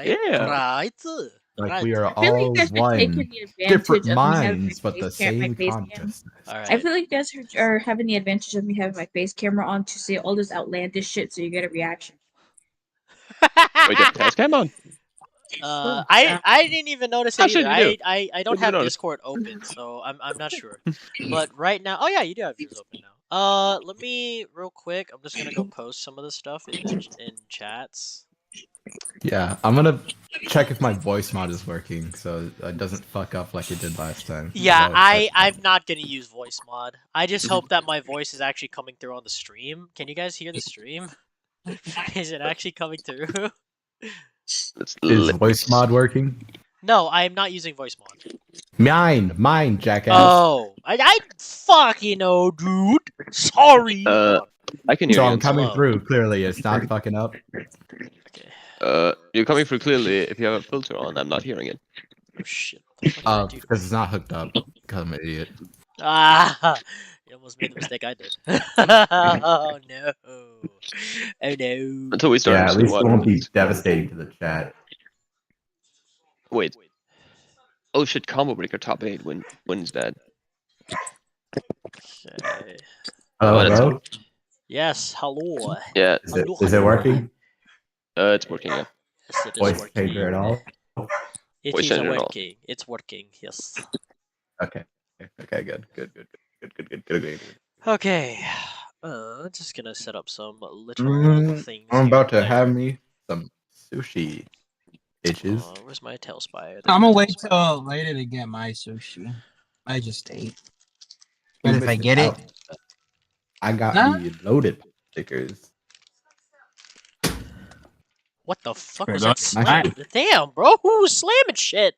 Right. Like we are I feel like all you guys are one. taking the Different advantage of me having minds, my but the face cam, my same face cam. consciousness. All right. I feel like you guys are having the advantage of me having my face camera on to see all this outlandish shit, so you get a reaction. Wait, you have Tails Cam on? I didn't even notice it Oh, shit, either. you do. I don't Didn't even have notice. Discord open, so I'm not sure. But right now, oh yeah, you do have yours open now. Let me real quick. I'm just gonna go post some of this stuff in chats. Yeah, I'm gonna check if my voice mod is working, so it doesn't fuck up like it did last time. Yeah, So, I'm not gonna use voice mod. I just hope that my voice is actually coming through on the stream. Can you guys hear the stream? Is it actually coming through? is voice mod working? No, I am not using voice mod. Mine, jackass. Oh, I fucking know, dude. Sorry. I can hear So you. I'm coming Hello. through clearly. It's not fucking up. Okay. You're coming through clearly. If you have a filter on, I'm not hearing it. Oh shit. What the fuck did I do? Because it's not hooked up. Because I'm an idiot. Ah, you almost made the mistake I did. Oh no. Oh no. Until we start. Yeah, at least what? it won't be devastating to the chat. Wait. Oh shit! Combo breaker top 8 wins that. Okay. Hello? Yes, hello. Yeah. Is it working? It's working. Yeah. Yes, it is Voice working. changer at all? It Voice is changer at all. working. It's working. Yes. Okay. Okay, good. Okay. Just gonna set up some little things. I'm here. about to There. have me some sushi. Bitches. Where's my tail spire? I'm gonna wait till later to get my sushi. I just ate. But if I get it, I got the loaded stickers. What the fuck Fair was enough. that slam? Damn, bro, who was slamming shit?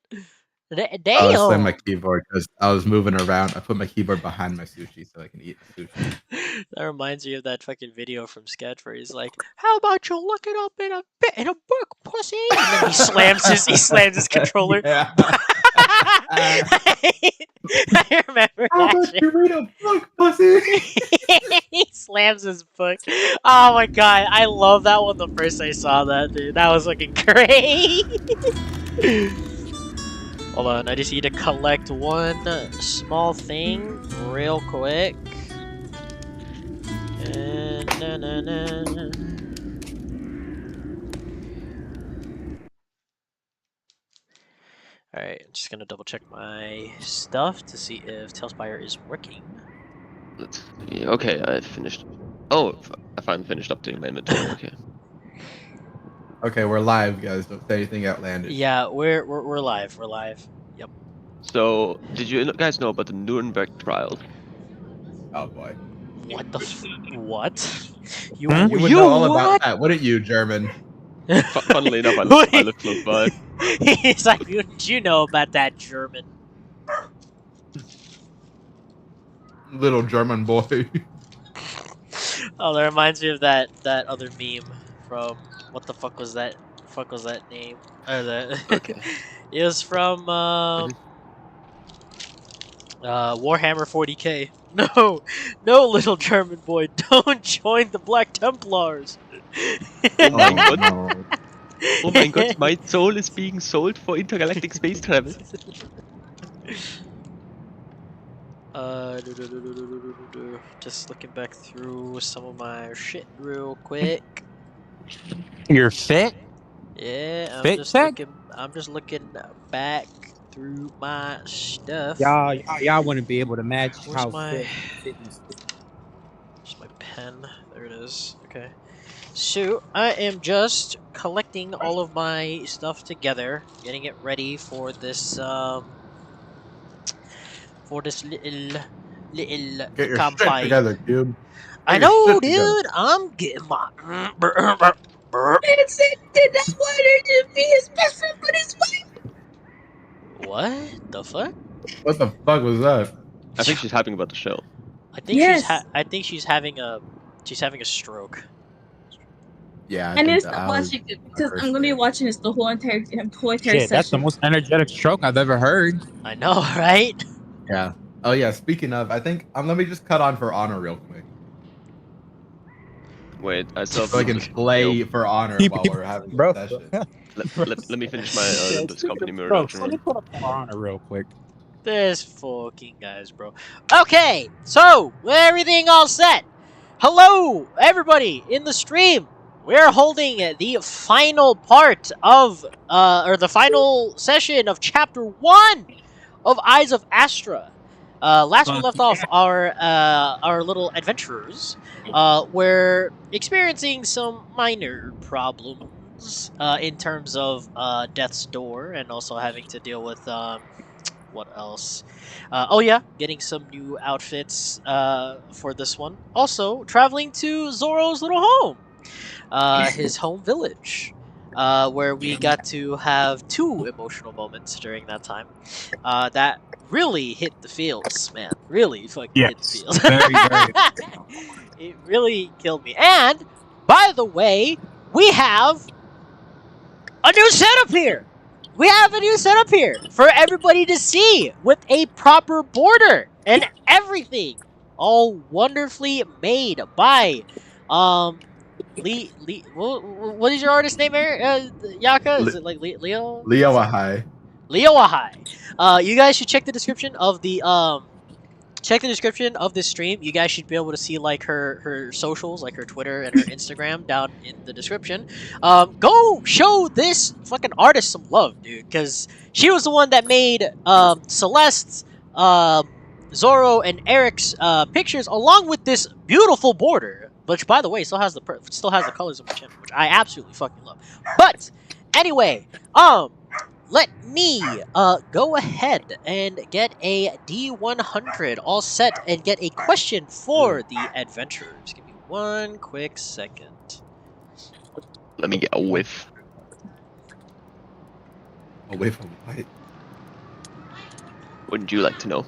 Damn. I was playing my keyboard because I was moving around. I put my keyboard behind my sushi so I can eat the sushi. That reminds me of that fucking video from Sketch where he's like, "How about you look it up in a book, pussy?" And then he slams his controller. Yeah. I remember How that about shit. you read a book, pussy? He slams his book. Oh my god, I love that one the first I saw that, dude. That was fucking great. Hold on, I just need to collect one small thing real quick. Alright, I'm just gonna double check my stuff to see if Tailspire is working. Let's see. Okay, I finished. Oh, I finally finished updating my inventory. Okay. Okay, we're live, guys. Don't say anything outlandish. Yeah, we're live. We're live. Yep. So, did you guys know about the Nuremberg trial? Oh boy. What the what? You would know all about that, wouldn't you, German? Funnily enough, I live close by. He's like, "Wouldn't you know about that, German?" Little German boy. Oh, that reminds me of that other meme from what the fuck was that? Fuck was that name? Or the Okay. It was from Warhammer 40k. No, little German boy, don't join the Black Templars. Oh my god. No. Oh my god, my soul is being sold for intergalactic space travel. Just looking back through some of my shit real quick. you're fit. Yeah, Fit check? I'm just looking back through my stuff. Y'all wouldn't be able to match Where's how my fitness is. Where's my pen? There it is. Okay. So I am just collecting all of my stuff together, getting it ready for this little Get your shit campaign. together, dude. I Get your know, shit together. dude. I'm getting my. Vincent did not want her to be his best friend, but his wife. What the fuck? What the fuck was that? I think she's happy about the show. I think Yes. she's having a stroke. Yeah, I need to stop watching it because I'm gonna be watching this the whole entire Shit, session. that's the most energetic stroke I've ever heard. I know, right? Yeah. Oh yeah. Speaking of, I think let me just cut on For Honor real quick, Wait, I still so I can play For Honor Keep- while we're having bro. a session. Let me finish my Olympus Company mirror Bro, doctrine let me run. put up Piranha real quick. This fucking guys, bro. Okay, so with everything all set. Hello, everybody in the stream. We're holding the final part of, or the final session of Chapter 1 of Eyes of Astra. Last we Fuck left yeah. off, our little adventurers were experiencing some minor problems in terms of Death's Door, and also having to deal with what else? Oh yeah, getting some new outfits for this one. Also, traveling to Zoro's little home, his home village, where we got to have 2 emotional moments during that time. That really hit the feels, man. Really fucking hit the Yes. feels. Very, very. It really killed me. And by the way, we have a new setup here. We have a new setup here for everybody to see with a proper border and everything, all wonderfully made by Lee. What is your artist name, Yaka? Is it like Leo? Leo Ahai. Leo Ahai. You guys should check the description of the this stream. You guys should be able to see like her socials, like her Twitter and her Instagram down in the description. Go show this fucking artist some love, dude, because she was the one that made Celeste, Zoro, and Eric's pictures, along with this beautiful border, which by the way still has the colors of my channel, which I absolutely fucking love. But anyway, let me go ahead and get a D100 all set and get a question for the adventurers. Give me one quick second. Let me get a whiff. Away from white. Wouldn't you like to know?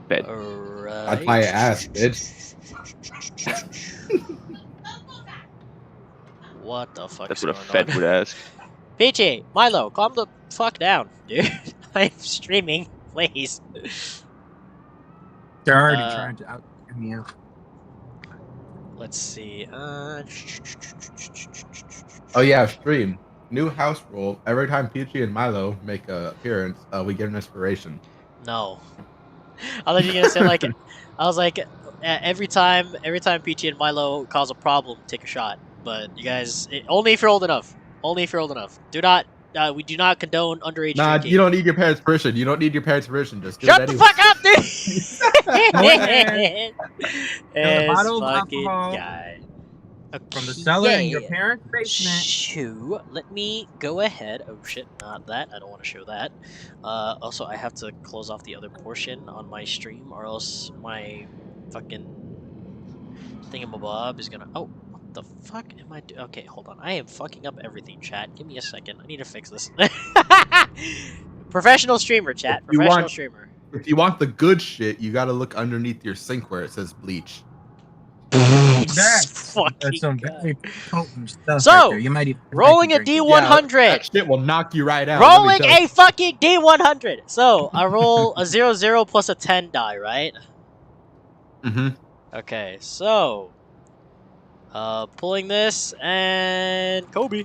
Bet. Alright. I'd buy your ass, bitch. What the fuck That's is what a going Fed on? would ask. Peachy, Milo, calm the fuck down, dude. I'm streaming, please. They're already Uh, trying to out me out. Let's see. Oh yeah, stream. New house rule. Every time Peachy and Milo make an appearance, we get an inspiration. No. I thought you were gonna say like, I was like, every time Peachy and Milo cause a problem, take a shot. But you guys, only if you're old enough. Only if you're old enough. Do not. We do not condone underage Nah, drinking. you don't need your parents' permission. You don't need your parents' permission. Just do Shut it the anyway. fuck up, dude. There's a This bottle of fucking alcohol guy. from the cellar in your Okay. parents' basement. Shoo. Let me go ahead. Oh shit, not that. I don't want to show that. Also, I have to close off the other portion on my stream, or else my fucking thingamabob is gonna. Oh, what the fuck am I doing? Okay, hold on. I am fucking up everything, chat. Give me a second. I need to fix this. Professional streamer, chat. If you Professional want- streamer. If you want the good shit, you gotta look underneath your sink where it says bleach. That's Fucking some God. very potent stuff. So, right there. You might even Rolling a drink it. D100. That shit will knock you right out. let me Rolling tell you. a fucking D100. So I roll a 0 plus a 10 die, right? Mhm. Okay, so pulling this and Kobe.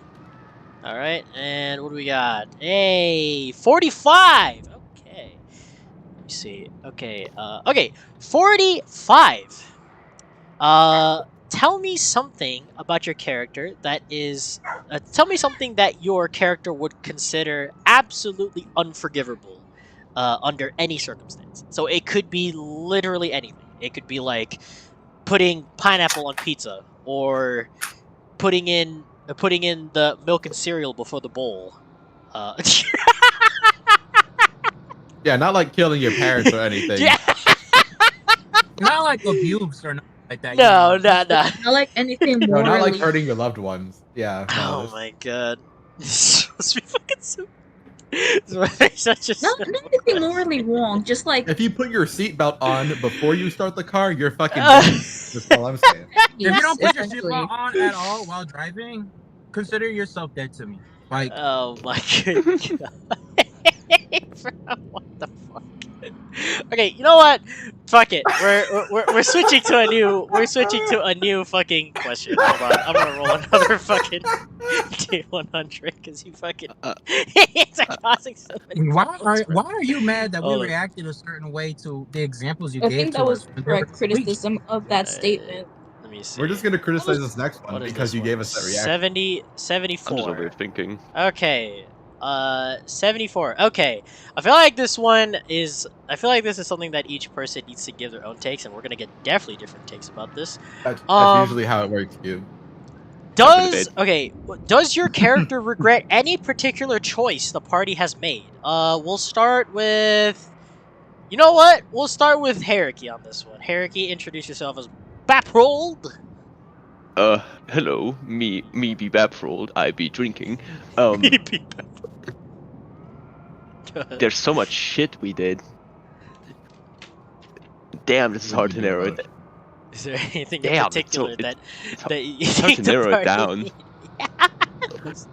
All right, and what do we got? A 45. Okay, let me see. Okay, okay, 45. Tell me something about your character that is. Tell me something that your character would consider absolutely unforgivable under any circumstance. So it could be literally anything. It could be like putting pineapple on pizza, or putting in the milk and cereal before the bowl. Yeah, not like killing your parents or anything. Yeah. Not like abuse or nothing like that. No, you know. no. Not like anything No, more. not like hurting your loved ones. Yeah. No, Oh this- my god. This is supposed to be fucking so. This must be such a. Not anything morally wrong. Just like If you put your seatbelt on before you start the car, you're fucking dead. That's all I'm saying. If you yes, don't put your essentially. seatbelt on at all while driving, consider yourself dead to me. Like, Oh my good god. Bro, what the fuck? Okay, you know what? Fuck it. We're switching to a new fucking question. Hold on. I'm gonna roll another fucking D100 because you fucking it's causing so many problems, bro. Why are you mad that we Hold on. reacted a certain way to the examples you I gave think to that us? was When they were correct complete? criticism of that statement. Let me see. We're just gonna criticize this next What one is because this you one? gave us that reaction. 70, I'm just over 74. here thinking. Okay. 74. Okay. I feel like this is something that each person needs to give their own takes, and we're gonna get definitely different takes about this. That's Um, usually how it works, you. Does your character regret any particular choice the party has made? We'll start with. You know what? We'll start with Hariki on this one. Hariki, introduce yourself as Baprold. Hello, me be Bapfrold, I be drinking. There's so much shit we did. Damn, this is hard to narrow it. Is there anything in Damn, particular that you it's hard think to the narrow it party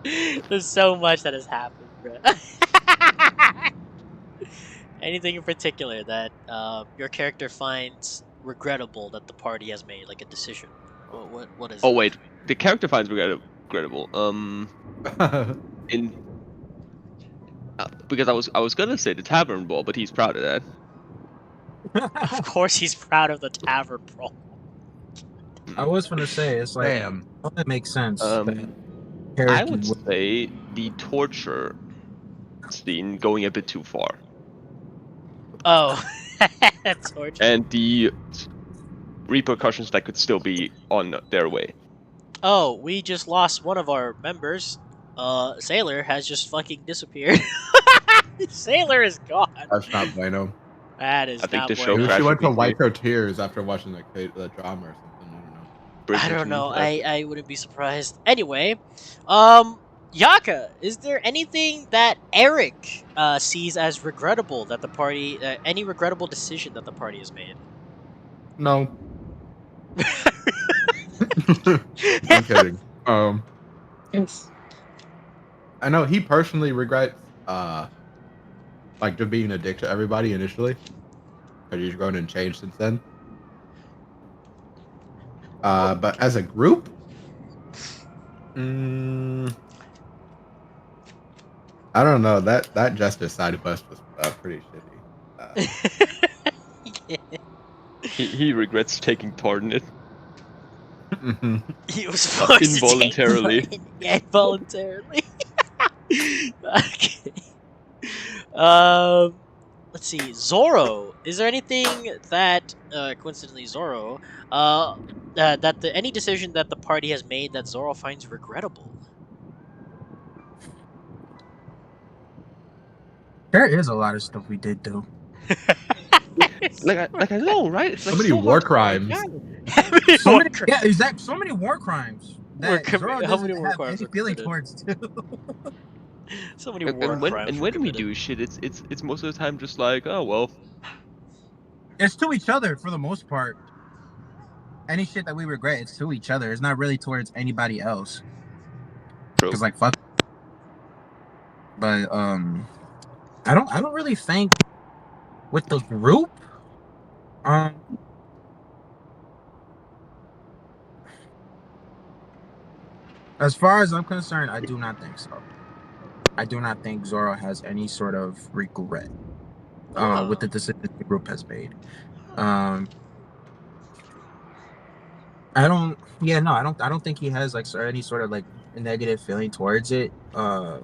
down. there's so much that has happened, bro. Anything in particular that your character finds regrettable that the party has made, like a decision? What is Oh it? wait, the character finds regrettable. In because I was gonna say the tavern brawl, but he's proud of that. Of course, he's proud of the tavern brawl. I was gonna say it's like Damn. that makes sense. I Hariki would say the torture scene going a bit too far, Oh, torture. and the repercussions that could still be on their way. Oh, we just lost one of our members. Sailor has just fucking disappeared. Sailor is gone. That's not bueno. That is I think not the show bueno. Maybe she went to Tragically wipe her tears after watching the drama or something. I don't know. I don't know. I wouldn't be surprised. Anyway, Yaka, is there anything that Eric sees as regrettable that the party, any regrettable decision that the party has made? No. I'm kidding. Yes. I know he personally regrets like just being a dick to everybody initially. Because he's grown and changed since then. But as a group, I don't know. That Justice side quest was pretty shitty. Yeah. he regrets taking part in it. He was forced Involuntarily. to take part in it. Involuntarily. Okay. Let's see. Zoro. Is there anything that, coincidentally, Zoro, any decision that the party has made that Zoro finds regrettable? There is a lot of stuff we did do. Like I know, right? It's So like many so war hard to find. crimes. So many, yeah, exactly. So many war crimes that How Zoro many doesn't war have crimes any were feeling committed? towards too. So many war crimes. And were when we committed. do shit, it's most of the time just like, oh well. It's to each other for the most part. Any shit that we regret, it's to each other. It's not really towards anybody else. True. Cause like fuck. But I don't really think with the group. As far as I'm concerned, I do not think so. I do not think Zoro has any sort of regret with the decision the group has made. I don't. Yeah, no, I don't. I don't think he has like any sort of like a negative feeling towards it. I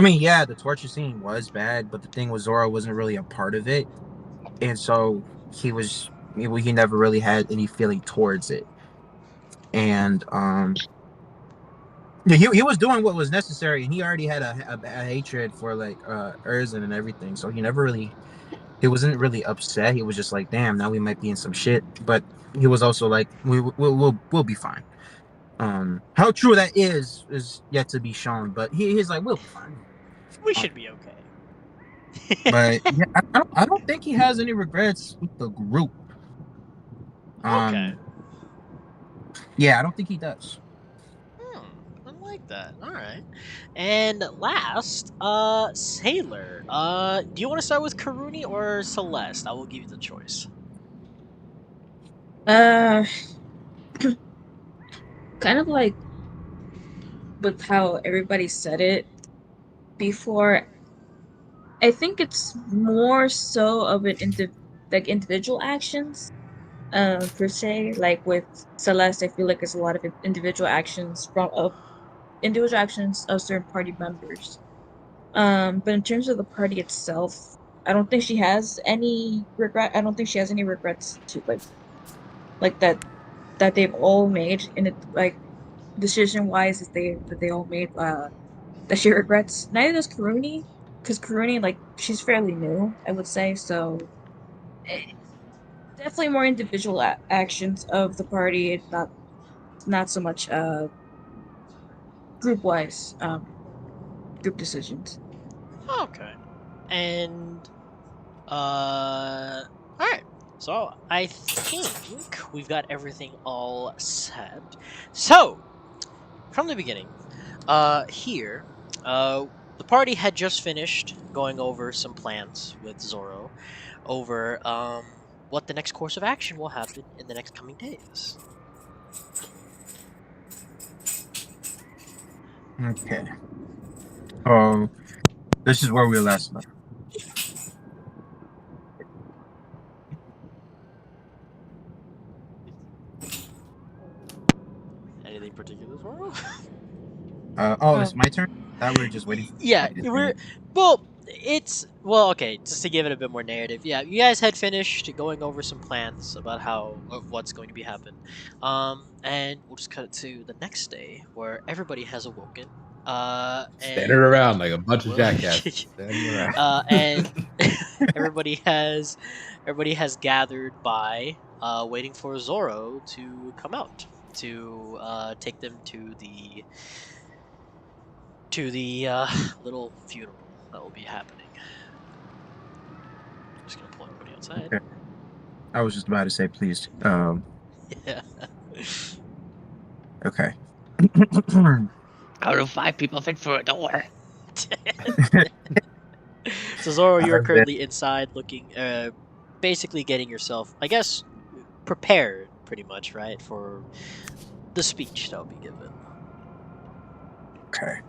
mean, yeah, the torture scene was bad, but the thing was Zoro wasn't really a part of it, and so he never really had any feeling towards it, and yeah, he was doing what was necessary, and he already had a hatred for like Erzen and everything, so he wasn't really upset. He was just like, damn, now we might be in some shit, but he was also like, we'll be fine. How true that is yet to be shown, but he's like, we'll be fine. We should be okay. But yeah, I don't think he has any regrets with the group. Okay. Yeah, I don't think he does. I like that. All right. And last, Sailor. Do you want to start with Karuni or Celeste? I will give you the choice. Uh, kind of like with how everybody said it before. I think it's more so of an individual actions, per se. Like with Celeste, I feel like it's a lot of individual actions from individual actions of certain party members. But in terms of the party itself, I don't think she has any regret. I don't think she has any regrets to like that they've all made, and it like decision wise that they all made that she regrets. Neither does Karuni, because Karuni, like, she's fairly new, I would say. So eh, definitely more individual actions of the party, not so much group wise group decisions. Okay. And all right. So I think we've got everything all set. So from the beginning, here, the party had just finished going over some plans with Zoro over what the next course of action will happen in the next coming days. Okay. Oh, this is where we last left. Anything particular, Zoro? Oh, Oh, it's my turn. That we're just waiting for Yeah, everybody to we're finish. well, okay, just to give it a bit more narrative. Yeah, you guys had finished going over some plans about how of what's going to be happen. And we'll just cut it to the next day where everybody has awoken. Standing And around like a bunch of well, jackasses. Standing around. and everybody has gathered by waiting for Zoro to come out to take them to the little funeral that will be happening. Just gonna pull everybody outside. Okay. I was just about to say, please. Yeah. Okay. How do 5 people fit for a door? So Zoro, you are I've been- currently inside, looking, basically getting yourself, I guess, prepared, pretty much, right, for the speech that will be given. okay.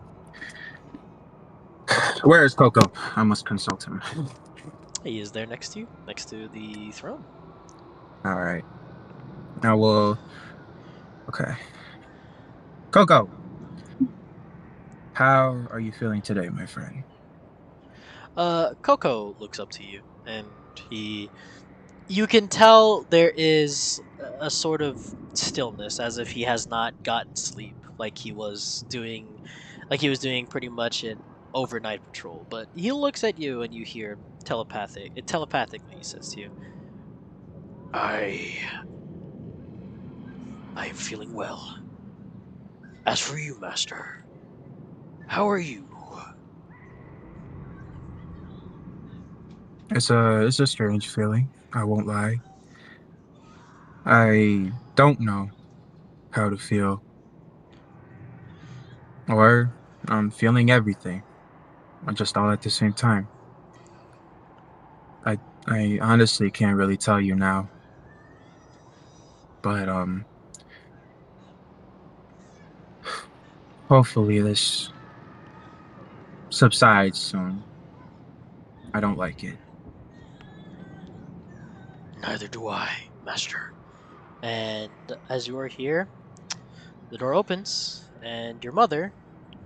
Where is Coco? I must consult him. He is there next to you, next to the throne. All right. Now we'll. Okay. Coco, how are you feeling today, my friend? Coco looks up to you, and you can tell there is a sort of stillness, as if he has not gotten sleep, like he was doing pretty much an overnight patrol. But he looks at you, and you hear telepathically he says to you, I I am feeling well. As for you, master, how are you? It's a strange feeling. I won't lie. I don't know how to feel, or I'm feeling everything, just all at the same time. I I honestly can't really tell you now, but hopefully this subsides soon. I don't like it. Neither do I, master. And as you are here, the door opens, and your mother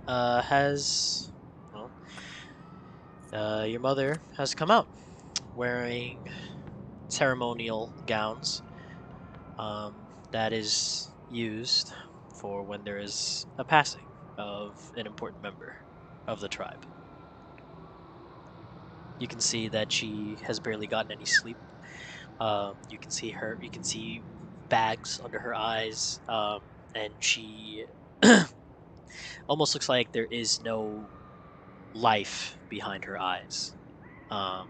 has well, your mother has come out wearing ceremonial gowns um, that is used for when there is a passing of an important member of the tribe. You can see that she has barely gotten any sleep. You can see bags under her eyes, and she almost looks like there is no life behind her eyes. Um,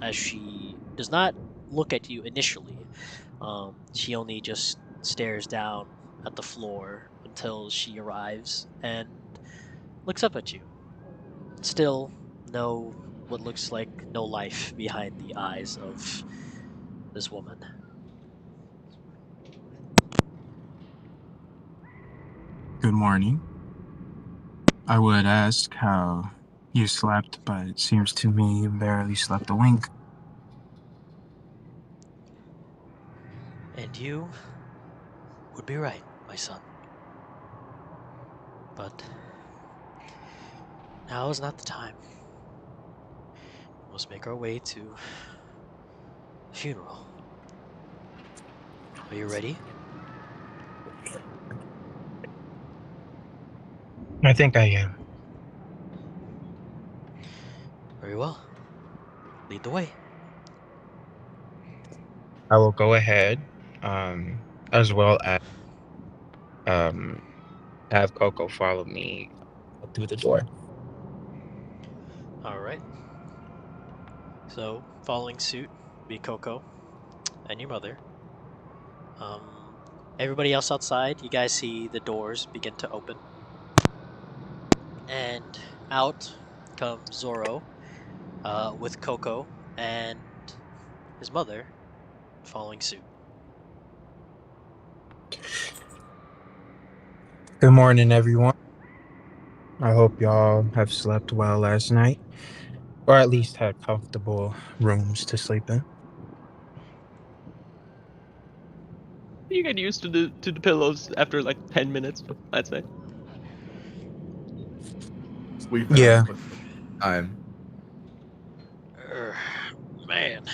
as she does not look at you initially. She only just stares down at the floor until she arrives, and looks up at you. Still, no, what looks like no life behind the eyes of this woman. Good morning. I would ask how you slept, but it seems to me you barely slept a wink. And you would be right, my son. But now is not the time. We must make our way to the funeral. Are you ready? I think I am. Very well. Lead the way. I will go ahead, as well as um, have Coco follow me through the door. All right. So, following suit will be Coco and your mother. Um, Everybody else outside, you guys see the doors begin to open, and out comes Zoro, with Coco and his mother following suit. Good morning, everyone. I hope y'all have slept well last night, or at least had comfortable rooms to sleep in. You get used to the pillows after like 10 minutes, I'd say. We Yeah. found with time. Urgh, man,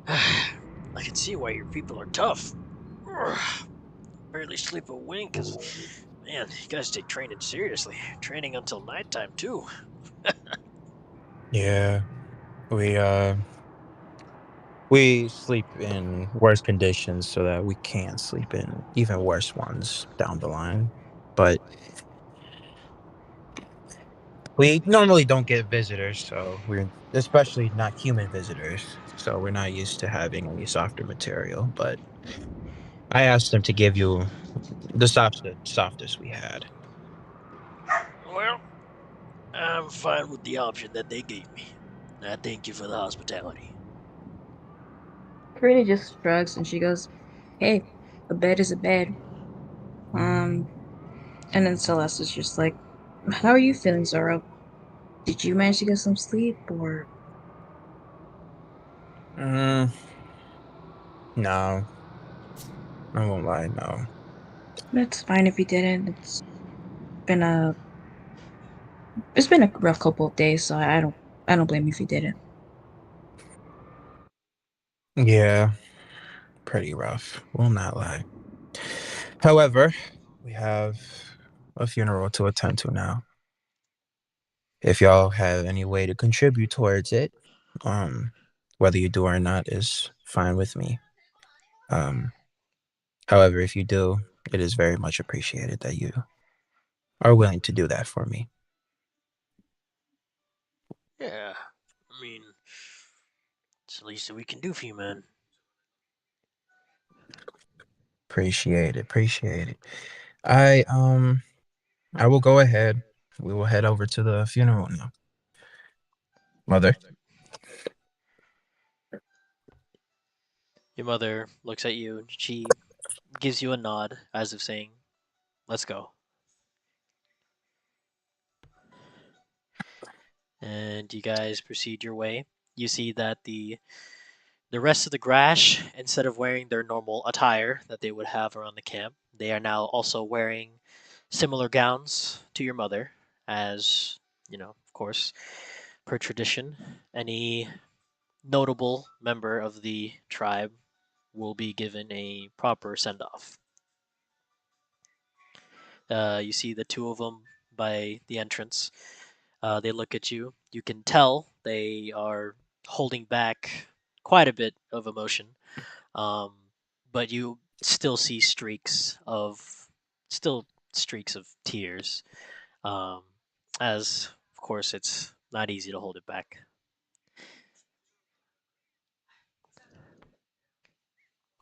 I can see why your people are tough. Urgh, barely sleep a wink, cause man, you guys take training seriously. Training until nighttime too. Yeah. We uh we sleep in worse conditions so that we can sleep in even worse ones down the line. But we normally don't get visitors, so we're especially not human visitors. So we're not used to having any softer material. But I asked them to give you the softest we had. Well, I'm fine with the option that they gave me. I thank you for the hospitality. Karina just shrugs and she goes, "Hey, a bed is a bed." Um, and then Celeste is just like, "How are you feeling, Zoro? Did you manage to get some sleep, or?" Mm, no, I won't lie. No. That's fine if you didn't. Been a it's been a rough couple of days, so I don't blame you if you didn't. Yeah, pretty rough. Will not lie. However, we have a funeral to attend to now. If y'all have any way to contribute towards it, um, whether you do or not is fine with me. Um, However, if you do, it is very much appreciated that you are willing to do that for me. Yeah, I mean, it's the least that we can do for you, man. Appreciate it. Appreciate it. I um I will go ahead. We will head over to the funeral now. Mother. Your mother looks at you and she gives you a nod as if saying, "Let's go." And you guys proceed your way. You see that the rest of the Grash, instead of wearing their normal attire that they would have around the camp, they are now also wearing similar gowns to your mother, as of course, per tradition, any notable member of the tribe will be given a proper send off. You see the two of them by the entrance. They look at you. You can tell they are holding back quite a bit of emotion, um, but you still streaks of tears, um, as of course it's not easy to hold it back.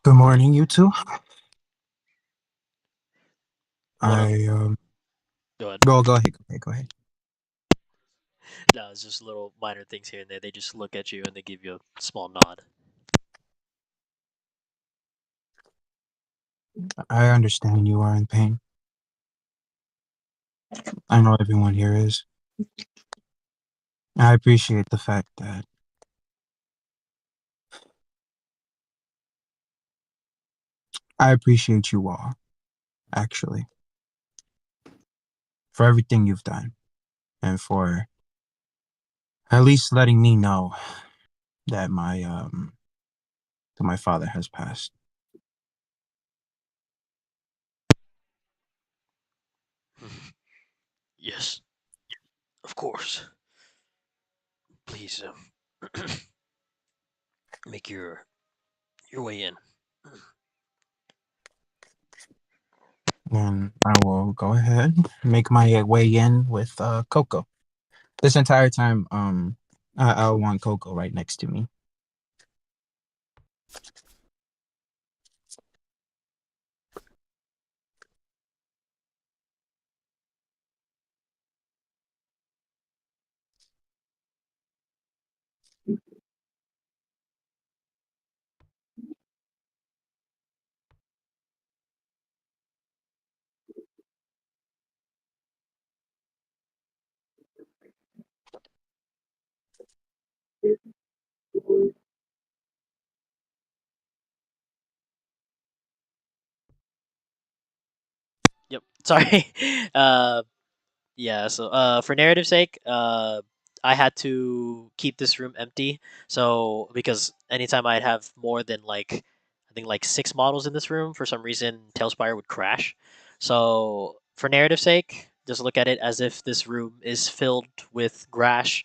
Good morning, you two. One of I Go ahead. Go ahead. Go ahead. No, it's just little minor things here and there. They just look at you and they give you a small nod. I understand you are in pain. I know everyone here is. I appreciate the fact that I appreciate you all, actually, for everything you've done and for at least letting me know that my father has passed. Yes, of course. Please, make your way in. And I will go ahead, make my way in with Coco. This entire time, I'll want Coco right next to me. Yep. Sorry. uh, Yeah, so for narrative sake, I had to keep this room empty. So because anytime I'd have more than like I think like 6 models in this room, for some reason Tailspire would crash. So for narrative sake, just look at it as if this room is filled with Grash,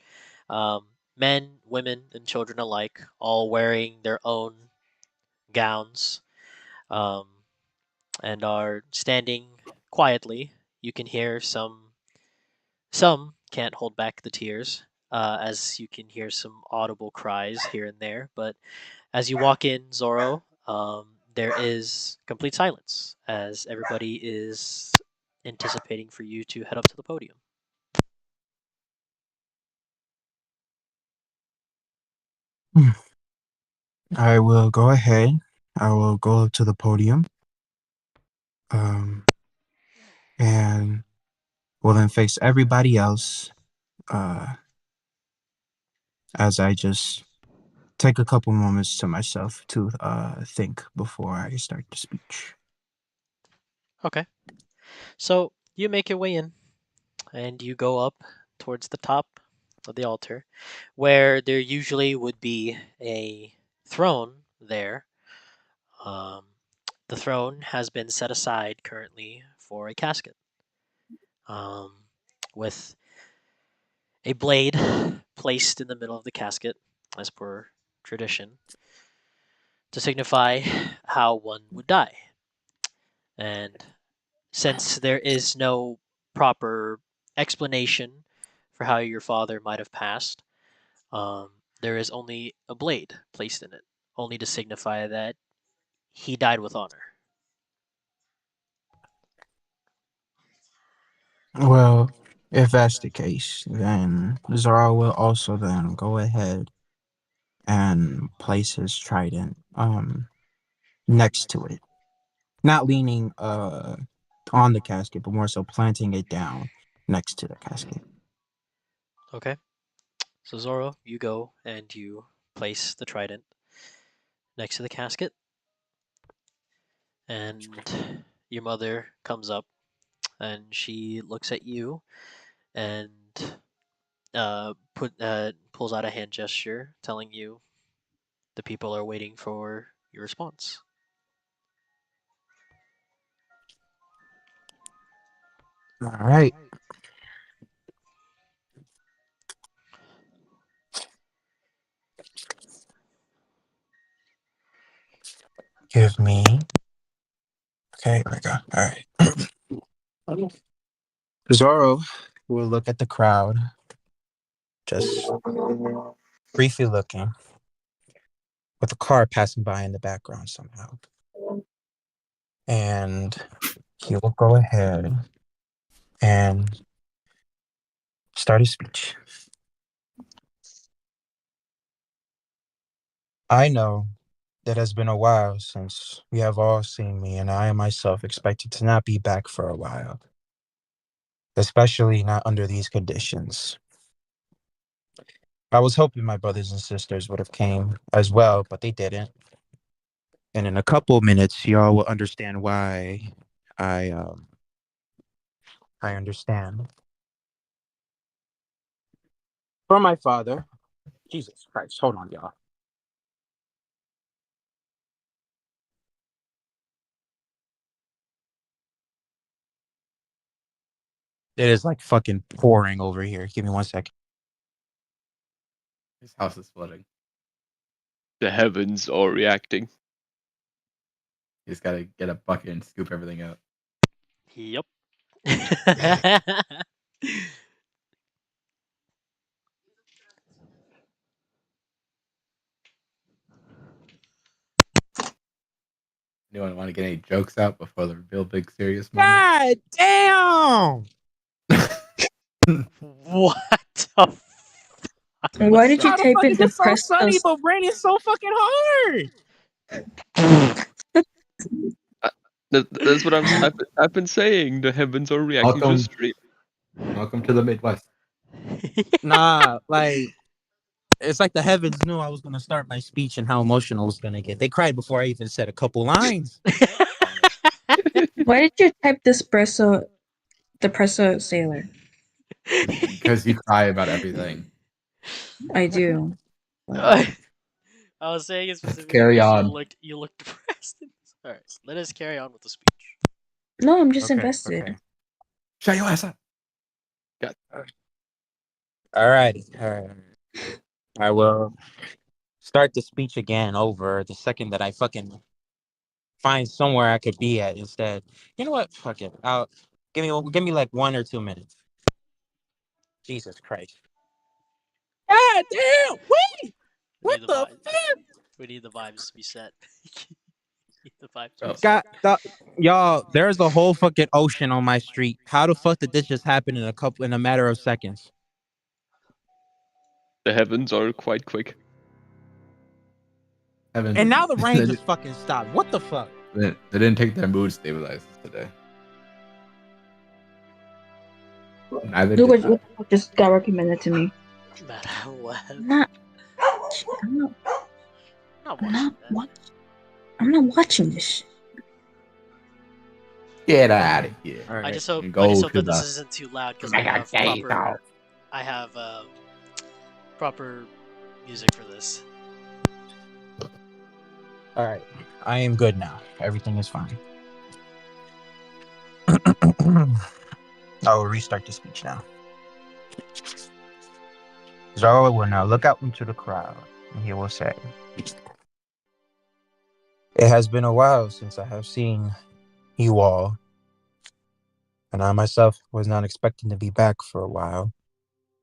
um, men, women, and children alike, all wearing their own gowns, um, and are standing quietly. You can hear some can't hold back the tears, as you can hear some audible cries here and there. But as you walk in, Zoro, there is complete silence as everybody is anticipating for you to head up to the podium. I will go ahead. I will go up to the podium. Um, and will then face everybody else. Uh, as I just take a couple moments to myself to think before I start the speech. Okay. So you make your way in and you go up towards the top of the altar, where there usually would be a throne there. Um, the throne has been set aside currently for a casket, um, with a blade placed in the middle of the casket, as per tradition, to signify how one would die. And since there is no proper explanation for how your father might have passed, there is only a blade placed in it, only to signify that he died with honor. Well, if that's the case, then Zara will also then go ahead and place his trident next to it. Not leaning on the casket, but more so planting it down next to the casket. Okay, so Zoro, you go and you place the trident next to the casket, and your mother comes up and she looks at you and pulls out a hand gesture telling you the people are waiting for your response. All right. Give me. Okay, here we go. All right. Zoro will look at the crowd, just briefly looking, with a car passing by in the background somehow. And he will go ahead and start his speech. I know that has been a while since we have all seen me, and I myself expected to not be back for a while, especially not under these conditions. I was hoping my brothers and sisters would have came as well, but they didn't. And in a couple minutes, y'all will understand why I um I understand. For my father, Jesus Christ, hold on, y'all. It is like fucking pouring over here. Give me 1 second. His house is flooding. The heavens are reacting. He's got to get a bucket and scoop everything out. Yep. Anyone want to get any jokes out before the real big serious moment? God damn! What the fuck Why was did you How the type fuck in is it so depressed? sunny but raining so fucking hard? that? That's what I've been saying. The heavens are reacting to the Welcome, stream. welcome to the Midwest. Nah, like it's like the heavens knew I was gonna start my speech and how emotional I was gonna get. They cried before I even said a couple lines. Why did you type depresso sailor? Because you cry about everything. I do. I was saying it Let's specifically carry because on. you looked depressed. All right, let us carry on with the speech. No, I'm just Okay, invested. okay. Shut your ass up. All right. I will start the speech again over the second that I fucking find somewhere I could be at instead. You know what? Fuck it. I'll give me like 1 or 2 minutes. Jesus Christ. God damn! Wait! We What need the the vibe. fuck? We need the vibes to be set. Need the vibes to Oh. be set. Y'all, there's a whole fucking ocean on my street. How the fuck did this just happen in a matter of seconds? The heavens are quite quick. Heaven. And now the rain they, just fucking stopped. What the fuck? they didn't take their mood stabilizers today. Neither Look did what I. just got recommended to me. Matter what. I'm not. I'm not. Not I'm watching not. that. I'm not watching this shit. Get out of here. All I right. just hope. And I just go hope to that this the. isn't too loud because I have proper. I have proper music for this. All right. I am good now. Everything is fine. I will restart the speech now. Zoro will now look out into the crowd and he will say, "It has been a while since I have seen you all, and I myself was not expecting to be back for a while,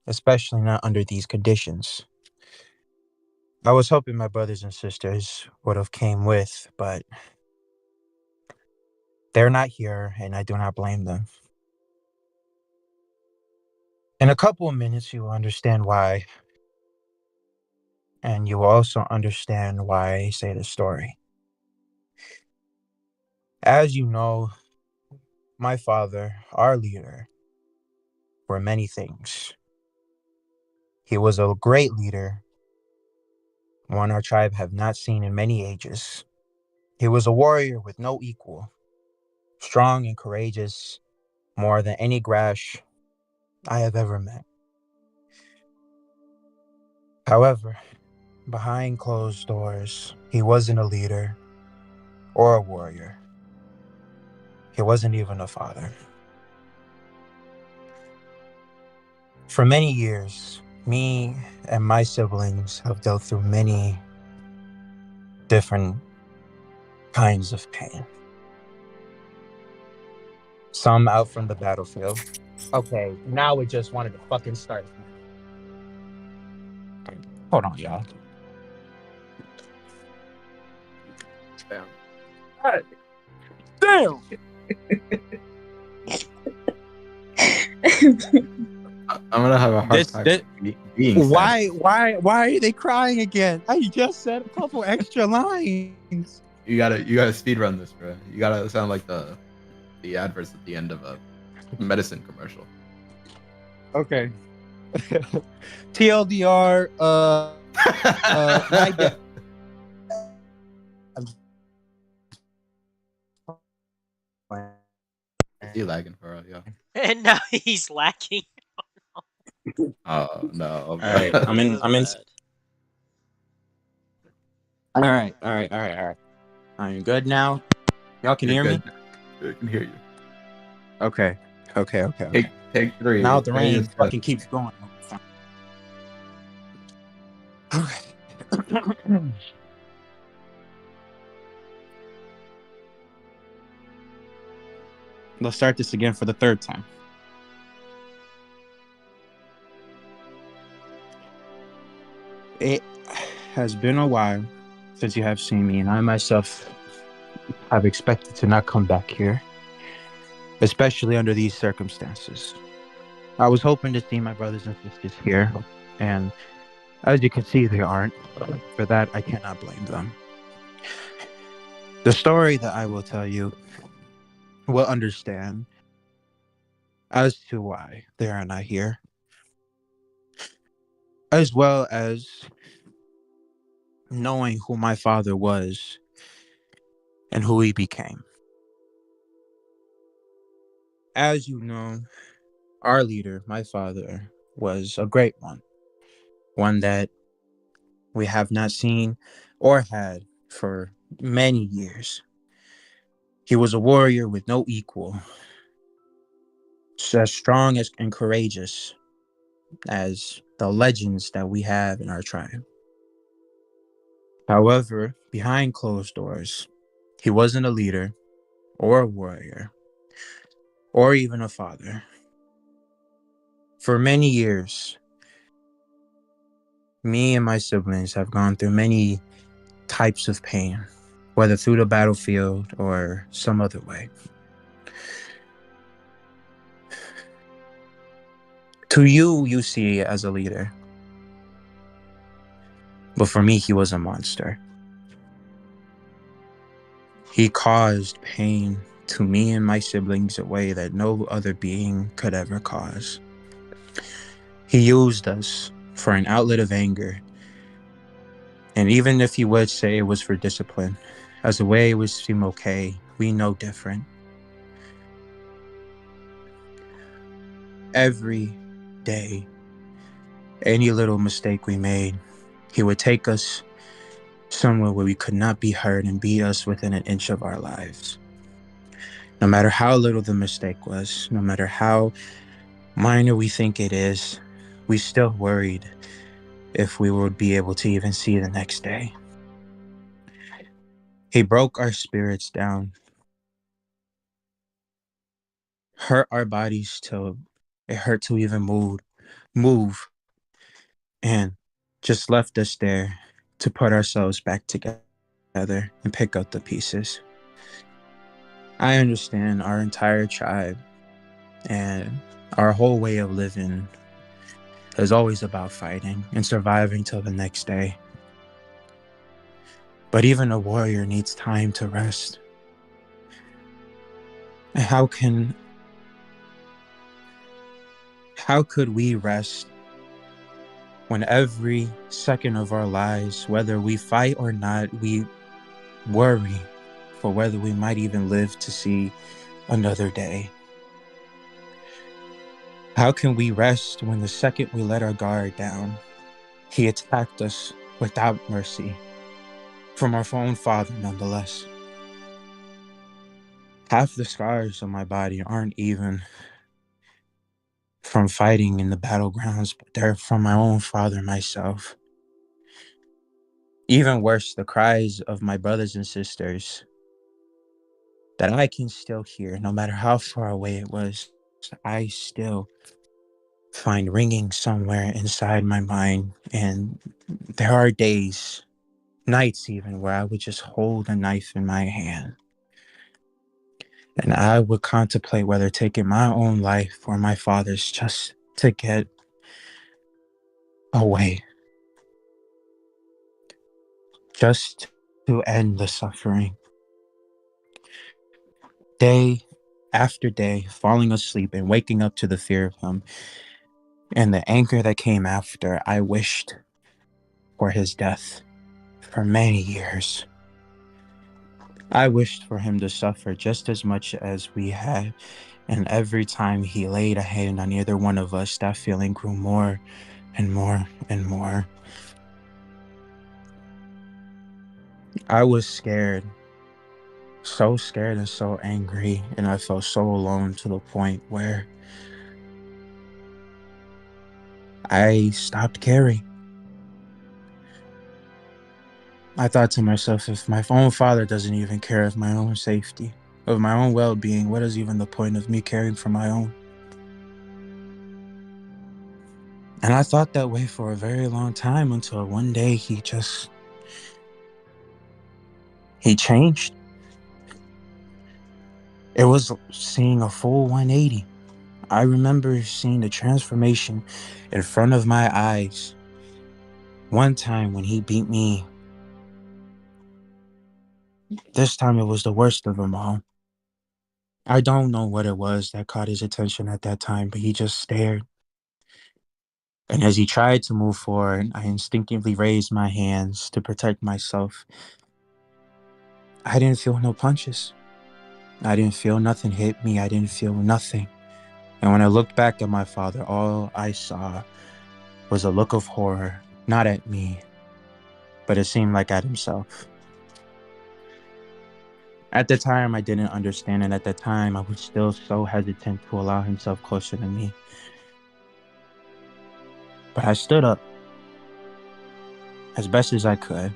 especially not under these conditions. I was hoping my brothers and sisters would have came with, but they're not here, and I do not blame them. In a couple of minutes, you will understand why, and you will also understand why I say the story. As you know, my father, our leader, were many things. He was a great leader, one our tribe have not seen in many ages. He was a warrior with no equal, strong and courageous, more than any Grash I have ever met. However, behind closed doors, he wasn't a leader or a warrior. He wasn't even a father. For many years, me and my siblings have dealt through many different kinds of pain. Some out from the battlefield. Okay, now it just wanted to fucking start. Hold on, y'all. Damn. Damn! I'm gonna have a hard This, time this being sad. why are they crying again? I just said a couple extra lines. You gotta speed run this, bro. You gotta sound like the adverts at the end of a medicine commercial. Okay. TLDR, my dad. Is he lagging for us? Yeah. And now he's lacking. Oh no, All right, bro. I'm in. That's I'm in. bad. All right, all right, all right, all right. I'm good now. Y'all can You're hear me? good. I can hear you. Okay. Okay. Okay. Take Okay. take three. Now the Ready rain and set. fucking keeps going. Okay. Let's start this again for the third time. It has been a while since you have seen me, and I myself have expected to not come back here, especially under these circumstances. I was hoping to see my brothers and sisters here, and as you can see, they aren't. For that, I cannot blame them. The story that I will tell you will understand as to why they are not here, as well as knowing who my father was and who he became. As you know, our leader, my father, was a great one that we have not seen or had for many years. He was a warrior with no equal, as strong as and courageous as the legends that we have in our tribe. However, behind closed doors, he wasn't a leader or a warrior or even a father. For many years, me and my siblings have gone through many types of pain, whether through the battlefield or some other way. To you, you see it as a leader, but for me, he was a monster. He caused pain to me and my siblings a way that no other being could ever cause. He used us for an outlet of anger, and even if he would say it was for discipline, as a way it would seem okay, we know different. Every day, any little mistake we made, he would take us somewhere where we could not be hurt and beat us within an inch of our lives. No matter how little the mistake was, no matter how minor we think it is, we still worried if we would be able to even see the next day. He broke our spirits down, hurt our bodies till it hurt to even move, and just left us there to put ourselves back together and pick up the pieces. I understand our entire tribe and our whole way of living is always about fighting and surviving till the next day. But even a warrior needs time to rest. And how could we rest when every second of our lives, whether we fight or not, we worry for whether we might even live to see another day? How can we rest when the second we let our guard down, he attacked us without mercy, from our own father nonetheless? Half the scars on my body aren't even from fighting in the battlegrounds, but they're from my own father myself. Even worse, the cries of my brothers and sisters that I can still hear, no matter how far away it was, I still find ringing somewhere inside my mind. And there are days, nights even, where I would just hold a knife in my hand And I would contemplate whether taking my own life or my father's just to get away, just to end the suffering. Day after day, falling asleep and waking up to the fear of him and the anger that came after, I wished for his death for many years. I wished for him to suffer just as much as we had, and every time he laid a hand on either one of us, that feeling grew more and more and more. I was scared, so scared and so angry, and I felt so alone to the point where I stopped caring. I thought to myself, if my own father doesn't even care of my own safety, of my own well-being, what is even the point of me caring for my own? And I thought that way for a very long time until one day he changed. It was seeing a full 180. I remember seeing the transformation in front of my eyes. One time when he beat me, this time it was the worst of them all. I don't know what it was that caught his attention at that time, but he just stared. And as he tried to move forward, I instinctively raised my hands to protect myself. I didn't feel no punches. I didn't feel nothing hit me. I didn't feel nothing. And when I looked back at my father, all I saw was a look of horror, not at me, but it seemed like at himself. At the time, I didn't understand, and at the time, I was still so hesitant to allow himself closer to me. But I stood up as best as I could,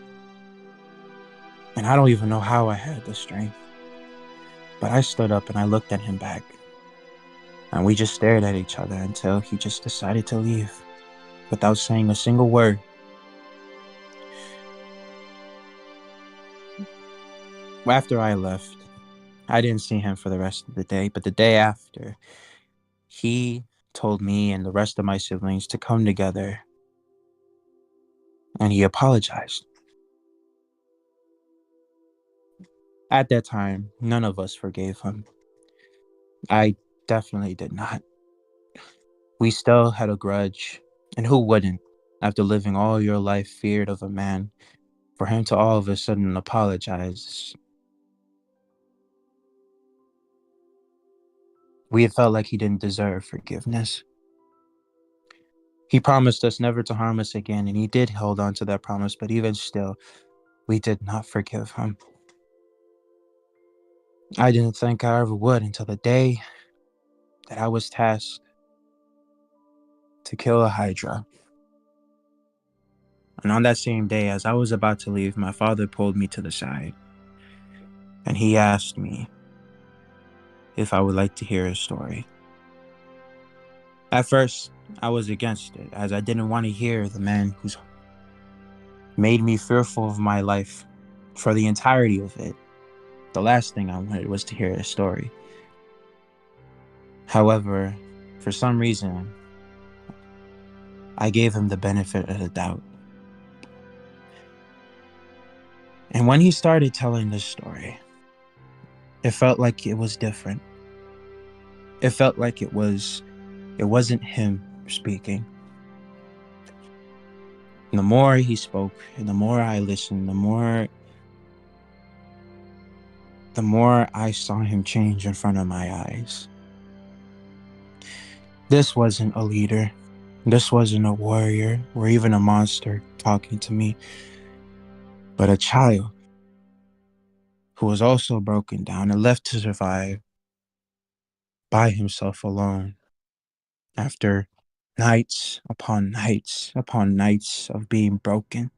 and I don't even know how I had the strength. But I stood up and I looked at him back, and we just stared at each other until he just decided to leave without saying a single word. After I left, I didn't see him for the rest of the day, but the day after, he told me and the rest of my siblings to come together, and he apologized. At that time, none of us forgave him. I definitely did not. We still had a grudge, and who wouldn't, after living all your life feared of a man, for him to all of a sudden apologize? We felt like he didn't deserve forgiveness. He promised us never to harm us again, and he did hold on to that promise, but even still, we did not forgive him. I didn't think I ever would until the day that I was tasked to kill a Hydra. And on that same day, as I was about to leave, my father pulled me to the side, and he asked me if I would like to hear his story. At first, I was against it, as I didn't want to hear the man who's made me fearful of my life for the entirety of it. The last thing I wanted was to hear his story. However, for some reason, I gave him the benefit of the doubt. And when he started telling this story, it felt like it was different. It felt like it wasn't him speaking. And the more he spoke, and the more I listened, the more I saw him change in front of my eyes. This wasn't a leader. This wasn't a warrior or even a monster talking to me, but a child who was also broken down and left to survive by himself alone after nights upon nights upon nights of being broken.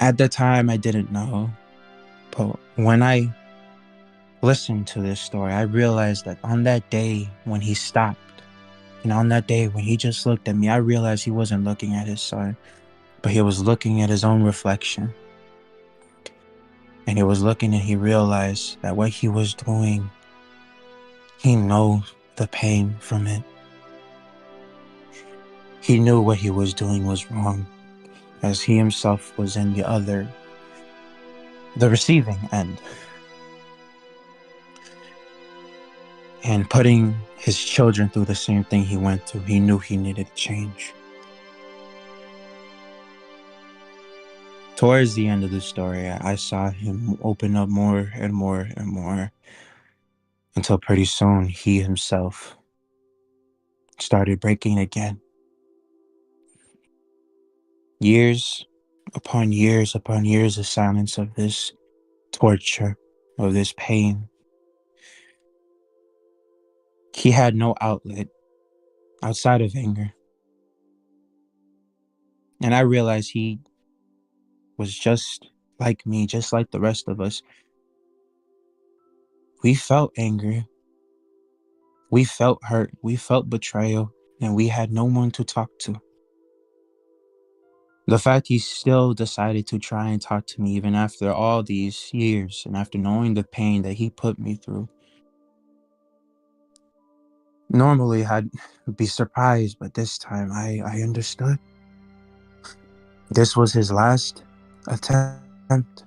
At the time, I didn't know, but when I listened to this story, I realized that on that day when he stopped, and on that day when he just looked at me, I realized he wasn't looking at his son, but he was looking at his own reflection. And he was looking and he realized that what he was doing, he knows the pain from it. He knew what he was doing was wrong, as he himself was in the receiving end. And putting his children through the same thing he went through, he knew he needed to change. Towards the end of the story, I saw him open up more and more and more until pretty soon he himself started breaking again. Years upon years upon years of silence, of this torture, of this pain. He had no outlet outside of anger. And I realized he was just like me, just like the rest of us. We felt anger. We felt hurt. We felt betrayal. And we had no one to talk to. The fact he still decided to try and talk to me even after all these years and after knowing the pain that he put me through. Normally, I'd be surprised, but this time I understood. This was his last attempt.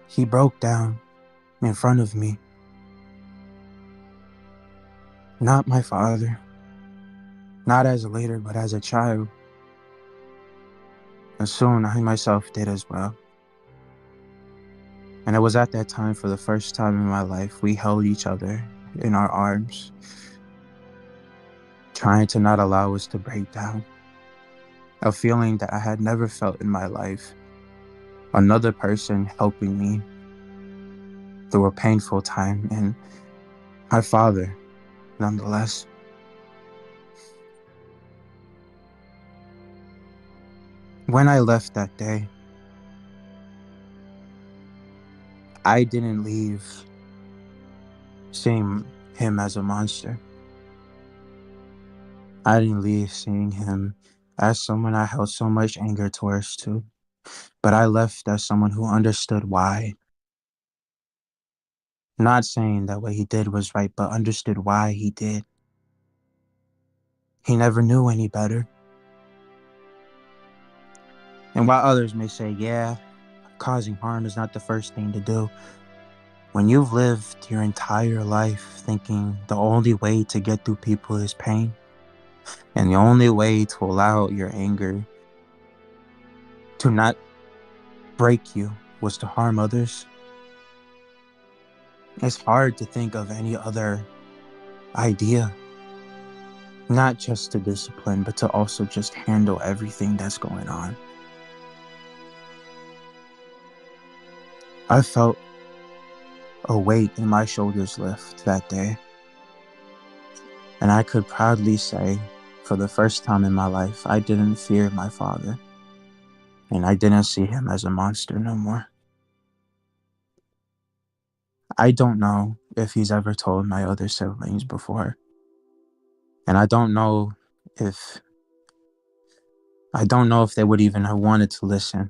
He broke down in front of me. Not my father. Not as a leader, but as a child. And soon I myself did as well. And it was at that time, for the first time in my life, we held each other in our arms, trying to not allow us to break down. A feeling that I had never felt in my life. Another person helping me through a painful time, and my father, nonetheless. When I left that day, I didn't leave seeing him as a monster. I didn't leave seeing him as someone I held so much anger towards too. But I left as someone who understood why. Not saying that what he did was right, but understood why he did. He never knew any better. And while others may say, yeah, causing harm is not the first thing to do, when you've lived your entire life thinking the only way to get through people is pain, and the only way to allow your anger to not break you was to harm others, it's hard to think of any other idea. Not just to discipline, but to also just handle everything that's going on. I felt a weight in my shoulders lift that day. And I could proudly say, for the first time in my life, I didn't fear my father. And I didn't see him as a monster no more. I don't know if he's ever told my other siblings before. And I don't know if they would even have wanted to listen.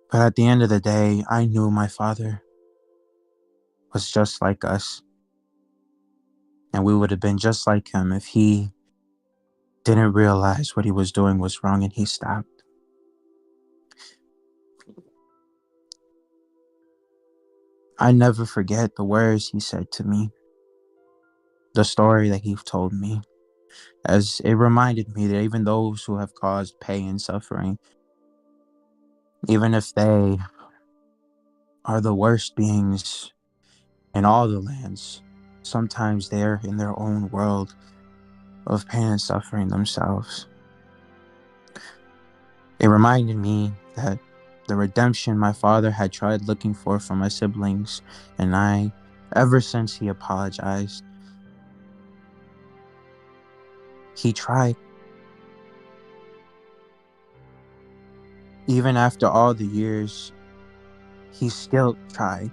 But at the end of the day, I knew my father was just like us. And we would have been just like him if he didn't realize what he was doing was wrong and he stopped. I never forget the words he said to me, the story that he told me, as it reminded me that even those who have caused pain and suffering, even if they are the worst beings in all the lands, sometimes they're in their own world of pain and suffering themselves. It reminded me that the redemption my father had tried looking for my siblings, and I, ever since he apologized, he tried. Even after all the years, he still tried.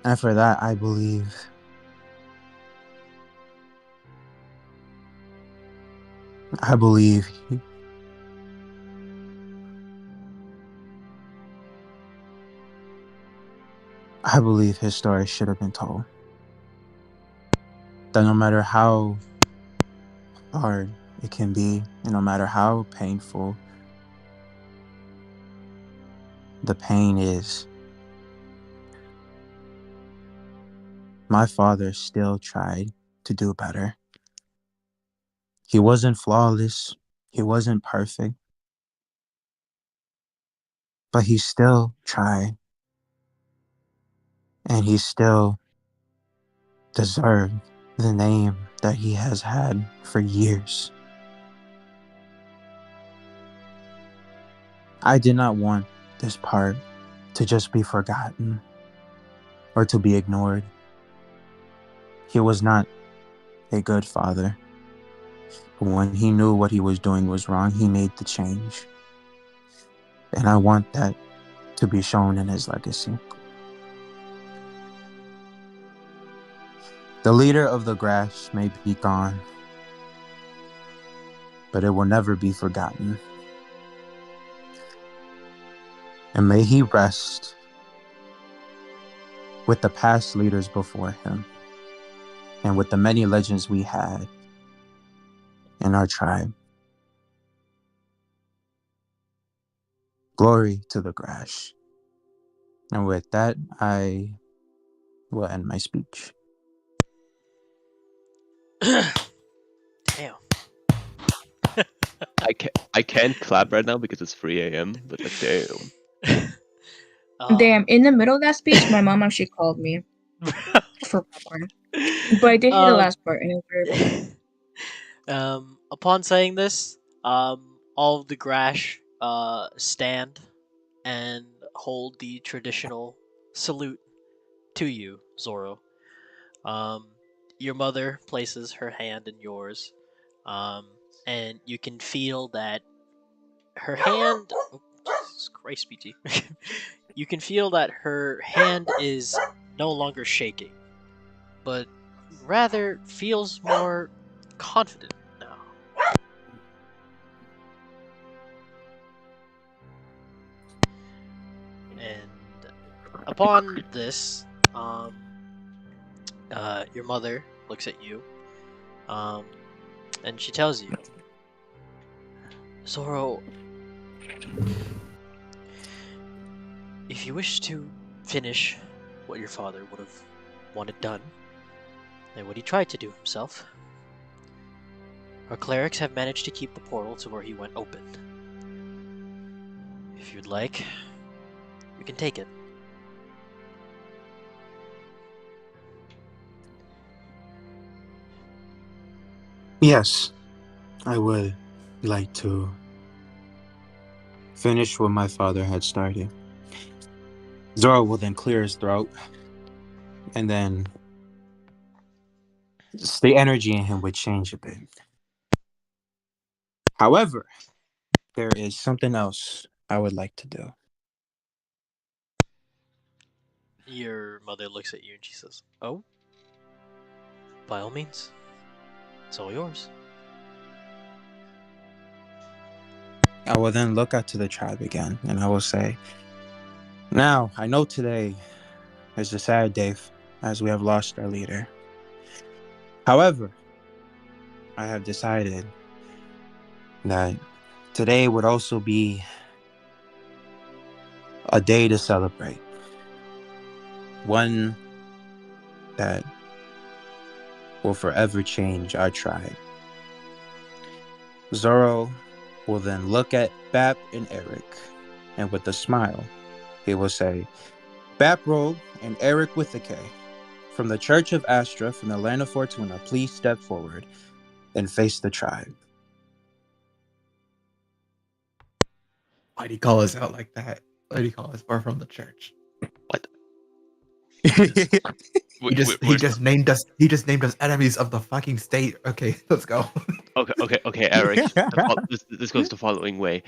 And for that, I believe I believe his story should have been told. That no matter how hard it can be, and no matter how painful the pain is, my father still tried to do better. He wasn't flawless, he wasn't perfect, but he still tried, and he still deserved the name that he has had for years. I did not want this part to just be forgotten or to be ignored. He was not a good father. When he knew what he was doing was wrong, he made the change. And I want that to be shown in his legacy. The leader of the Grass may be gone, but it will never be forgotten. And may he rest with the past leaders before him and with the many legends we had in our tribe. Glory to the Grass. And with that, I will end my speech. Damn. I can't clap right now because it's 3 a.m. But like, damn. Damn, in the middle of that speech, my mom actually called me for popcorn. But I did hear the last part, and it was very funny. Upon saying this, all of the Grash stand and hold the traditional salute to you, Zoro. Your mother places her hand in yours, and you can feel that her hand. Oh, Jesus Christ, BT. You can feel that her hand is no longer shaking, but rather feels more confident now. And upon this, your mother looks at you, and she tells you, Zoro, if you wish to finish what your father would have wanted done, and what he tried to do himself, our clerics have managed to keep the portal to where he went open. If you'd like, we can take it. Yes, I would like to finish what my father had started. Zoro will then clear his throat, and then the energy in him would change a bit. However, there is something else I would like to do. Your mother looks at you and she says, Oh? By all means. It's all yours. I will then look out to the tribe again, and I will say, now, I know today is a sad day as we have lost our leader. However, I have decided that today would also be a day to celebrate. One that will forever change our tribe. Zoro will then look at Bap and Eric, and with a smile, he will say, Baproll and Eric with a K, from the Church of ASTRA, from the land of Fortuna, please step forward and face the tribe. Why'd he call us out like that? Why'd he call us? We're from the church. What? He just named us. He just named us enemies of the fucking state. Okay, let's go. Okay, Eric. This goes the following way.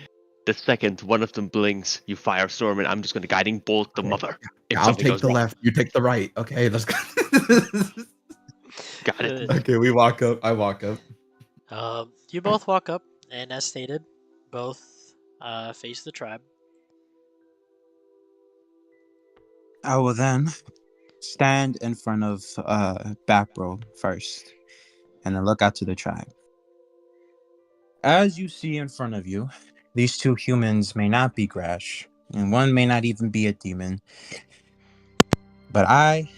The second one of them blinks, you firestorm, and I'm just going to guiding bolt the mother. If I'll something take goes the wrong. left. You take the right. Okay, let's go. Got it. Good. Okay, we walk up. I walk up. You both walk up, and as stated, both face the tribe. I will then stand in front of Bapro first, and then look out to the tribe. As you see in front of you, these two humans may not be Grash, and one may not even be a demon, but I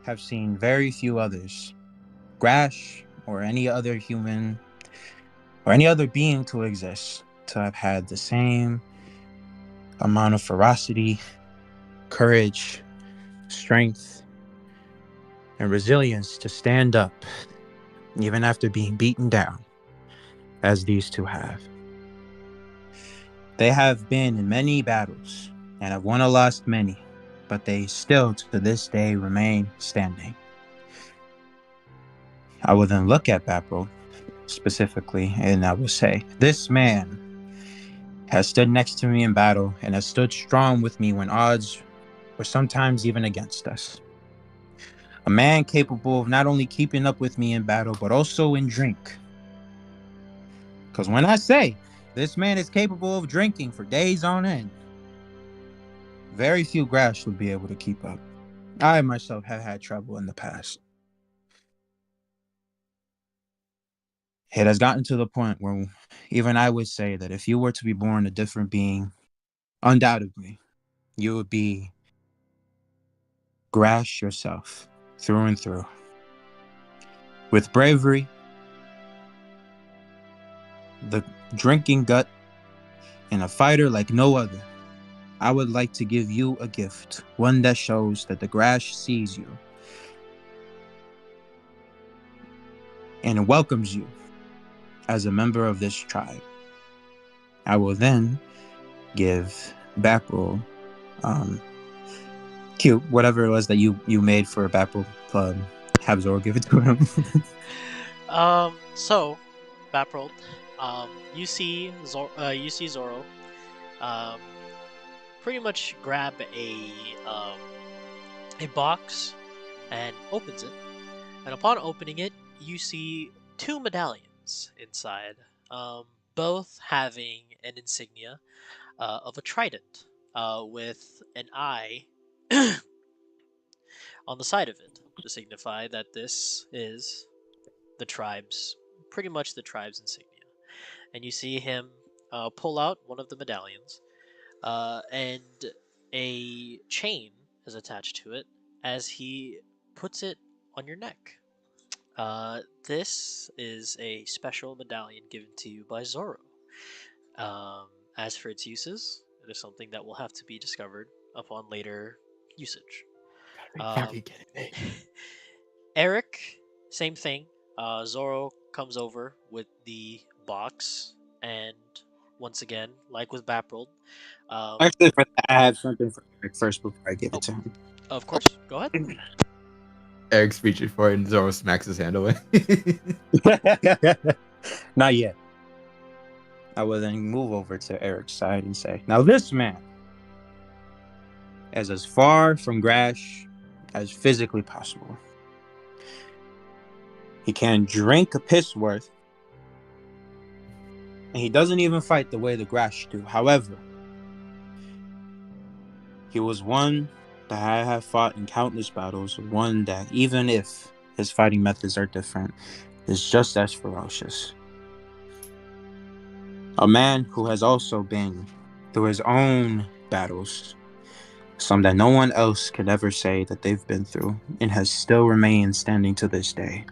have seen very few others, Grash or any other human or any other being to exist, to have had the same amount of ferocity, courage, strength, and resilience to stand up, even after being beaten down, as these two have. They have been in many battles and have won or lost many, but they still to this day remain standing. I will then look at Bapro specifically and I will say, this man has stood next to me in battle and has stood strong with me when odds were sometimes even against us. A man capable of not only keeping up with me in battle, but also in drink. Because when I say this man is capable of drinking for days on end, very few Grash would be able to keep up. I myself have had trouble in the past. It has gotten to the point where even I would say that if you were to be born a different being, undoubtedly, you would be Grash yourself, through and through. With bravery, the drinking gut, and a fighter like no other, I would like to give you a gift, one that shows that the Grash sees you and welcomes you as a member of this tribe. I will then give Bapro cute, whatever it was that you made for Bapro, have Zoro give it to him. So, Baprold, you see Zoro, um, pretty much grab a box and opens it. And upon opening it, you see two medallions inside, both having an insignia of a trident with an eye on the side of it to signify that this is the tribe's, pretty much the tribe's insignia. And you see him pull out one of the medallions, and a chain is attached to it as he puts it on your neck. This is a special medallion given to you by Zoro. Um, as for its uses, it is something that will have to be discovered upon later usage. Are Um, you kidding me? Eric, same thing. Zoro comes over with the box, and once again, like with Baprold, um, Actually, for that, I have something for Eric first before I give it oh, to him. of course, go ahead. Eric's reaching for it and Zoro smacks his hand away. Not yet. I will then move over to Eric's side and say, now this man is as far from Grash as physically possible. He can drink a piss worth, and he doesn't even fight the way the Grash do. However, he was one that I have fought in countless battles, one that, even if his fighting methods are different, is just as ferocious. A man who has also been through his own battles, some that no one else could ever say that they've been through, and has still remained standing to this day.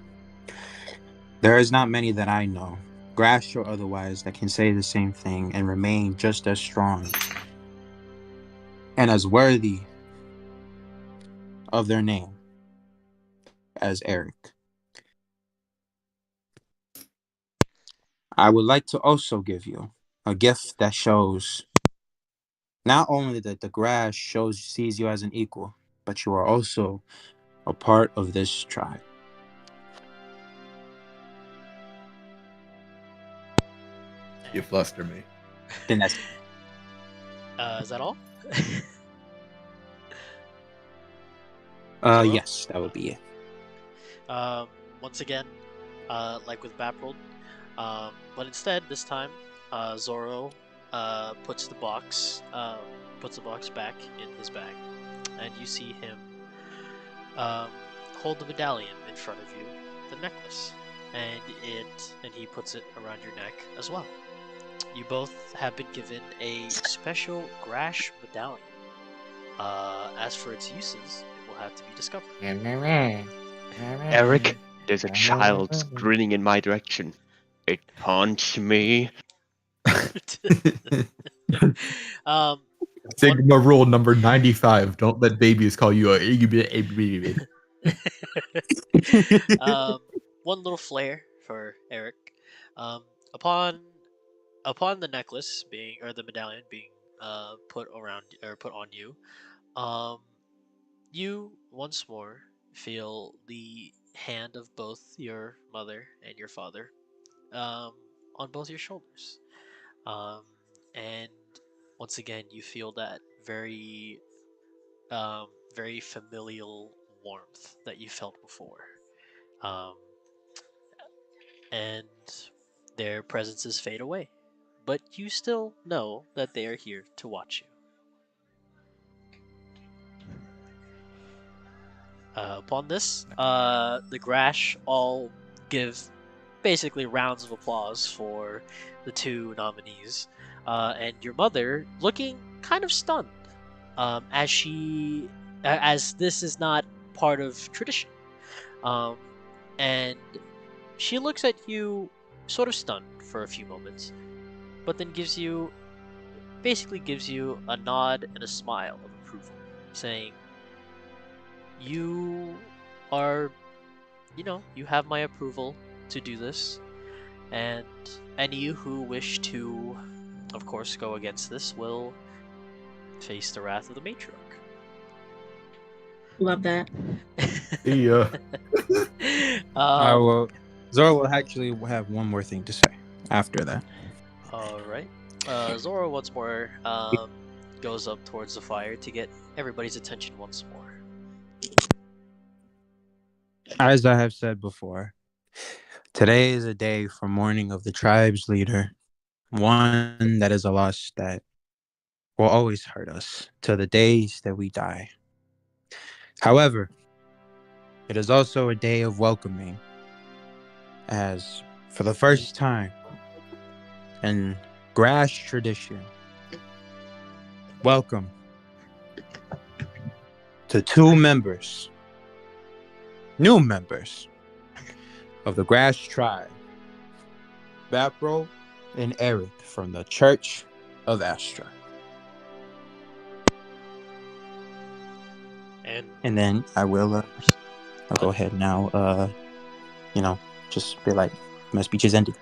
There is not many that I know, Grash or otherwise, that can say the same thing and remain just as strong and as worthy of their name as Eric. I would like to also give you a gift that shows not only that the Grash sees you as an equal, but you are also a part of this tribe. You fluster me. Then that's Is that all? Zoro? yes, that would be it. Um, Once again, like with Baprold. But instead, this time, Zoro puts the box back in his bag, and you see him um, hold the medallion in front of you, the necklace, and he puts it around your neck as well. You both have been given a special Grash medallion. As for its uses, it will have to be discovered. Eric, there's a child grinning in my direction. It taunts me. um, Sigma rule number 95. Don't let babies call you a baby. um, one little flare for Eric. Um, upon upon the necklace being or the medallion being put around or put on you, um, you once more feel the hand of both your mother and your father um, on both your shoulders. Um, and once again, you feel that very, very familial warmth that you felt before. Um, and their presences fade away. But you still know that they are here to watch you. Upon this, the Grash all give basically rounds of applause for the two nominees, and your mother looking kind of stunned, as as this is not part of tradition, um, and she looks at you, sort of stunned for a few moments, but then basically gives you a nod and a smile of approval, saying, "You are you have my approval to do this, and any who wish to, of course, go against this will face the wrath of the matriarch." Love that. See ya. I um, will. Zoro will actually have one more thing to say after that. all right. Zoro once more goes up towards the fire to get everybody's attention once more. As I have said before, today is a day for mourning of the tribe's leader, one that is a loss that will always hurt us till the days that we die. However, it is also a day of welcoming, as for the first time in Grash tradition, welcome to two members, new members of the Grash tribe, Bapro and Eric from the Church of ASTRA. And then I will I'll go ahead now, just be like, my speech is ended.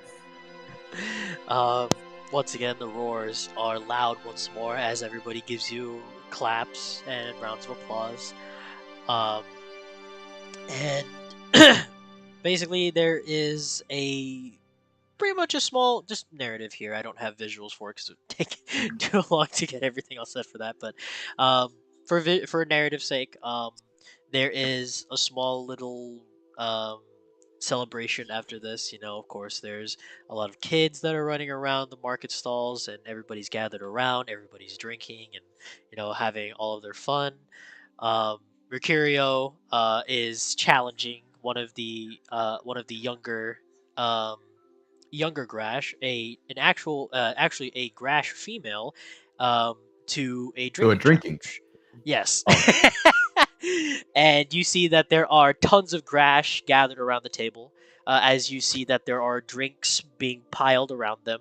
Um, Once again, the roars are loud once more as everybody gives you claps and rounds of applause. And basically, there is a pretty much a small just narrative here. I don't have visuals for it because it would take too long to get everything all set for that. But um, for narrative sake, there is a small little um, celebration after this. Of course, there's a lot of kids that are running around the market stalls, and everybody's gathered around. Everybody's drinking and having all of their fun. Um, Mercurio is challenging one of the um, younger Grash, actually a Grash female, um, to a So a drinking drinking. challenge. Yes. Oh. And you see that there are tons of Grash gathered around the table, as you see that there are drinks being piled around them,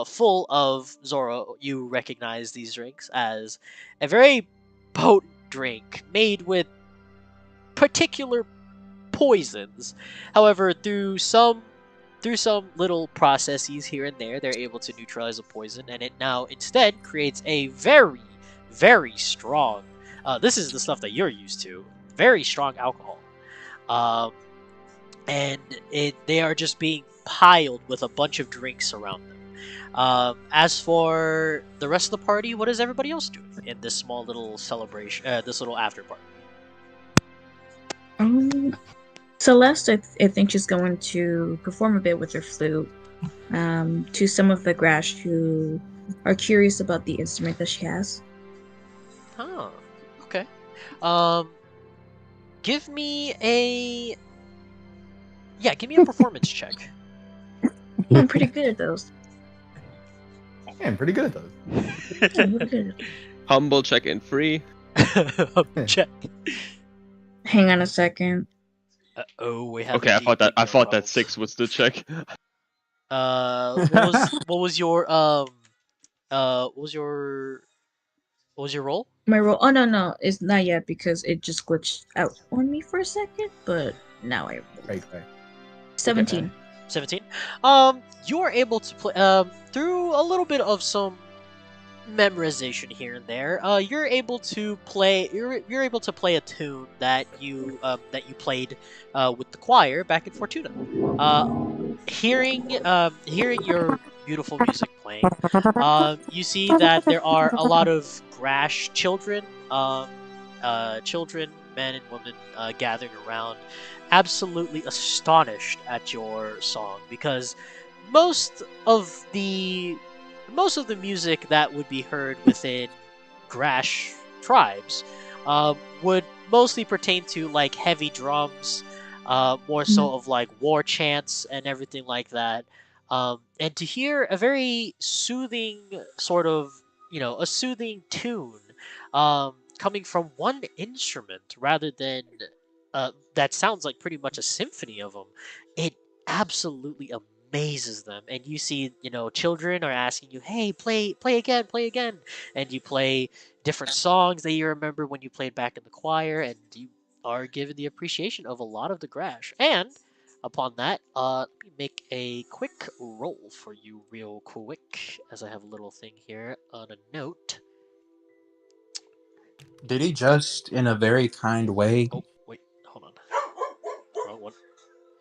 full of Zoro. You recognize these drinks as a very potent drink made with particular poisons. However, through some little processes here and there, they're able to neutralize the poison, and it now instead creates a very, very strong. This is the stuff that you're used to. Very strong alcohol, um, and they are just being piled with a bunch of drinks around them. As for the rest of the party, what is everybody else doing in this small little celebration? This little after party. Um, Celeste, I think she's going to perform a bit with her flute to some of the Grash who are curious about the instrument that she has. Huh. Okay. Um, give me a give me a performance check. I'm pretty good at those. Yeah, I'm pretty good at those. Yeah, I'm really good at those. Humble check-in free. Check. Hang on a second. Oh, we have. Okay, a I thought deep that problems. 6 was the check. What was your what was your roll? My roll. Oh no, it's not yet because it just glitched out on me for a second. But now I rolled. Okay. 17. 17. You are able to play through a little bit of some memorization here and there. You're able to play. You're able to play a tune that you played with the choir back in Fortuna. Hearing your beautiful music playing, you see that there are a lot of Grash children, men and women, gathering around, absolutely astonished at your song because most of the music that would be heard within Grash tribes would mostly pertain to like heavy drums, more so of like war chants and everything like that. And to hear a very soothing sort of, a soothing tune coming from one instrument rather than that sounds like pretty much a symphony of them, it absolutely amazes them. And you see, children are asking you, "Hey, play again, play again," and you play different songs that you remember when you played back in the choir, and you are given the appreciation of a lot of the Grash. And upon that, let me make a quick roll for you, real quick, as I have a little thing here on a note. Did he just, in a very kind way, Oh, wait, hold on. Wrong one.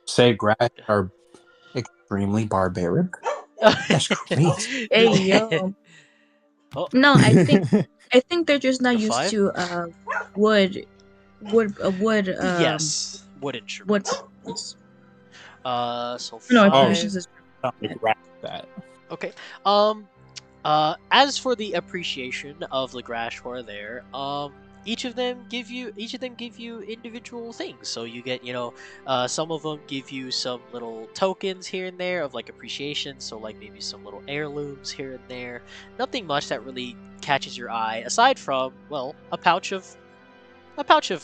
say Grash are extremely barbaric? That's crazy. Hey yo. Oh, No, I think they're just not a used 5? to wood wood Yes, wood wood instruments. percussions. So No, 5. percussions is That. Okay. As for the appreciation of the Grash who are there, each of them give you individual things. So you get, some of them give you some little tokens here and there of like appreciation. So like maybe some little heirlooms here and there. Nothing much that really catches your eye, aside from a pouch of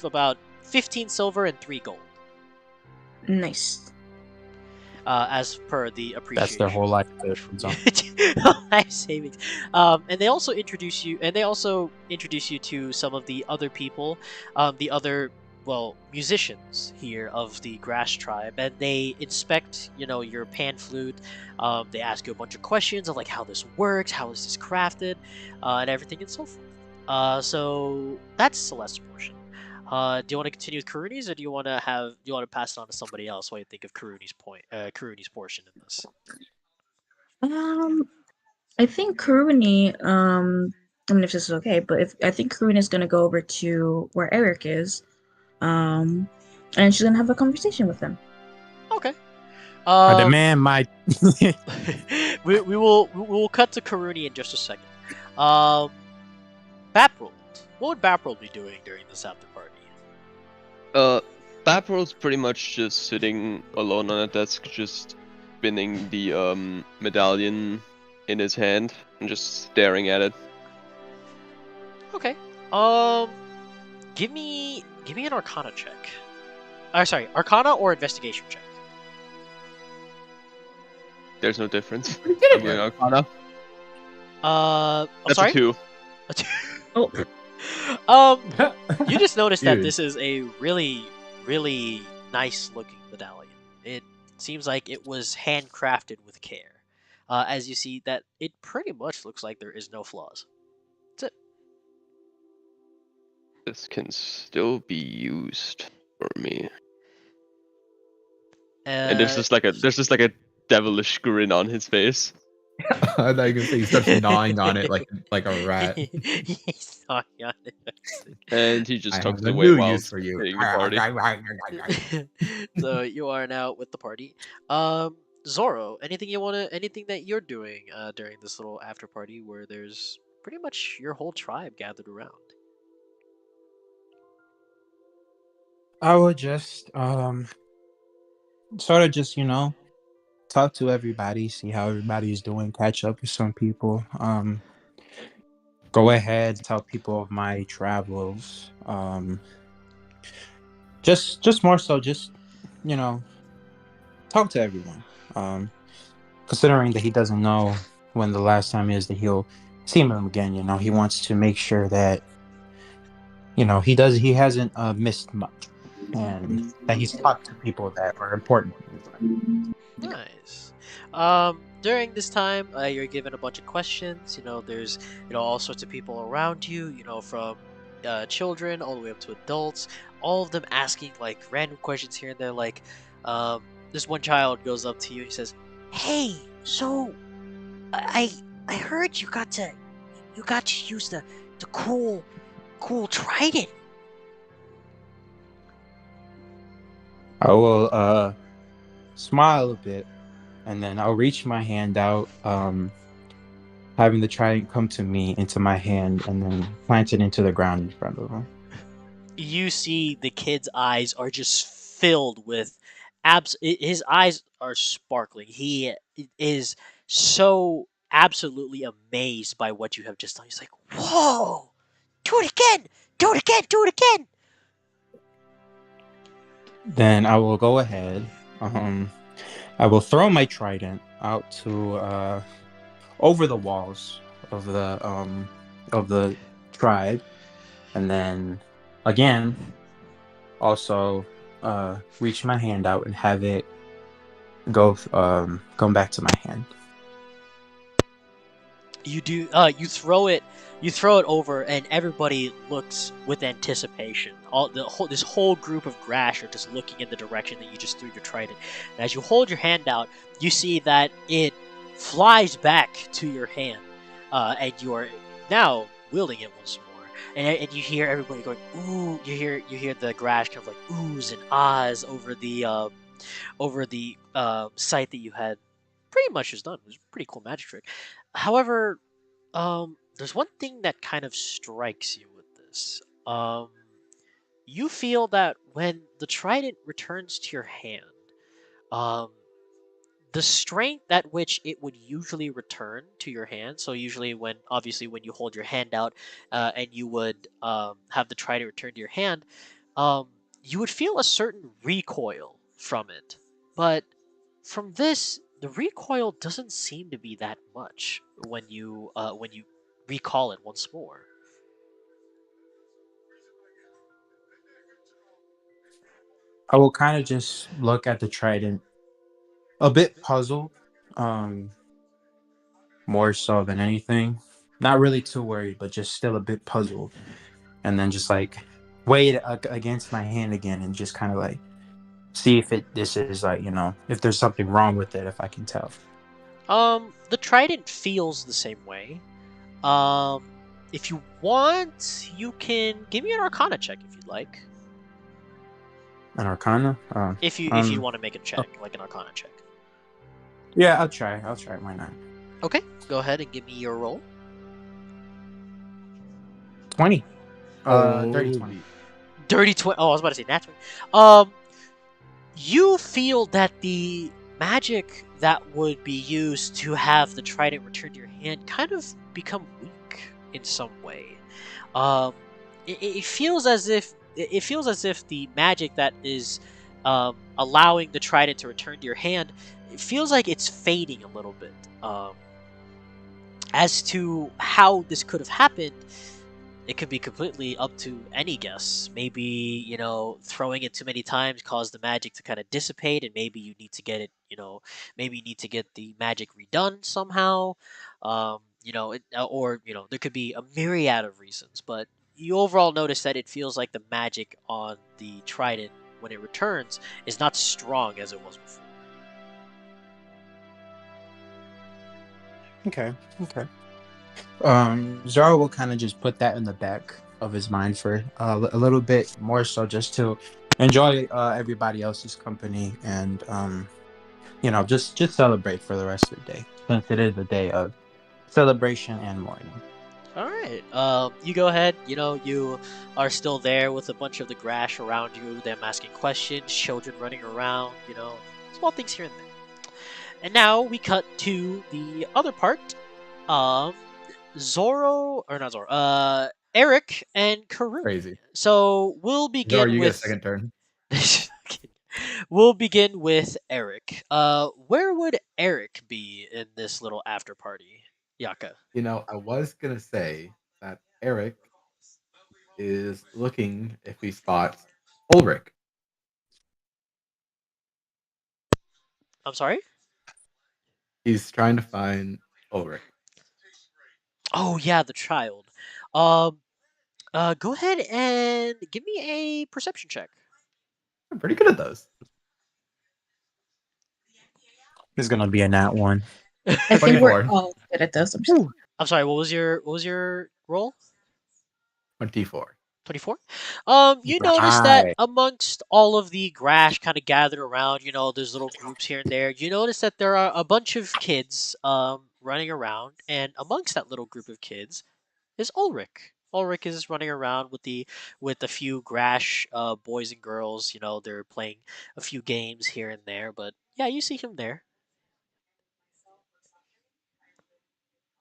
about 15 silver and 3 gold. nice. As per the appreciation. That's their whole life life savings. And they also introduce you to some of the other people, the other musicians here of the Grass tribe, and they inspect your pan flute. They ask you a bunch of questions of like how this works, how is this crafted, and everything and so forth. So that's Celeste's portion. Do you want to continue with Karuni's, or do you want to pass it on to somebody else? What do you think of Karuni's portion in this? I think Karuni, I mean if this is okay, but if I think Karuni is gonna go over to where Eric is, and she's gonna have a conversation with him. Okay. I demand my. we will cut to Karuni in just a second. Baprold. What would Baprold be doing during this after party? Baprold's pretty much just sitting alone on a desk, just spinning the medallion in his hand and just staring at it. Okay. Give me an Arcana check. Sorry, Arcana or Investigation check. There's no difference. Pretty good I'm going Arcana. I'm That's sorry. a 2. Oh, You just noticed that Dude. this is a really, really nice looking medallion. It seems like it was handcrafted with care. As you see that it pretty much looks like there is no flaws. That's it. This can still be used for me. And there's just like a devilish grin on his face. I thought you can say he starts gnawing on it like a rat. He's gnawing on And he I just have tucks a away new while use for you. hitting the party. it. So you are now with the party. Zoro, anything that you're doing during this little after party where there's pretty much your whole tribe gathered around? I would just sort of just talk to everybody, see how everybody's doing, catch up with some people. Go ahead, tell people of my travels. Just more so, just you know, talk to everyone. Um, Considering that he doesn't know when the last time is that he'll see him again. He wants to make sure that he hasn't missed much, and that he's talked to people that are important in his life. Nice. During this time, you're given a bunch of questions. There's all sorts of people around you. From children all the way up to adults. All of them asking like random questions here and there. Like, this one child goes up to you and he says, "Hey, so I I heard you got to use the cool trident." I will smile a bit, and then I'll reach my hand out, having the trident come to me into my hand, and then plant it into the ground in front of him. You see the kid's eyes are just filled with his eyes are sparkling. He is so absolutely amazed by what you have just done. He's like, "Whoa! Do it again! Do it again! Do it again!" Then I will go ahead. Um, I will throw my trident out to over the walls of the tribe, and then again also reach my hand out and have it come back to my hand. You do. You throw it over, and everybody looks with anticipation. This whole group of Grash are just looking in the direction that you just threw your trident. And as you hold your hand out, you see that it flies back to your hand, and you are now wielding it once more. And you hear everybody going ooh. You hear the Grash kind of like oohs and ahs over the sight that you had pretty much just done. It was a pretty cool magic trick. However, there's one thing that kind of strikes you with this. You feel that when the trident returns to your hand, um, the strength at which it would usually return to your hand. So usually, obviously when you hold your hand out, and you would have the trident return to your hand, um, you would feel a certain recoil from it. But from this, the recoil doesn't seem to be that much when you recall it once more. I will kind of just look at the trident, a bit puzzled, um, more so than anything. Not really too worried, but just still a bit puzzled. And then just like weigh it against my hand again, and just kind of like see if this is like if there's something wrong with it, if I can tell. The trident feels the same way. Um, if you want, you can give me an Arcana check if you'd like. An Arcana. If you want to make a check, like an Arcana check. Yeah, I'll try. I'll try. Why not? Okay, go ahead and give me your roll. 20. Oh, Dirty 20. Dirty 20. Oh, I was about to say nat 20. Um, you feel that the magic that would be used to have the trident return to your hand kind of become weak in some way. Um, it feels as if the magic that is allowing the trident to return to your hand, it feels like it's fading a little bit. As to how this could have happened, it could be completely up to any guess. Maybe, throwing it too many times caused the magic to kind of dissipate, and maybe you need to get it, maybe you need to get the magic redone somehow. There could be a myriad of reasons, but you overall notice that it feels like the magic on the trident when it returns is not strong as it was before. Okay. Okay. Zoro will kind of just put that in the back of his mind for a little bit more, so just to enjoy everybody else's company and just celebrate for the rest of the day, since it is a day of celebration and mourning. All right. You go ahead. You are still there with a bunch of the grass around you. Them asking questions, children running around. Small things here and there. And now we cut to the other part. Um, Zoro or not Zoro. Eric and Karuni. Crazy. So Zoro, you get a second turn. we'll begin with Eric. Where would Eric be in this little after party, Yaka? I was gonna say that Eric is looking if he spots Ulrich. I'm sorry. He's trying to find Ulrich. Oh yeah, the child. Um, go ahead and give me a perception check. I'm pretty good at those. It's gonna be a nat one. I think we're 24. all good at this. I'm sorry. What was your roll? 24. 24. You notice that Right. amongst all of the grass kind of gathered around, there's little groups here and there. You notice that there are a bunch of kids running around, and amongst that little group of kids is Ulrich. Ulrich is running around with a few grass boys and girls. They're playing a few games here and there, but yeah, you see him there.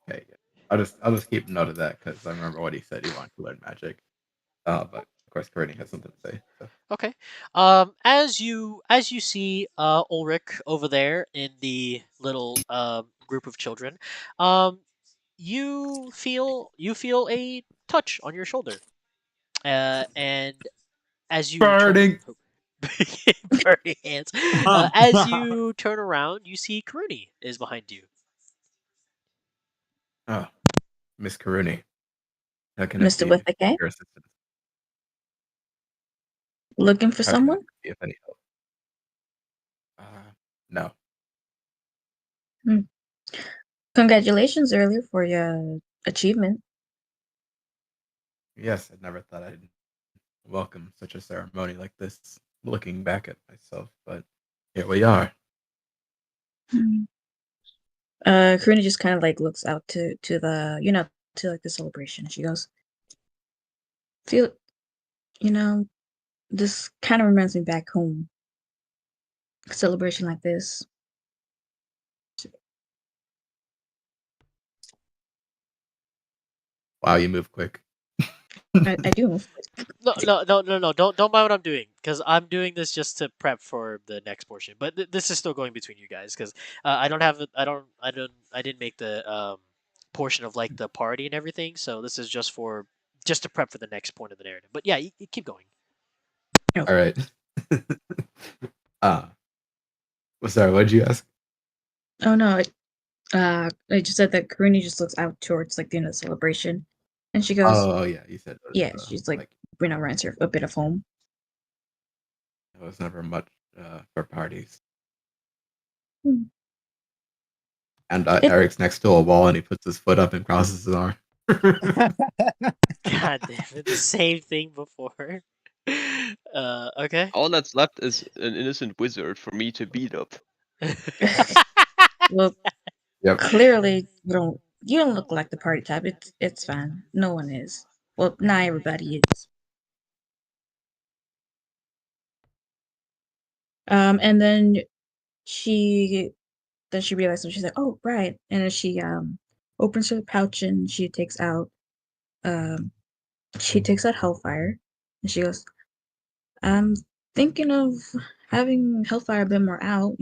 Okay, yeah. I'll just keep note of that because I remember what he said he wanted to learn magic. But of course, Courtney has something to say. So. Okay. As you see Ulrich over there in the little group of children, um, you feel a touch on your shoulder, and as you turn Burning. burning hands, as you turn around, you see Karuni is behind you. Oh, Miss Karuni. How can I Mr. be With a K, your assistant? looking for How can I someone. be of any help? No. Hmm. Congratulations earlier for your achievement. Yes, I never thought I'd welcome such a ceremony like this. Looking back at myself, but here we are. Hmm. Karina just kind of like looks out to the to like the celebration. She goes, "Feel this kind of reminds me back home. A celebration like this." Wow, you move quick. I do. No, no, no, no, no! Don't mind what I'm doing, because I'm doing this just to prep for the next portion. But this is still going between you guys, because I don't have it. I didn't make the portion of like the party and everything. So this is just to prep for the next point of the narrative. But yeah, you keep going. All right. uh, sorry, what did you ask? Oh no, I just said that Karina just looks out towards like the end of the celebration, and she goes, Oh, yeah, you said it "Yeah, was, she's like, like reminds her a bit of home." it was never much for parties. Hmm. And It Eric's next to a wall, and he puts his foot up and crosses his arm. God damn it! The same thing before. Okay. All that's left is an innocent wizard for me to beat up. well, Yep. clearly you don't look like the party type. It's fine. No one is. Well, not everybody is. And then she she realizes, she's like, "Oh, right." And then she opens her pouch and um she takes out Hellfire, and she goes, "I'm thinking of having Hellfire a bit more out.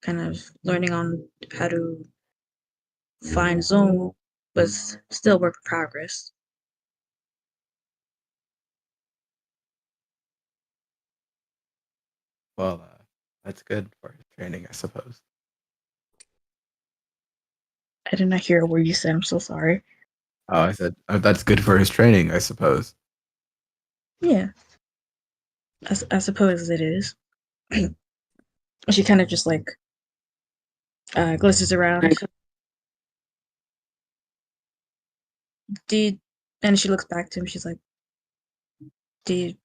Kind of learning on how to find zone, but still work in progress." Well, that's good for his training, I suppose. I did not hear a word you said. I'm so sorry. Oh, I said that's good for his training, I suppose. Yeah, I suppose it is. She kind of just like glances around. Did and she looks back to him. She's like, "Did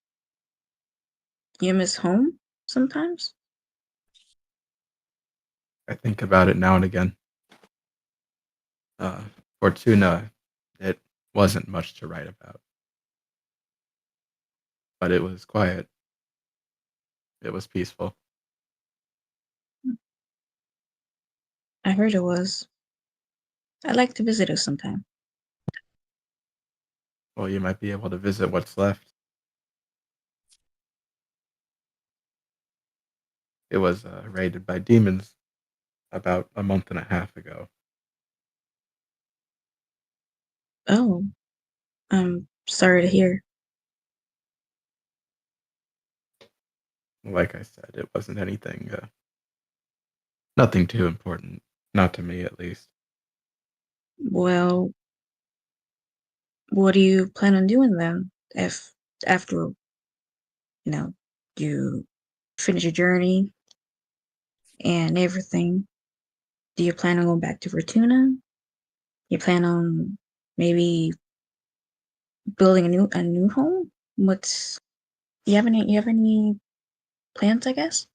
you miss home sometimes?" I think about it now and again. Fortuna, it wasn't much to write about, but it was quiet. It was peaceful. I heard it was. I'd like to visit it sometime. Well, you might be able to visit what's left. It was raided by demons about a month and a half ago. Oh, I'm sorry to hear. Like I said, it wasn't anything, nothing too important. Not to me, at least. Well, what do you plan on doing then? If after you finish your journey and everything, do you plan on going back to Fortuna? You plan on maybe building a new home? What's you have any plans, I guess?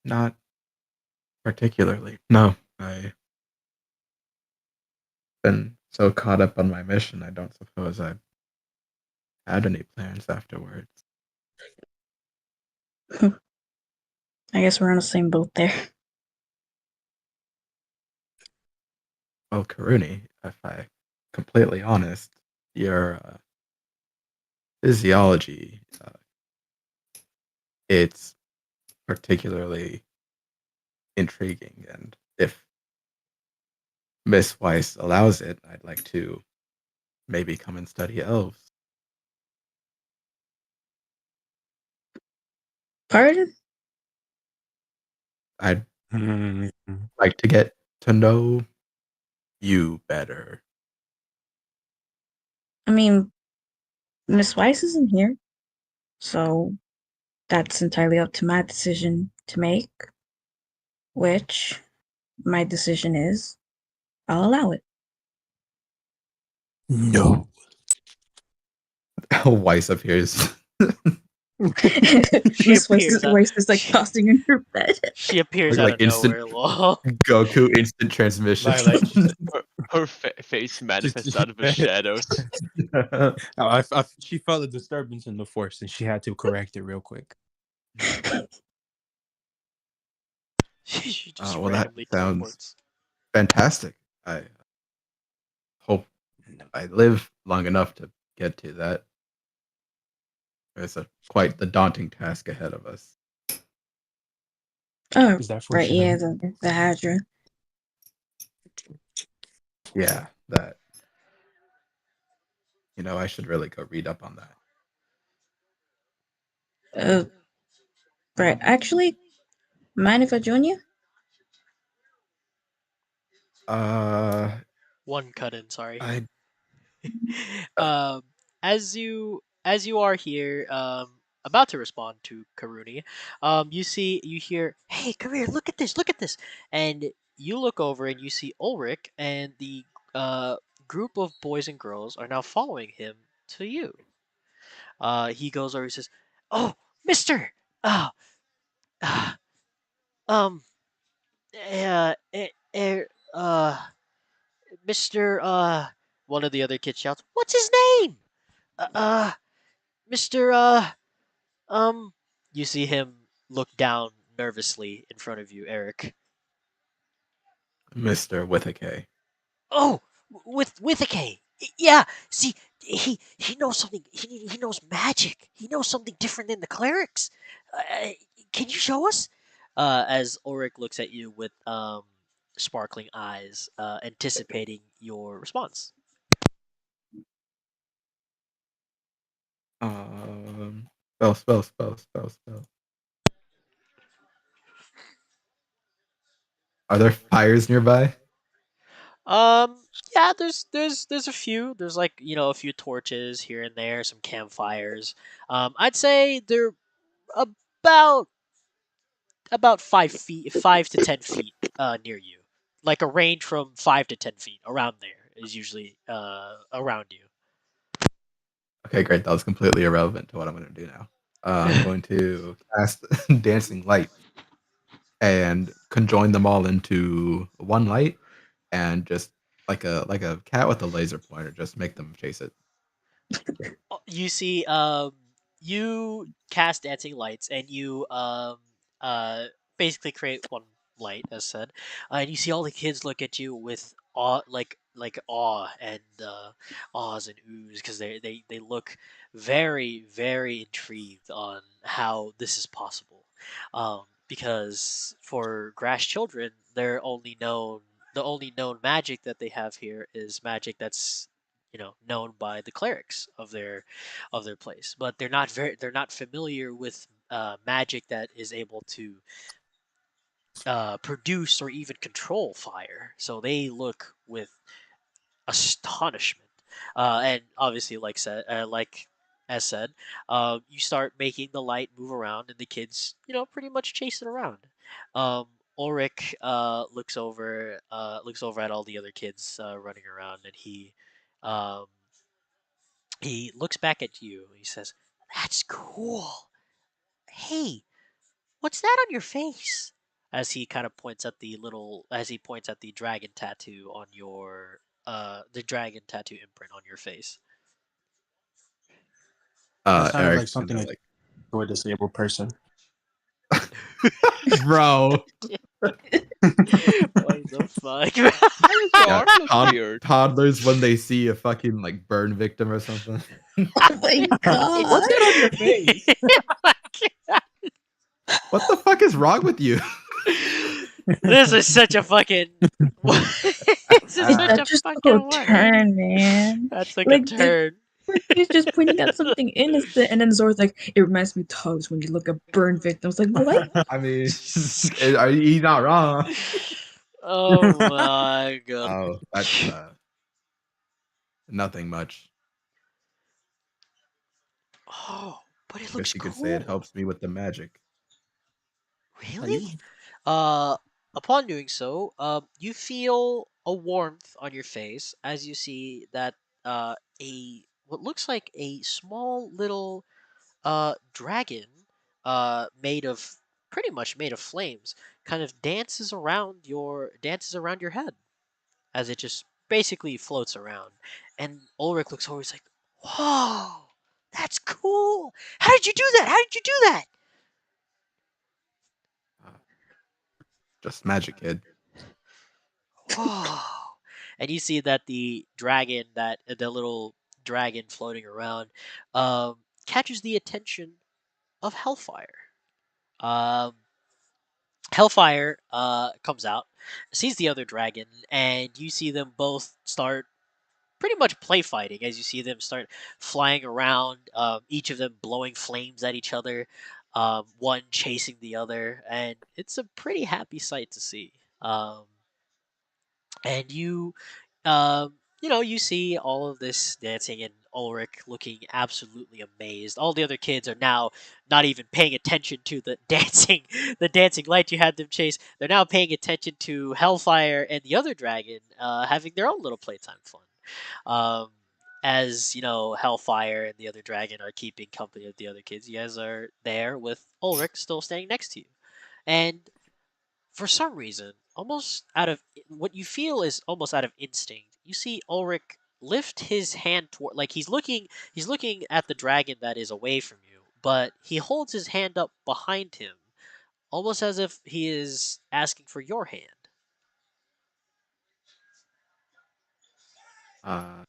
Not particularly. No, I've been so caught up on my mission, I don't suppose I had any plans afterwards. I guess we're on the same boat there. Well, Karuni, if I completely honest, your physiology, it's particularly intriguing, and if Miss Weiss allows it, I'd like to maybe come and study elves. Pardon? I'd Mhm. like to get to know you better. I mean, Miss Weiss isn't here, so that's entirely up to my decision to make, which my decision is I'll allow it. No. Weiss appears. She Miss Weiss is, appears out. Weiss is like She, tossing in her bed. she appears Look out like of instant nowhere. Lol. Goku instant transmission. Like Her face manifests out of the I, shadows. she felt a disturbance in the force and she had to correct it real quick. She just Well, that randomly sounds teleports. fantastic. I hope I live long enough to get to that. It's quite the daunting task ahead of us. Oh, Is that right, Fortuna? yeah, the Hydra. Yeah, that. I should really go read up on that. Uh, right. Actually, mind if I join you? Uh, One cut in. Sorry. I um, as you are here, about to respond to Karuni, you hear, "Hey, come here! Look at this!" And you look over and you see Ulrich and the uh group of boys and girls are now following him to you. He goes over. He says, "Oh, Mister, uh, uh um, uh, uh, uh, uh Mister, one of the other kids shouts, "What's his name? Uh, uh Mr. Um, you see him look down nervously in front of you, Eric. Mr. with a K. Oh, with a K. Yeah. See, he knows something. He knows magic. He knows something different than the clerics. Uh, can you show us? As Ulrich looks at you with sparkling eyes, anticipating your response. Spell. Are there fires nearby? Yeah, there's a few. There's like, a few torches here and there, some campfires. I'd say they're about about 5 feet, 5 to 10 feet near you, like a range from 5 to 10 feet around there is usually around you. Okay, great. That was completely irrelevant to what I'm going to do now. I'm going to cast Dancing Light and conjoin them all into one light, and just like a cat with a laser pointer, just make them chase it. You see, you cast dancing lights, and you uh, basically create one light, as said, and you see all the kids look at you with awe, like awe and ahs and oohs, because they look very intrigued on how this is possible, because for grass children, the only known magic that they have here is magic that's known by the clerics of their place, but they're not familiar with magic that is able to produce or even control fire. So they look with astonishment, and obviously, like as said, you start making the light move around, and the kids, pretty much chase it around. Um, Ulrich looks over at all the other kids running around, and um, he looks back at you. He says, "That's cool. Hey, what's that on your face?" As he kind of points at the dragon tattoo on the dragon tattoo imprint on your face. That sounded like Eric's gonna something like, to a disabled person. bro. What the fuck? Yeah, That's weird. toddlers when they see a fucking like burn victim or something. Oh my god. What's that on your face? What the fuck is wrong with you? This is such a fucking. This is such That a just took fucking a what? turn, man. That's like a Like, turn. he's just pointing at something innocent, and then Zoro's like, it reminds me of tugs when you look at burn victims. Like, what? I mean, he's not wrong. Oh my god. Oh, that's nothing much. Oh, but it Guess looks you could say it cool. helps me with the magic. Really? Uh, Upon doing so, you feel a warmth on your face as you see that a what looks like a small little dragon, made of pretty much made of flames, kind of dances around your head as it just basically floats around. And Ulrich looks over. He's like, "Whoa, that's cool! How did you do that? How did you do that?" Uh, just magic, kid. Whoa! And you see that the little dragon floating around, catches the attention of Hellfire. Um, Hellfire comes out, sees the other dragon, and you see them both start pretty much play fighting as you see them start flying around, each of them blowing flames at each other, one chasing the other, and it's a pretty happy sight to see. And you see all of this dancing, and Ulrich looking absolutely amazed. All the other kids are now not even paying attention to the dancing light you had them chase. They're now paying attention to Hellfire and the other dragon, having their own little playtime fun. Um, as Hellfire and the other dragon are keeping company with the other kids, you guys are there with Ulrich still standing next to you, and for some reason, almost out of what you feel is almost out of instinct, you see Ulrich lift his hand toward, like he's looking at the dragon that is away from you, but he holds his hand up behind him, almost as if he is asking for your hand. Uh,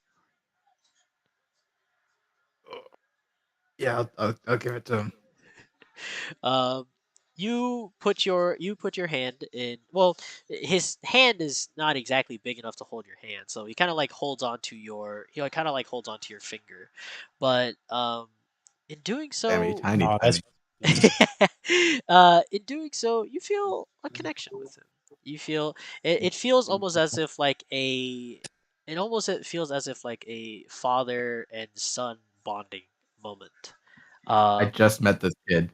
yeah, I'll give it to him. Um, you put your hand in. Well, his hand is not exactly big enough to hold your hand, so he kind of like holds onto your he like, kind of like holds onto your finger, but in doing Damn, so, tiny, Oh, tiny. in doing so, you feel a connection with him. You feel it feels almost as if like it feels as if like a father and son bonding moment. I Um, just met this kid.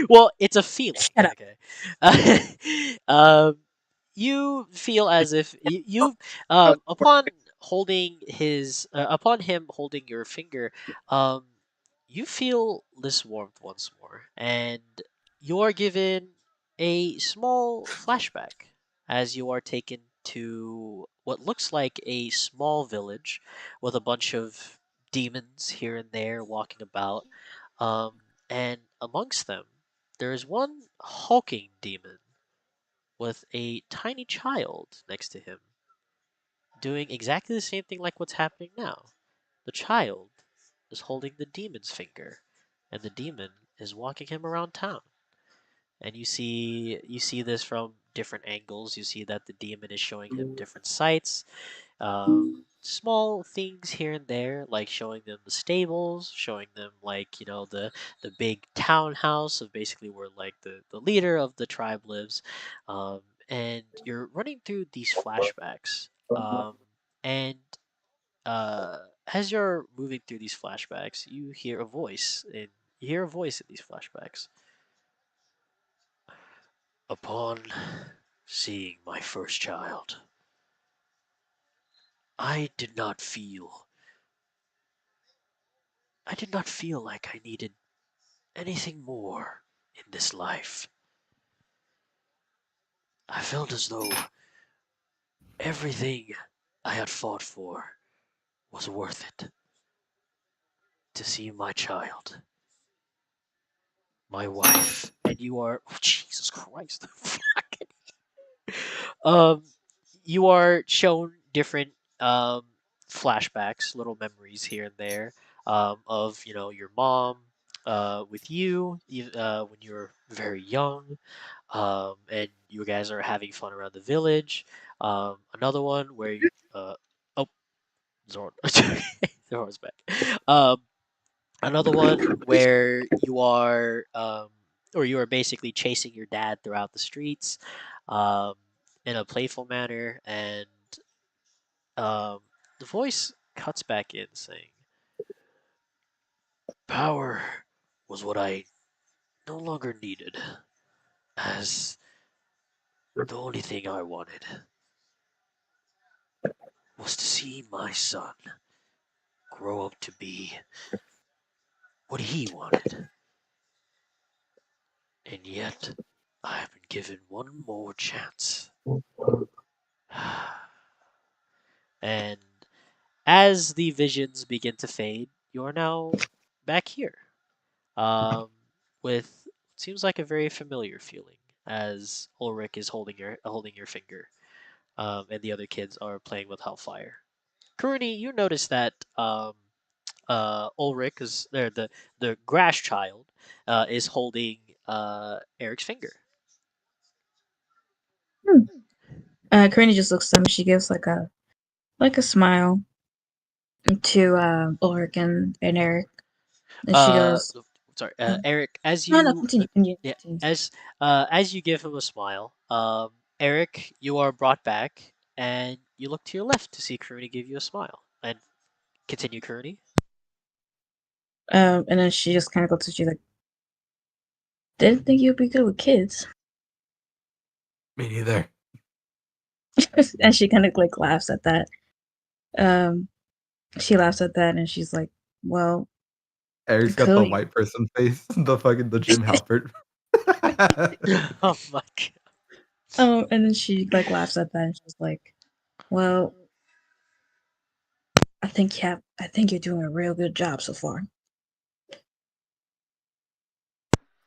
Well, it's a feeling. Shut up. Okay. You feel as if upon upon him holding your finger, um, you feel this warmth once more, and you are given a small flashback as you are taken to what looks like a small village with a bunch of demons here and there walking about. Um, and amongst them, there is one hulking demon with a tiny child next to him, doing exactly the same thing like what's happening now. The child is holding the demon's finger, and the demon is walking him around town. And you see this from different angles. You see that the demon is showing him different sights, small things here and there, like showing them the stables, showing them like the big townhouse of basically where like the leader of the tribe lives, um, and you're running through these flashbacks, and uh, as you're moving through these flashbacks, you hear a voice in these flashbacks. Upon seeing my first child, I did not feel I did not feel like I needed anything more in this life. I felt as though everything I had fought for was worth it. To see my child, my wife, and you are oh, Jesus Christ. um you are shown different um flashbacks, little memories here and there, of your mom with when you were very young, and you guys are having fun around the village. Another one where oh, Zoro. Zoro's back. Um, Another one where you are basically chasing your dad throughout the streets, um, in a playful manner, and um, the voice cuts back in saying, "Power was what I no longer needed, as the only thing I wanted was to see my son grow up to be what he wanted, and yet I have been given one more chance." And as the visions begin to fade, you are now back here, um, with seems like a very familiar feeling as Ulrich is holding your finger, and the other kids are playing with Hellfire. Kurani, you notice that Ulrich is there. The grass child is holding Eric's finger. Hmm. Karina just looks at him. She gives like a smile to Ulrich and Eric, and she Uh, goes, sorry, uh, Eric. As "No, no, you continue, continue, Yeah, continue." as you give him a smile, Eric, you are brought back, and you look to your left to see Kuruni give you a smile, and continue, Kuruni. And then she just kind of looks at you like, "Didn't think you'd be good with kids." Me neither. And she kind of like laughs at that. Um, she laughs at that, and she's like, "Well, Eric's got the Cody." white person face, the Jim Halpert. Oh my god. And then she like laughs at that, and she's like, "Well, I think you're doing a real good job so far."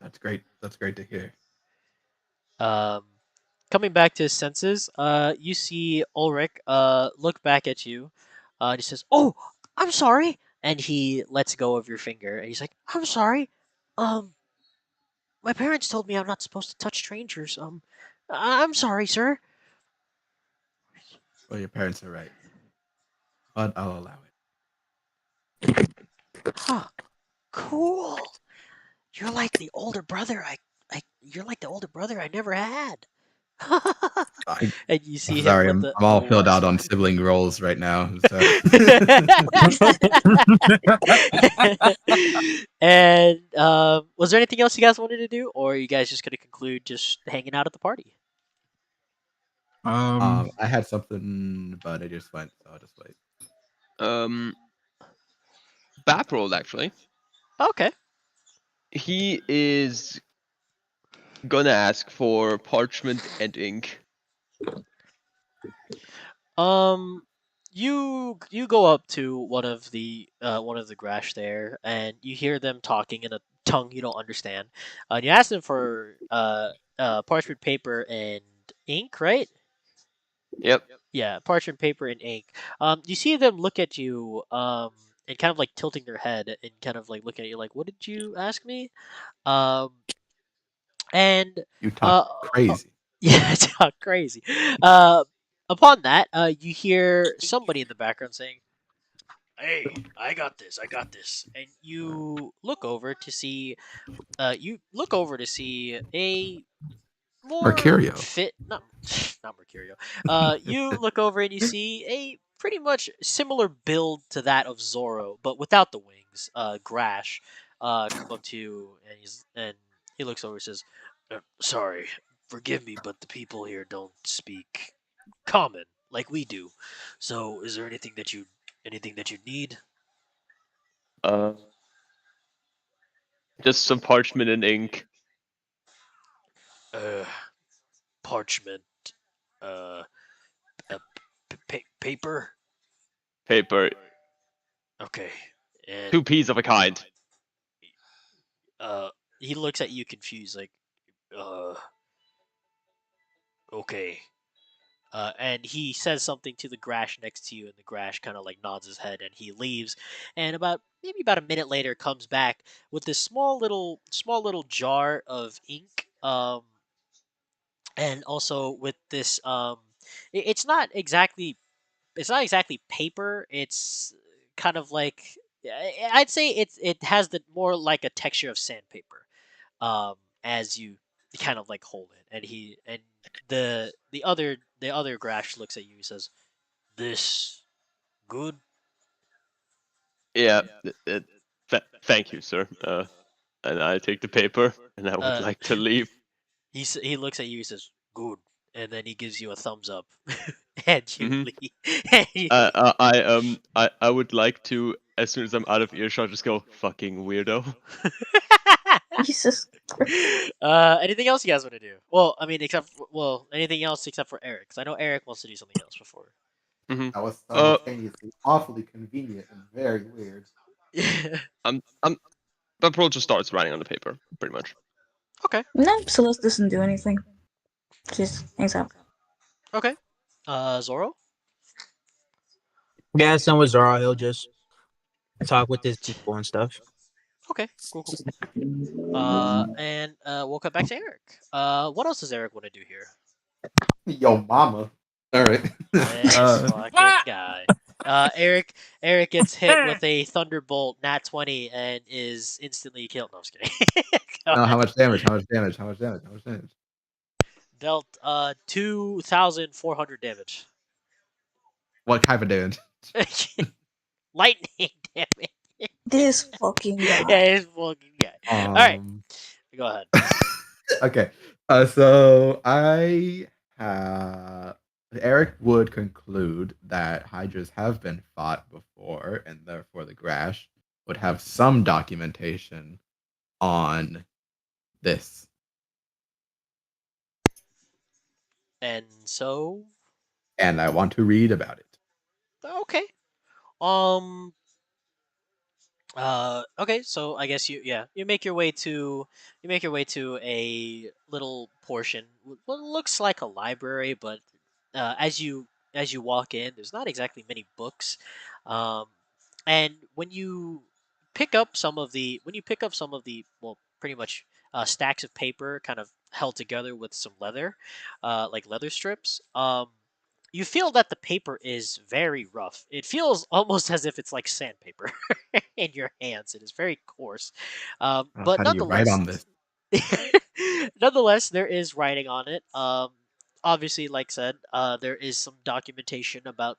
That's great. That's great to hear. Um, Coming back to his senses, you see Ulrich look back at you, and he says, "Oh, I'm sorry," and he lets go of your finger, and he's like, "I'm sorry. Um, my parents told me I'm not supposed to touch strangers. I'm sorry, sir." Well, your parents are right, but I'll allow it. Huh. Cool. You're like the older brother I never had. I, And you I'm see him sorry, with I'm the all one filled out on slide. sibling roles right now. So. And was there anything else you guys wanted to do, or are you guys just gonna conclude just hanging out at the party? I had something, but it just went, so I'll just wait. Bap rolled actually. Okay. He is gonna ask for parchment and ink. Um, you go up to one of the Grash there, and you hear them talking in a tongue you don't understand. And you ask them for parchment paper and ink, right? Yep. Yeah, parchment paper and ink. You see them look at you, and kind of like tilting their head and kind of like looking at you like, "What did you ask me?" Um, and You talk uh, crazy. yeah, it's not crazy. Uh, upon that, you hear somebody in the background saying, "Hey, I got this," and you look over to see a more Mercurio. fit, not not Mercurio. You look over and you see a pretty much similar build to that of Zoro, but without the wings. Grash, come up to you and he looks over and says, "Sorry, forgive me, but the people here don't speak common like we do. So, is there anything that you need?" Uh, just some parchment and ink. Uh, Parchment, uh, paper. Paper. Okay, and 2 P's of a kind. uh, he looks at you confused, like, uh, okay. And he says something to the Grash next to you, and the Grash kind of like nods his head, and he leaves. And maybe about a minute later, comes back with this small little jar of ink. And also with this it's not exactly paper. It's kind of like I'd say it has the more like a texture of sandpaper. Um, as you kind of like hold it, and the other Grash looks at you and says, "This good?" Yeah. Thank you, sir. And I take the paper, and I would Uh, like to leave. he looks at you and says, "Good," and then he gives you a thumbs up, and you Hmm. leave. And you leave. I would like to, as soon as I'm out of earshot, just go fucking weirdo. Jesus Christ. Anything else you guys want to do? Well, I mean, anything else except for Eric, because I know Eric wants to do something else before. Hmm. That was Uh, simultaneously awfully convenient and very weird. I'm the pro just starts writing on the paper, pretty much. Okay. No, Celeste doesn't do anything. Just hangs out. Okay. Zoro. Yeah, some with Zoro, he'll just talk with his people and stuff. Okay. Cool. Cool. And we'll cut back to Eric. What else does Eric want to do here? Yo, mama. All right. This uh, fucking guy. Eric gets hit with a thunderbolt, nat 20, and is instantly killed. No, I'm just kidding. Go no, how ahead. much damage? How much damage? How much damage? How much damage? Dealt 2,400 damage. What type of damage? Lightning damage. This fucking Yeah, guy. this fucking guy. All right, Um. go ahead. Okay. So Eric would conclude that hydras have been fought before, and therefore the Grash would have some documentation on this. And so, And I want to read about it. okay. Um. Okay. So I guess you make your way to a little portion. What looks like a library, but as you walk in, there's not exactly many books. Um, and when you pick up some of the well, pretty much stacks of paper, kind of held together with some leather, like leather strips. You feel that the paper is very rough. It feels almost as if it's like sandpaper in your hands. It is very coarse, but How do you write nonetheless, on this? nonetheless, there is writing on it. obviously, like said, there is some documentation about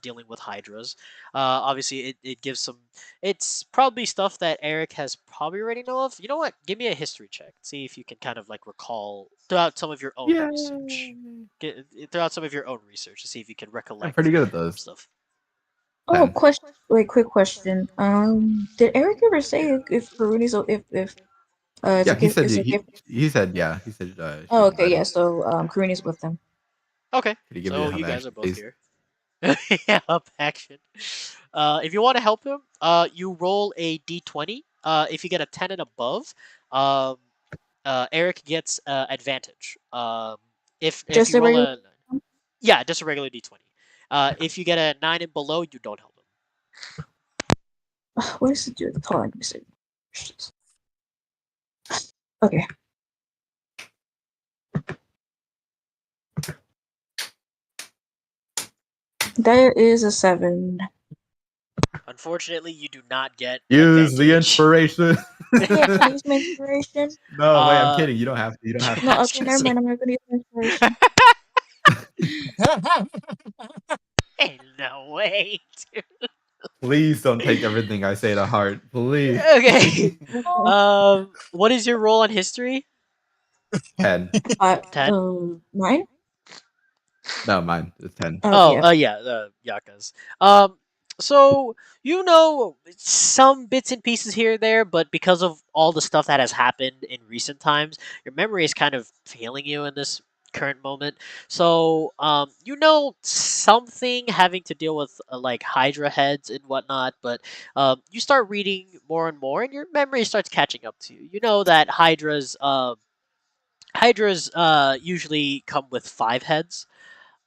dealing with hydras. Obviously, it gives some. It's probably stuff that Eric has probably already know of. You know what? Give me a history check. See if you can kind of like recall throughout some of your own research. Yay! Throughout some of your own research to see if you can I'm pretty recollect good at those. stuff. Oh, 10. question. Wait, quick question. Did Eric ever say if Karuni's if Yeah, he said it's okay? he said yeah. He said she Oh, was okay, ready. yeah. So Karuni's with them. Okay, Could he give me so the you have guys are action, both please? here. Yeah, up action. If you want to help him, you roll a d20. If you get a 10 and above, um, Eric gets advantage. If Just you a roll regular. a yeah, just a regular d20. If you get a 9 and below, you don't help him. What does it do? Hold on, let me see. Okay. There is a 7. Unfortunately, you do not get Use the advantage. inspiration. I can't use my inspiration. No, wait, I'm Uh, kidding. You don't have to. You don't have No, to. okay, never mind. I'm not gonna use my inspiration. Ain't no way. Please don't take everything I say to heart. Please. Okay. Okay. What is your role on history? 10. 10. 9. No, mine. It's 10. Okay, Oh, yeah. yeah, Yakas. Um, so you know some bits and pieces here and there, but because of all the stuff that has happened in recent times, your memory is kind of failing you in this current moment. So, you know something having to deal with like Hydra heads and whatnot, but you start reading more and more, and your memory starts catching up to you. You know that Hydras usually come with 5 heads,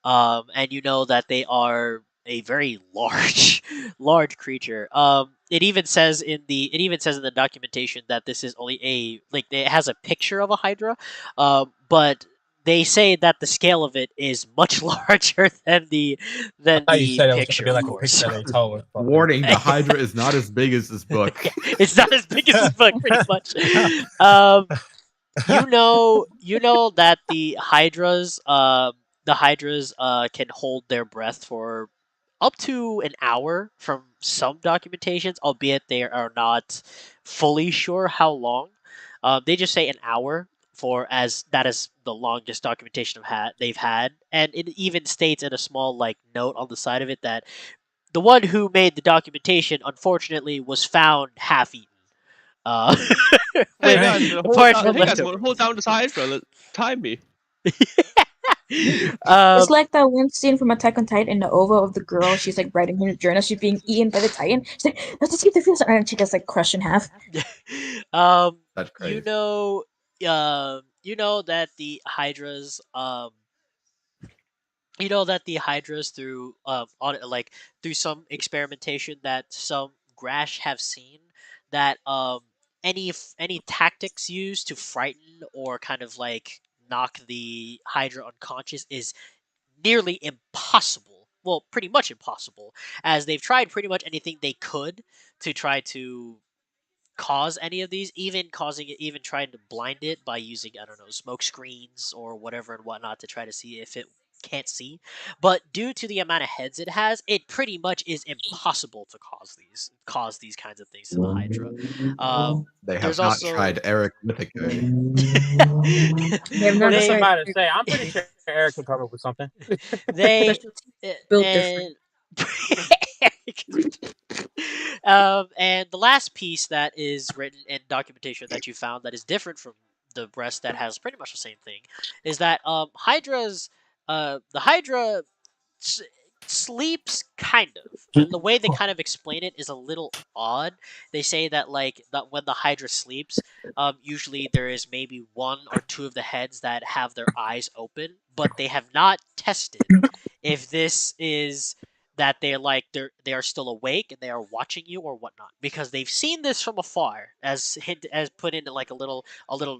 and you know that they are a very large, large creature. It even says in the documentation that this is only a like it has a picture of a hydra, but they say that the scale of it is much larger I than thought you the said it was gonna picture, be of like a course. picture they told us. Warning, the Hydra is not as big as this book. Yeah, it's not as big as this book, pretty much. Um, you know that the hydras can hold their breath for up to an hour from some documentations, albeit they are not fully sure how long. They just say an hour for as that is the longest documentation they've had, and it even states in a small like note on the side of it that the one who made the documentation unfortunately was found half eaten. Uh, Hey with guys, a partial hey guys, leftover. hold down this Hydra. Time me. It's um, like that one scene from Attack on Titan in the OVA of the girl. She's like writing her journal. She's being eaten by the Titan. She's like, let's just keep the feels, and she gets like crushed in half. um, That's you crazy. know, you know that the hydras, you know that the hydras through on like through some experimentation that some Grash have seen that any tactics used to frighten or kind of like knock the hydra unconscious is nearly impossible. Well, pretty much impossible, as they've tried pretty much anything they could to try to cause any of these, even causing it, even trying to blind it by using, I don't know, smoke screens or whatever and whatnot to try to see if it can't see. But due to the amount of heads it has, it pretty much is impossible to cause these kinds of things to the Hydra. They have There's not also tried Eric Whittaker. They have not I was they tried about to say, I'm pretty sure Eric could come up with something. they special built different. and and the last piece that is written in documentation that you found that is different from the rest that has pretty much the same thing is that the Hydra s- sleeps kind of, and the way they kind of explain it is a little odd. They say that like that when the Hydra sleeps, usually there is maybe one or two of the heads that have their eyes open, but they have not tested if this is that they are still awake and they are watching you or whatnot, because they've seen this from afar, as put into like a little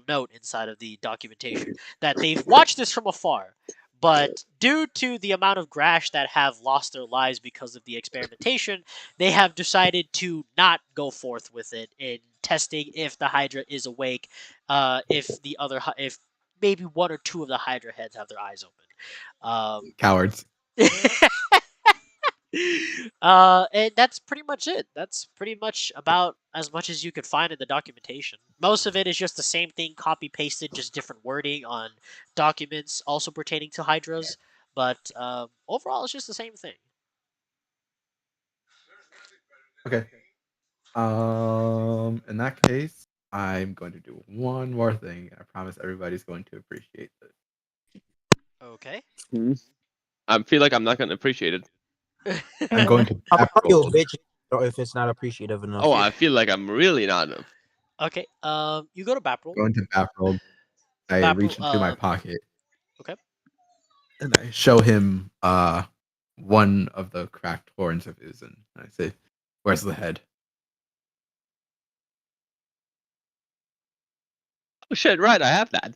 note inside of the documentation that they've watched this from afar, but due to the amount of Grash that have lost their lives because of the experimentation, they have decided to not go forth with it in testing if the Hydra is awake, if maybe one or two of the Hydra heads have their eyes open. Cowards. And that's pretty much it. That's pretty much about as much as you could find in the documentation. Most of it is just the same thing, copy pasted, just different wording on documents also pertaining to Hydras. But overall, it's just the same thing. Okay. In that case, I'm going to do one more thing. I promise everybody's going to appreciate this. Okay. I feel like I'm not gonna appreciate it. I'm going to I'll call you a backroll. bitch if it's not appreciative enough. Oh, I feel like I'm really not. Okay. You go to Baproll. Going to backroll. I Baproll, reach into my pocket. Okay. And I show him one of the cracked horns of his, and I say, "Where's the head?" Oh shit! Right, I have that.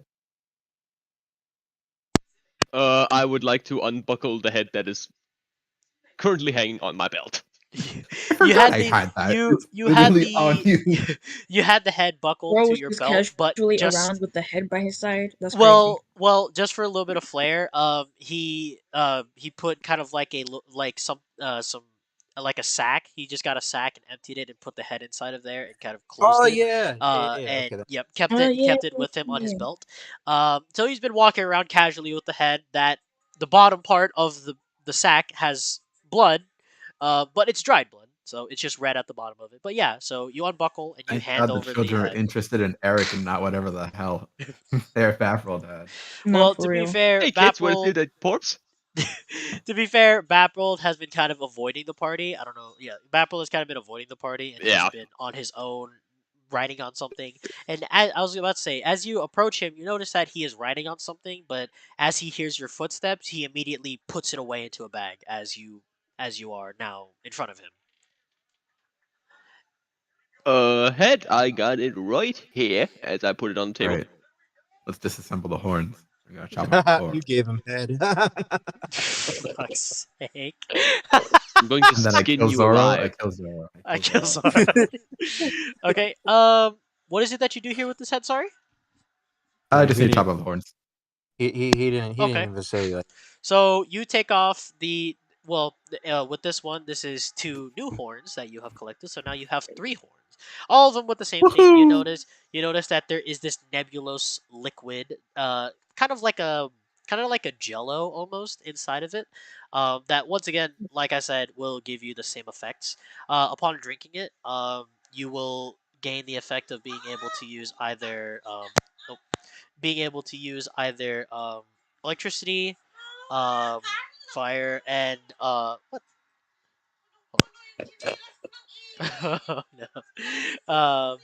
I would like to unbuckle the head that is currently hanging on my belt. You had I the had that. you It's you had literally on the you. you had the head buckled Zoro to was your just belt, but casually just around with the head by his side. That's crazy. well, just for a little bit of flair, he put kind of like some like a sack. He just got a sack and emptied it and put the head inside of there and kind of closed Oh it. yeah. And Okay. yep, Oh he yeah, kept it with him on his yeah. belt. So he's been walking around casually with the head. That the bottom part of the sack has blood, but it's dried blood, so it's just red at the bottom of it. But yeah, so you unbuckle and you Thank hand God the over the children are head. interested in Eric and not whatever the hell their backroll had. No, Well, for to be real. fair, Hey kids, wanna see Baproll. that corpse? To be fair, Baprold has been kind of avoiding the party. I don't know. Yeah, Baprold has kind of been avoiding the party, and Yeah. he's been on his own, writing on something. And I was about to say, as you approach him, you notice that he is writing on something. But as he hears your footsteps, he immediately puts it away into a bag as you are now in front of him. Head, I got it right here as I put it on the table. Right. Let's disassemble the horns. We're gonna chop up the You horns. gave him head. For fuck's sake! I'm going to And then I skin kill you Zoro. I alive. kill Zoro. I kill Zoro. Okay. What is it that you do here with this head? Sorry. I just He need to chop didn't- up the horns. he didn't Okay. even say like. So you take off with this one, this is 2 new horns that you have collected. So now you have 3 horns, all of them with the same thing. Woohoo! You notice that there is this nebulous liquid, kind of like a jello almost inside of it. That once again, like I said, will give you the same effects. Upon drinking it, you will gain the effect of being able to use either electricity, um, fire, and what? Oh, no.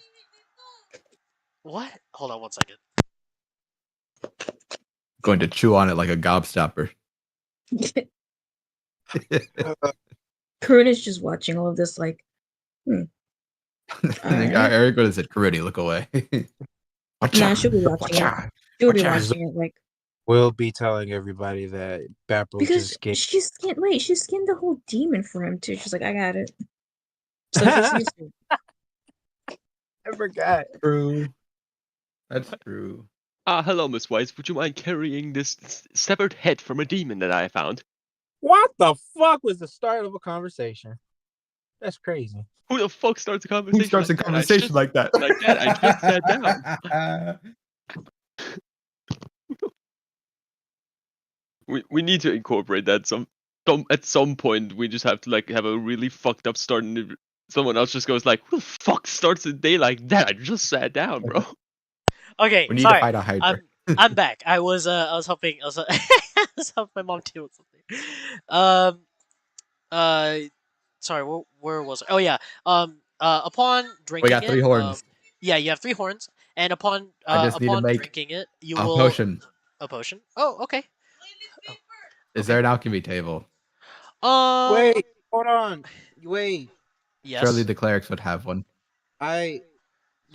What? Hold on one second. Going to chew on it like a gobstopper. Karun is just watching all of this like, Alright. Eric would have said, "Karuni, look away." nah, she'll be watching it. She'll be Watcha. watching it like We'll be telling everybody that Baproach because is gay. she skinned the whole demon for him too. She's like, I got it. So she's used to it. I forgot. True. That's true. Hello, Miss Weiss. Would you mind carrying this severed head from a demon that I found? What the fuck was the start of a conversation? That's crazy. Who the fuck starts a conversation? Who starts a conversation like that? Like that, I just sat down. We need to incorporate that at some point. We just have to like have a really fucked up start, and someone else just goes like, "Who the fuck starts a day like that? I just sat down, bro." Okay, We need sorry. to fight a Hydra. I'm back. I was helping. I was helping my mom deal with something. Sorry. Where was I? Oh yeah. Upon drinking We got 3 horns. yeah, you have 3 horns, and upon I just need to make drinking it, you a will potion. a potion. Oh, okay. Is there an alchemy table? Wait, hold on. Wait. Yes. Surely the clerics would have one.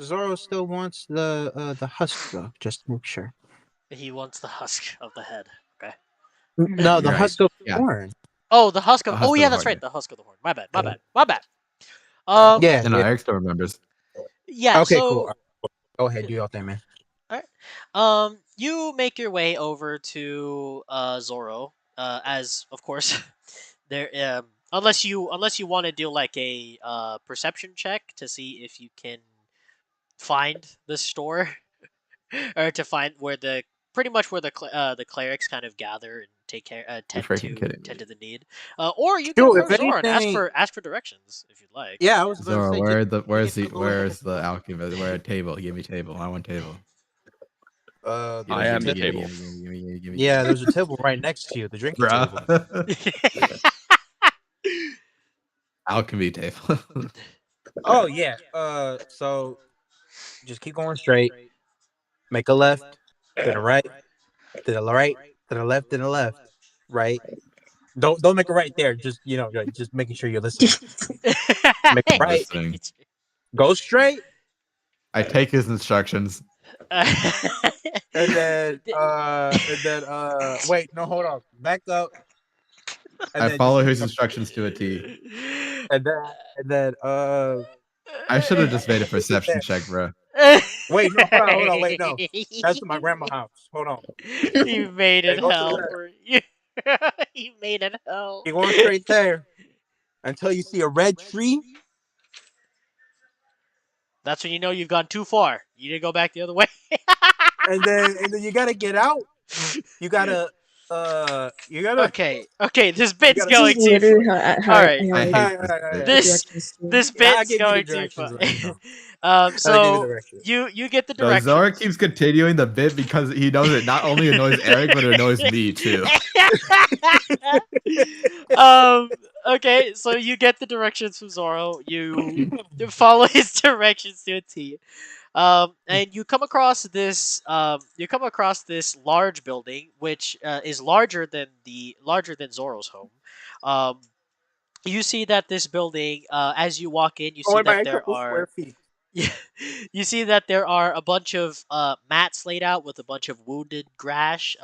Zoro still wants the husk though, just to make sure. He wants the husk of the head. Okay. No, the You're right. husk of the Yeah. horn. Oh, the husk of. The husk Oh of yeah, the that's horn, right. The husk of the horn. My bad. Yeah. My bad. Yeah. No, yeah. Eric still remembers. Yeah. Okay, so, cool. Go ahead, do your thing, man. Alright. You make your way over to Zoro. As of course, there. Unless you want to do like a perception check to see if you can find the store, or to find where the pretty much where the clerics kind of gather and take care You tend freaking to kidding tend me? to the need. Or you can Shoot, if approach Zoro and anything, ask for directions if you'd like. yeah, I was about to Zoro, say, just where's the alchemist? Where a table? Give me table. I want table. Give I me, give am me, the give me, table. give me, give me, give me, give me, give yeah, me. there's a table right next to you, the drinking table. Bruh. Alchemy table. Oh yeah. So just keep going straight. Make a left, then a right, then a right, then a left, then a left. Right. Don't make a right there. Just just making sure you're listening. Make a I'm right. listening. Go straight, I take his instructions. and then wait, no, hold on. Back up, and I then just follow keep his going. instructions to a T. And then I should have just made a and perception then check, bro. wait, no, hold on, wait, no. That's my grandma's house. Hold on. You made Hey, it go to the hell left. for you. You made it hell. Keep going straight there until you see a red tree. That's when you know you've gone too far. You need to go back the other way. And then you gotta get out. You gotta you gotta okay. This you bit's gotta This going is too literally far. how All I right, how I I hate all this right, all right, bit. the all right. this directions to. this Yeah, I'll bit's give you the going too far. directions later. I'll give you So the directions. you get the No, Zora directions. keeps continuing the bit because he knows it not only annoys Eric, but it annoys me too. um. Okay, so you get the directions from Zoro. You follow his directions to a T. And you come across this large building, which is larger than Zoro's home. Um, you see that this building, as you walk in, you see Going by that a there couple square are feet. you see that there are a bunch of mats laid out with a bunch of wounded grash.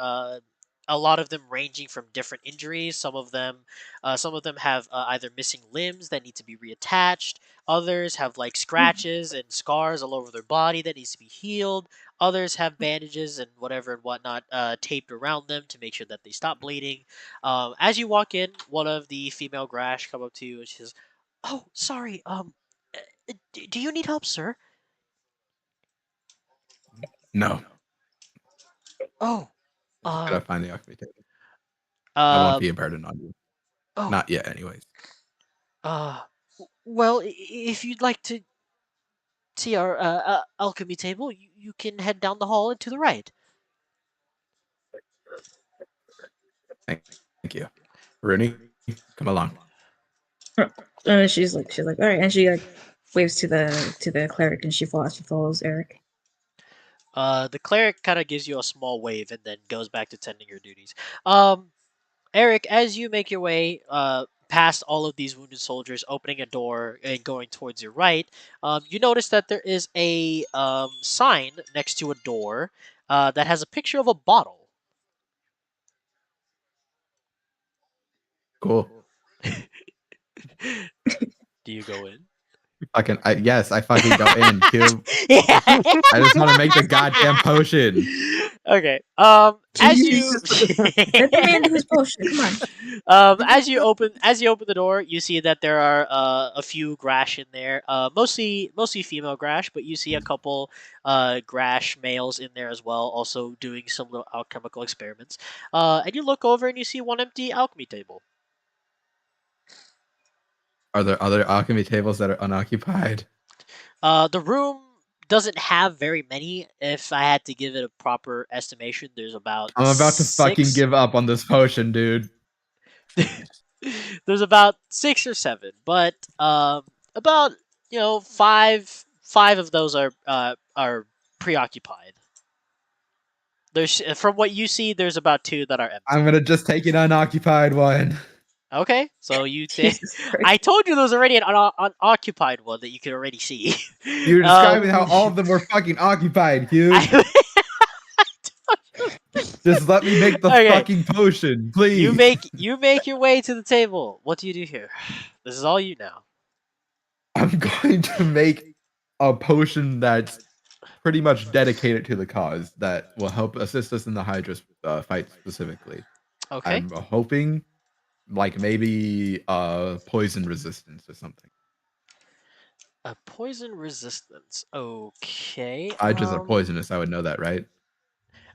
A lot of them ranging from different injuries. Some of them have either missing limbs that need to be reattached. Others have like scratches and scars all over their body that needs to be healed. Others have bandages and whatever and whatnot taped around them to make sure that they stop bleeding. As you walk in, one of the female grash come up to you and she says, "Oh, sorry. Do you need help, sir?" No, Oh, I just uh, gotta find the alchemy table. I won't uh, be a burden on you. oh, Not yet, anyways. uh, well, if you'd like to see our alchemy table, you can head down the hall and to the right. Thank, thank you. Rooney, come along. She's like, all right, and she like waves to the cleric, and she follows Eric. The cleric kind of gives you a small wave and then goes back to tending her duties. Eric, as you make your way past all of these wounded soldiers, opening a door and going towards your right, you notice that there is a sign next to a door that has a picture of a bottle. Cool. Do you go in? Yes, I fucking go in. Yeah. I just want to make the goddamn potion. Okay. As you Jesus. Let the man do his potion. Come on. as you open the door, you see that there are a few grash in there. Mostly female grash, but you see a couple grash males in there as well, also doing some little alchemical experiments. And you look over and you see one empty alchemy table. Are there other alchemy tables that are unoccupied? The room doesn't have very many. If I had to give it a proper estimation, there's about I'm about to fucking 6. give up on this potion, dude. There's about 6 or 7, but about five of those are preoccupied. There's from what you see, there's about 2 that are empty. I'm gonna just take an unoccupied one. Okay, so you take. Jesus Christ. I told you there was already an unoccupied one that you could already see. You're describing how all of them were fucking occupied, Hugh. I- Just let me make the Okay. fucking potion, please. you make your way to the table. What do you do here? This is all you now. I'm going to make a potion that's pretty much dedicated to the cause that will help assist us in the Hydra fight specifically. Okay. I'm hoping like maybe poison resistance or something. A poison resistance. Okay. Hydras are poisonous. I would know that, right?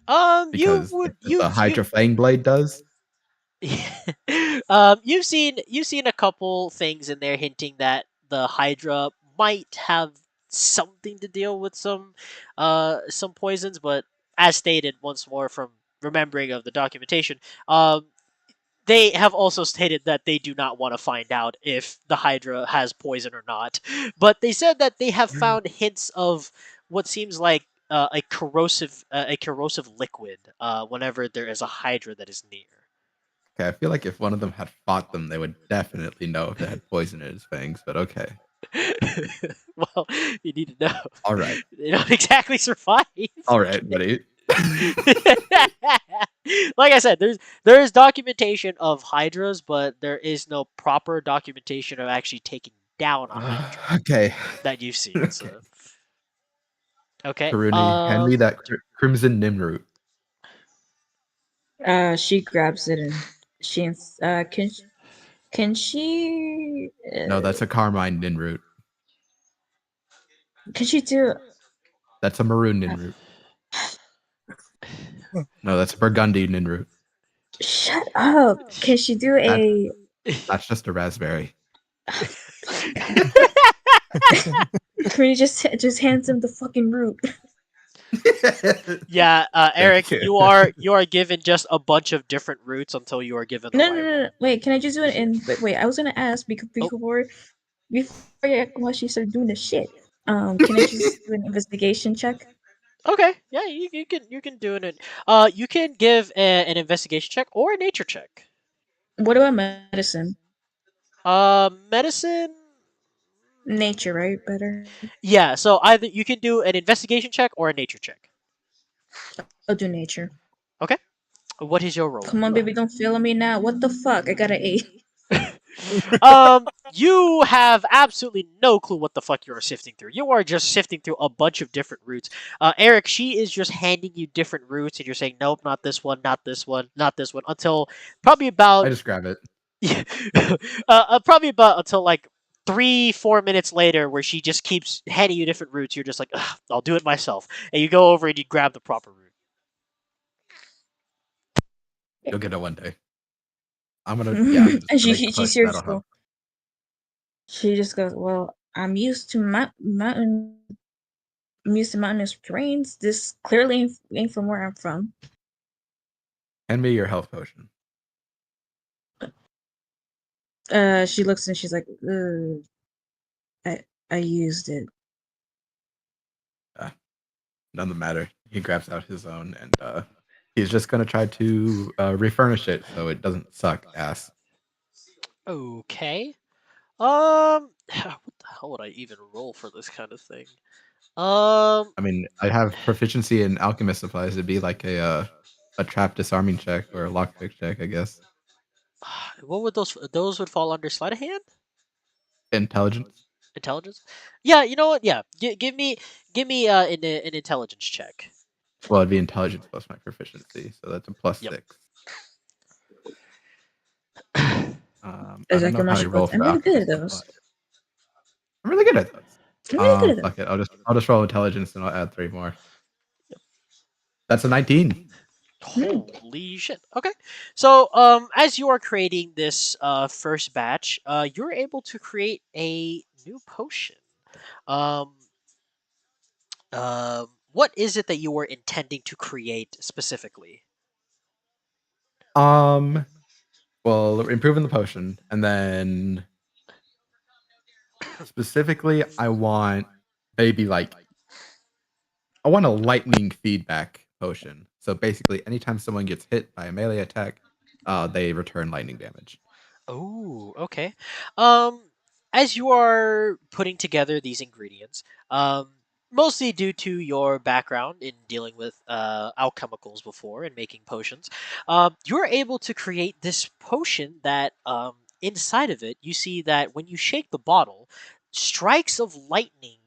You Because would that's what the you Hydra Fang Blade does. you've seen a couple things in there hinting that the Hydra might have something to deal with some poisons, but as stated once more from remembering of the documentation, they have also stated that they do not want to find out if the Hydra has poison or not. But they said that they have found hints of what seems like a corrosive liquid whenever there is a Hydra that is near. Okay, I feel like if one of them had fought them, they would definitely know if they had poison in its fangs. But okay, Well, you need to know. all right, They don't exactly survive. all right, buddy. Like I said, there is documentation of hydras, but there is no proper documentation of actually taking down a hydra Okay, that you've seen. okay. So okay, Karuni, hand me that crimson Nimroot. She grabs it and can she No, that's a carmine Ninroot. can she do That's a maroon Ninroot. No, that's a burgundy Ninroot. shut up? Can she do a That's just a raspberry. Kareem just hands him the fucking root. Yeah, Eric, you. you are given just a bunch of different routes until you are given the No, right no, no, one. no. Wait, can I just do it in? Wait, I was gonna ask before while she started doing the shit. Can I just do an investigation check? Okay, yeah, you can do it. You can give an investigation check or a nature check. What about medicine? Medicine. Nature, right? Better. Yeah, so either you can do an investigation check or a nature check. I'll do nature. Okay. What is your roll? Come on, baby, don't fail on me now. What the fuck? I got an 8. You have absolutely no clue what the fuck you are sifting through. You are just sifting through a bunch of different routes. Eric, she is just handing you different routes, and you're saying, nope, not this one, not this one, not this one, until probably I about just grab it. yeah, probably about until like 3-4 minutes later, where she just keeps handing you different routes. You're just like, "Ugh, I'll do it myself, and you go over and you grab the proper route. You'll get it one day. I'm gonna. Yeah, I'm just And gonna make a push. That'll help. she just goes, well, I'm used to mountainous terrains. This clearly ain't from where I'm from. Hand me your health potion. She looks and she's like, I used it. Doesn't matter. He grabs out his own, and he's just gonna try to refurnish it so it doesn't suck ass. Okay. What the hell would I even roll for this kind of thing? Um, I mean, I have proficiency in alchemist supplies. It'd be like a trap disarming check or a lockpick check, I guess. what would those would fall under sleight of hand? Intelligence. Intelligence? Yeah, you know what? Yeah, give me an intelligence check. Well, it'd be intelligence plus my proficiency, so that's a plus Yep. 6. I As don't know how you roll for I'm really good at alchemist those. supplies. I'm really good at those. I'm really good at Fuck those. it. I'll just roll intelligence and I'll add 3 more. That's a 19. Holy shit. Okay. So, as you are creating this first batch, you're able to create a new potion. Um, what is it that you were intending to create specifically? Well, improving the potion, and then specifically, I want maybe like I want a lightning feedback potion. So basically, anytime someone gets hit by a melee attack, they return lightning damage. Oh, okay. Um, as you are putting together these ingredients, mostly due to your background in dealing with alchemicals before and making potions, you're able to create this potion that inside of it, you see that when you shake the bottle, strikes of lightning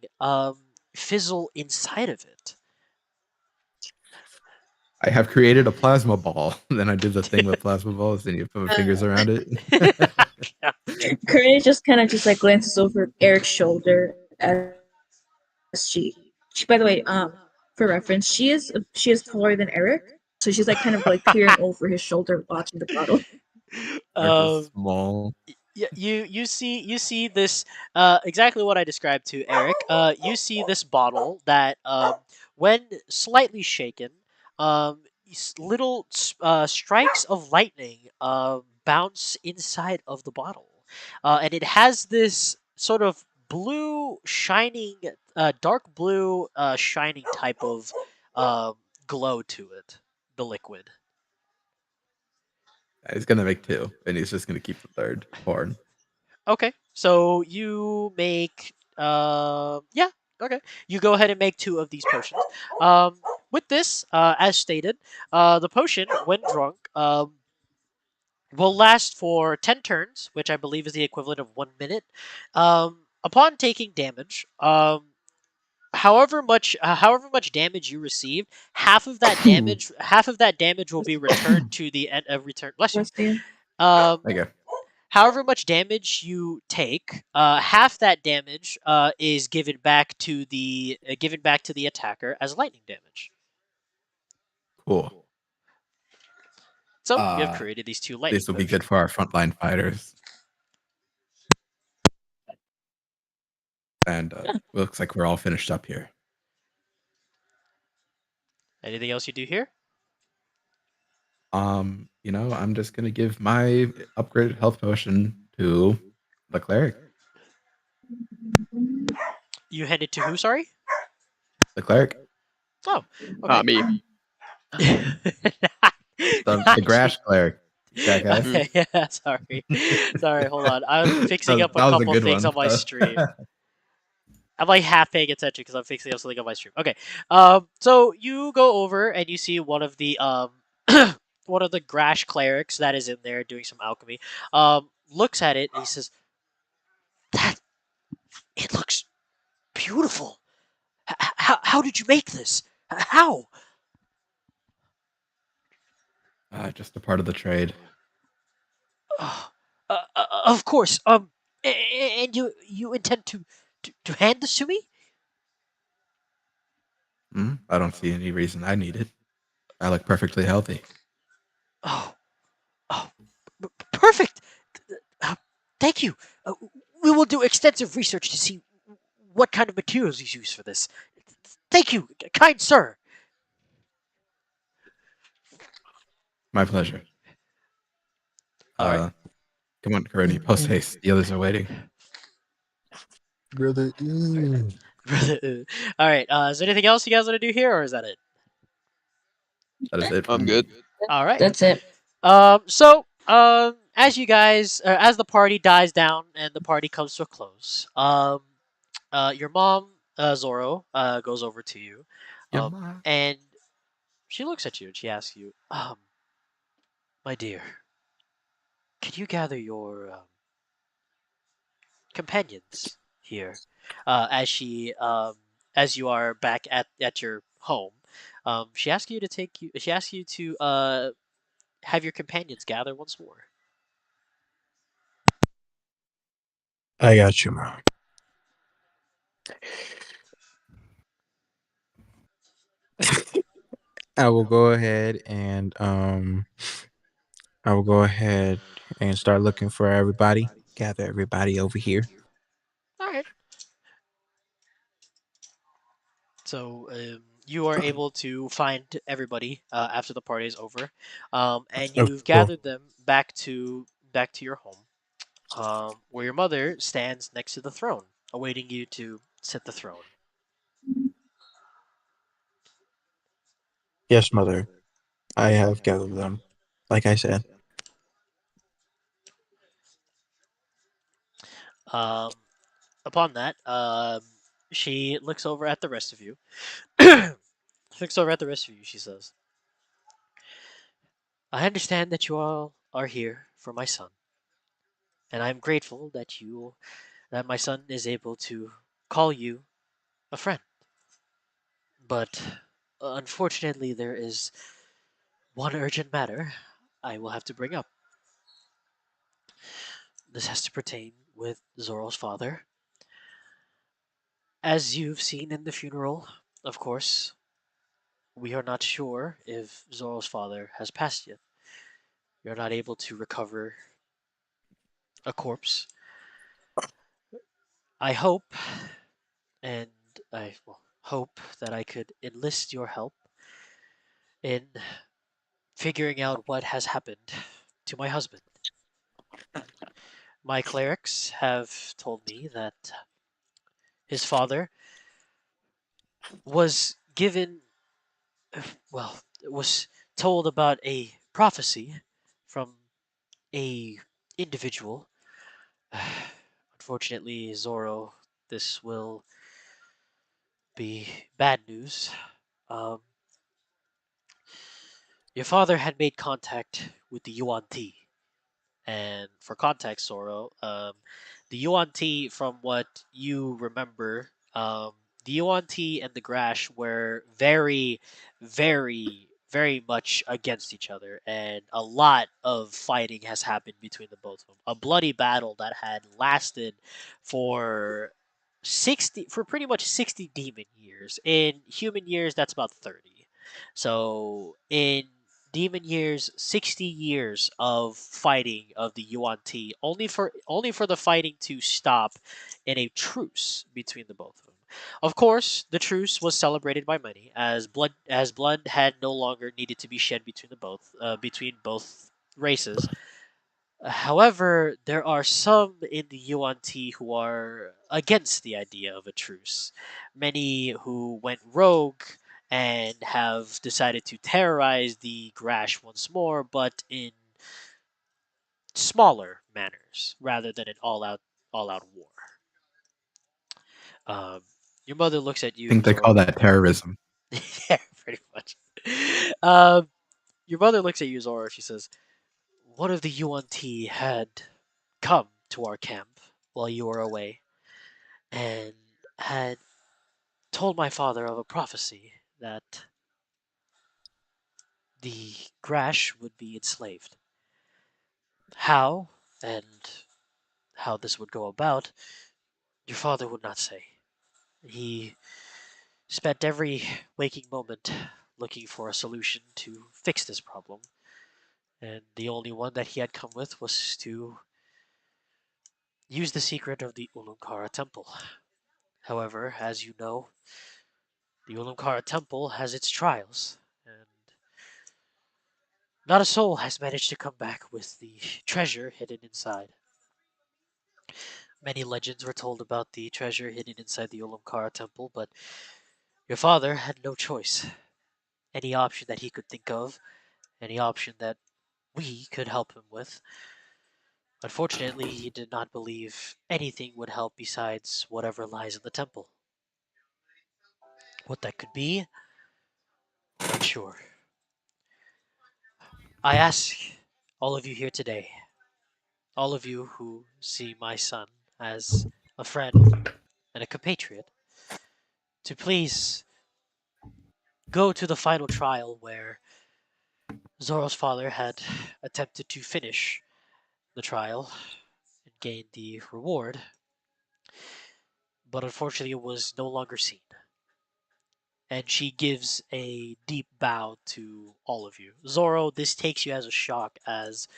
fizzle inside of it. I have created a plasma ball. Then I did the thing with plasma balls, and you put my fingers around it. Corinne just like glances over Eric's shoulder as she by the way, for reference, she is taller than Eric, so she's like kind of like peering over his shoulder, watching the bottle. Eric is um, small. you see this exactly what I described to Eric. You see this bottle that when slightly shaken, little strikes of lightning bounce inside of the bottle, and it has this sort of blue shining, dark blue shining type of um, glow to it. The liquid. He's gonna make two, and he's just gonna keep the third pouring. Okay, so you make yeah, okay. You go ahead and make two of these potions. With this, as stated, the potion, when drunk, will last for 10 turns, which I believe is the equivalent of 1 minute. Upon taking damage, however much damage you receive, half of that damage will be returned to the end of return. Bless you. Bless you. Um, Okay. However much damage you take, half that damage is given back to the attacker as lightning damage. Cool. So you have created these two lightning This will be potions. good for our frontline fighters. And looks like we're all finished up here. Anything else you do here? I'm just gonna give my upgraded health potion to the cleric. You hand it to who? Sorry. The cleric. Oh, Not okay. me. The Grash cleric. Jackass. Okay, yeah, sorry. Hold on. I'm fixing That up a was a couple good things one. on my stream. Uh, I'm like half paying attention because I'm fixing up something on my stream. Okay. So you go over and you see one of the one of the Grash clerics that is in there doing some alchemy. Looks at it and he says, "That it looks beautiful. How did you make this? How?" just a part of the trade. Uh, of course. And you intend to hand this to me? I don't see any reason I need it. I look perfectly healthy. Oh, oh, perfect. Uh, Thank you. We will do extensive research to see what kind of materials you use for this. Thank you, kind sir. My pleasure. All right. Come on, Karoni, post haste. The others are waiting. Brother. All right. Is there anything else you guys want to do here, or is that it? That is it. I'm from good. me. All right. That's it. As you guys, as the party dies down and the party comes to a close, your mom, Zoro, goes over to you, Your mom. and she looks at you and she asks you, my dear, can you gather your companions here, as you are back at your home. She asks you to take you. She asks you to have your companions gather once more. I got you, man. I will go ahead and I will go ahead and start looking for everybody. Gather everybody over here. All right. So you are able to find everybody after the party is over, and Oh, you've cool. gathered them back to your home, where your mother stands next to the throne, awaiting you to sit the throne. Yes, mother. I have gathered them. Like I said. Um, Upon that, she looks over at the rest of you. Looks over at the rest of you. She says, "I understand that you all are here for my son, and I'm grateful that my son is able to call you a friend. But unfortunately, there is one urgent matter I will have to bring up. This has to pertain with Zoro's father. As you've seen in the funeral, of course, we are not sure if Zoro's father has passed yet. We are not able to recover a corpse. I hope, and I well, hope that I could enlist your help in figuring out what has happened to my husband. My clerics have told me that his father was given, well, was told about a prophecy from a individual. Unfortunately, Zoro, this will be bad news. Um, your father had made contact with the Yuan Ti. And for context, Zoro, the Yuan Ti, from what you remember, the Yuan Ti and the Grash were very, very, very much against each other, and a lot of fighting has happened between the both of them. A bloody battle that had lasted for 60, for pretty much 60 demon years. In human years, that's about 30. So in demon years, 60 years of fighting of the Yuan Ti, only for the fighting to stop in a truce between the both of them. Of course, the truce was celebrated by many, as blood had no longer needed to be shed between both races. However, there are some in the Yuan Ti who are against the idea of a truce. Many who went rogue and have decided to terrorize the Grash once more, but in smaller manners rather than an all out war. Um, your mother looks at I you, think they call Zoro. that terrorism. Yeah, pretty much. Um, your mother looks at you, Zoro. She says, "One of the Yuan Ti had come to our camp while you were away, and had told my father of a prophecy that the Grash would be enslaved. How and how this would go about, your father would not say. He spent every waking moment looking for a solution to fix this problem, and the only one that he had come with was to use the secret of the Ulunkara temple. However, as you know, the Ulunkara temple has its trials, and not a soul has managed to come back with the treasure hidden inside. Many legends were told about the treasure hidden inside the Olamkara temple, but your father had no choice. Any option that he could think of, any option that we could help him with. Unfortunately, he did not believe anything would help besides whatever lies in the temple. What that could be, we're not sure. I ask all of you here today, all of you who see my son as a friend and a compatriot, to please go to the final trial where Zoro's father had attempted to finish the trial and gain the reward, but unfortunately it was no longer seen. And she gives a deep bow to all of you. Zoro, this takes you as a shock, as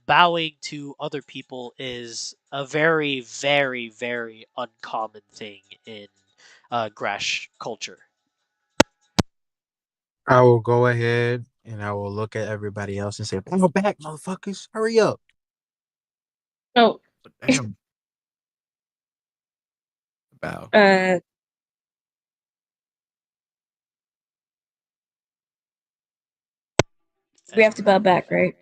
bowing to other people is a very, very, very uncommon thing in Grash culture. I will go ahead and I will look at everybody else and say, "Go back, motherfuckers! Hurry up!" Oh, Damn. Bow. uh, we And have to bow back, right?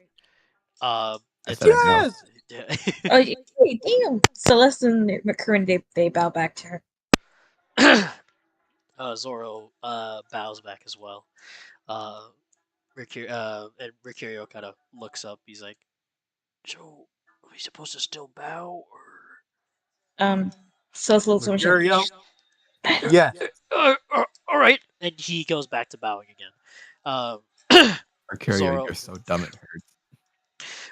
I It's said up to bow. Yes. you. Oh, hey, damn. Celeste and McCurran, they bow back to her. Zoro bows back as well. Uh, and Mercurio kind of looks up. He's like, "So, are we supposed to still bow, or?" So it's a little so much like, Mercurio. "Shh, Yes. All right. and he goes back to bowing again. Um, Mercurio, Zoro, you're so dumb it hurts.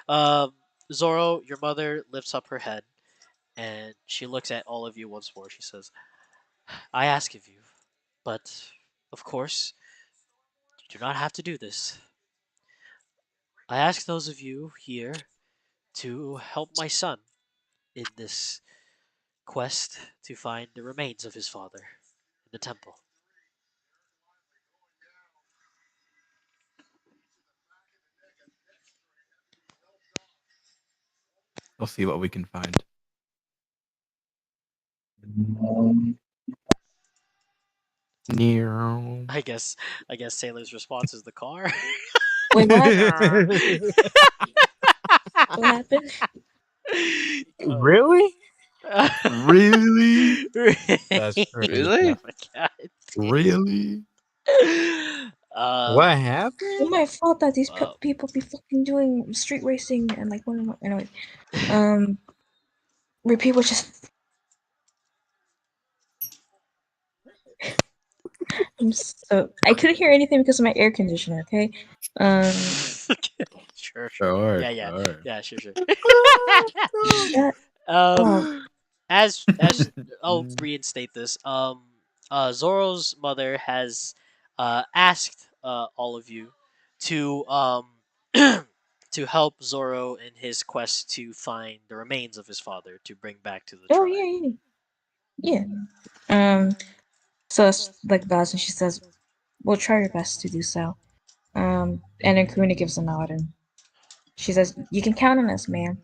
um, Zoro, your mother lifts up her head and she looks at all of you once more. She says, "I ask of you, but of course, you do not have to do this. I ask those of you here to help my son in this quest to find the remains of his father in the temple." We'll see what we can find. Nero. I guess Sailor's response is the car. Wait, what? What happened? Oh. Really? Really? That's crazy. Really? Oh my god. Really? Um, What It's happened? my fault that these well, people be fucking doing street racing and like one. Anyway, um, repeat what just. I'm so I couldn't hear anything because of my air conditioner. Okay, sure. Sure, Yeah. sure. Yeah, sure. that um, oh as I'll reinstate this. Zoro's mother has asked all of you to to help Zoro in his quest to find the remains of his father to bring back to the oh tribe. yeah. So it's like bows and she says, "We'll try your best to do so." And then Karuna gives a nod and she says, "You can count on us, ma'am."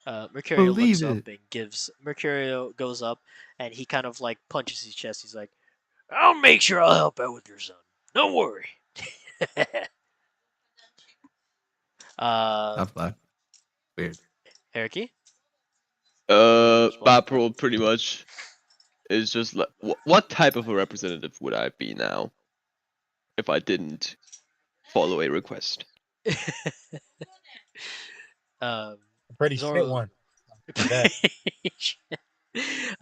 Mercurio looks Believe up it. and gives. Mercurio goes up and he kind of like punches his chest. He's like, "I'll make sure I'll help out with your son. Don't worry." uh, Not black. Weird. Eriki, your response? Baprol pretty much is just like, what type of a representative would I be now if I didn't follow a request? um, Pretty shit Zoro. one. For that.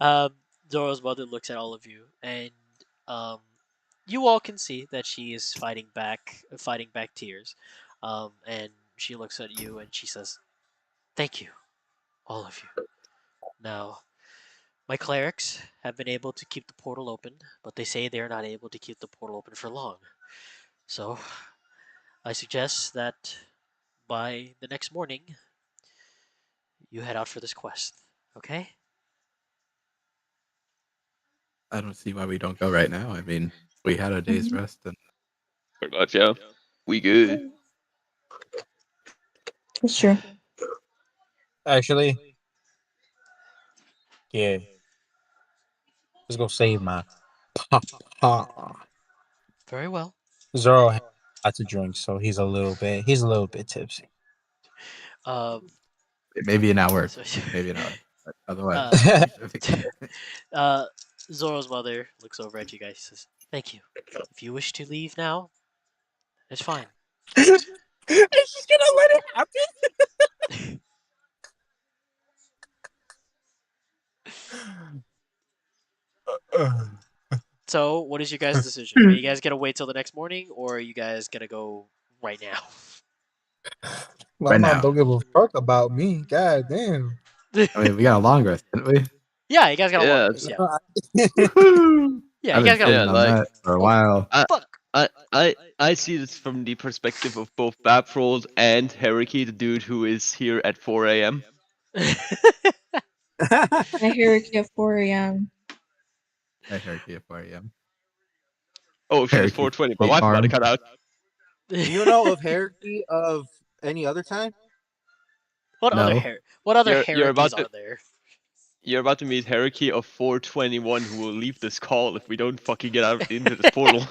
um, Zoro's mother looks at all of you, and um, you all can see that she is fighting back tears. And she looks at you and she says, "Thank you, all of you. Now, my clerics have been able to keep the portal open, but they say they're not able to keep the portal open for long. So, I suggest that by the next morning, you head out for this quest. Okay?" I don't see why we don't go right now. I mean, we had a day's Mhm. rest and Pretty much, yeah. We good. It's true. Actually, yeah. Let's go save my papa. Very well. Zoro has lots of drinks, so he's a little bit tipsy. Um, maybe an hour. so, Maybe an hour. But otherwise, uh, I think uh, Zoro's mother looks over at you guys and says, "Thank you. If you wish to leave now, it's fine." And she's gonna let it happen. So, what is your guys' decision? Are you guys gonna wait till the next morning, or are you guys gonna go right now? My right mom now. don't give a fuck about me. God damn. I mean, we got a long rest, didn't we? Yeah, you guys got a long Yeah, rest. Yeah, Woohoo! yeah, you I've been guys got a yeah, sitting long on rest. like that for a Oh, while. I fuck. I see this from the perspective of both Baprold and Heriki, the dude who is here at 4 a.m. I hear it at 4 a.m. Hey, Cherokee at 4 a.m. Oh shit, it's Cherokee 4:20. My State wife about to Farm. cut out. Do you know of hierarchy of any other time? No. What other You're hierarchies about to are there? you're about to meet Heriki of 421 who will leave this call if we don't fucking get out into this portal.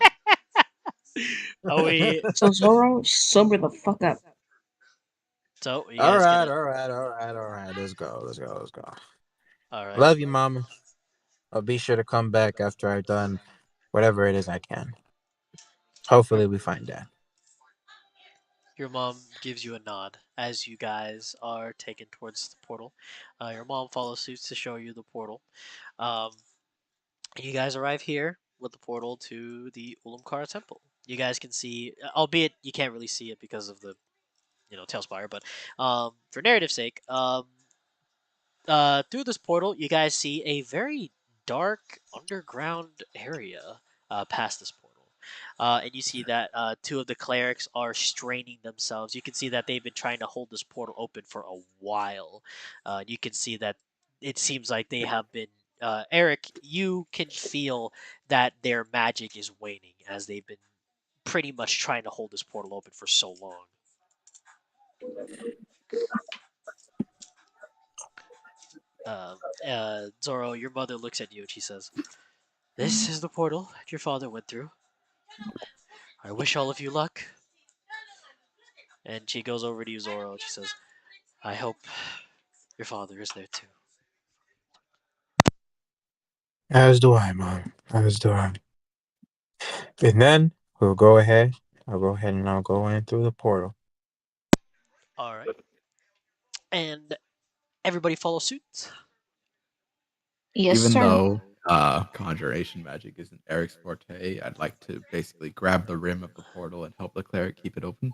Are we? So Zoro, sober the fuck up. So you All guys right, gonna? all right, all right, all right. Let's go, let's go, let's go. All right. Love you, mama. I'll be sure to come back after I've done whatever it is I can. Hopefully, we find that. Your mom gives you a nod as you guys are taken towards the portal. Your mom follows suit to show you the portal. Um, you guys arrive here. with the portal to the Ulumkara Temple. You guys can see, albeit you can't really see it because of the Tailspire, but for narrative sake, through this portal, you guys see a very dark underground area past this portal. And you see that two of the clerics are straining themselves. You can see that they've been trying to hold this portal open for a while. You can see that it seems like they have been. Eric, you can feel that their magic is waning as they've been pretty much trying to hold this portal open for so long. Zoro, your mother looks at you and she says, "This is the portal your father went through. I wish all of you luck." And she goes over to you, Zoro, and she says, "I hope your father is there too." As do I, Mom. As do I. And then we'll go ahead. I'll go ahead and I'll go in through the portal. All right. And everybody follow suit. Yes, Even sir. though conjuration magic isn't Eric's forte, I'd like to basically grab the rim of the portal and help the cleric keep it open.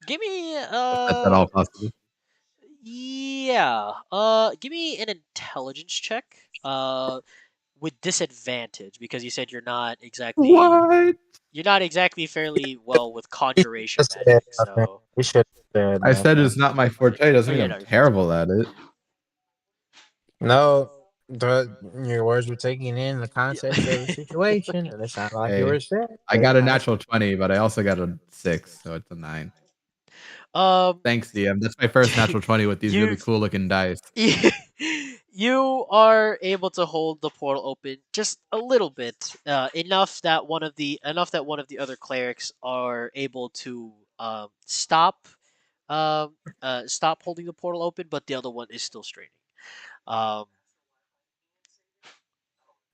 Give me If that's at all possible. yeah. Give me an intelligence check. With disadvantage because you said you're not exactly What? fairly well with We conjuration should have said magic. nothing. So We should have said I said nothing. it's not my forte. Doesn't oh mean yeah, I'm no, terrible at it. No, your words were taking in the context of the situation, and it sounded like you Hey, were saying. I got a natural 20, but I also got a 6, so it's a 9. um, Thanks, DM. That's my first natural 20 with these really you cool looking dice. you are able to hold the portal open just a little bit, enough that one of the other clerics are able to stop holding the portal open, but the other one is still straining. Um,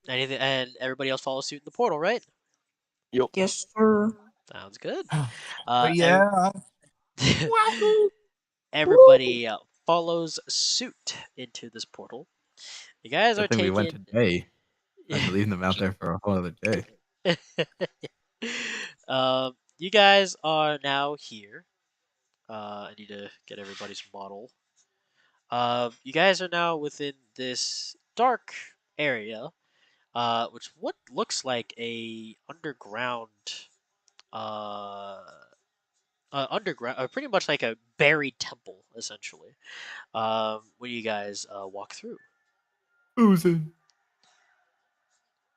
Anything and everybody else follows suit in the portal, right? Yup. Yes, sir. Sounds good. But Every, yeah, everybody follows suit into this portal. You guys are Good thing we went taking. today. I had to leave them out there for a whole other day. You guys are now here. I need to get everybody's model. You guys are now within this dark area, which what looks like a uh, underground, pretty much like a buried temple, essentially. When you guys walk through, Oozing.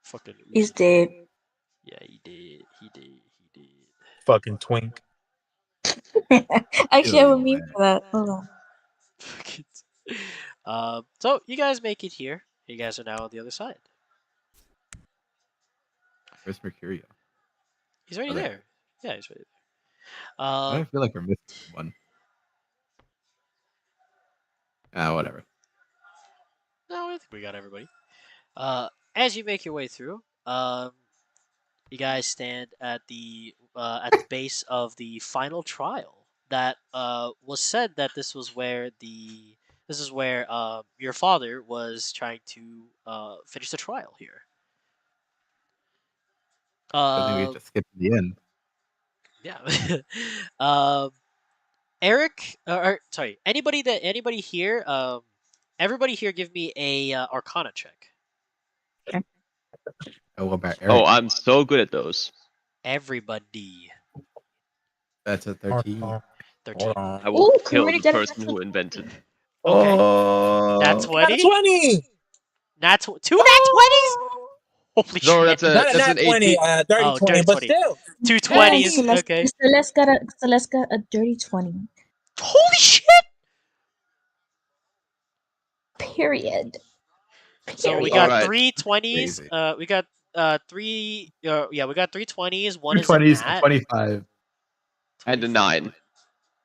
fucking He's oozing. dead. Yeah, he did. He did. He did. fucking twink. Actually, I have a Ew, meme man. for that. Hold on. So you guys make it here. You guys are now on the other side. Where's Mercurio? He's already Oh, there. there. Yeah, he's already there. I feel like we're missing one. Whatever. No, I think we got everybody. As you make your way through, you guys stand at the base of the final trial. That was said that this is where your father was trying to finish the trial here. I think we Uh, just skipped the end. yeah. um, Eric, or sorry, anybody here, everybody here, give me a Arcana check. Oh, what about Eric? Oh, I'm so good at those. Everybody. That's a Hold 13. on. 13. I will Ooh, kill Karina the got a person who invented. Okay. Oh, Nat Not a 20? 20. Two nat 20s? Holy Zoro, shit. Not a that's nat an 20, 18. dirty Oh, 20, dirty but 20. still. Two And 20s. Celeste, Okay. Celeste got a dirty 20. Holy shit. Period. So we Period. got Alright. 3 20s. crazy. We got three. Yeah, we got 3 20s. One Two is a 20s, nat. 25. And a 9.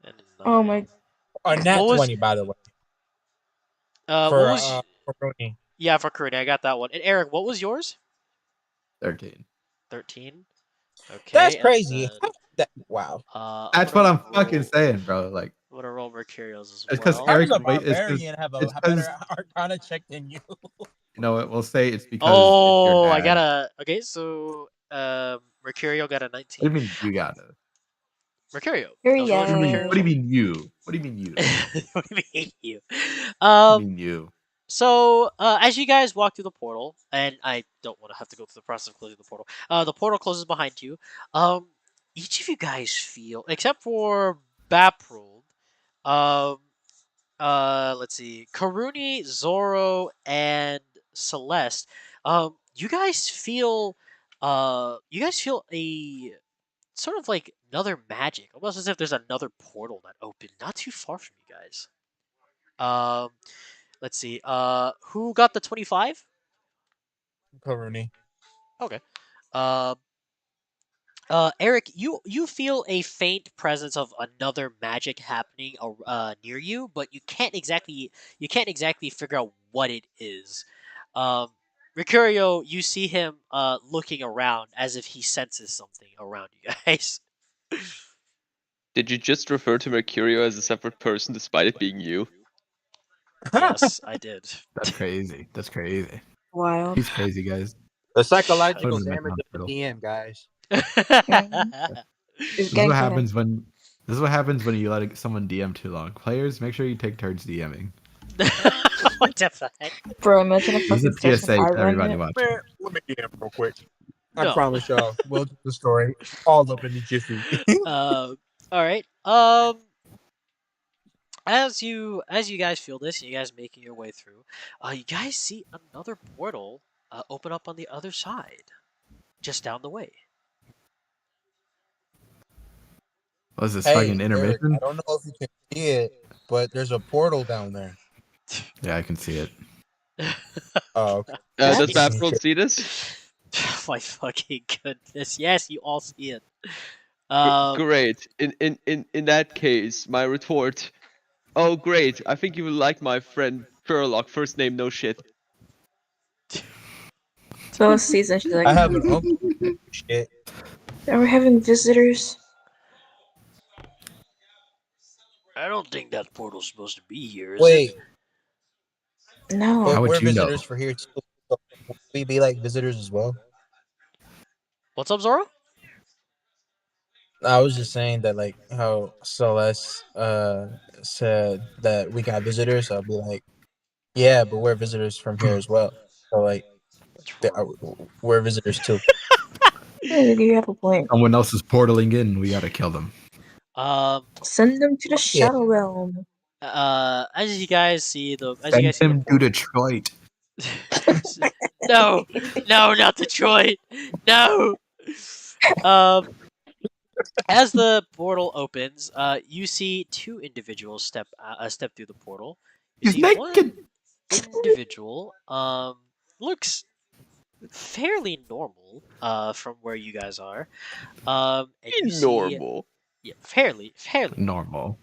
And a Oh 9. my. A nat What was 20, by the way. what For was for Rooney. yeah, for Karina, I got that one. And Eric, what was yours? 13. 13. Okay. That's And crazy. Wow. I'm That's what gonna I'm fucking roll. saying, bro. Like, I'm gonna roll Mercurials as it's because well. How does Eric a wait. It's because barbarian have a it's better because Arcana check than you? You know what? We'll say it's because it's your Oh, dad. I gotta. Okay, so Mercurio got a What do 19. you mean you got it? Mercurio. Here That we was rolling for go. What do you Mercurio. mean you? What do you mean you? What do you mean you? What do Um. you mean you? So as you guys walk through the portal, and I don't want to have to go through the process of closing the portal. The portal closes behind you. Um. Each of you guys feel, except for Baprold, um, let's see, Karuni, Zoro, and Celeste. You guys feel a sort of like another magic, almost as if there's another portal that opened not too far from you guys. Um, let's see. Who got the 25? Karuni. Okay. Um, Eric, you feel a faint presence of another magic happening near you, but you can't exactly figure out what it is. Um, Mercurio, you see him looking around as if he senses something around you guys. Did you just refer to Mercurio as a separate person despite it being you? Yes, I did. That's crazy. That's crazy. Wild. He's crazy, guys. The Put him psychological in the damage mental of the hospital. DM, guys. Mhm. It's This is getting what to him. happens when. This is what happens when you let someone DM too long. Players, make sure you take turns DMing. What the heck? Bro, imagine a This fucking is a session PSA I to run everybody it. watching. Man, let me DM real quick. I No. promise y'all, we'll get the story all up in the jiffy. All right. As you guys feel this, you guys making your way through, you guys see another portal open up on the other side, just down the way. Was this Hey, fucking Eric, I intermission? don't know if you can see it, but there's a portal down there. Yeah, I can see it. Oh, okay. Does That's- Baprold see this? My fucking goodness! Yes, you all see it. Great. In that case, my retort. Oh, great. I think you will like my friend Sherlock. First name, no shit. So season, she's like, I have an uncle. Shit. are we having visitors? I don't think that portal's supposed to be here, is Wait, No. but How would we're you know? visitors for here too. So would we be like visitors as well? What's up, Zoro? I was just saying that like how Celeste said that we got visitors. I'll be like, yeah, but we're visitors from here as well. So like we're visitors too. You have a point. Someone else is portaling in. We gotta kill them. Send them to the Yeah. Shadow Realm. As you guys see the Send him to portal. Detroit. No, no, not Detroit. No. Um, as the portal opens, you see two individuals step through the portal. You He's see naked. one individual looks fairly normal from where you guys are. And you see Normal. yeah, fairly Normal.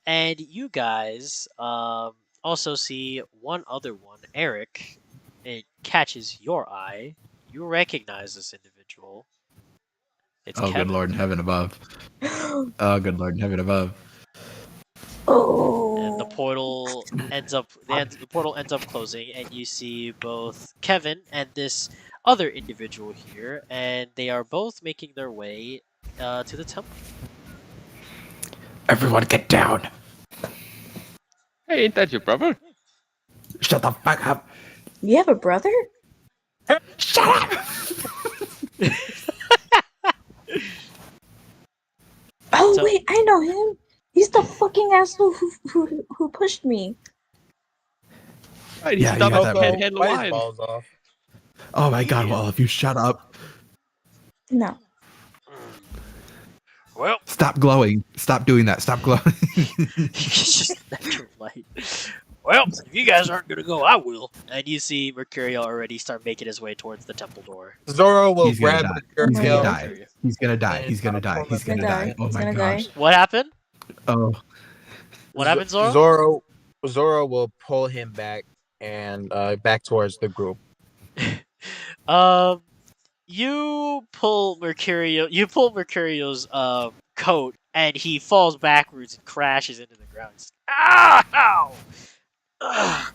and you guys also see one other one, Eric. It catches your eye. You recognize this individual. It's Oh, Kevin. good Lord in heaven above. Oh, good Lord in heaven above. Oh. And the portal the portal ends up closing, and you see both Kevin and this other individual here, and they are both making their way to the temple. Everyone get down. Hey, ain't that your brother? Shut the fuck up. You have a brother? Shut up. Oh So- wait, I know him. He's the fucking asshole who pushed me. Right, Yeah, he's you dumb got and that can't right. handle Bite his wine. balls off. Oh my God, Yeah. well, if you shut up. No. Well, Stop glowing. Stop doing that. Stop glowing. it's just natural light. Well, if you guys aren't gonna go, I will. And you see Mercurio already start making his way towards the temple door. Zoro will He's gonna grab die. her He's gonna Yeah. die. Mercurio. He's gonna die. And, He's gonna die. pull He's him gonna He's die. gonna Oh He's my gonna gosh. die. What happened? Oh, What happened, Zoro? Zoro will pull him back and back towards the group. You pull Mercurio's coat, and he falls backwards and crashes into the ground. He's, ow! Ugh.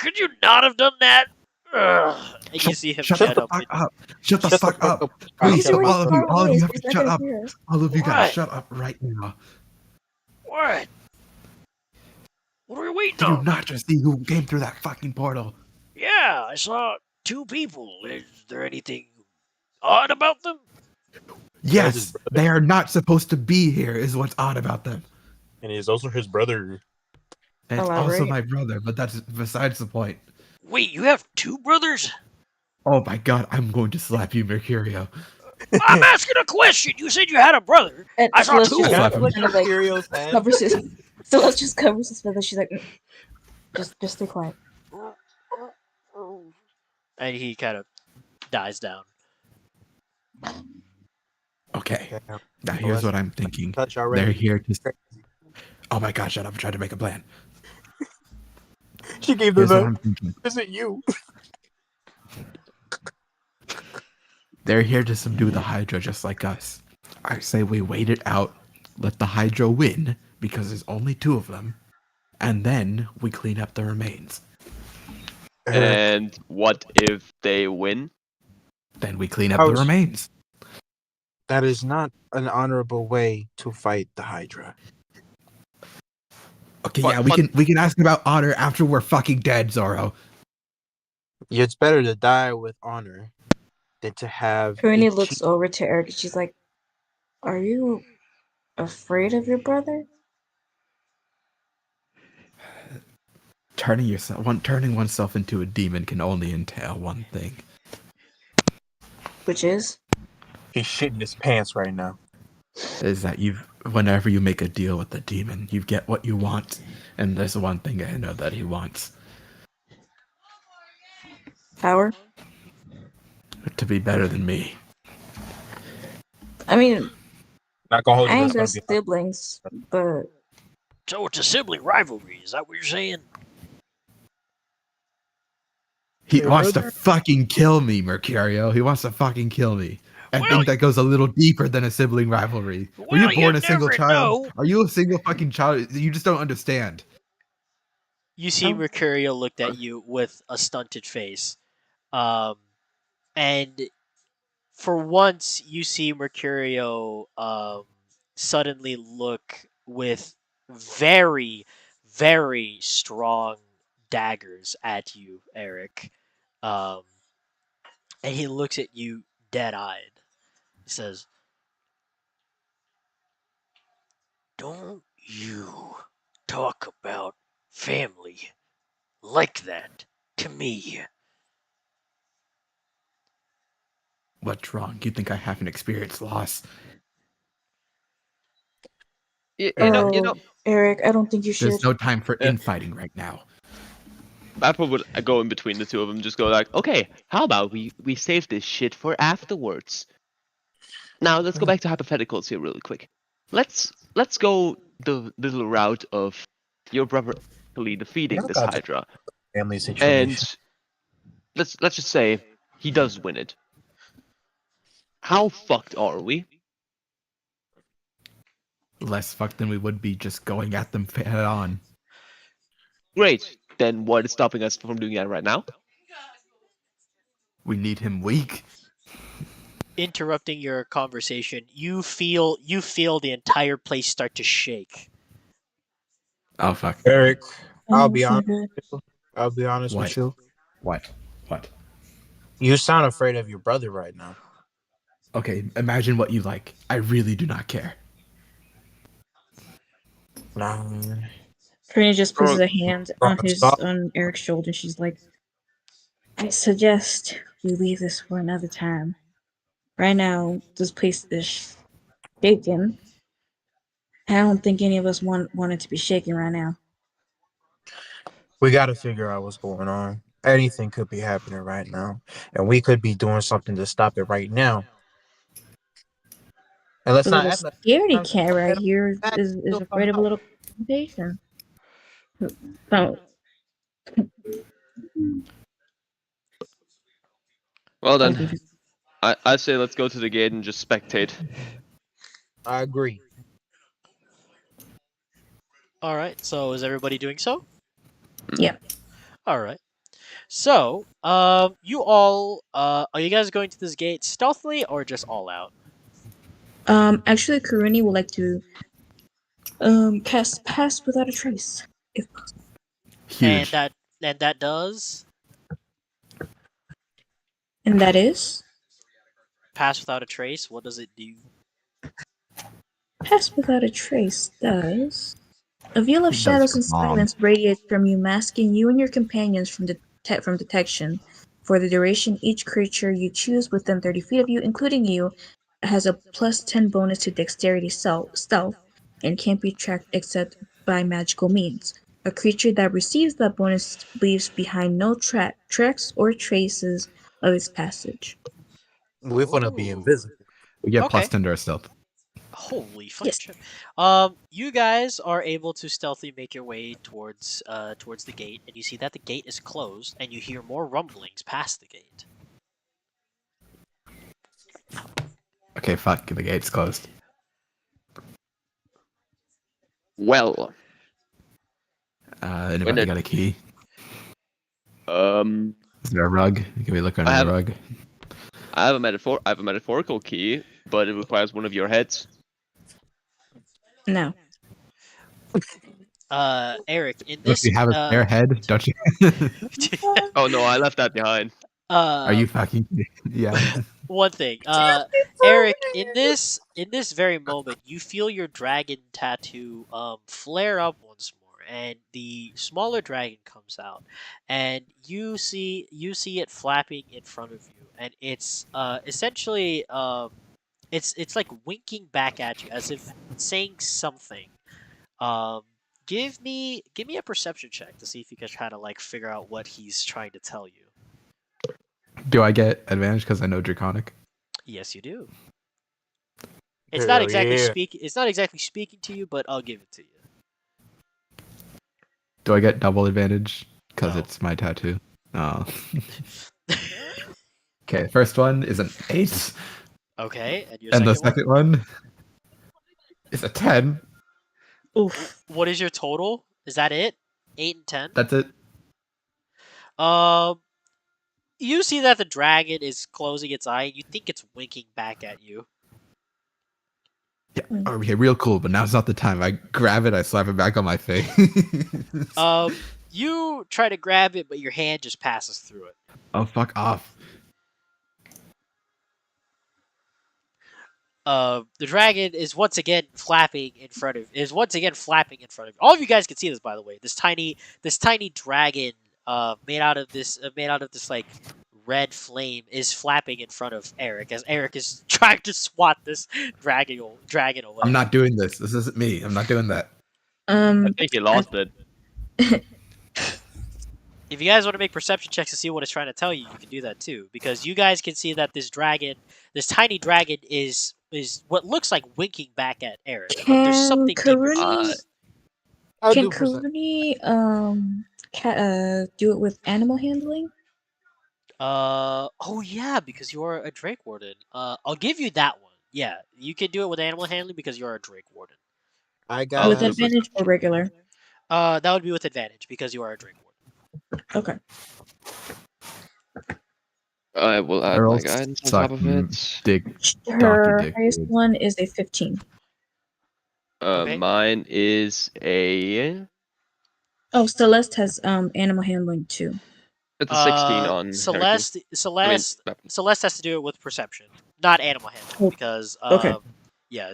Could you not have done that? Ugh. And you see him Shut get the up. fuck up. Shut the Shut the fuck fuck up. up. Please, Shut the He's all fuck of up. you. All of you so have to he's not shut gonna up. hear us. All of you guys, What? shut up right now. What? What are we waiting Did you on? not just see who came through that fucking portal? Yeah, I saw 2 people. Is there anything odd about them? That is his Yes, brother, they are not supposed to be here, is what's odd about them. and he is also his brother. And it's also Elaborate. my brother, but that's besides the point. Wait, you have 2 brothers? Oh my god, I'm going to slap you, Mercurio. I'm asking a question. You said you had a brother. And I saw Celeste 2 just of Slap them. him. kind of like Curio's head. covers his. Celeste just covers his feathers. She's like, just stay quiet. And he kind of dies down. Okay, Damn. now here's what I'm thinking. Touch They're already. here to. Oh my god, shut up! I'm trying to make a plan. She gave Here's what I'm thinking. Is it you? They're here to subdue the Hydra just like us. I say we wait it out, let the Hydra win, because there's only 2 of them, and then we clean up the remains. And what if they win? Then we clean up I the was- remains. That is not an honorable way to fight the Hydra. Okay, But- yeah, we can ask about honor after we're fucking dead, Zoro. It's better to die with honor than to have. Pruny a looks over to Eric and she's like, "Are you afraid of your brother?" Turning oneself into a demon can only entail one thing. Which is, He's shitting his pants right now. Is that whenever you make a deal with the demon, you get what you want, and there's one thing I know that he wants: power. to be better than me. I mean, Not gonna hold I you. ain't That's got gonna be siblings, but So it's a sibling rivalry. Is that what you're saying? He Hey, wants brother. to fucking kill me, Mercurio. He wants to fucking kill me. I Well, think that goes a little deeper than a sibling rivalry. Were Well, you you born a single never child? know. Are you a single fucking child? You just don't understand. You see Oh. Mercurio looked at you with a stunted face. And for once, you see Mercurio suddenly look with very, very strong daggers at you, Eric. Um, and he looks at you dead-eyed. He says, "Don't you talk about family like that to me." What's wrong? You think I haven't experienced loss? You oh, know, Eric, I don't think you should. There's no time for Yeah. infighting right now. Apple would go in between the 2 of them, just go like, okay, how about we save this shit for afterwards? Now let's go back to hypotheticals here really quick. Let's go the little route of your brother defeating Not this that Hydra, family situation. and let's just say he does win it. How fucked are we? Less fucked than we would be just going at them head on. Great. Then what is stopping us from doing that right now? We need him weak. Interrupting your conversation, you feel the entire place start to shake. Oh fuck. Eric, I'll Oh, be so honest. good. I'll be honest What? with you. What? What? You sound afraid of your brother right now. Okay, imagine what you like. I really do not care. Nah. Pruny just puts Bro, her hand bro, stop. on Eric's shoulder. She's like, "I suggest we leave this for another time. Right now, this place is shaking. I don't think any of us want it to be shaking right now." We got to figure out what's going on. Anything could be happening right now, and we could be doing something to stop it right now. And let's The not little act like scaredy cat right here is afraid of a little confrontation. So, Well then, I say let's go to the gate and just spectate. I agree. All right. So is everybody doing so? yeah. All right. So, you all, are you guys going to this gate stealthily or just all out? Actually, Karuni would like to cast Pass Without a Trace, if possible. And Huge. that does And that is pass without a trace. What does it do? Pass Without a Trace does. A veil of It does shadows and bomb. silence radiates from you, masking you and your companions from detection. For the duration, each creature you choose within 30 feet of you, including you, has a plus 10 bonus to dexterity stealth and can't be tracked except by magical means. A creature that receives that bonus leaves behind no tracks or traces of its passage. We want to be Oh, invisible. We get plus okay. 10 to our stealth. Holy fucking Yes. shit. You guys are able to stealthily make your way towards the gate, and you see that the gate is closed, and you hear more rumblings past the gate. Okay, fuck. The gate's closed. Well, Anybody it- got a key? um, Is there a rug? Can we look under I have- the rug? I have a metaphorical key, but it requires one of your heads. No. Eric, in If this you have a spare head, don't you? Oh no, I left that behind. Are you fucking yeah. one thing. Eric, in this very moment, you feel your dragon tattoo flare up once more, and the smaller dragon comes out, and you see it flapping in front of you, and it's essentially it's like winking back at you as if saying something. Um, give me a perception check to see if you can kind of like figure out what he's trying to tell you. Do I get advantage because I know Draconic? Yes, you do. It's not Hell exactly yeah. It's not exactly speaking to you, but I'll give it to you. Do I get double advantage because No. it's my tattoo? Oh. Okay, first one is an 8, Okay, and your and the second one. second one is a 10. Oof. What is your total? Is that it? 8 and 10. That's it. Um, you see that the dragon is closing its eye. And you think it's winking back at you. Yeah. Okay, real cool, but now's not the time. I grab it, I slap it back on my face. You try to grab it, but your hand just passes through it. Oh, fuck off. The dragon is once again flapping in front of all of you guys can see this, by the way. This tiny dragon made out of this like red flame is flapping in front of Eric as Eric is trying to swat this dragon away. I'm not doing this. This isn't me. I'm not doing that. I think he lost it. If you guys want to make perception checks to see what it's trying to tell you, you can do that too. Because you guys can see that this tiny dragon, is what looks like winking back at Eric. But there's Can something deeper. Karuni I'll can do percent. Karuni do it with animal handling? Oh yeah, because you're a Drake Warden. I'll give you that one. Yeah, you can do it with animal handling because you're a Drake Warden. I got With do advantage or regular? That would be with advantage because you are a Drake Warden. Okay. I will add my Girls guidance on suck. top of it. Dig. Her dick, highest dude. one is a 15. Okay. Mine is a. Oh, Celeste has animal handling too. It's a 16 on Celeste. weapon. Celeste has to do it with perception, not animal handling, Oh, because okay. yeah,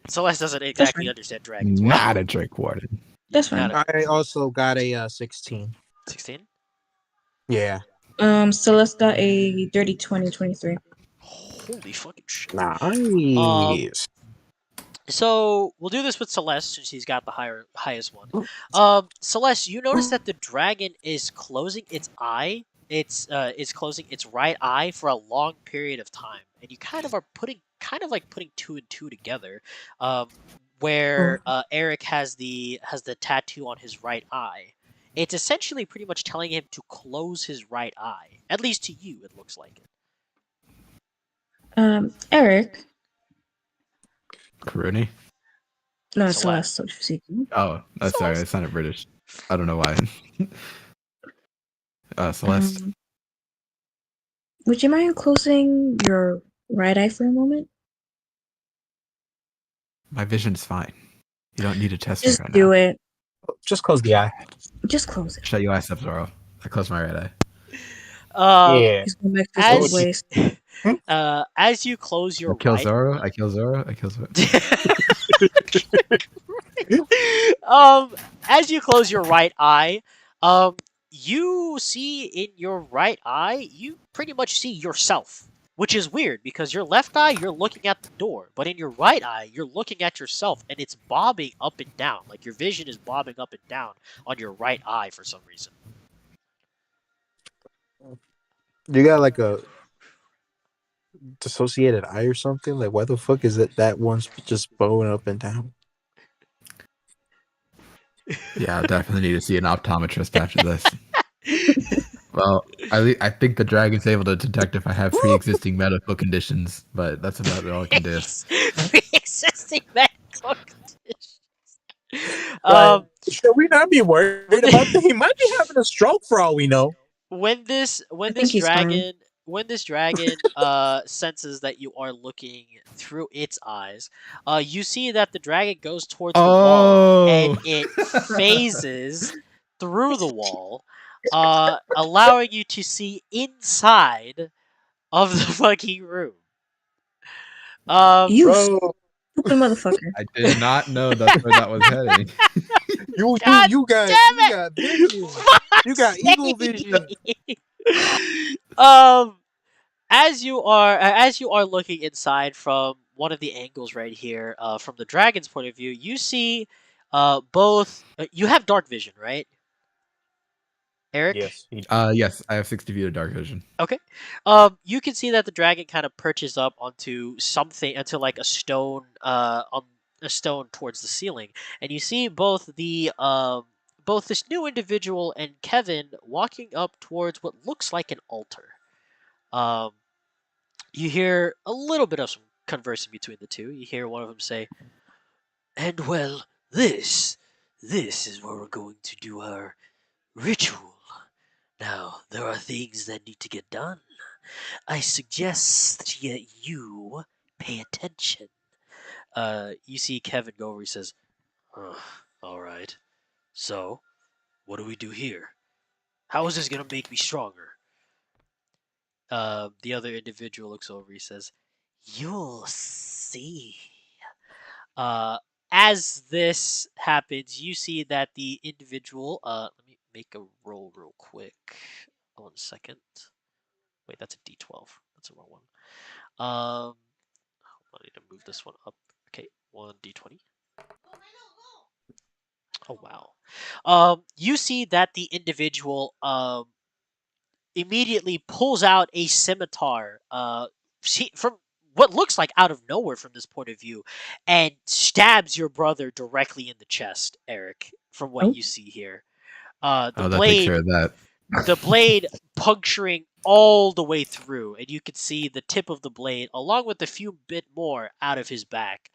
Celeste doesn't exactly fine. understand dragons. well. Not a Drake Warden. That's fine. Not I also got a 16. 16. Yeah. Celeste got a dirty 20, 23. Holy fucking shit. Nice. So we'll do this with Celeste since he's got the highest one. Celeste, you notice that the dragon is closing its eye. It's closing its right eye for a long period of time, and you kind of putting two and two together. Where Eric has the tattoo on his right eye. It's essentially pretty much telling him to close his right eye. At least to you, it looks like it. Eric. Karuni? No, Celeste. Celeste. So she's seeking. Oh, sorry. I sounded British. I don't know why. Celeste. Would you mind closing your right eye for a moment? My vision's fine. You don't need to test me Just right do now. it. Just close the eye. Just close it. Shut your eyes up, Zoro. I close my right eye. Yeah. He's going back to his old As ways. as you close I your kill right Zoro. I kill Zoro. I kill Zoro. as you close your right eye, you see in your right eye, you pretty much see yourself, which is weird because your left eye, you're looking at the door, but in your right eye, you're looking at yourself and it's bobbing up and down. Like your vision is bobbing up and down on your right eye for some reason. You got like a dissociated eye or something? Like, why the fuck is it that one's just bowing up and down? Yeah, I definitely need to see an optometrist after this. Well, I think the dragon's able to detect if I have pre-existing medical conditions, but that's about all I can do. Pre-existing medical conditions. Like, should we not be worried about that? He might be having a stroke for all we know. when I this think he's fine. dragon senses that you are looking through its eyes, you see that the dragon goes towards the wall and Oh, it phases through the wall, allowing you to see inside of the fucking room. You Bro, stupid motherfucker. I did not know that's where that was heading. God you got damn it! vision. You got eagle vision. um as you are looking inside from one of the angles right here, from the dragon's point of view, you see both. You have dark vision, right, Eric? Yes. He, Yes, I have 60 feet of dark vision. Okay. You can see that the dragon kind of perches up onto something, onto like a stone, on a stone towards the ceiling, and you see both this new individual and Kevin walking up towards what looks like an altar. Um, you hear a little bit of some conversing between the two. You hear one of them say, "And well, this is where we're going to do our ritual. Now, there are things that need to get done. I suggest that you pay attention." You see Kevin go over. He says, "All right. So, what do we do here? How is this gonna make me stronger?" The other individual looks over. He says, "You'll see." Uh, as this happens, you see that the individual. Let me make a roll real quick. 1 second. Wait, that's a D12. That's the wrong one. I need to move this one up. Okay, 1d20. Oh wow. You see that the individual immediately pulls out a scimitar. From what looks like out of nowhere from this point of view, and stabs your brother directly in the chest, Eric. From what Oh. you see here, Oh, that takes care of that. the blade puncturing all the way through, and you can see the tip of the blade, along with a few bit more out of his back.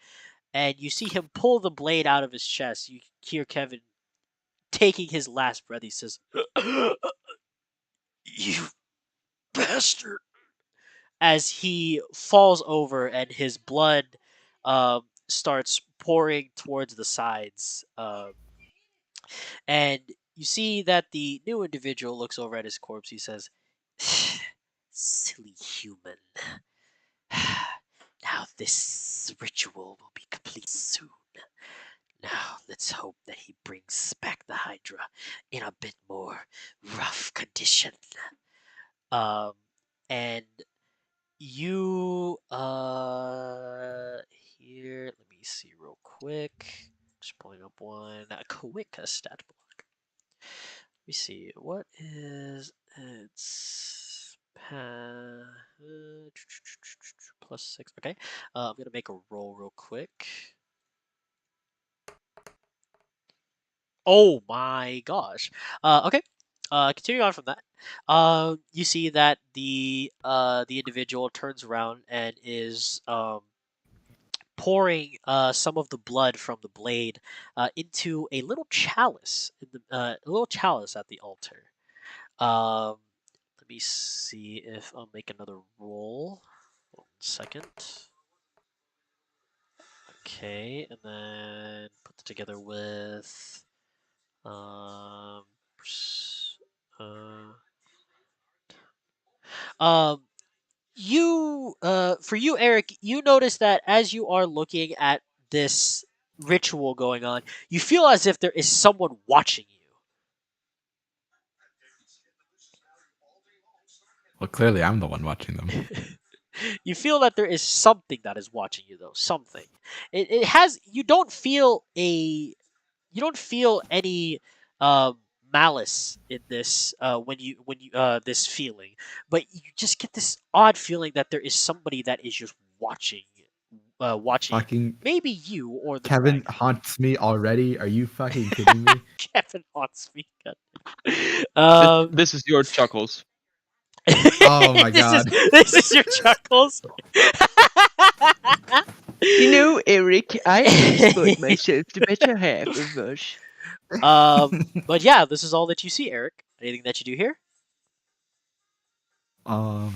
And you see him pull the blade out of his chest. You hear Kevin taking his last breath. He says, "You bastard!" As he falls over and his blood starts pouring towards the sides. And you see that the new individual looks over at his corpse. He says, "Silly human. Now this ritual will be complete soon. Now let's hope that he brings back the Hydra in a bit more rough condition." Um, and you here, let me see real quick. Just pulling up one quick stat block. Let me see what is its +6. Okay, I'm gonna make a roll real quick. Oh my gosh. Okay. Continuing on from that, you see that the individual turns around and is pouring some of the blood from the blade into a little chalice at the altar. Let me see if I'll make another roll. 1 second. Okay, and then put it together with um uh, um for you, Eric, you notice that as you are looking at this ritual going on, you feel as if there is someone watching Well, clearly I'm the one watching them. you. You feel that there is something that is watching you, though. Something. It has. You don't feel any malice in this when you this feeling, but you just get this odd feeling that there is somebody that is just watching Fucking maybe you or the Kevin dragon. haunts me already. Are you fucking kidding me? Kevin haunts me. Um, This is your chuckles. Oh my this is god. this is your chuckles. You know, Eric, I transport myself to better half of us. But yeah, this is all that you see, Eric. Anything that you do here? Oh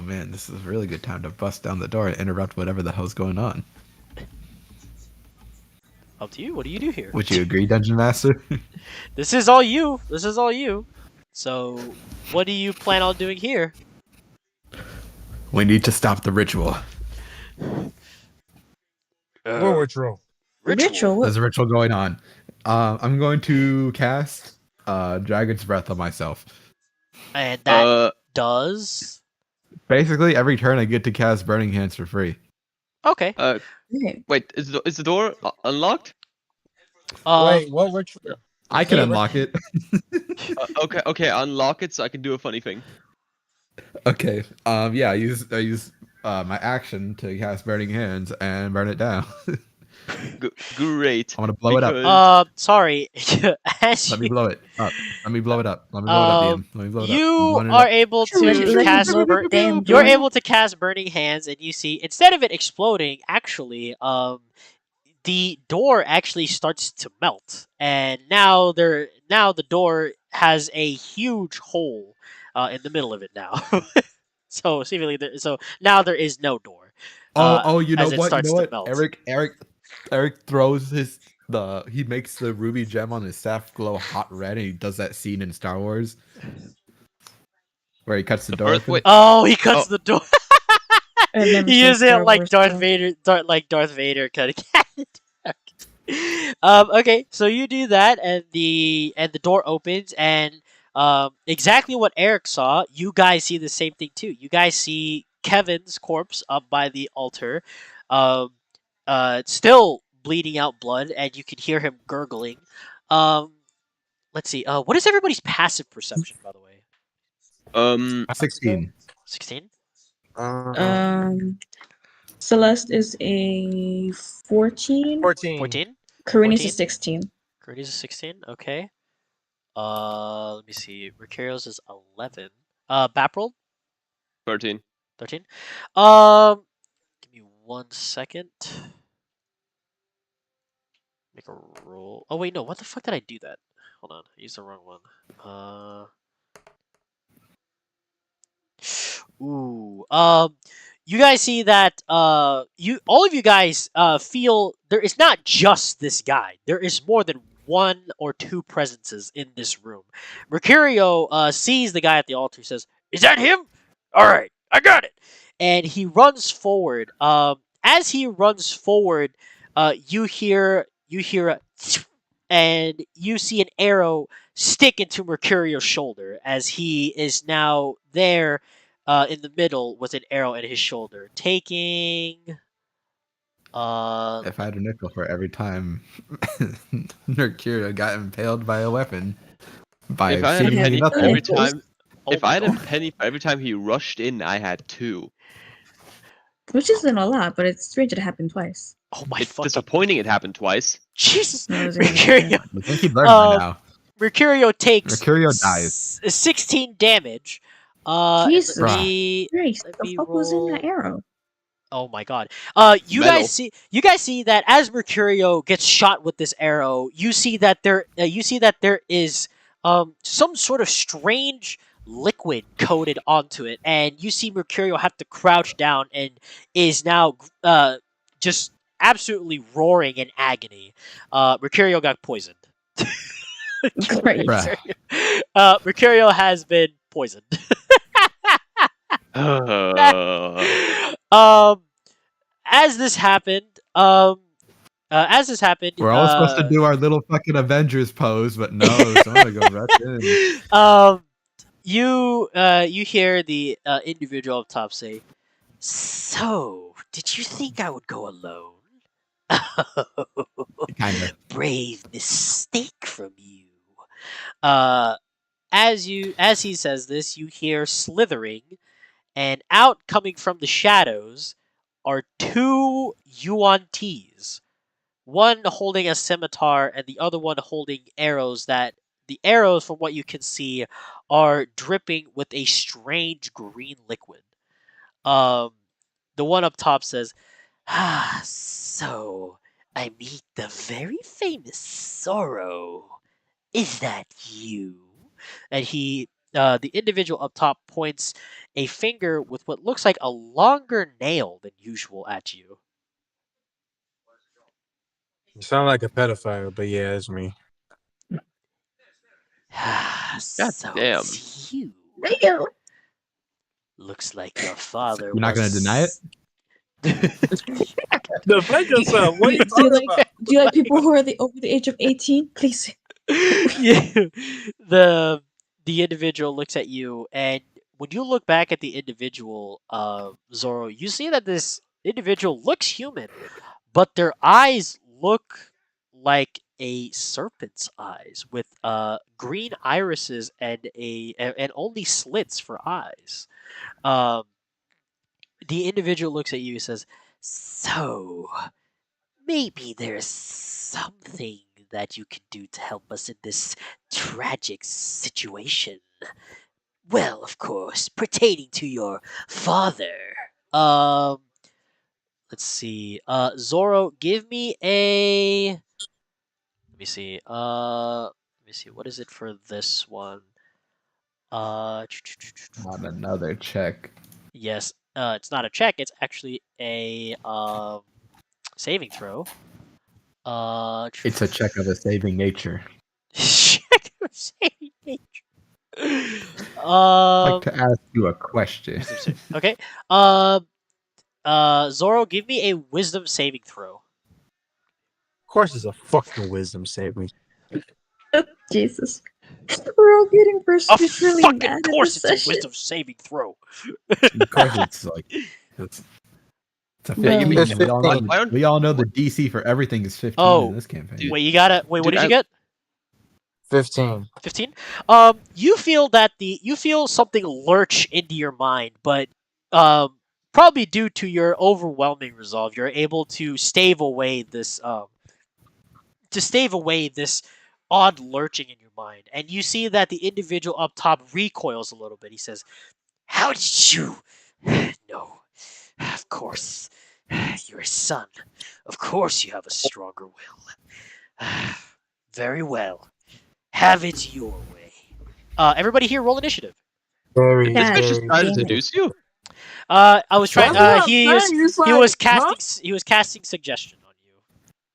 man, this is a really good time to bust down the door and interrupt whatever the hell's going on. Up to you. What do you do here? Would you agree, Dungeon Master? This is all you. This is all you. So, what do you plan on doing here? We need to stop the ritual. What ritual? Ritual. There's a ritual going on. I'm going to cast Dragon's Breath on myself. And that does. Basically, every turn I get to cast Burning Hands for free. Okay. Okay. Wait, is the door unlocked? Wait, what ritual? I can Wait, unlock it. Okay, unlock it so I can do a funny thing. Okay. Yeah, I use my action to cast Burning Hands and burn it down. Great. I'm gonna blow it up. Because- Sorry. As Let me you, blow it up. Let me blow it up. Let me blow it up, Ian. Let me blow it up. I'm you blowing it are up. able Let to you cast. blow the damn You're door. able to cast Burning Hands, and you see instead of it exploding, actually, the door actually starts to melt, and now the door has a huge hole in the middle of it now. So seemingly, so now there is no door. You know as it what? You starts know to what? melt. Eric throws he makes the ruby gem on his staff glow hot red, and he does that scene in Star Wars where he cuts the door first- open. wait. Oh, he cuts the door. I've never He seen uses it Star like Wars, Darth so- Vader, Darth Vader kind of. Okay, so you do that, and the door opens, and exactly what Eric saw. You guys see the same thing too. You guys see Kevin's corpse up by the altar, um, still bleeding out blood, and you can hear him gurgling. Um, let's see. What is everybody's passive perception, by the way? 16. 16. Celeste is a 14. 14. 14. Karina's a 14? 16. Grady's a 16. Okay. Let me see. Mercurio's is 11. Baprold 13. 13. Give me 1 second. Make a roll. Oh wait, no. What the fuck did I do that? Hold on. I used the wrong one. Ooh. You guys see that all of you guys feel there is not just this guy. There is more than one or two presences in this room. Mercurio sees the guy at the altar. Says, "Is that him? All right, I got it." And he runs forward. As he runs forward, you hear a and you see an arrow stick into Mercurio's shoulder as he is now there in the middle with an arrow in his shoulder, taking. If I had a nickel for every time Mercurio got impaled by a weapon, by If I had a seemingly penny nothing. every time, Oh if my I had a God. penny for every time he rushed in, I had 2. Which isn't a lot, but it's strange it happened twice. Oh my It's fucking disappointing it happened twice. Jesus! No, it's gonna Mercurio, I think he learned by Um, now. Mercurio takes Mercurio dies. 16 damage. And Jesus let me Christ, let the me fuck was in roll. that arrow? Oh my god. You Metal. guys see that as Mercurio gets shot with this arrow, you see that there is some sort of strange liquid coated onto it, and you see Mercurial have to crouch down and is now just absolutely roaring in agony. Mercurial got poisoned. Great. Bruh. Mercurial has been poisoned. um, as this happened, We're all supposed to do our little fucking Avengers pose, but no, someone go rush in. you hear the individual up top say, "So, did you think I would go alone?" Kinda. Brave mistake from you. As he says this, you hear slithering, and out coming from the shadows are two Yuan-Tis. One holding a scimitar and the other one holding arrows that the arrows, from what you can see, are dripping with a strange green liquid. Um, the one up top says, "Ah, so I meet the very famous Zoro. Is that you?" And the individual up top points a finger with what looks like a longer nail than usual at you. You sound like a pedophile, but yeah, it's me. So damn. it's you. Damn. Looks like your father You're not gonna deny it? Defend yourself. What are you Do you talking like about? do you like people who are over the age of 18? Please. Yeah. The individual looks at you, and when you look back at the individual, Zoro, you see that this individual looks human, but their eyes look like a serpent's eyes with green irises and only slits for eyes. Um, the individual looks at you and says, "So maybe there's something that you can do to help us in this tragic situation. Well, of course, pertaining to your father." Um, let's see. Zoro, give me a. Let me see. Let me see. What is it for this one? On another check. Yes. It's not a check. It's actually a saving throw. It's a check of a saving nature. check of saving nature. I'd like to ask you a question. Okay. Zoro, give me a wisdom saving throw. Of course, it's a fucking wisdom saving. Jesus. We're all getting A versus really fucking mad at course, this it's a session. wisdom saving throw. Of course, it's like it's a Yeah, 15. give me It's 15. We all know the DC for everything is 15 Oh, in this campaign. Dude. Wait, you gotta wait. What Dude, did you get? 15. 15. You feel something lurch into your mind, but probably due to your overwhelming resolve, you're able to stave away this odd lurching in your mind, and you see that the individual up top recoils a little bit. He says, "How did you? No, of course, you're a son. Of course, you have a stronger will. Very well. Have it your way." Everybody here, roll initiative. Very, God This bitch just very. trying to damn it. seduce you? I was trying. That's what I'm He saying, it's like, was huh? casting. He was casting suggestion on you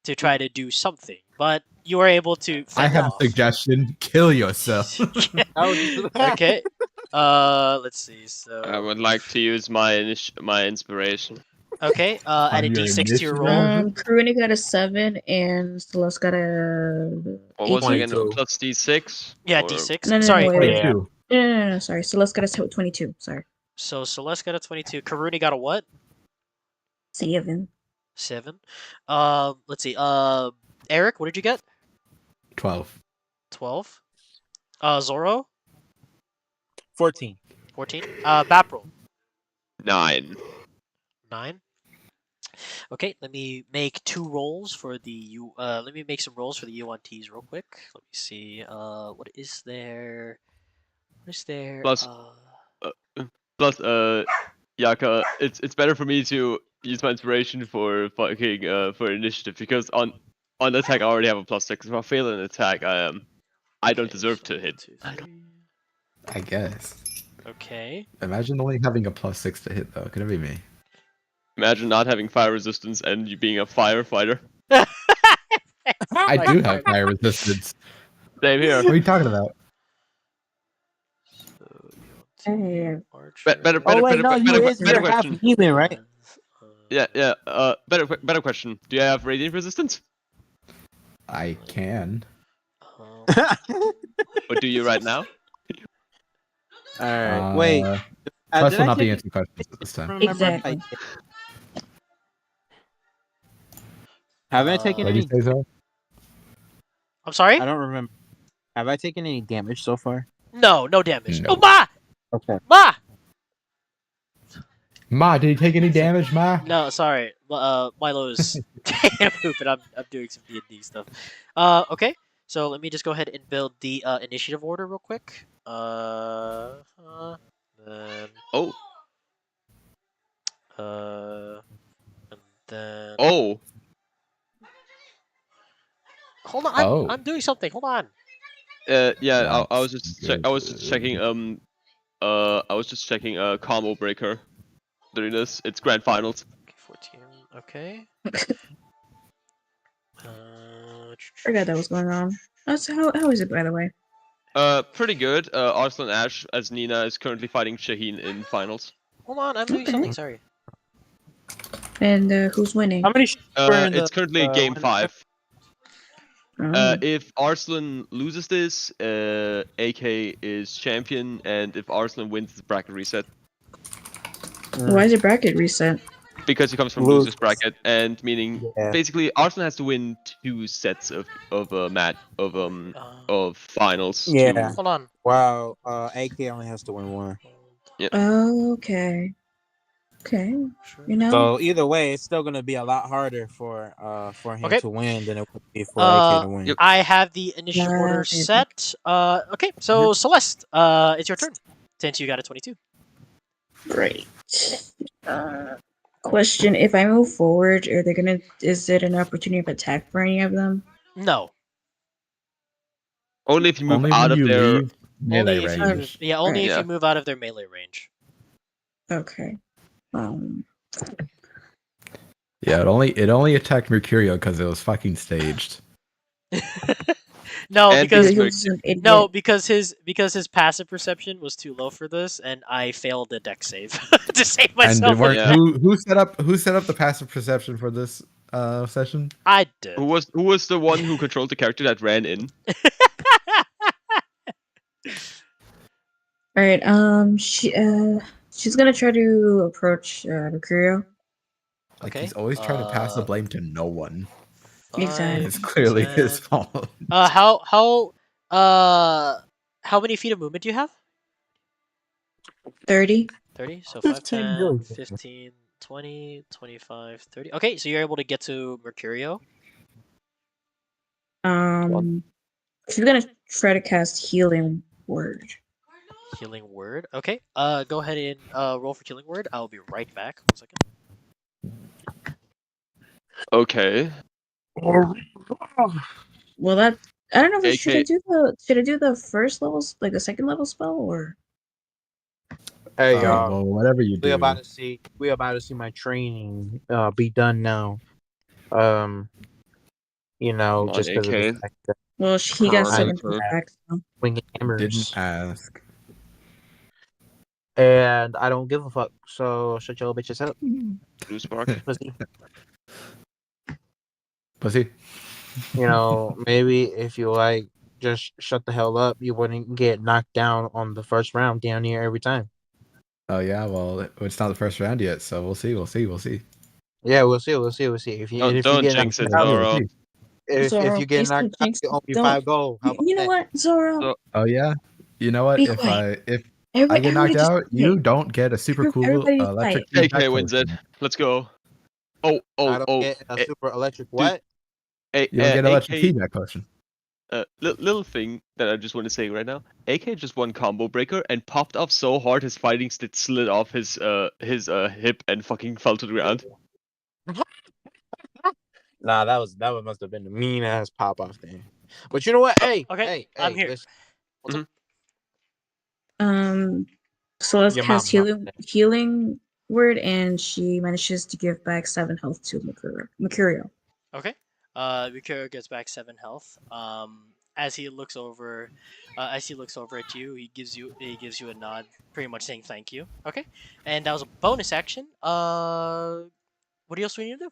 to try to do something, but you were able to I fend have off. a suggestion. Kill yourself. I was just Okay. Let's see. I So would like to use my inspiration. okay. Add a your d6 to your initiative? roll. Karuna got a 7 and Celeste got a What was it again? 22. Plus D6? Yeah, Or- d6. No, Sorry. wait. 22. No, sorry. Celeste got a 22. Sorry. So Celeste got a 22. Karuni got a what? 7. 7. Let's see. Eric, what did you get? 12. 12. Zoro, 14. 14. Bapril, 9. 9. Okay, let me make two rolls for the U. Let me make some rolls for the U1Ts real quick. Let me see. What is there? What is there? Plus- Plus, Yaka, it's better for me to use my inspiration for fucking for initiative because on attack I already have a +6. If I fail an attack, I am I don't Okay, deserve so to hit. 2, I don't. 3. I guess. Okay. Imagine only having a +6 to hit though. Could it be me? Imagine not having fire resistance and you being a firefighter. I do have fire resistance. Same here. What are you talking about? So you want Hey. to archer. Better, Oh wait, no, you better, is. better You're half question. human, right? Yeah. Better question. Do you have radiant resistance? I can. Um, Or do you right now? All right. Wait. Plus Did will I not be take answering questions at this time. remember? Exactly. Have I taken What did you any? say, Zoro? I'm sorry? I don't remember. Have I taken any damage so far? No, no damage. No. Oh, Ma! Okay. Ma! Ma, did you take any damage, Ma? No, sorry. Milo's taking a poop, and I'm doing some D&D stuff. Okay. So let me just go ahead and build the initiative order real quick. Then Oh. and then Oh. hold on. Oh. I'm doing something. Hold on. Yeah. I was That's just good. I was just checking. I was just checking. Combo breaker. Doing this. It's grand finals. Okay, 14. Okay. Forgot that was going on. How is it, by the way? Pretty good. Arslan Ash as Nina is currently fighting Shaheen in finals. Hold on. I'm doing Okay. something. Sorry. And who's winning? How many were in It's the currently game winner? 5. Oh. If Arslan loses this, AK is champion, and if Arslan wins, it's bracket reset. Why is it bracket reset? Because he comes from Lose. losers bracket, and meaning Yeah. basically Arslan has to win 2 sets of finals. Yeah. Hold on. Wow. AK only has to win one. Oh, okay. Okay. You know. So either way, it's still gonna be a lot harder for him Okay. to win than it would be for AK to win. Yep. I have the initiative order Right. set. Okay. So Celeste, it's your turn. Since you got a 22. Great. Question: if I move forward, are they gonna? Is it an opportunity of attack for any of them? No. Only if you move Only out when of you their. leave melee Only if you range. move, yeah, only Right. if Yeah. you move out of their melee range. Okay. Yeah, it only attacked Mercurio because it was fucking staged. No, And because He was an idiot. no, because his passive perception was too low for this, and I failed the deck save to save And myself. Yeah. who set up the passive perception for this session? I did. Who was the one who controlled the character that ran in? All right. She's gonna try to approach Mercurio. Like Okay, he's always trying to pass the blame to no one. Exactly. It's clearly 10. his fault. How many feet of movement do you have? 30. 30. So 5, 15 10, really. 15, 20, 25, 30. Okay, so you're able to get to Mercurio. She's gonna try to cast Healing Word. Healing word. Okay. Go ahead and roll for healing word. I'll be right back. 1 second. Okay. Well, that I don't know if should I AK do the first level, like the second level spell, or Hey y'all. Well, whatever you We do. about to see my training be done now. You know, Come on, just because of the AK. fact that well, he got Come on, 17 sir. back. So. swinging hammers, Didn't ask. and I don't give a fuck. So shut your bitches up, Blue spark. pussy. Pussy. You know, maybe if you like just shut the hell up, you wouldn't get knocked down on the first round down here every time. Oh yeah, well it's not the first round yet, so we'll see. Yeah, we'll see. If you Don't get jinx knocked it, out, Zoro. if Zoro, you get please knocked don't out, jinx you it. owe me Don't. 5 gold. How about You know that? what, Zoro? So- Oh yeah. You know what? Be If quiet. I Everybody, get knocked just out, be you quiet. don't get a super cool Everybody be electric quiet. feedback AK wins it. potion. Let's go. I don't get a super electric what? You don't get an electric AK. feedback potion. Little thing that I just want to say right now. AK just won combo breaker and popped off so hard his fighting stick slid off his hip and fucking fell to the ground. Nah, that must have been the mean ass pop off thing. But you know what? Hey, Okay, hey, I'm hey, here. listen. What's up? Celeste Your casts mom's not healing word, and she manages to give back 7 health to Mercurio. Okay. Rikuro gets back 7 health. As he looks over, at you, he gives you a nod, pretty much saying thank you. Okay. And that was a bonus action. What else do we need to do?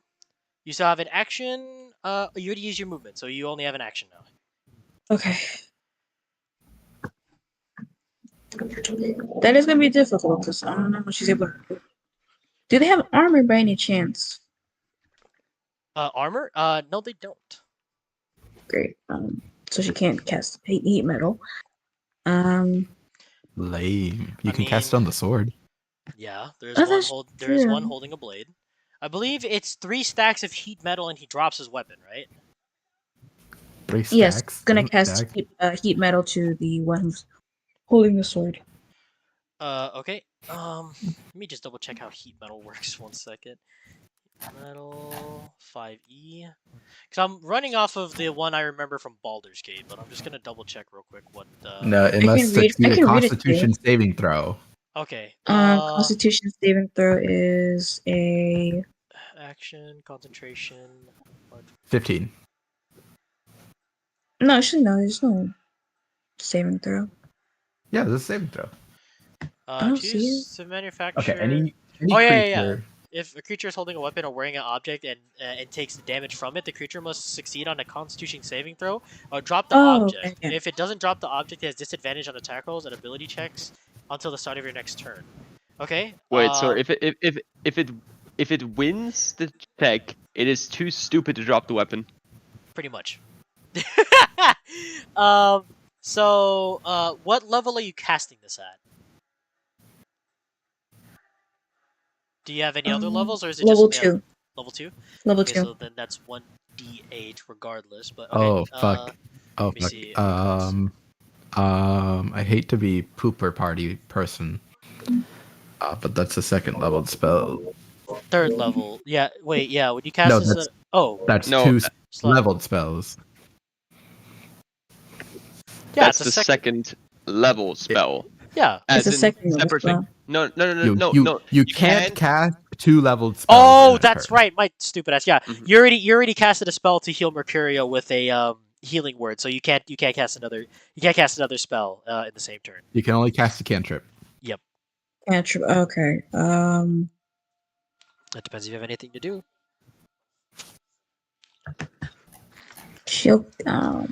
You still have an action. You already used your movement, so you only have an action now. Okay. That is gonna be difficult because I don't know what she's able to do. Do they have armor by any chance? Armor? No, they don't. Great. So she can't cast heat metal. Lame. You I can cast it mean- on the sword. Yeah, there's Oh, one that's there is one true. holding a blade. I believe it's 3 stacks of heat metal, and he drops his weapon, right? 3 Yes, stacks. gonna Isn't cast stack- heat metal to the one who's holding the sword. Okay. Let me just double check how heat metal works. 1 second. Metal 5e. Because I'm running off of the one I remember from Baldur's Gate, but I'm just gonna double check real quick what. No, it must succeed I a can read it to you. Constitution saving throw. Okay. Constitution saving throw is a Action, concentration. 15. no. Actually, no. There's no saving throw. Yeah, this is a saving throw. I don't see Choose to manufacture. Okay, any Oh, yeah, creature. yeah, yeah. If a creature is holding a weapon or wearing an object and takes the damage from it, the creature must succeed on a Constitution saving throw or drop the object. Okay, yeah. If it doesn't drop the object, it has disadvantage on attack rolls and ability checks until the start of your next turn. Okay. Wait, so if it wins the check, it is too stupid to drop the weapon. Pretty much. So, what level are you casting this at? Do you have any other levels, or is it level just 2? Level 2? Level Okay, 2. so then that's 1d8 regardless. But okay. Oh fuck. Oh let me fuck. see. I hate to be pooper party person. But that's a second level spell. 3rd level. Yeah. Wait. Yeah. When you cast No, this, that's No, 2 slot. leveled spells. Yeah, that's it's a the second level spell. Yeah. It's As a in second level separate spell. thing. No. You can't cast 2 leveled spells. Oh, in a that's turn. right. My stupid ass. Yeah. Mhm. You already casted a spell to heal Mercurio with a healing word, so you can't cast another spell in the same turn. You can only cast a cantrip. Yep. Cantrip. Okay. It depends if you have anything to do. She'll. I'll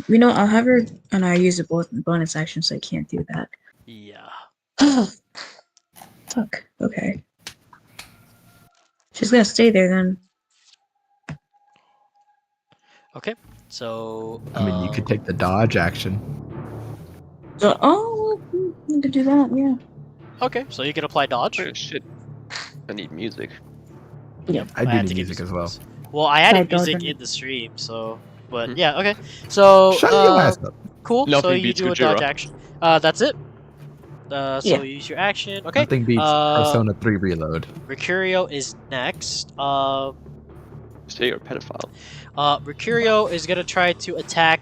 have her, and I use it both in bonus action, so I can't do that. Yeah. Fuck. Okay. She's gonna stay there then. Okay. So. I mean, you could take the dodge action. You could do that. Yeah. Okay. So you can apply dodge. Oh, shit. I need music. Yep. I do had need to get music as well. Well, I added Side dodge music on- in the stream, so. But Hmm. yeah. Okay. So. Shut your ass up. Cool. So Nothing you beats do a dodge Gojira. action. That's it. So Yeah. you use your action. Okay. Nothing beats Persona 3 Reload. Mercurio is next. Say you're a pedophile. Mercurio is gonna try to attack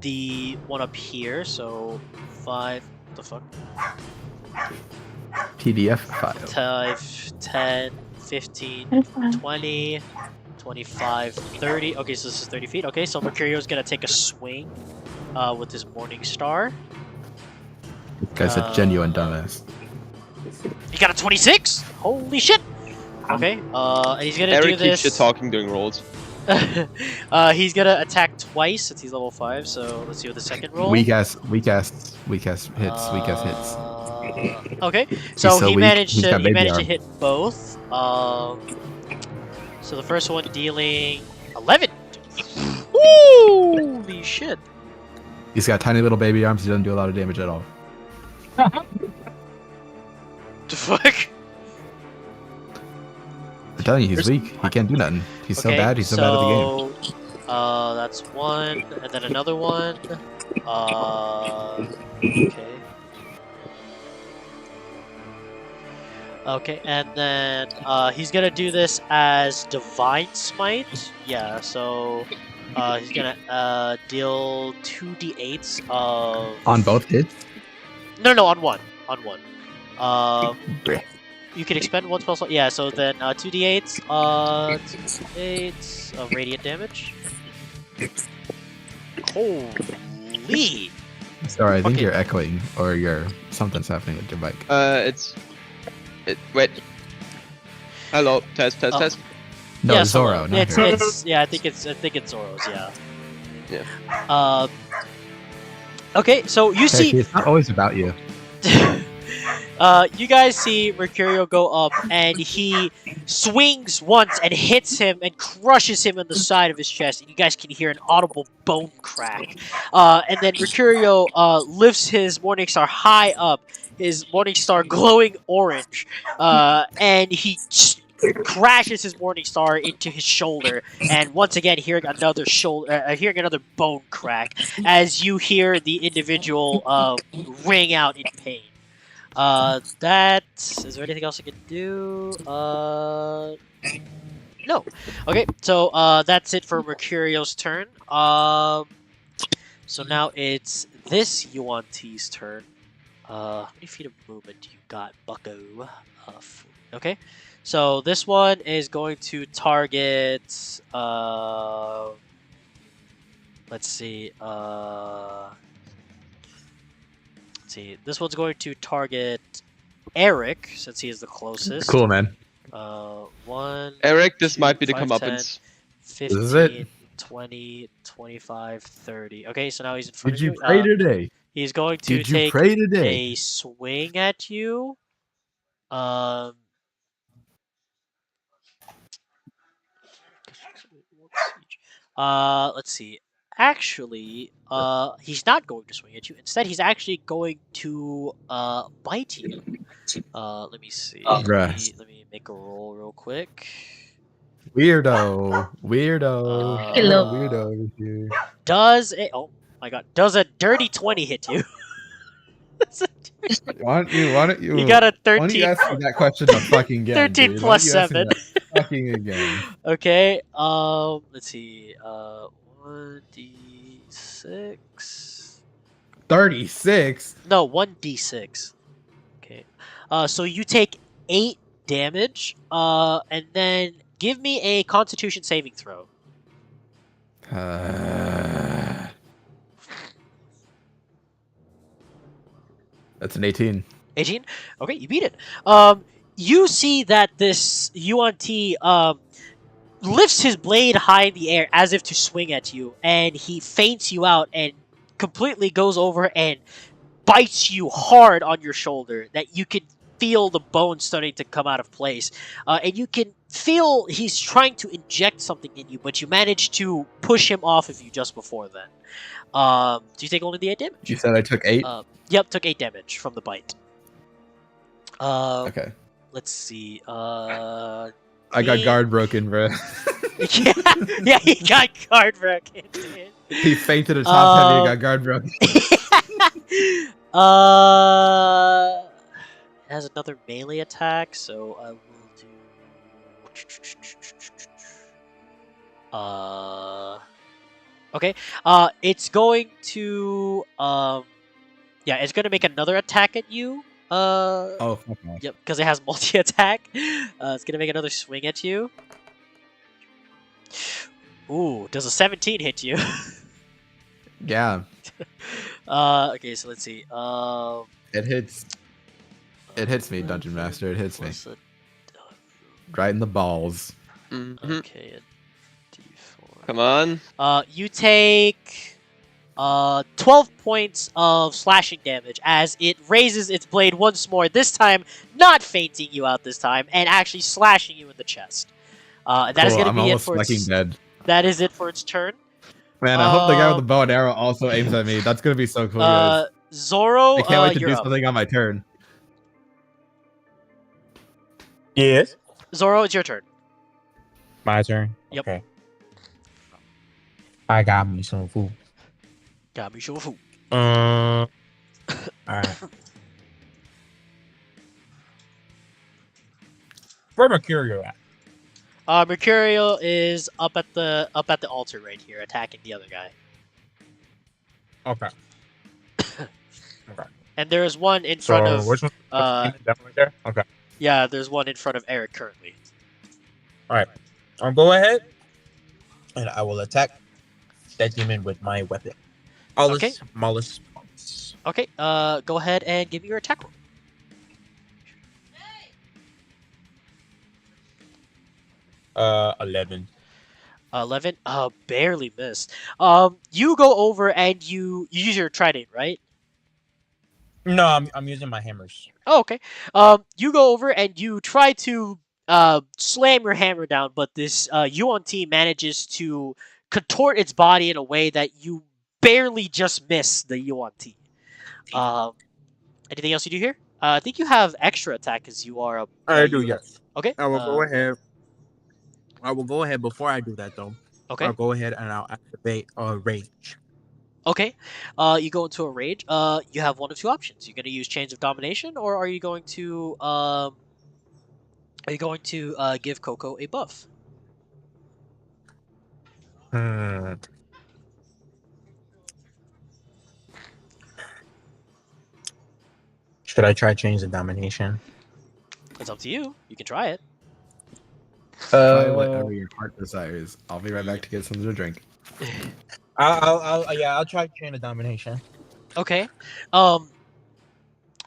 the one up here. So 5. What the fuck? PDF file. 5, 10, 15, That's fine. 20, 25, 30. Okay, so this is 30 feet. Okay, so Mercurio is gonna take a swing with his Morning Star. This guy's a genuine dumbass. He got a 26. Holy shit! Okay, and he's gonna Eric do keeps this. shit talking during rolls. He's gonna attack twice since he's level 5. So let's see what the second roll. Weak ass hits. Okay, so so he weak, managed he's to got baby arm. hit both. So the first one dealing 11. Holy shit! He's got tiny little baby arms. He doesn't do a lot of damage at all. The fuck? I'm telling you, he's weak. He can't do nothing. He's so Okay, bad. He's so bad at the game. That's one, and then another one. Okay. Okay, and then he's gonna do this as Divine Smite. Yeah, so He's gonna deal 2d8s of. On both hits? No, on one. On one. Bleh. You can expend one spell slot. Yeah, so then 2d8s, 2d8s of radiant damage. Holy! Sorry, I think Okay. you're echoing, or something's happening with your mic. Wait. Hello, test. No, yeah, Zoro. Not her. it's yeah. I think it's Zoro's. Yeah. Yeah. Okay, so you see. Becky, it's not always about you. You guys see Mercurio go up, and he swings once and hits him and crushes him in the side of his chest. And you guys can hear an audible bone crack. And then Mercurio lifts his Morningstar high up, his Morningstar glowing orange, and he crashes his Morningstar into his shoulder. And once again, hearing another bone crack as you hear the individual ring out in pain. Is there anything else I can do? No. Okay, so that's it for Mercurio's turn. So now it's this Yuan-T's turn. How many feet of movement do you got, Bucko? Okay, so this one is going to target. Let's see. This one's going to target Eric, since he is the closest. Cool, man. 1. Eric, this 2, might be the 5, 10, comeuppance. 15, This is it. 20, 25, 30. Okay, so now he's in front Did of you you. pray today? He's going to Did you take pray today? a swing at you. Let's see. Actually, he's not going to swing at you. Instead, he's actually going to bite you. Let me see. Bruh. Let me make a roll real quick. Weirdo. Hello. Weirdo over here. Oh my god, does a dirty 20 hit you? Why don't you? You got a Why don't you 13. ask me that question again? 13 dude? Why don't plus you ask me 7. that fucking again. Okay, let's see. 1d6. 36. No, 1d6. Okay. So you take 8 damage. And then give me a Constitution saving throw. That's an 18. 18? Okay, you beat it. You see that this Yuan-Ti lifts his blade high in the air as if to swing at you, and he feints you out and completely goes over and bites you hard on your shoulder that you can feel the bone starting to come out of place. And you can feel he's trying to inject something in you, but you manage to push him off of you just before then. So you take only the 8 damage. You said I took 8? Yep, took 8 damage from the bite. Okay. Let's see. I got guard broken, bro. yeah, he got guard broken. He fainted a top heavy and got guard broken. It has another melee attack, so I will do. Okay. It's going to it's going to make another attack at you. Oh, fuck no. Yep, because it has multi-attack. It's gonna make another swing at you. Ooh, does a 17 hit you? Yeah. Okay, so let's see. It hits. It hits me, Dungeon Master. It hits me. Right in the balls. Mm-hmm. Okay, a D4. Come on. You take 12 points of slashing damage as it raises its blade once more, this time not fainting you out this time, and actually slashing you in the chest. That is going to be it for its... dead. That is it for its turn. Man, I hope the guy with the bow and arrow also aims at me. That's going to be so cool, guys. Zoro, I can't wait to you're do up. something on my turn. Yes. Zoro, it's your turn. My turn. Yep. Okay. I got me some food. Got me some food. All right. For Mercurio, Mercurial is up at the altar right here, attacking the other guy. Okay. Okay. And there is one in front So of which one's that one right there? Okay. yeah, there's one in front of Eric currently. All right. I'll go ahead and I will attack that demon with my weapon. Okay. Mollis. Okay, go ahead and give me your attack roll. 11. 11. Barely missed. You go over and you use your trident, right? No, I'm using my hammers. Oh, okay. You go over and you try to slam your hammer down, but this UNT manages to contort its body in a way that you barely just miss the UNT. Um, anything else you do here? I think you have extra attack because you are a. I do, You have, yes. okay. I will go ahead. I will go ahead before I do that though. Okay. I'll go ahead and I'll activate rage. Okay. You go into a rage. You have one of two options. You're gonna use Chains of Domination, or are you going to give Coco a buff? Hmm. Should I try change the domination? It's up to you. You can try it. Try whatever your heart desires. I'll be right back to get something to drink. I'll try change the domination. Okay.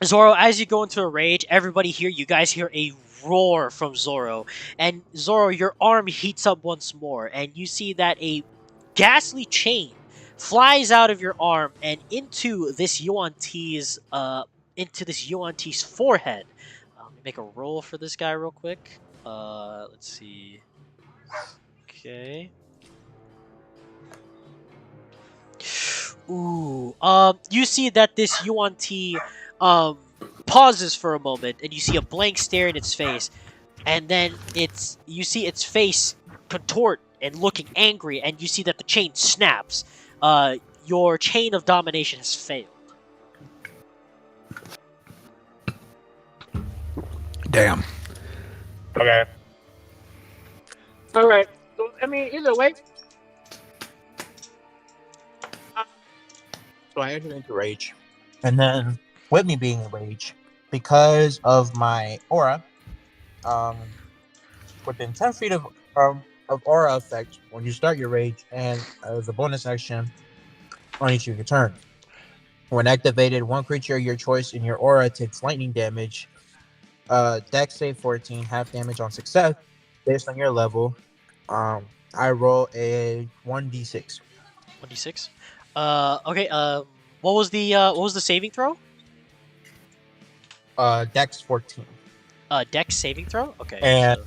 Zoro, as you go into a rage, everybody here, you guys hear a roar from Zoro. And Zoro, your arm heats up once more, and you see that a ghastly chain flies out of your arm and into this UNT's forehead. Let me make a roll for this guy real quick. Let's see. Okay. Ooh. You see that this UNT pauses for a moment, and you see a blank stare in its face, and then you see its face contort and looking angry, and you see that the chain snaps. Your chain of domination has failed. Damn. Okay. All right. So I mean, either way. So I entered into rage, and then with me being in rage, because of my aura, within 10 feet of aura effect when you start your rage, and as a bonus action on each of your turn. When activated, one creature of your choice in your aura takes lightning damage. Dex save 14, half damage on success, based on your level. I roll a 1d6. 1d6. Okay. What was the saving throw? Dex 14. Dex saving throw. Okay. And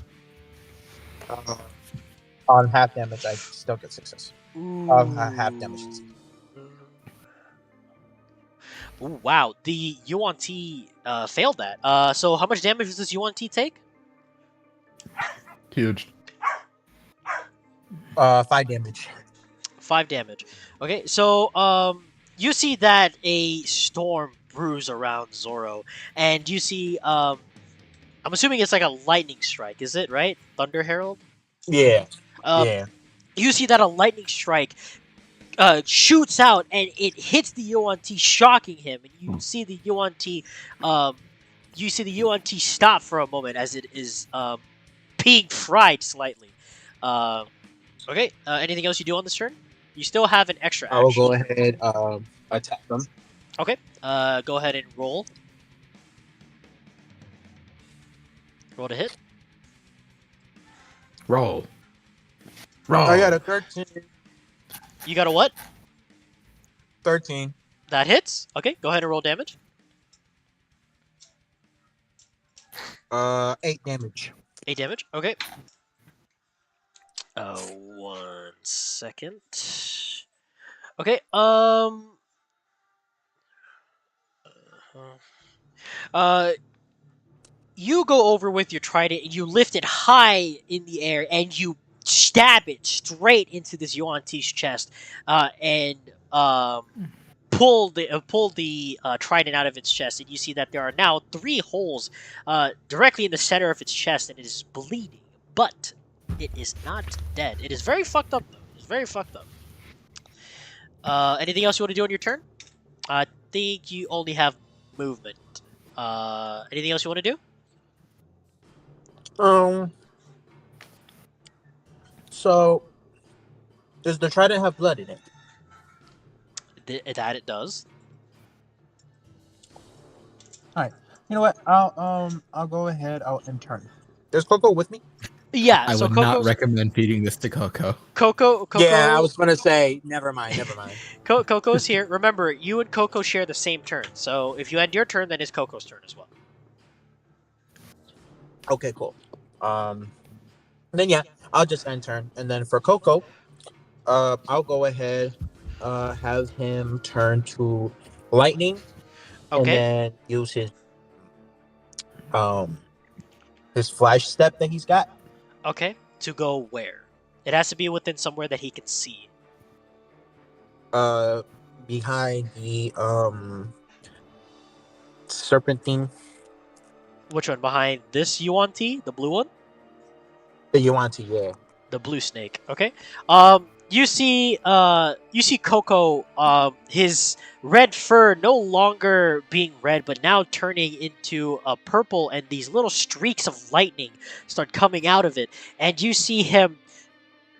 on half damage, I still get success. Half damage. Ooh, wow. The UNT failed that. So how much damage does this UNT take? Huge. 5 damage. 5 damage. Okay, so you see that a storm brews around Zoro, and you see I'm assuming it's like a lightning strike, is it right? Thunder Herald. Yeah. Yeah. You see that a lightning strike shoots out and it hits the UNT, shocking him, and you see the UNT stop for a moment as it is being fried slightly. Okay. Anything else you do on this turn? You still have an extra action. I will go ahead attack them. Okay. Go ahead and roll. Roll to hit. Roll. I got a 13. You got a what? 13. That hits. Okay. Go ahead and roll damage. 8 damage. 8 damage. Okay. 1 second. Okay. You go over with your trident and you lift it high in the air and you stab it straight into this UNT's chest, and pull the trident out of its chest, and you see that there are now 3 holes directly in the center of its chest, and it is bleeding. But it is not dead. It is very fucked up, though. It's very fucked up. Anything else you want to do on your turn? I think you only have movement. Anything else you want to do? So does the trident have blood in it? That it does. All right. You know what? I'll go ahead. I'll intern. Is Coco with me? Yeah, I so would not Coco's recommend feeding this to Coco. Coco. Yeah, I was gonna say never mind. Coco's here. Remember, you and Coco share the same turn. So if you end your turn, then it's Coco's turn as well. Okay, cool. Then yeah, I'll just intern, and then for Coco, I'll go ahead, have him turn to lightning, and Okay. then use his flash step that he's got. Okay. To go where? It has to be within somewhere that he can see. Behind the serpentine, Which one? Behind this Yuan T, the blue one? the Yuan-Ti, yeah. The blue snake. Okay. You see Coco, his red fur no longer being red, but now turning into a purple, and these little streaks of lightning start coming out of it. And you see him,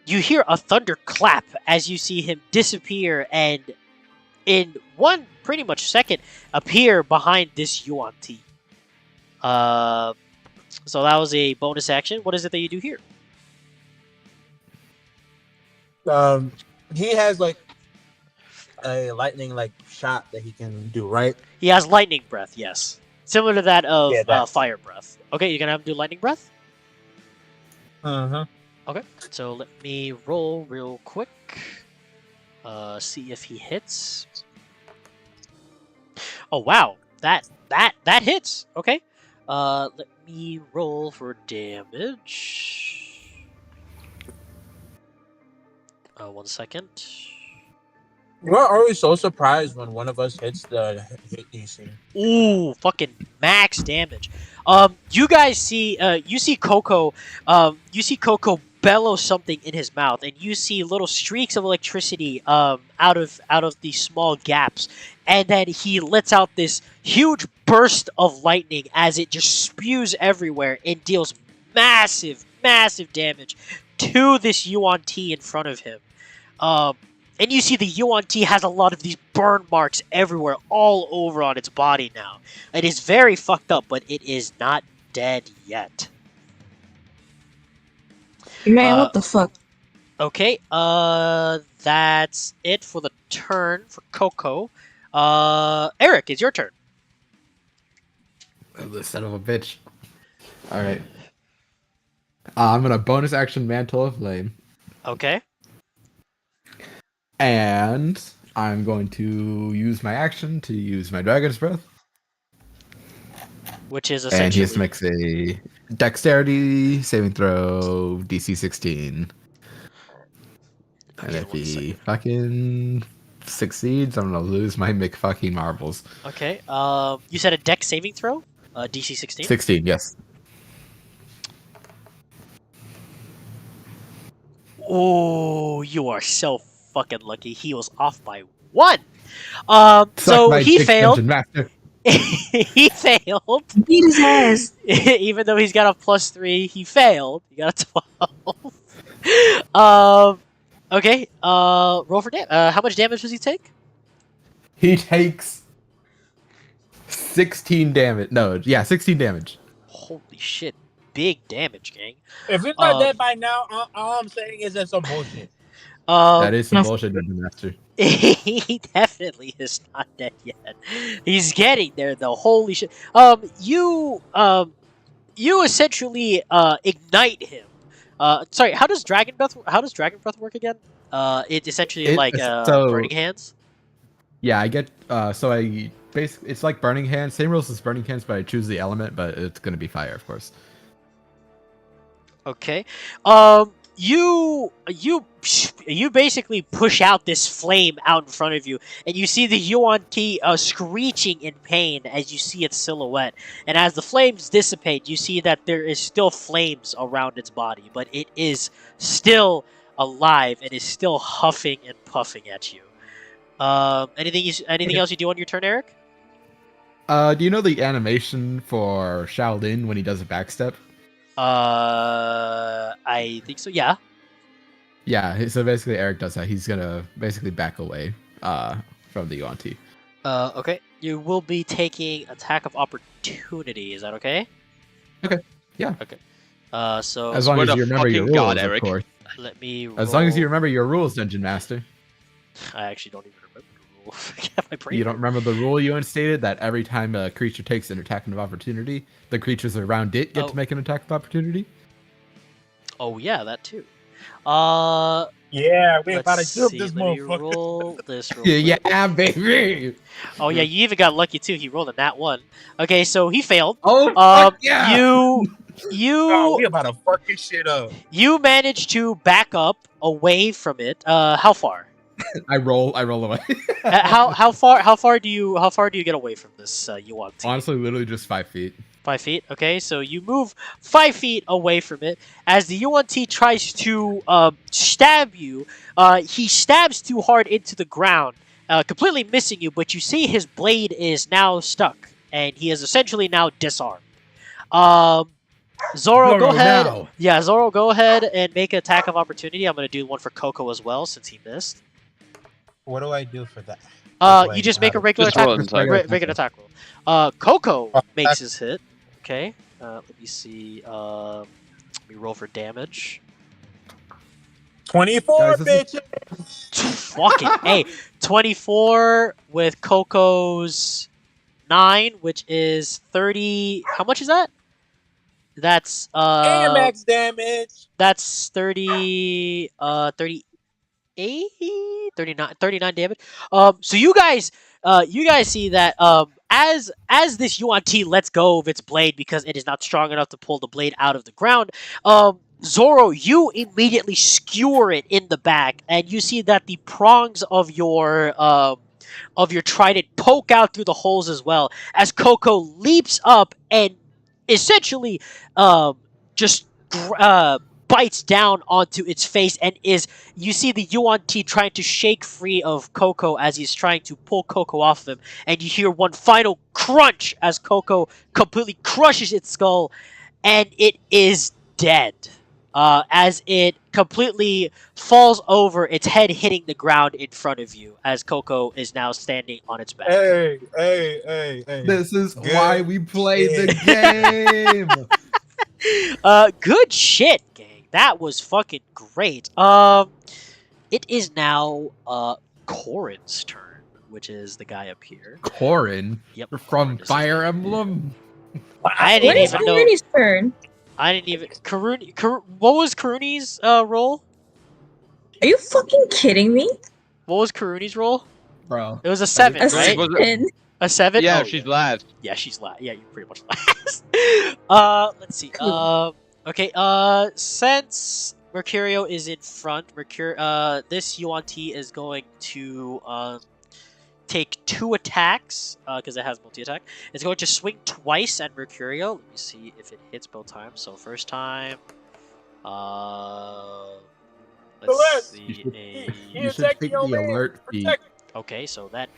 you hear a thunder clap as you see him disappear, and in one pretty much second, appear behind this Yuan T. So that was a bonus action. What is it that you do here? He has like a lightning like shot that he can do, right? He has lightning breath, yes. Similar to that of Yeah, that. fire breath. Okay, you're gonna have him do lightning breath? Uh-huh. Okay, so let me roll real quick. See if he hits. Oh wow, that hits. Okay. Let me roll for damage. 1 second. We're always so surprised when one of us hits the hit DC. Ooh, fucking max damage. You guys see, you see Coco bellow something in his mouth, and you see little streaks of electricity, out of these small gaps, and then he lets out this huge burst of lightning as it just spews everywhere and deals massive damage to this Yuan T in front of him. And you see the Yuan T has a lot of these burn marks everywhere, all over on its body now. It is very fucked up, but it is not dead yet. Man, what the fuck? Okay, that's it for the turn for Coco. Eric, it's your turn. Oh, the son of a bitch. Alright. I'm gonna bonus action Mantle of Flame. Okay. And I'm going to use my action to use my Dragon's Breath. Which is And he essentially... has to make a Dexterity saving throw, DC 16. Okay, And if 1 he second. fucking succeeds, I'm gonna lose my McFucking marbles. Okay, you said a dex saving throw? DC 16? 16, yes. Oh, you are so fucking lucky. He was off by 1. Suck So my he dick, failed. Dungeon Master. He failed. Beat his ass. Even though he's got a +3, he failed. He got a 12. Okay. Roll for damage. How much damage does he take? He takes 16 damage. No, yeah, 16 damage. Holy shit. Big damage, gang. If he's not dead by now, all I'm saying is that's some bullshit. That is some no. bullshit, Dungeon Master. He definitely is not dead yet. He's getting there though. Holy shit. You essentially ignite him. Sorry, how does Dragon Breath work again? It's essentially like burning hands. Yeah, I get so I basically it's like burning hands, same rules as burning hands, but I choose the element, but it's gonna be fire, of course. Okay. you basically push out this flame out in front of you, and you see the Yuan Ti screeching in pain as you see its silhouette. And as the flames dissipate, you see that there is still flames around its body, but it is still alive and is still huffing and puffing at you. Anything else you do on your turn, Eric? Do you know the animation for Shaolin when he does a backstep? I think so. Yeah. Yeah, so basically Eric does that. He's gonna basically back away from the Yuan Ti. Okay. You will be taking attack of opportunity. Is that okay? Okay. Yeah. Okay. So As long Swear as to you remember your fucking rules, God, of Eric. course. let me. Roll. As long as you remember your rules, Dungeon Master. I actually don't even remember the rule. I have my brain. You don't remember the rule you instated that every time a creature takes an attack of opportunity, the creatures around it get to make an attack of opportunity? Oh yeah, that too. Yeah, we Let's about to jump see. this Let me motherfucker. roll this. Real quick. Yeah, baby. Oh yeah, you even got lucky too. He rolled a nat 1. Okay, so he failed. Oh fuck yeah! You Oh, we about to fuck this shit up. you managed to back up away from it. How far? I roll away. How far do you get away from this Yuan Ti? Honestly, literally just 5 feet. 5 feet. Okay, so you move 5 feet away from it as the Yuan Ti tries to stab you. He stabs too hard into the ground, completely missing you. But you see his blade is now stuck, and he is essentially now disarmed. Zoro, go ahead. Now. Yeah, Zoro, go ahead and make an attack of opportunity. I'm gonna do one for Coco as well since he missed. What do I do for that? You just make a regular Just attack. roll an attack. Regular attack roll. Coco Oh, makes his hit. Okay. Let me see. Let me roll for damage. 24, Guys, this bitch. Fucking hey, 24 with Coco's 9, which is 30. How much is that? That's And max damage. that's 30 38 39 damage. So you guys see that as this Yuan Ti lets go of its blade because it is not strong enough to pull the blade out of the ground, Zoro, you immediately skewer it in the back, and you see that the prongs of your trident poke out through the holes as well as Coco leaps up and essentially just bites down onto its face, and you see the Yuan Ti trying to shake free of Coco as he's trying to pull Coco off of him, and you hear one final crunch as Coco completely crushes its skull, and it is dead. As it completely falls over, its head hitting the ground in front of you, as Coco is now standing on its back. Hey. This is Good why we play the game. Good shit, gang. That was fucking great. It is now Corin's turn, which is the guy up here. Corin Yep. from Corin is- Fire Emblem. I When didn't is even know. Karuni's turn? I didn't even. What was Karuni's roll? Are you fucking kidding me? What was Karuni's roll? Bro. It was a 7, A right? was- seven. A 7? Yeah, Oh, she's last. Yeah, she's last. Yeah, you pretty much last. Let's see. Cool. Okay. Since Mercurio is in front, this Yuan Ti is going to take 2 attacks because it has multi-attack. It's going to swing twice at Mercurio. Let me see if it hits both times. So first time, let's Celest! see. You should take the alert feed. Okay, so that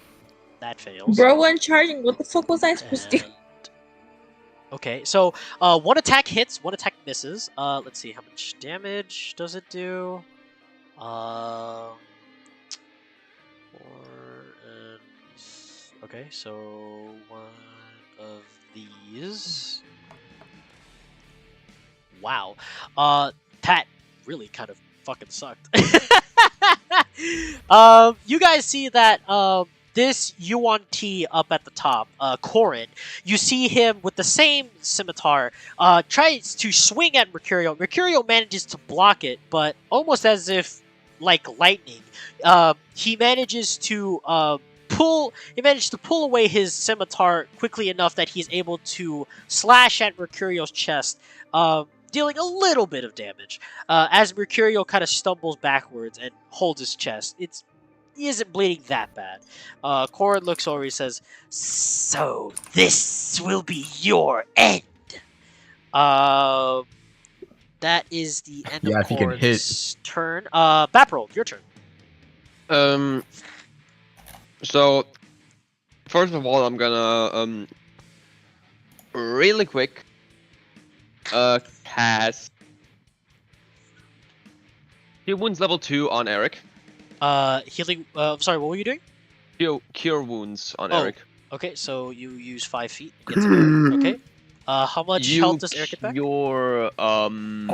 fails. Bro wasn't charging. What the fuck was I supposed to do? And- Okay, so 1 attack hits, 1 attack misses. Let's see how much damage does it do. 4 and okay, so 1 of these. Wow, that really kind of fucking sucked. You guys see that this Yuan Ti up at the top, Corin, you see him with the same scimitar, tries to swing at Mercurio. Mercurio manages to block it, but almost as if like lightning, he manages to pull away his scimitar quickly enough that he's able to slash at Mercurio's chest. dealing a little bit of damage. As Mercurial kind of stumbles backwards and holds his chest, he isn't bleeding that bad. Corin looks over. He says, "So this will be your end." Uh, that is the end Yeah, of if you can hit. Corin's turn. Baprol, your turn. So first of all, I'm gonna really quick cast Cure Wounds level 2 on Eric. Healing. Sorry, what were you doing? Cure Wounds on Oh. Eric. Okay, so you use 5 feet. To get to Eric. Okay. How much health does Eric get back? Your 18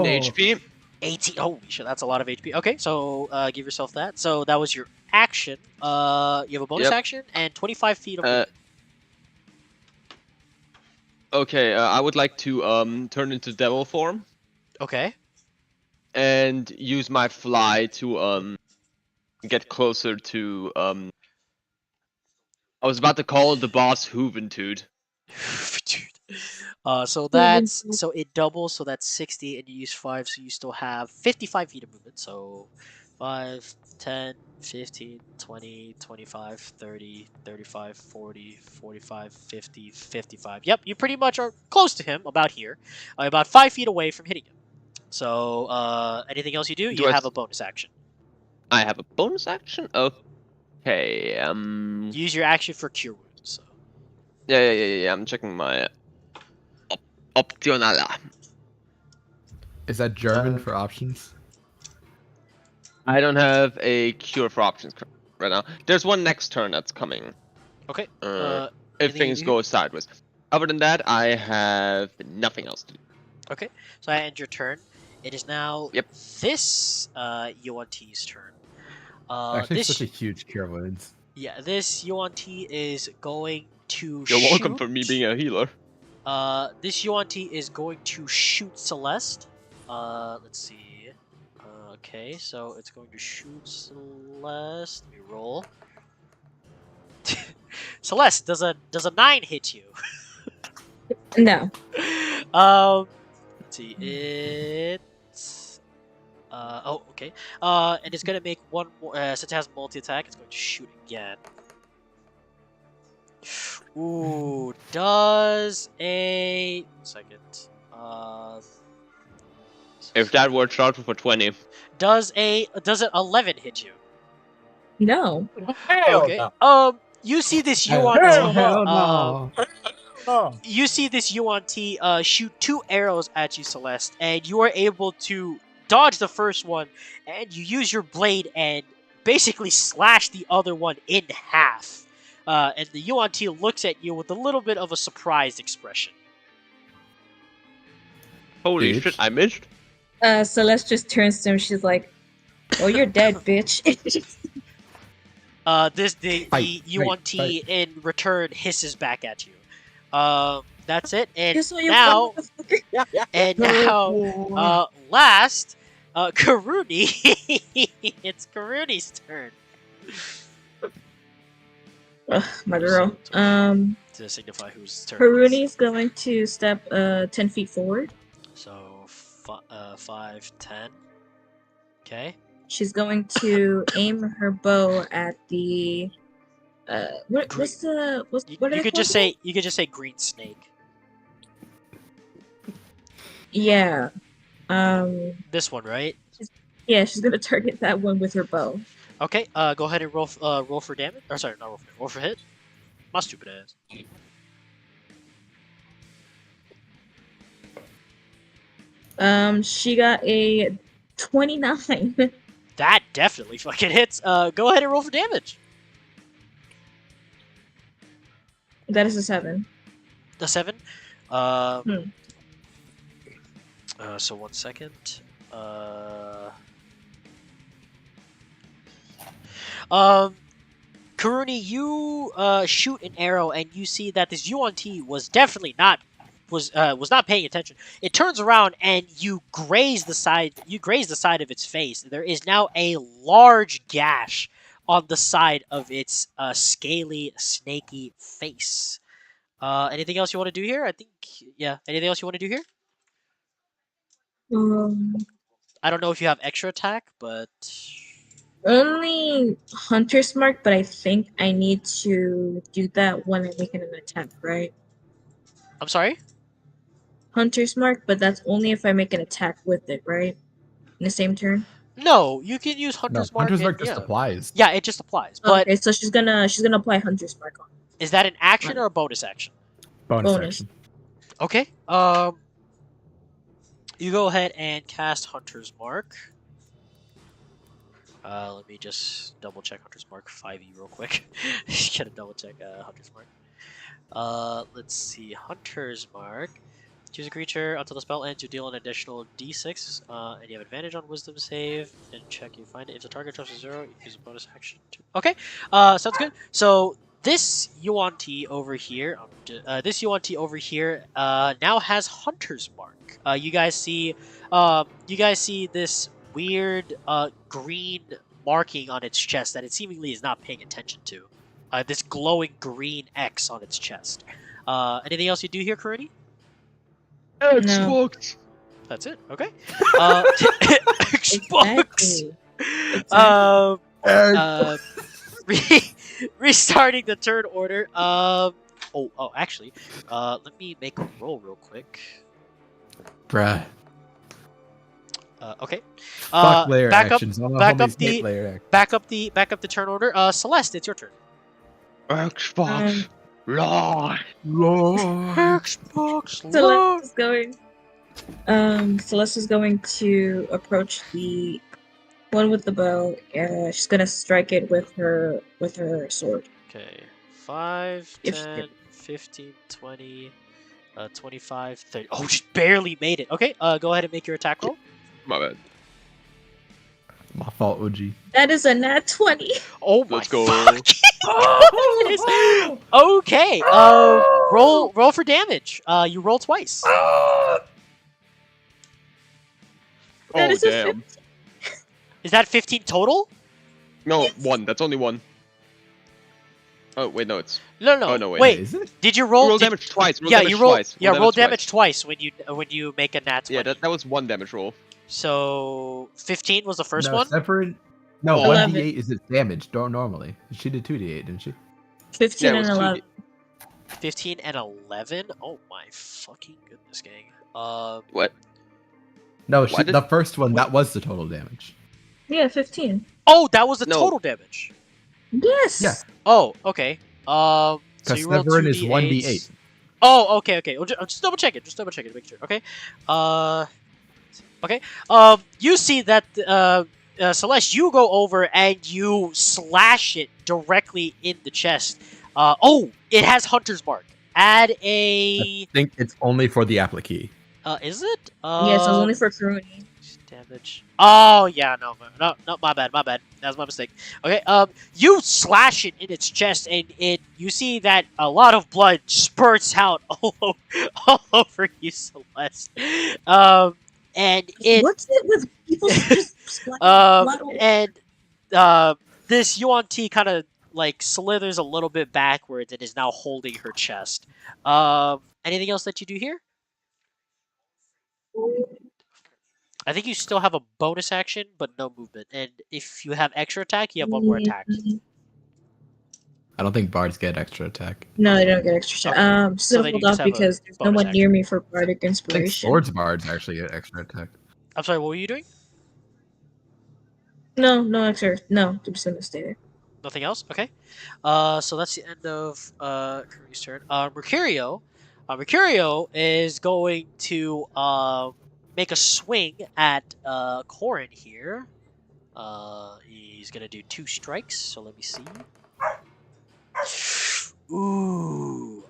HP. 18. Holy shit, that's a lot of HP. Okay, so give yourself that. So that was your action. You have a bonus Yep. action and 25 feet of movement. Okay, I would like to turn into devil form Okay. and use my fly to get closer to I was about to call the boss Juventude. So it doubles, so that's 60, and you use 5, so you still have 55 feet of movement. So 5, 10, 15, 20, 25, 30, 35, 40, 45, 50, 55. Yep, you pretty much are close to him, about here. About 5 feet away from hitting him. So, anything else you do? Do You I have s- a bonus action. I have a bonus action? Okay, Use your action for Cure Wounds. So. yeah, I'm checking my Optionala. Is that German for options? I don't have a cure for options right now. There's one next turn that's coming. Okay. If anything things you- go sideways. Other than that, I have nothing else to do. Okay, so I end your turn. It is now Yep. this Yuan-T's turn. Actually, This such a huge cure wounds. this Yuan-T is going to You're shoot. welcome for me being a healer. This Yuan-T is going to shoot Celeste. Let's see. Okay, so it's going to shoot Celeste. Let me roll. Celeste, does a 9 hit you? No. Let's see. It's okay. And it's gonna make one more. Since it has multi attack, it's going to shoot again. Ooh, does a second. If that were charged for 20. Does an 11 hit you? No. Okay. no. You see this Hell Yuan-T. no. No. You see this Yuan-T shoot 2 arrows at you, Celeste, and you are able to dodge the first one, and you use your blade and basically slash the other one in half. And the Yuan-T looks at you with a little bit of a surprised expression. Holy Bitch. shit, I missed. Celeste just turns to him. She's like, "Oh, you're dead, bitch." The Fight, Yuan-T fight. in return hisses back at you. That's it. And Guess what, you now, motherfucker? and now, last, Karuni. It's Karuni's turn. Ugh, my girl. To signify whose turn. it is. Haruni's going to step 10 feet forward. So 5, 10. Okay. She's going to aim her bow at the what's the what You are they could called again? you could just say green snake. Yeah. This one, right? Yeah, she's gonna target that one with her bow. Okay. Go ahead and roll for damage. Or sorry, not roll for damage. Roll for hit. My stupid ass. She got a 29. That definitely fucking hits. Go ahead and roll for damage. That is a 7. The 7. Hmm. So 1 second. Karuni, you shoot an arrow and you see that this Yuan-T was definitely not not paying attention. It turns around and you graze the side of its face. There is now a large gash on the side of its scaly, snaky face. Anything else you want to do here? I think, yeah. Anything else you want to do here? I don't know if you have extra attack, but Only Hunter's Mark, but I think I need to do that when I'm making an attack, right? I'm sorry. Hunter's Mark, but that's only if I make an attack with it, right? In the same turn. No, you can use No, Hunter's Mark Hunter's and Mark just yeah, applies. yeah, it just applies. But Okay, so she's gonna apply Hunter's Mark on is that an action or a bonus action? Bonus bonus. action. Okay. You go ahead and cast Hunter's Mark. Let me just double check Hunter's Mark 5e real quick. Just gotta double check Hunter's Mark. Let's see. Hunter's Mark. Choose a creature until the spell ends. You deal an additional d6, and you have advantage on Wisdom save. And check you find it. If the target drops to 0, you use a bonus action. Okay. Sounds good. So this Yuan-Ti over here, now has Hunter's Mark. You guys see this weird green marking on its chest that it seemingly is not paying attention to. This glowing green X on its chest. Anything else you do here, Karuni? Xbox. That's it. Okay. Xbox. Exactly. Restarting the turn order. Actually, let me make a roll real quick. Bruh. Okay. Fuck layer back actions. back up the- layer actions. back up the turn order. Celeste, it's your turn. Xbox. Lord. Xbox. Celeste is going. Celeste is going to approach the one with the bow. She's gonna strike it with her sword. Okay. 5, If she 10, did. 15, 20, 25, 30. Oh, she barely made it. Okay. Go ahead and make your attack roll. My bad. My fault, OG. That is a nat 20. Oh my Let's go. fuck. Okay. Roll for damage. You roll twice. That Oh is a damn. Is that 15 total? No, one. That's only one. Oh wait, no, it's No. Oh, no, wait. Wait. Is it? Did you you roll? roll did- damage twice. yeah, you roll. Twice. Yeah, roll damage twice. twice when you make a nat 20. Yeah, that was one damage roll. So 15 was the first no, one. Separate. No, Oh. 1d8 is its damage. Normally, she did 2d8, didn't she? 15 Yeah, it and was 11. 15 and 11. Oh my fucking goodness, gang. What? No, Why did- the first one that was the total damage. Yeah, 15. Oh, that was the No. total damage. Yes. Yeah. Oh, okay. So Because you roll Severin is 2d8s. 1d8. Oh, okay. Just double check it. To make sure. Okay. Okay. You see that Celeste, you go over and you slash it directly in the chest. It has Hunter's Mark. Add a. I think it's only for the applique. Is it? Yes, it was only for Karuni. Damage. Oh yeah, no, my bad. That was my mistake. Okay, you slash it in its chest, and you see that a lot of blood spurts out all over you, Celeste. And it What's it with people just splattering blood all- and this Yuan-Ti kind of like slithers a little bit backwards and is now holding her chest. Anything else that you do here? I think you still have a bonus action, but no movement. And if you have extra attack, you have one more attack. I don't think bards get extra attack. No, they don't get extra shot. Okay. Just So gonna then you hold just off have a because there's no bonus one near action. me for bardic I think inspiration. swords bards actually get extra attack. I'm sorry, what were you doing? No extra. No, I'm just gonna stay there. Nothing else? Okay. So that's the end of Kurini's turn. Mercurio is going to make a swing at Corin here. He's gonna do 2 strikes. So let me see. Ooh.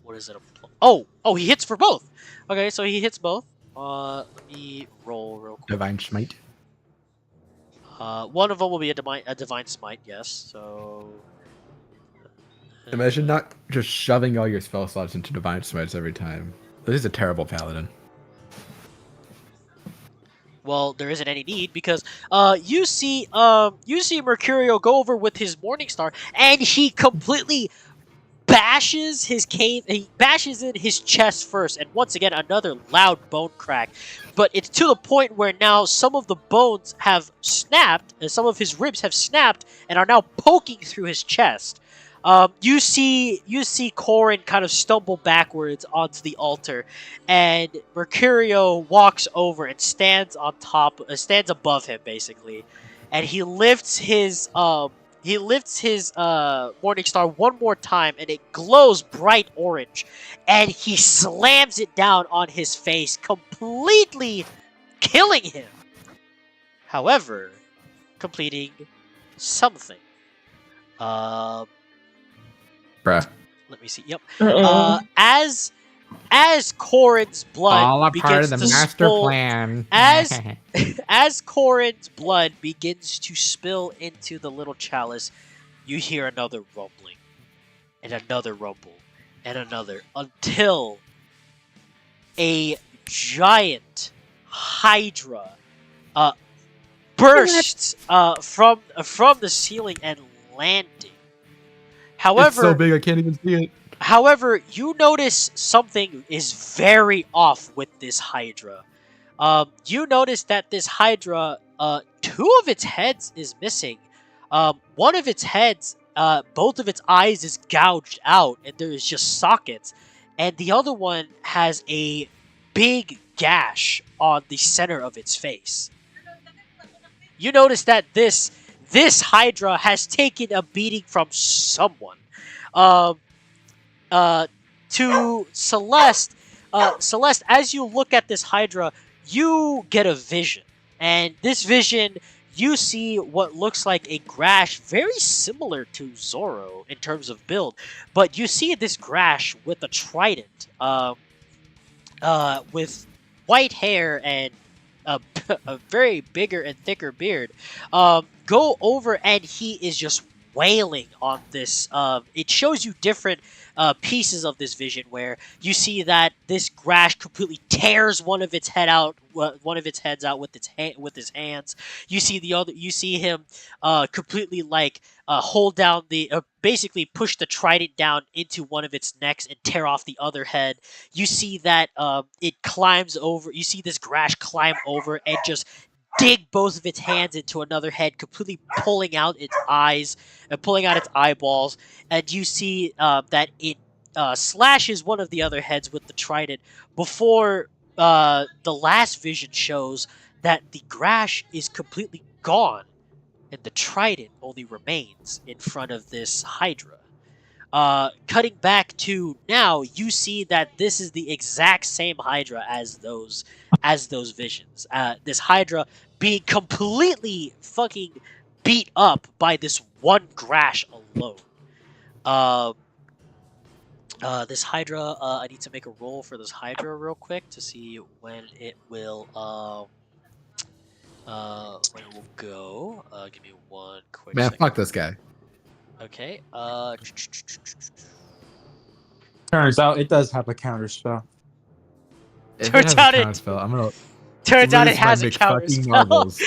What is it? Oh, he hits for both. Okay, so he hits both. Let me roll real quick. Divine smite. One of them will be a divine smite. Yes. So. Imagine not just shoving all your spell slots into divine smites every time. This is a terrible paladin. Well, there isn't any need because you see Mercurio go over with his Morningstar and he completely bashes he bashes in his chest first, and once again another loud bone crack. But it's to the point where now some of the bones have snapped, and some of his ribs have snapped, and are now poking through his chest. You see Corin kind of stumble backwards onto the altar, and Mercurio walks over and stands above him basically, and he lifts his Morning Star one more time, and it glows bright orange, and he slams it down on his face, completely killing him. However, completing something. Bruh. Let me see. Yep. Uh-oh. As Corin's blood begins to spill, as Corin's blood begins to spill into the little chalice, you hear another rumbling, and another rumble, and another, until a giant Hydra bursts from the ceiling and landing. However, It's so big I can't even see it. However, you notice something is very off with this Hydra. You notice that this Hydra, two of its heads is missing. One of its heads, both of its eyes is gouged out, and there is just sockets. And the other one has a big gash on the center of its face. You notice that this Hydra has taken a beating from someone. To Celeste, Celeste, as you look at this Hydra, you get a vision. And this vision, you see what looks like a Grash very similar to Zoro in terms of build. But you see this Grash with a trident, with white hair and a very bigger and thicker beard, go over, and he is just wailing on this. It shows you different pieces of this vision where you see that this Grash completely tears one of its heads out with his hands. You see him completely hold down basically push the trident down into one of its necks and tear off the other head. You see that it climbs over. You see this Grash climb over and just dig both of its hands into another head, completely pulling out its eyes and pulling out its eyeballs. And you see that it slashes one of the other heads with the trident before the last vision shows that the Grash is completely gone and the trident only remains in front of this Hydra. Cutting back to now, you see that this is the exact same Hydra as those visions. This Hydra being completely fucking beat up by this one Grash alone. This Hydra, I need to make a roll for this Hydra real quick to see when it will go. Give me one quick Man, second. fuck this guy. Okay. Turns out it does have a counter spell. If Turns it has out a it- counter spell, I'm gonna Turns out it lose my has a counter McFucking spell. marbles.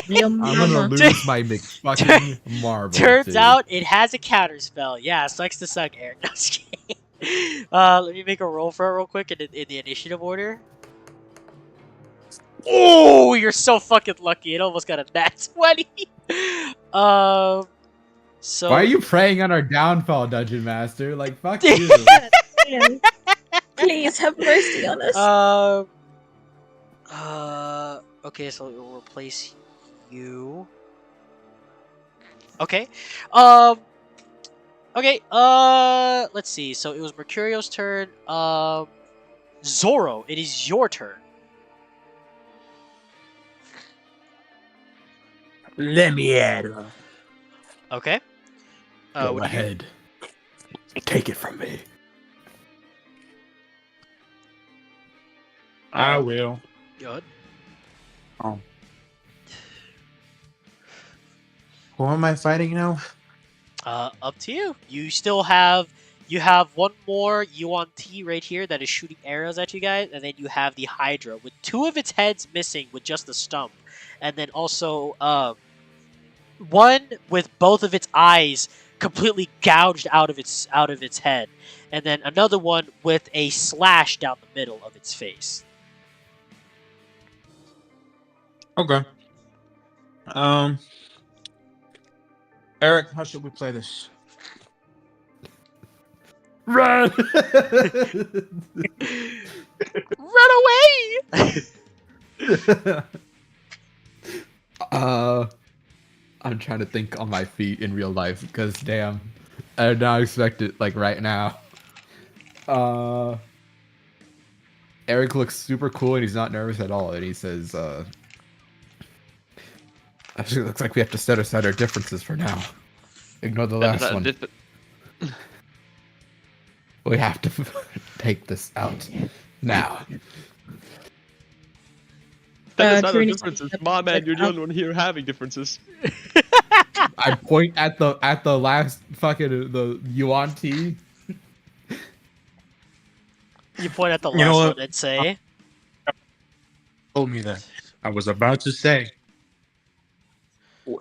Yum, I'm gonna yum. lose my McFucking marbles. Turns dude. out it has a counter spell. Yeah, sucks to suck, Eric. No, just kidding. Let me make a roll for it real quick in the initiative order. Oh, you're so fucking lucky. It almost got a nat 20. So Why are you preying on our downfall, Dungeon Master? Like, fuck you. Yeah. Please have mercy on us. Okay, so we'll replace you. Okay. Okay, let's see. So it was Mercurio's turn. Zoro, it is your turn. Let me add her. Okay. Go what do you- ahead. Take it from me. I will. Good. Who am I fighting now? Up to you. You have one more Yuan T right here that is shooting arrows at you guys, and then you have the Hydra with two of its heads missing with just the stump, and then also one with both of its eyes completely gouged out of its head, and then another one with a slash down the middle of its face. Okay. Eric, how should we play this? Run! Run away! I'm trying to think on my feet in real life because damn, I did not expect it like right now. Eric looks super cool and he's not nervous at all, and he says, "Actually, it looks like we have to set aside our differences for now. Ignore the last one. We have to take this out now." That is not our Cooney- differences. My man, you're the only one here having differences. I point at the last fucking the Yuan T. You point at the You know last what? one and say, Told me that. I was about to say.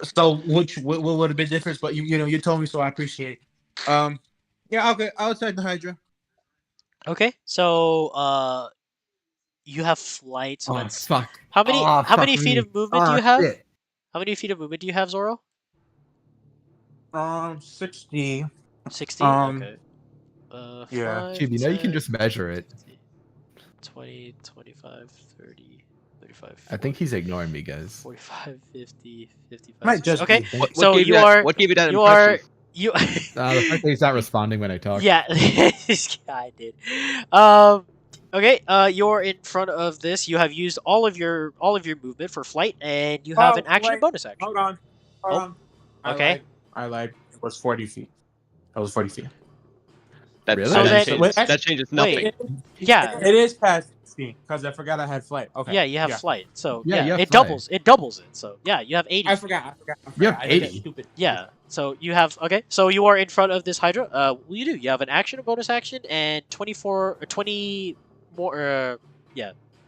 So, what would have been different? But you told me, so I appreciate it. Yeah, okay. I'll take the Hydra. okay, so you have flight. So Oh that's fuck! how many Oh, how many fuck feet me. of movement do Oh, you have? shit. How many feet of movement do you have, Zoro? 60. 60? Um, Okay. yeah. 5, Dude, you know you can 10, just measure it. 20, 25, 30, 35, I think he's ignoring me, guys. 45, 50, 55. Might just okay, be. so gave you that, are What gave you that you impression? are you. The fact that he's not responding when I talk. Yeah, this guy did. Okay. You're in front of this. You have used all of your movement for flight, and you have an action and bonus action. Hold on. Oh, okay. I lied. It was 40 feet. That was 40 feet. That, Really? So that, then- changes, Wait, that changes nothing. wait. Yeah. It is past 16 because I forgot I had flight. Okay. Yeah, you have flight. So Yeah, yeah, you have it flight. doubles. It doubles it. So yeah, you have 80. I forgot. You have I did that 80. Stupid. Yeah. So you have okay. So you are in front of this Hydra. What do you do? You have an action, a bonus action, and 24 or 20 more.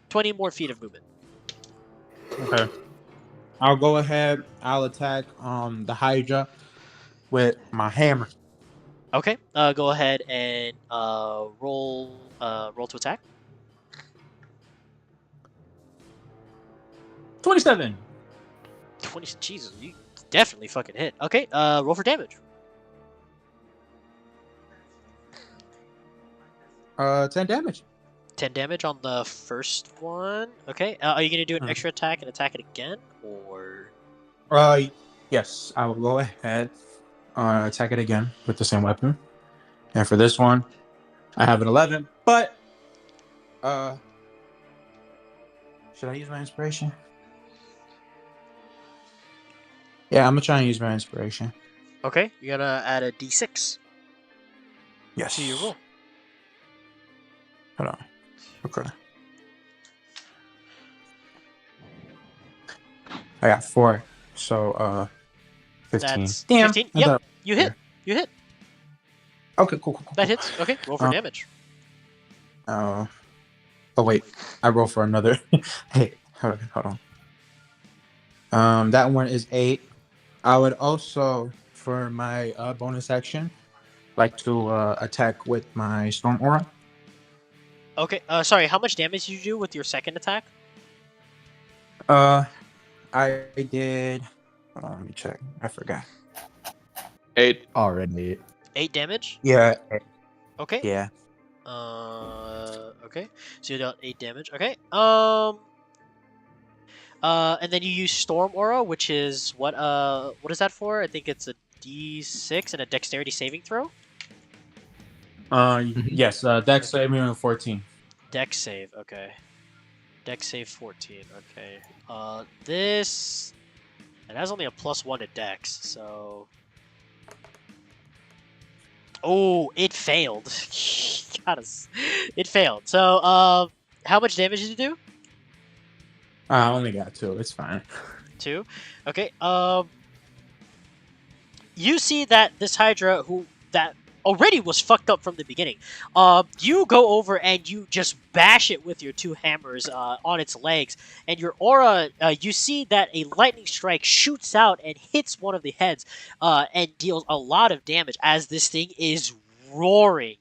20 more feet of movement. Okay. I'll go ahead. I'll attack the Hydra with my hammer. Okay. Go ahead and roll to attack. 27. 20. Jesus, you definitely fucking hit. Okay. Roll for damage. 10 damage. 10 damage on the first one. Okay. Are you gonna do an Mhm. extra attack and attack it again, or? Yes, I will go ahead. Attack it again with the same weapon. And for this one, I have an 11. But should I use my inspiration? Yeah, I'm gonna try and use my inspiration. Okay. You gotta add a d6 Yes. to your roll. Hold on. Okay. I got 4. So 15. That's Damn. 15. I Yep. thought- You hit. You hit. Okay, cool. That hits. Okay. Roll for Uh, damage. Oh wait, I roll for another. Hey, hold on. That one is 8. I would also, for my bonus action, like to attack with my storm aura. Okay. Sorry. How much damage did you do with your second attack? I did. Hold on, let me check. I forgot. 8. Already. 8 damage. Yeah. Okay. Yeah. Okay. So you dealt 8 damage. Okay. And then you use Storm Aura, which is what is that for? I think it's a D6 and a Dexterity saving throw. Yes. Dex saving 14. Dex save. Okay. Dex save 14. Okay. This it has only a +1 to Dex, so. Oh, it failed. It failed. So, how much damage did you do? I only got 2. It's fine. 2. Okay. You see that this Hydra, already was fucked up from the beginning. You go over and you just bash it with your two hammers on its legs, and your aura, you see that a lightning strike shoots out and hits one of the heads, and deals a lot of damage as this thing is roaring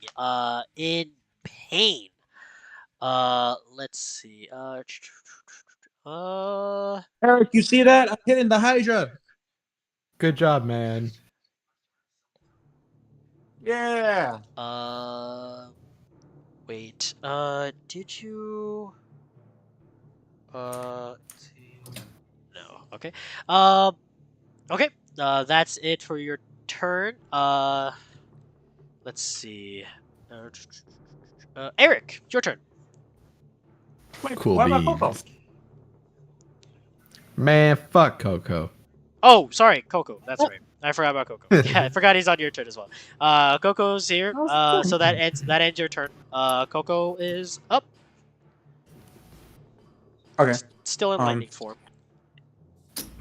in pain. Let's see. Eric, you see that? I'm hitting the Hydra. Good job, man. Yeah. Wait. Did you? Let's see. No. Okay. Okay. That's it for your turn. Let's see. Eric, it's your turn. Wait, Cool what about Coco? beans. Man, fuck Coco. Oh, sorry, Coco. That's right. I forgot about Coco. Yeah, I forgot he's on your turn as well. Coco's here. So that ends your turn. Coco is up. Okay. Still in lightning form.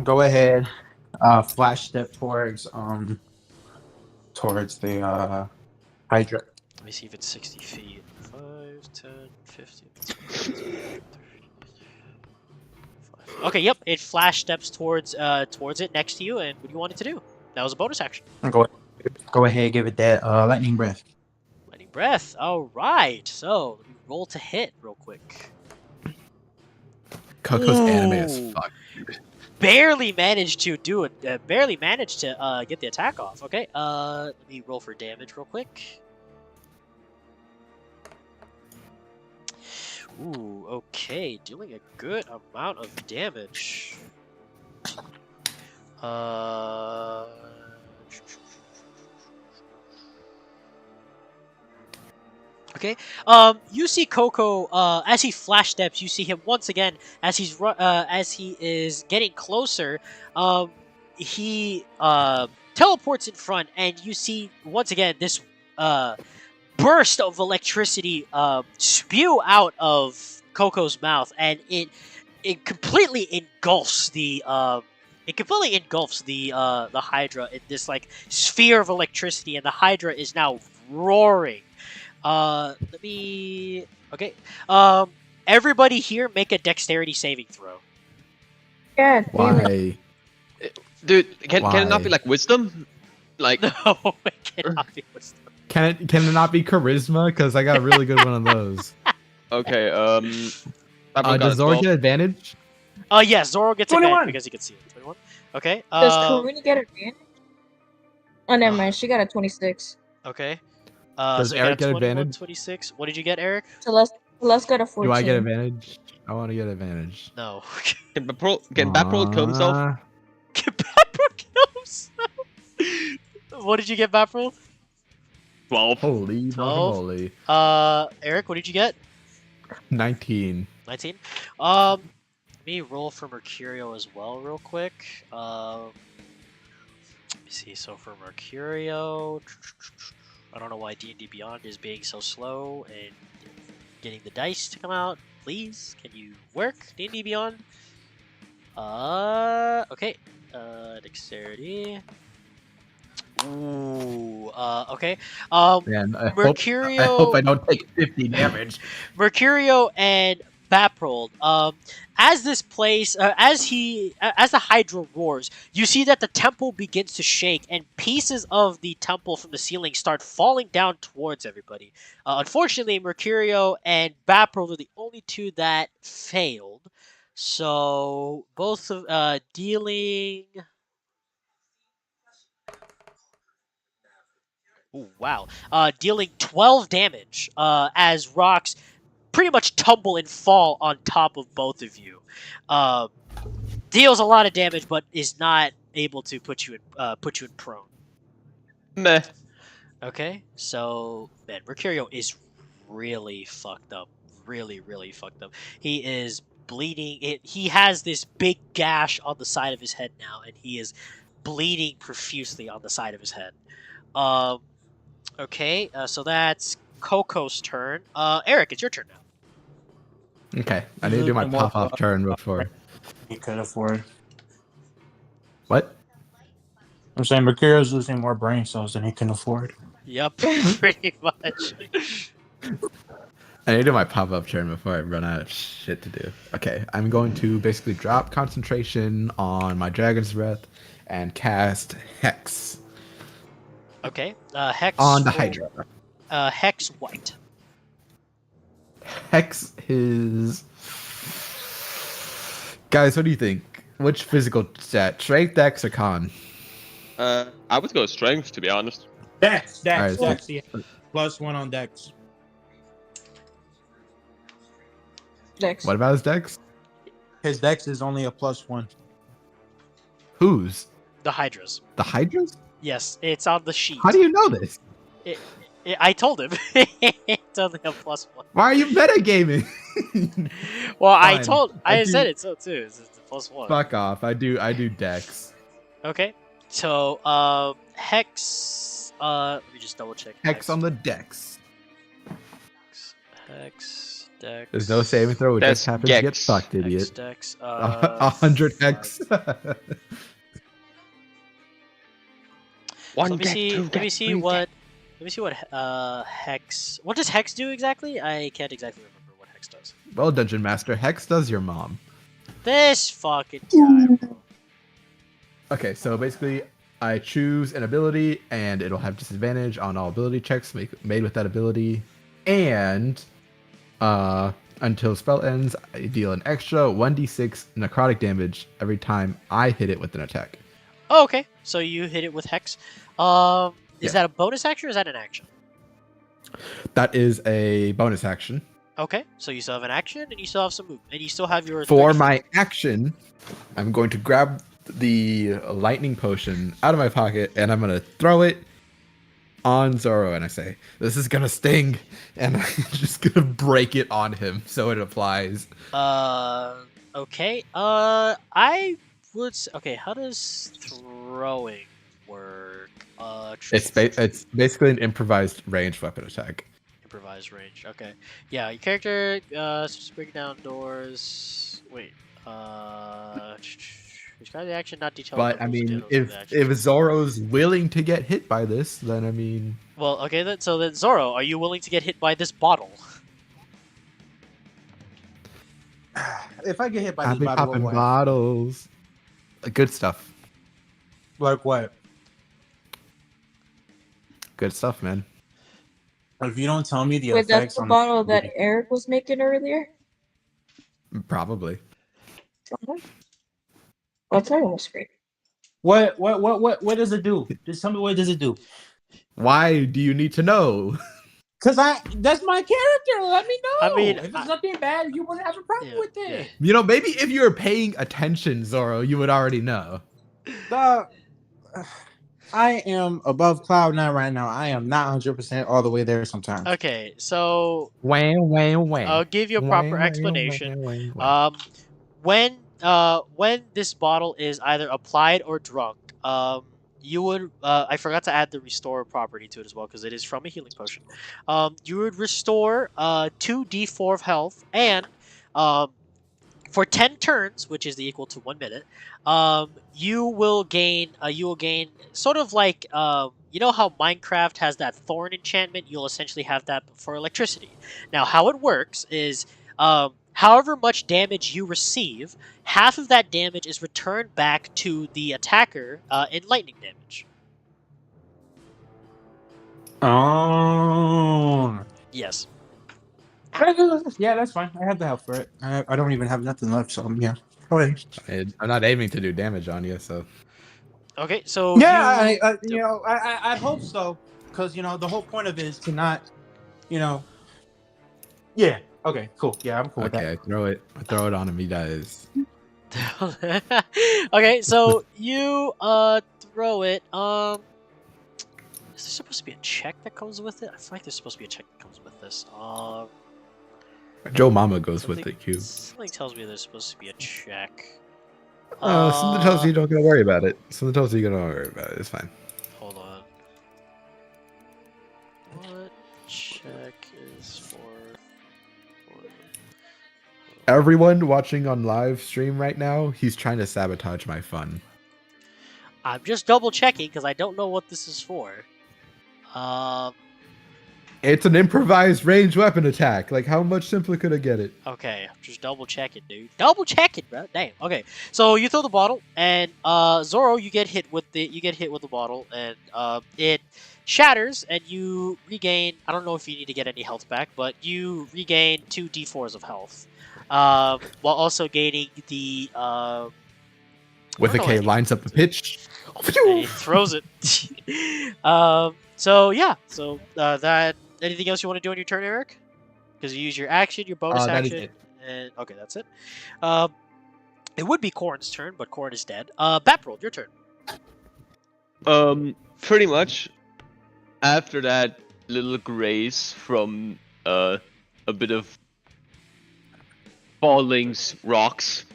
Go ahead. Flash step towards the Hydra. Let me see if it's 60 feet. 5, 10, 15, 20, 30. Okay, yep. It flash steps towards it next to you, and what do you want it to do? That was a bonus action. Go ahead, give it that lightning breath. Lightning breath. All right. So let me roll to hit real quick. Coco's anime as Ooh. fuck. Barely managed to do it. Barely managed to get the attack off. Okay. Let me roll for damage real quick. Ooh, okay, dealing a good amount of damage. Okay. You see Coco as he flash steps. You see him once again as as he is getting closer. He teleports in front, and you see once again this burst of electricity spew out of Coco's mouth, and it completely engulfs the the Hydra in this like sphere of electricity, and the Hydra is now roaring. Let me. Okay. Everybody here, make a dexterity saving throw. God damn it. Why? Dude, can it not be Why? like wisdom? Like, No, it cannot be wisdom. Can it not be charisma? Because I got a really good one of those. okay, that one got Does a Zoro 12. get advantage? Yes, Zoro gets 21. advantage because he can see it. 21. Okay. Does Karina get advantage? Oh, never uh, mind. She got a 26. Okay. Does So we got a Eric get 21, advantage? 26. What did you get, Eric? Celeste got a 14. Do I get advantage? I want to get advantage. No. Can Baprol kill himself? Get Bapril kill himself. What did you get, Bapril? 12. Holy 12. guacamole. Eric, what did you get? 19. 19. Let me roll for Mercurio as well, real quick. Let me see. So for Mercurio, I don't know why D&D Beyond is being so slow and getting the dice to come out. Please, can you work D&D Beyond? Okay. Dexterity. Ooh. Okay. Man, I Mercurio. hope I don't take 50 damage. Mercurio and Baprold. As this place, as the Hydra roars, you see that the temple begins to shake, and pieces of the temple from the ceiling start falling down towards everybody. Unfortunately, Mercurio and Baprold are the only two that failed. So both of dealing. Ooh, wow. Dealing 12 damage as rocks pretty much tumble and fall on top of both of you. Deals a lot of damage, but is not able to put you in prone. Meh. Okay, so man, Mercurio is really fucked up. Really, really fucked up. He is bleeding. He has this big gash on the side of his head now, and he is bleeding profusely on the side of his head. Okay, so that's Coco's turn. Eric, it's your turn now. Okay, I need to do my pop-off turn before. He could afford. What? I'm saying Mercurio's losing more brain cells than he can afford. Yep, pretty much. I need to do my pop-up turn before I run out of shit to do. Okay, I'm going to basically drop concentration on my Dragon's Breath and cast Hex Okay, Hex on the for Hydra. Hex what? Hex is... Guys, what do you think? Which physical stat? Strength, Dex, or Con? I would go strength, to be honest. Dex, Alright, so- yeah. +1 on Dex. Dex. What about his Dex? His Dex is only a +1. Whose? The Hydras. The Hydras? Yes, it's on the sheet. How do you know this? I told him. It's only a +1. Why are you metagaming? Well, I Fine. I do- said it so too. It's a +1. Fuck off. I do Dex. Okay. So, Hex. Let me just double check. Hex on the Dex. Hex. Dex. There's no saving throw. It That's just happens to get Gex. fucked, Hex, idiot. Dex. 100 Hex. One Let me deck, see. two Let me deck, see three what. deck. Let me see what Hex. What does Hex do exactly? I can't exactly remember what Hex does. Well, Dungeon Master, Hex does your mom. This fucking guy. Bro. Okay, so basically, I choose an ability, and it'll have disadvantage on all ability checks made with that ability. And until spell ends, I deal an extra 1d6 necrotic damage every time I hit it with an attack. Oh, okay. So you hit it with Hex. Is that a bonus action or is that an action? That is a bonus action. Okay. So you still have an action and you still have some move, and you still have your. For 30 my action, I'm going to grab the lightning potion out of my pocket, and I'm going to throw it on Zoro, and I say, "This is gonna sting," and I'm just gonna break it on him so it applies. Okay. I would. Okay. How does throwing work? It's basically an improvised ranged weapon attack. Improvised range. Okay. Yeah. Your character. Just break down doors. Wait. Describe the action, not detail. But I numbers, mean, details of the action. if Zoro's willing to get hit by this, then I mean, Well, okay. Then Zoro, are you willing to get hit by this bottle? If I get hit by I'll this be bottle, popping what? bottles. Good stuff. Like what? Good stuff, man. If you don't tell me the Wait, that's effects the on bottle that Eric was making earlier? Probably. That's almost great. what does it do? Just tell me what does it do? Why do you need to know? Cause that's my character. Let me know. I mean, if it's nothing bad, you wouldn't have a problem Yeah, with it. You know, maybe if you were paying attention, Zoro, you would already know. I am above cloud nine right now. I am not 100% all the way there sometimes. Okay. So Wham. I'll give you a proper explanation. When this bottle is either applied or drunk, you would I forgot to add the restore property to it as well because it is from a healing potion. You would restore 2d4 of health, and for 10 turns, which is the equal to 1 minute, you will gain sort of like you know how Minecraft has that thorn enchantment. You'll essentially have that for electricity. Now, how it works is however much damage you receive, half of that damage is returned back to the attacker in lightning damage. Oh. Yes. Yeah, that's fine. I have the health for it. I don't even have nothing left, so yeah. Go ahead. I'm not aiming to do damage on you, so. Okay, so Yeah, I hope so, because the whole point of it is to not, Yeah. Okay. Cool. Yeah, I'm cool with that. Okay, I throw it on him. He dies. Okay, so you throw it. Is there supposed to be a check that comes with it? I feel like there's supposed to be a check that comes with this. Joe Mama goes with it, Q. Something tells me there's supposed to be a check. Something tells you you don't gotta worry about it. Something tells you you don't worry about it. It's fine. Hold on. What check is for? Everyone watching on live stream right now, he's trying to sabotage my fun. I'm just double checking because I don't know what this is for. Um. It's an improvised ranged weapon attack. Like, how much simpler could I get it? Okay, just double checking, dude. Double checking, bro. Damn. Okay, so you throw the bottle, and Zoro, you get hit with the bottle, and it shatters, and you regain. I don't know if you need to get any health back, but you regain 2d4s of health, while also gaining the With a I don't K, know lines up the pitch. and he throws it. So yeah. So that. Anything else you want to do on your turn, Eric? Because you use your action, your bonus That is action, it. and okay, that's it. It would be Corn's turn, but Corn is dead. Batroll, your turn. Pretty much. After that little grace from a bit of falling rocks,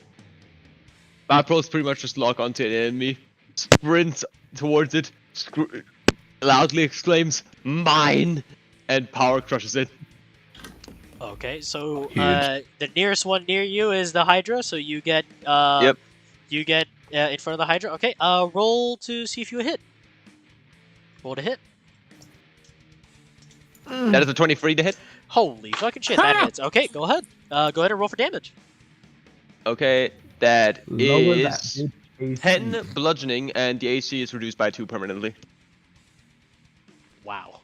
Batroll's pretty much just lock onto an enemy, sprints towards it, loudly exclaims, "Mine!" and power crushes it. Okay, so Huge. the nearest one near you is the Hydra, so you get Yep. you get in front of the Hydra. Okay, roll to see if you hit. Roll to hit. That is a 23 to hit. Holy fucking shit, that hits. Okay, go ahead. Go ahead and roll for damage. Okay, that Lower is that bitch AC. 10 bludgeoning, and the AC is reduced by 2 permanently. Wow.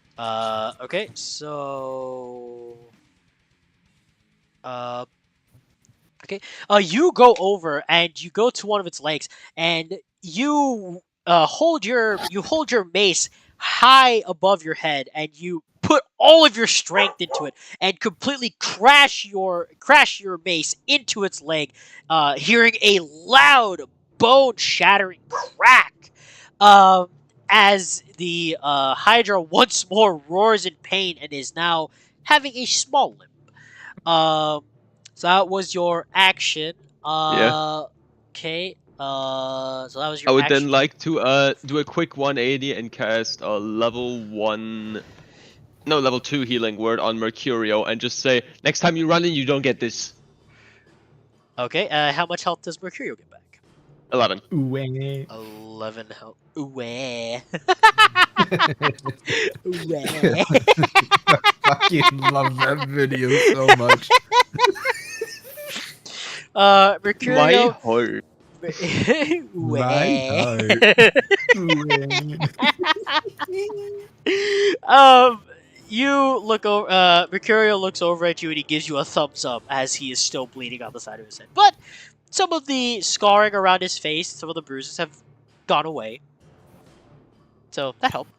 Okay, so okay. You go over and you go to one of its legs, and you hold your mace high above your head, and you put all of your strength into it, and completely crash your mace into its leg, hearing a loud bone shattering crack. As the Hydra once more roars in pain and is now having a small limp. So that was your action. Yeah. Okay. So that was I your would action. then like to do a quick 180 and cast a level 2 healing word on Mercurio and just say, next time you run in, you don't get this. Okay. How much health does Mercurio get back? 11. Ooh, eh. 11 health. Ooh, eh. Fucking love that video so much. Mercurio. My heart. My You look over. Mercurio looks over at you and he gives you a thumbs up as he is still bleeding on the side of his head. But some of the scarring around his face, some of the bruises have gone away. So that helped.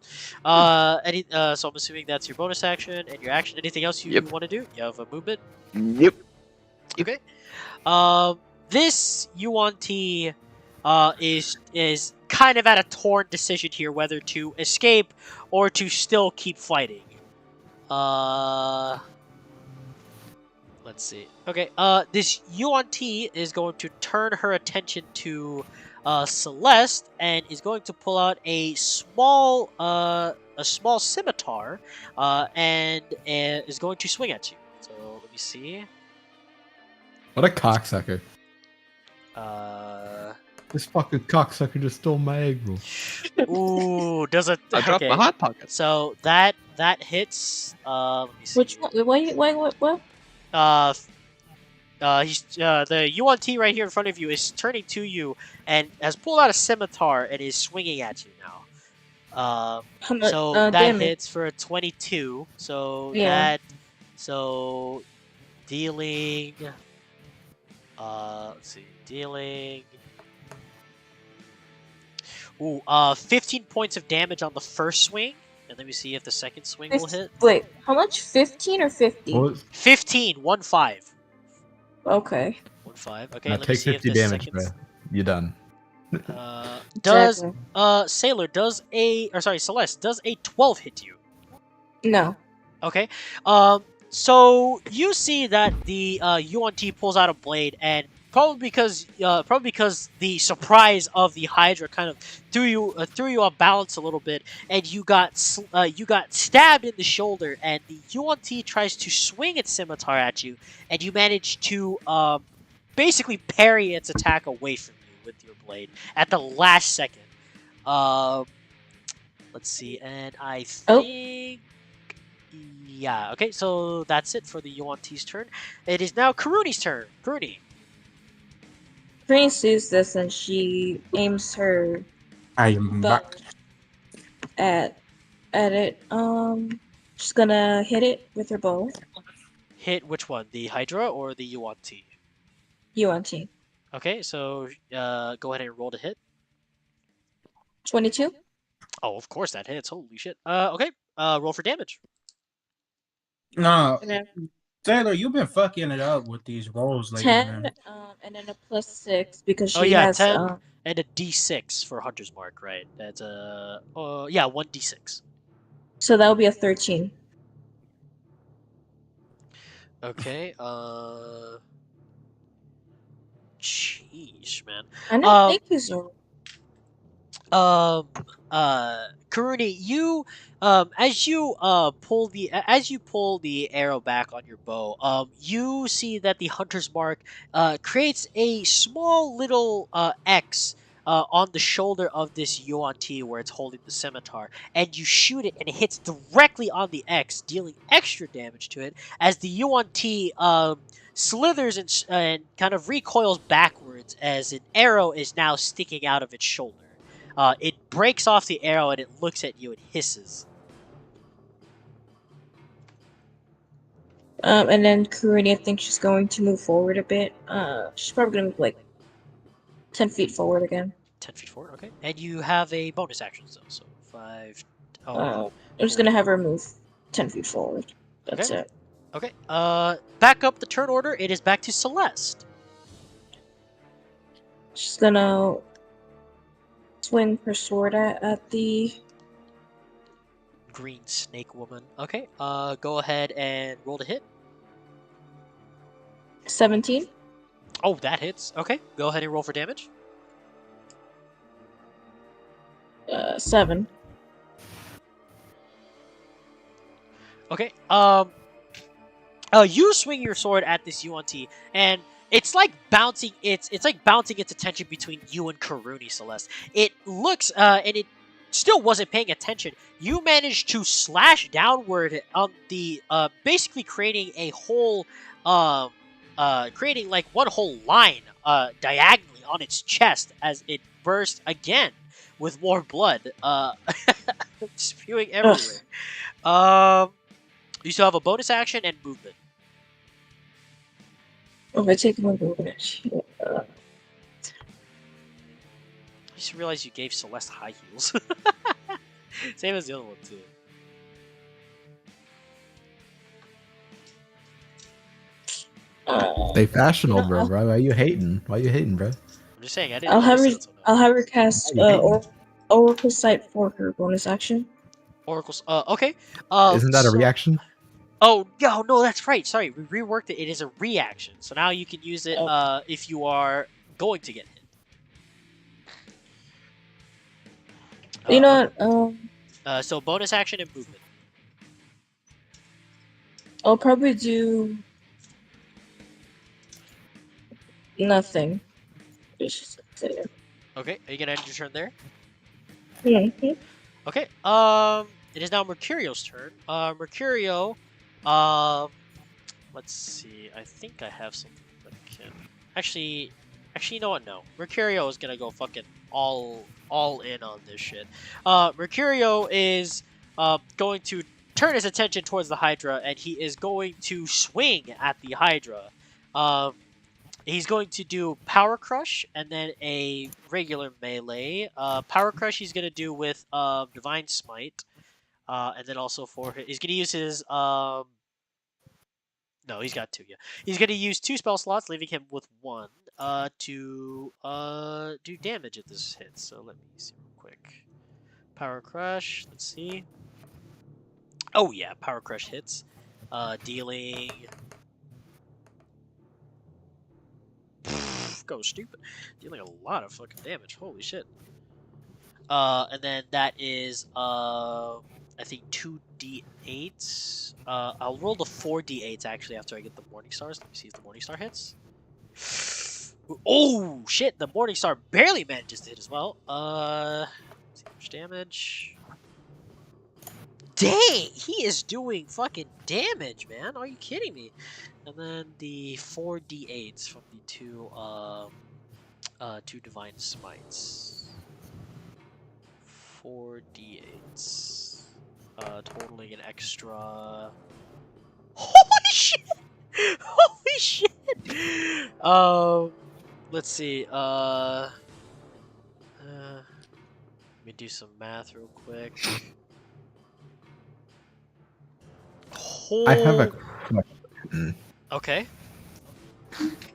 So I'm assuming that's your bonus action and your action. Anything else you Yep. want to do? You have a movement. Yep. Okay. This Yuan-Ti is kind of at a torn decision here whether to escape or to still keep fighting. Let's see. Okay. This Yuan-Ti is going to turn her attention to Celeste and is going to pull out a small scimitar and is going to swing at you. So let me see. What a cocksucker. This fucking cocksucker just stole my egg roll. Ooh, does it? I dropped my hot pocket. So that hits. Let me see. Which one? What? The Yuan-Ti right here in front of you is turning to you and has pulled out a scimitar and is swinging at you now. How much? So that damage? hits for a 22. So Yeah. dealing. Let's see, dealing. Ooh, 15 points of damage on the first swing, and let me see if the second swing will hit. Wait, how much? 15 or 50? 15, 1-5. Okay. 1-5. Okay, Now let me take see if 50 the damage, second. bro. You done. Does Exactly. Celeste does a 12 hit you? No. Okay. So you see that the Yuan-Ti pulls out a blade, and probably because the surprise of the Hydra kind of threw you off balance a little bit, and you got stabbed in the shoulder, and the Yuan-Ti tries to swing its scimitar at you, and you manage to basically parry its attack away from you with your blade at the last second. Let's see, and I Oh. think. Yeah, okay, so that's it for the Yuan-Ti's turn. It is now Karuni's turn. Karuni. Green sees this and she aims her I am bow back. at it. She's gonna hit it with her bow. Hit which one? The Hydra or the Yuan-Ti? UNT. Okay, so go ahead and roll to hit. 22. Oh, of course that hits. Holy shit. Okay. Roll for damage. No, And then Taylor, you've been fucking it up with these rolls lately, 10, man. and then a +6 because Oh she yeah, has 10 and a D6 for Hunter's Mark, right? That's yeah, 1d6. so that would be a 13. Okay. Sheesh, man. I know, thank you, Zoro. Um Karuni, you as you pull the arrow back on your bow, you see that the hunter's mark creates a small little X on the shoulder of this yuan T where it's holding the scimitar, and you shoot it and it hits directly on the X, dealing extra damage to it as the yuan T slithers and kind of recoils backwards as an arrow is now sticking out of its shoulder. It breaks off the arrow and it looks at you and hisses. And then Kuruni, I think she's going to move forward a bit. She's probably gonna move like 10 feet forward again. 10 feet forward, okay. And you have a bonus action still, so 5. Oh, I'm just gonna have her move 10 feet forward. That's okay. it. Okay. Back up the turn order. It is back to Celeste. She's gonna swing her sword at the Green snake woman. Okay. Go ahead and roll to hit. 17. Oh, that hits. Okay. Go ahead and roll for damage. 7. Okay. You swing your sword at this UNT, and it's like bouncing its attention between you and Karuni, Celeste. It looks and it still wasn't paying attention. You managed to slash downward on the basically creating a whole creating like one whole line diagonally on its chest as it burst again with more blood spewing everywhere. You still have a bonus action and movement. Okay, take my bonus. I just realized you gave Celeste high heels. Same as the other one too. Stay fashionable, You know, bro. Why are you hating? Why you hating, bro? I'm just saying I didn't I'll have her. notice that. I'll have her cast Why you hating? Oracle Sight for her bonus action. Oracle's okay. Isn't that a reaction? Oh no, that's right. Sorry, we reworked it. It is a reaction, so now you can use it if you are going to get hit. You know what? So bonus action and movement. I'll probably do nothing. Just there. Okay, are you gonna end your turn there? Mhm. Okay. It is now Mercurio's turn. Mercurio. Let's see. I think I have something that can actually. You know what? No. Mercurio is gonna go fucking all in on this shit. Mercurio is going to turn his attention towards the Hydra, and he is going to swing at the Hydra. He's going to do Power Crush and then a regular melee. Power Crush he's going to do with Divine Smite. And then also he's going to use his... no, he's got 2, yeah. He's going to use 2 spell slots, leaving him with 1 to do damage at this hit. So let me see real quick. Power Crush, let's see. Oh yeah, Power Crush hits. Dealing... Go stupid. Dealing a lot of fucking damage. Holy shit. And then that is I think 2d8s. I'll roll the 4d8s actually after I get the Morning Stars. Let me see if the Morning Star hits. Oh shit! The Morning Star barely manages to hit as well. Let's see how much damage. Dang, he is doing fucking damage, man. Are you kidding me? And then the 4d8s from the two divine smites. 4d8s. Totaling an extra. Holy shit! Holy shit! Let's see. Let me do some math real quick. I have a question. Okay.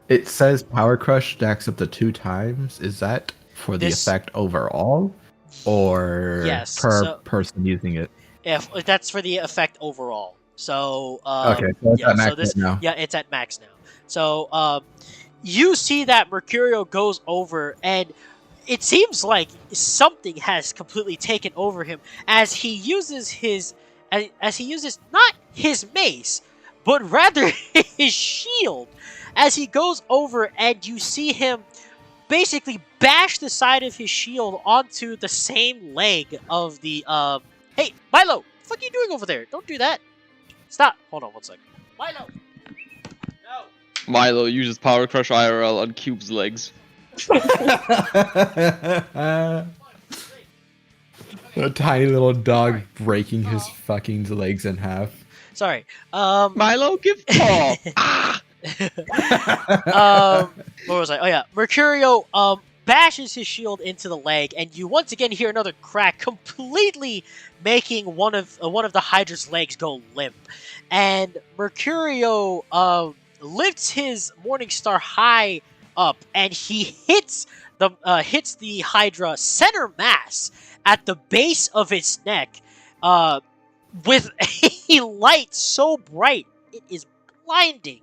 It says Power Crush stacks up to 2 times. Is that for the This- effect overall, or Yes, per so- person using it? If that's for the effect overall. So Okay, so it's yeah, at max so this right now. yeah, it's at max now. So you see that Mercurio goes over, and it seems like something has completely taken over him as he uses not his mace, but rather his shield, as he goes over, and you see him basically bash the side of his shield onto the same leg of the Hey, Milo, what the fuck are you doing over there? Don't do that. Stop. Hold on one second. Milo. No. Milo uses Power Crush IRL on Cube's legs. A tiny little dog breaking his fucking legs in half. Sorry. Milo, give Paul. Ah! What was I? Oh yeah, Mercurio bashes his shield into the leg, and you once again hear another crack, completely making one of the Hydra's legs go limp. And Mercurio lifts his Morningstar high up, and he hits the Hydra center mass at the base of its neck, with a light so bright it is blinding.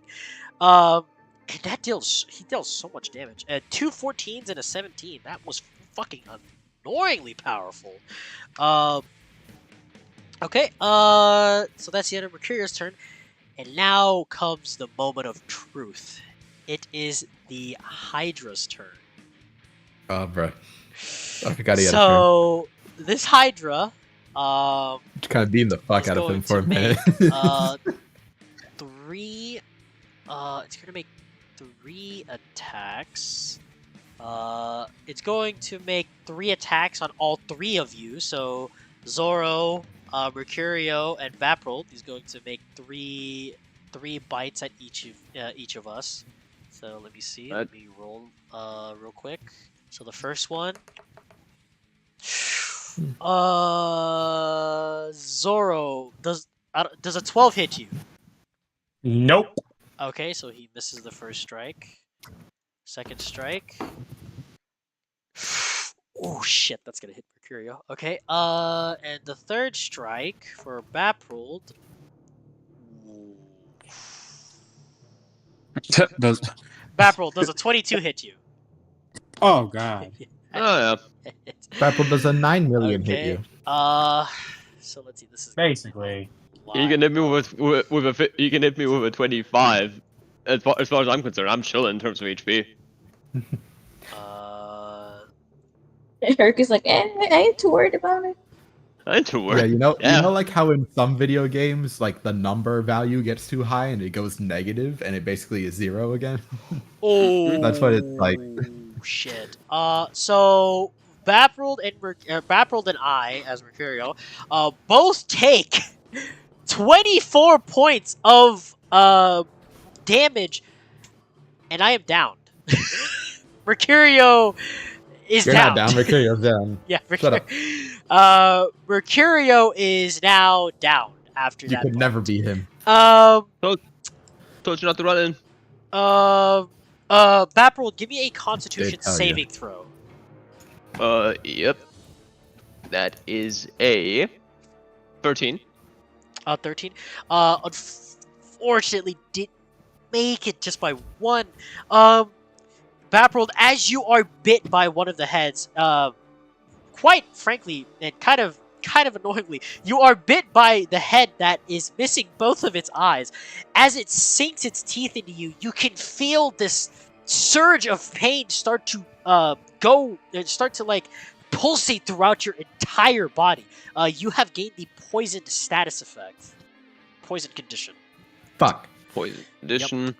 And he deals so much damage. 2 14s and a 17. That was fucking annoyingly powerful. Okay, so that's the end of Mercurio's turn. And now comes the moment of truth. It is the Hydra's turn. Oh, bro. I forgot he had So, this Hydra, Just kind of beam the fuck is out of him going for a to minute. it's gonna make 3 attacks. It's going to make 3 attacks on all 3 of you. So Zoro, Mercurio, and Vapril is going to make 3 bites at each of us. So let me see. Let me roll real quick. So the first one. Zoro, does a 12 hit you? Nope. Okay, so he misses the first strike. Second strike. Oh shit, that's gonna hit Mercurio. Okay, and the third strike for Baprold. Does- Baprold, does a 22 hit you? oh god. Oh yeah. Apple does a 9 million hit Okay. you. So let's see. This is Basically. You can hit me you can hit me with a 25. As far as I'm concerned, I'm chilling in terms of HP. Hercules like, I ain't too worried about it. I ain't too Yeah, worried. you know, like how in some video games, like the number value gets too high and it goes negative, and it basically is 0 again. Oh, That's what it's like. Shit. So Baprold and I, as Mercurio, both take 24 points of damage, and I am downed. Mercurio is You're down. not down, Mercurio's down. Yeah, Shut up. Mercurio is now down after You that. could never beat him. Told you not to run in. Baprold, give me a Constitution tell ya. saving throw. Yep. That is a 13. 13. Unfortunately, didn't make it just by 1. Baprold, as you are bit by one of the heads, quite frankly, and kind of annoyingly, you are bit by the head that is missing both of its eyes. As it sinks its teeth into you, you can feel this surge of pain start to pulsate throughout your entire body. You have gained the poisoned status effect. Poison condition. Fuck. Poison condition.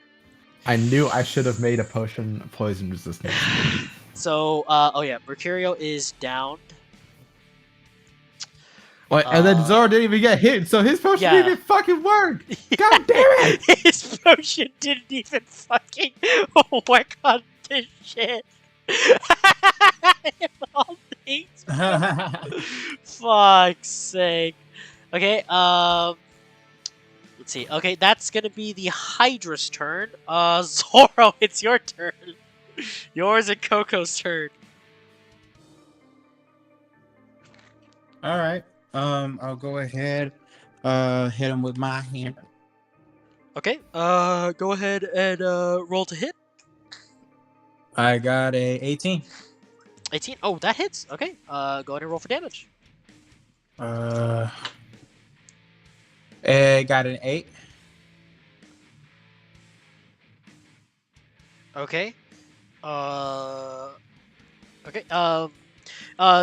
I knew I should have made a potion of poison resistance. So, oh yeah, Mercurio is downed. What? And then Zoro didn't even get hit, so his potion yeah. didn't even fucking work. God damn it! His potion didn't even fucking work on this shit. All things. Fuck's sake. Okay, let's see. Okay, that's gonna be the Hydra's turn. Zoro, it's your turn. Yours and Coco's turn. All right. I'll go ahead. Hit him with my hammer. Okay. Go ahead and roll to hit. I got a 18. 18. Oh, that hits. Okay. Go ahead and roll for damage. I got an 8. Okay. Okay.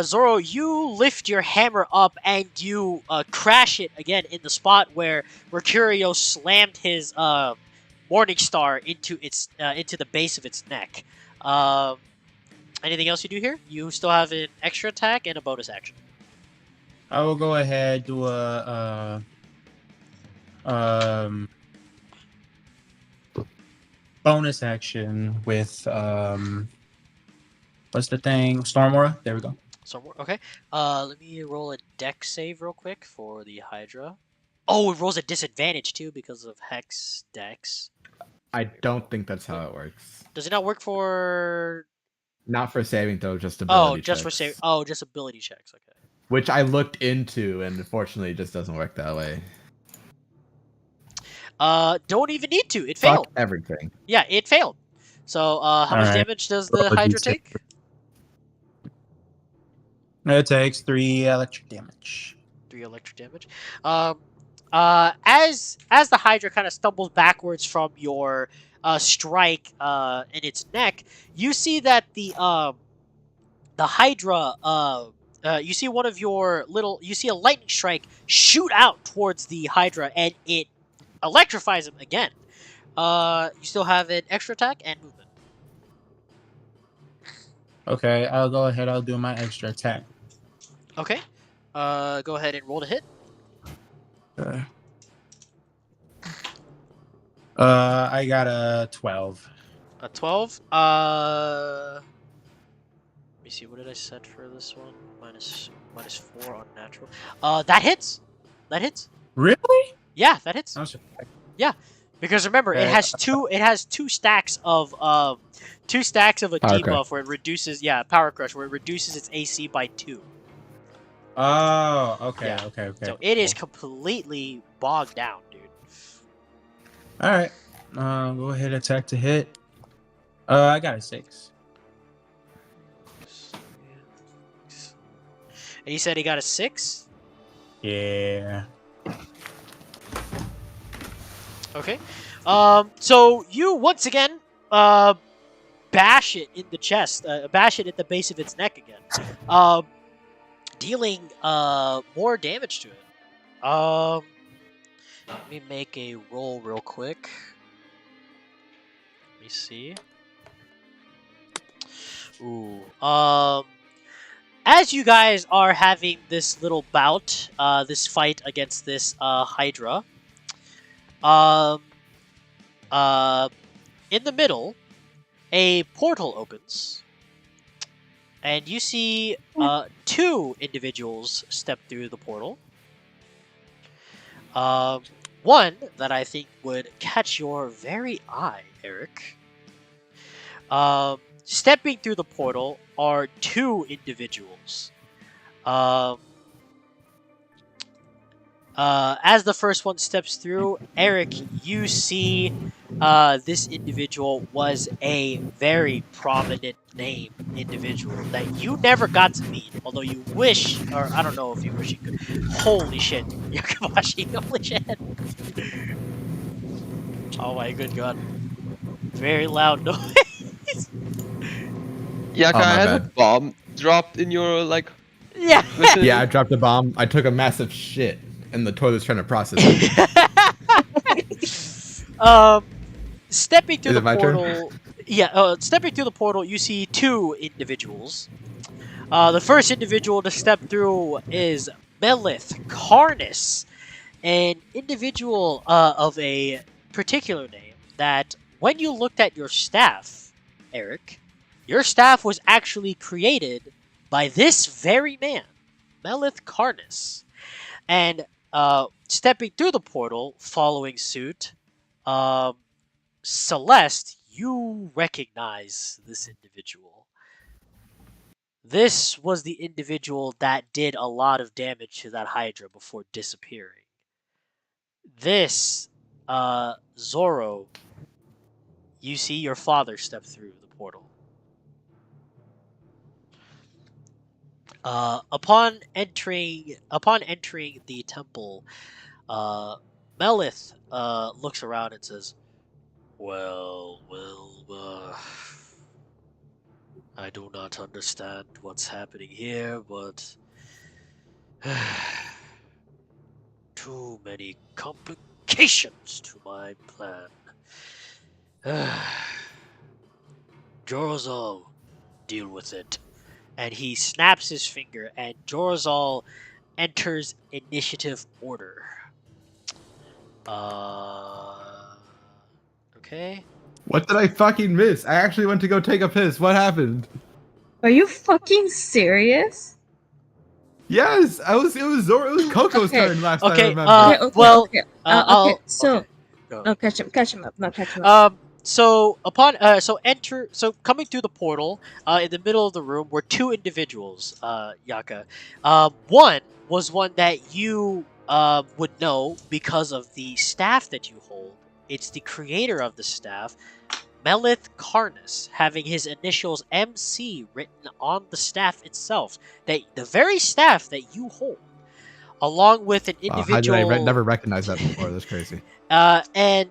Zoro, you lift your hammer up and you crash it again in the spot where Mercurio slammed his Morning Star into the base of its neck. Anything else you do here? You still have an extra attack and a bonus action. I will go ahead do a bonus action with what's the thing? Storm Aura. There we go. Okay. Let me roll a dex save real quick for the Hydra. Oh, it rolls a disadvantage too because of Hex Dex. I don't think that's how it works. Does it not work for? Not for saving though, just ability. Oh, just checks. for save. Oh, just ability checks. Okay. Which I looked into, and unfortunately, it just doesn't work that way. Don't even need to. It Fuck failed. everything. Yeah, it failed. So, how much damage does the Hydra take? It takes 3 electric damage. 3 electric damage. As the Hydra kind of stumbles backwards from your strike in its neck, you see that the Hydra you see one of your you see a lightning strike shoot out towards the Hydra and it electrifies him again. You still have an extra attack and movement. Okay, I'll go ahead. I'll do my extra attack. Okay. Go ahead and roll to hit. I got a 12. A 12. Let me see. What did I set for this one? Minus 4 on natural. That hits. That hits. Really? Yeah, that hits. I'm sorry. Yeah, because remember, it has two. It has 2 stacks of a debuff where it reduces. Yeah, Power Crush where it reduces its AC by 2. Oh, okay, Yeah. okay. So it is completely bogged down, dude. All right. Go ahead, attack to hit. I got a 6. And you said he got a 6? Yeah. Okay. So you once again bash it in the chest, bash it at the base of its neck again, dealing more damage to it. Let me make a roll real quick. Let me see. Ooh. As you guys are having this little bout, this fight against this Hydra, in the middle, a portal opens, and you see 2 individuals step through the portal. One that I think would catch your very eye, Eric. Stepping through the portal are 2 individuals. As the first one steps through, Eric, you see this individual was a very prominent name individual that you never got to meet, although you wish, or I don't know if you wish you could. Holy shit, Yakabashi, holy shit. Oh my good god. Very loud noise. Yeah, Oh, I my have a bad. bomb dropped in your like Yeah. vicinity? Yeah, I dropped a bomb. I took a massive shit, and the toilet's trying to process it. Stepping through Is the it my turn? portal. Yeah, stepping through the portal, you see two individuals. The first individual to step through is Melith Karnas, an individual of a particular name that, when you looked at your staff, Eric, your staff was actually created by this very man, Melith Karnas. And stepping through the portal, following suit, um, Celeste, you recognize this individual. This was the individual that did a lot of damage to that Hydra before disappearing. This, Zoro, you see your father step through the portal. Upon entering the temple, Melith looks around and says, "Well, I do not understand what's happening here, but too many complications to my plan. Jorozal, deal with it." And he snaps his finger, and Jorozal enters initiative order. Okay. What did I fucking miss? I actually went to go take a piss. What happened? Are you fucking serious? Yes, I was. It was Zoro. It was Coco's Okay. turn last. I Okay. remember. Well, okay. I'll. So, okay, go. no, catch him up. No, catch him up. So coming through the portal, in the middle of the room were two individuals, Yaka. One was one that you would know because of the staff that you hold. It's the creator of the staff, Melith Karnas, having his initials MC written on the staff itself. That the very staff that you hold, along with an individual. How did I never recognize that before? That's crazy. And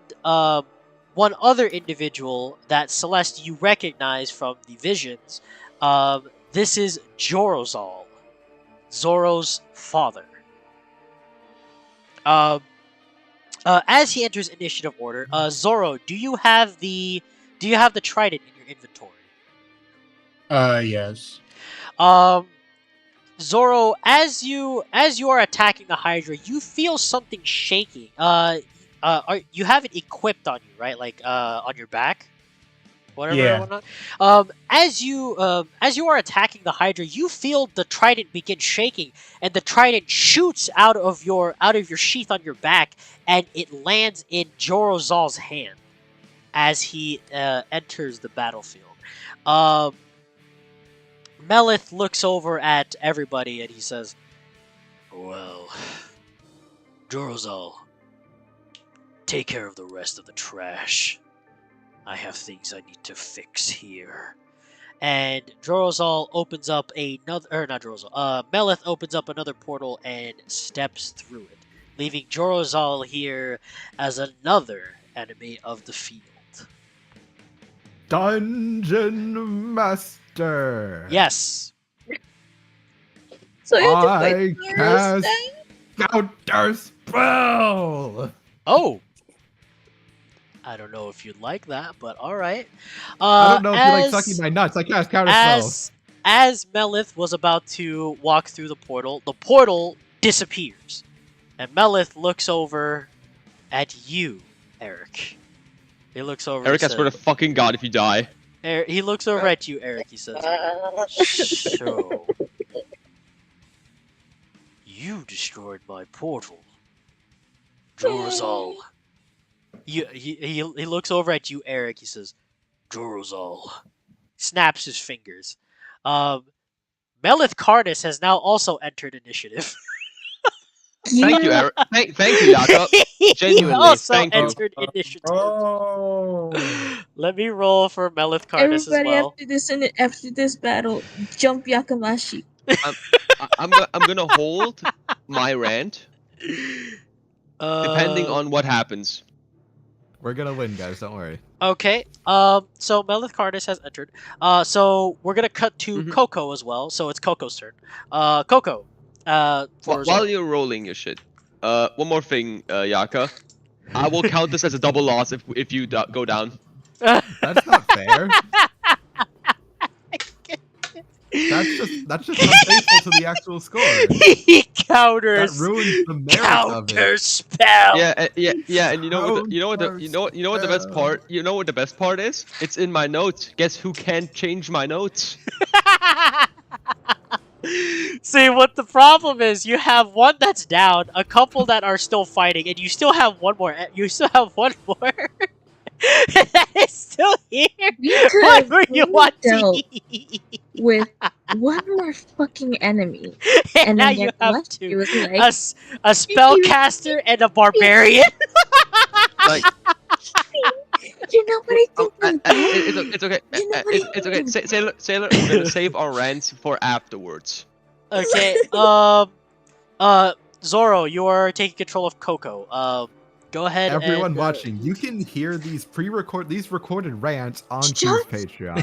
one other individual that Celeste you recognize from the visions. This is Jorozal, Zoro's father. As he enters initiative order, Zoro, do you have the trident in your inventory? Yes. Zoro, as you are attacking the Hydra, you feel something shaking. You have it equipped on you, right? Like on your back, whatever. Yeah. Whatnot. As you are attacking the Hydra, you feel the trident begin shaking, and the trident shoots out of your sheath on your back, and it lands in Jorozal's hand as he enters the battlefield. Melith looks over at everybody and he says, "Well, Jorozal, take care of the rest of the trash. I have things I need to fix here." And Jorozal opens up Melith opens up another portal and steps through it, leaving Jorozal here as another enemy of the field. Dungeon Master. Yes. So you have to I fight cast first, counter spell. Oh. I don't know if you'd like that, but all right. I don't know if you like sucking my nuts. I cast counter spell. As Melith was about to walk through the portal disappears, and Melith looks over at you, Eric. He looks over. Eric, I swear to fucking God, if you die. He looks over at you, Eric. He says, "So, you destroyed my portal, Jorozal." He looks over at you, Eric. He says, "Jorozal." Snaps his fingers. Melith Karnas has now also entered initiative. Thank you, Eric. Thank you, Jakob. He Genuinely, also thank you. entered initiative. Oh. Let me roll for Melith Karnas as Everybody well. after this battle, jump Yakamashi. I'm gonna hold my rant depending on what happens. We're gonna win, guys. Don't worry. Okay. So Melith Cardis has entered. So we're gonna cut to Mhm. Coco as well. So it's Coco's turn. Coco. For While Zoro. you're rolling your shit, one more thing, Yaka. I will count this as a double loss if you go down. That's not fair. That's just unfaithful to the actual score. He That counters. ruins the merit of it. Counter spell. Yeah, and you know what the best part? You know what the best part is? It's in my notes. Guess who can't change my notes? See, what the problem is, you have one that's down, a couple that are still fighting, and you still have one more. You still have one more. That is still here. We What could were you have dealt wanting? with one more fucking enemy. And And now then you get have left. two. It was like, A spellcaster and a barbarian. Like, you know what I think I'm it's okay. You know what It's I okay. think? Sailor, we're gonna save our rants for afterwards. Okay. Zoro, you are taking control of Coco. Go ahead. Everyone and, watching, you can hear these recorded rants on Shut Q's Patreon.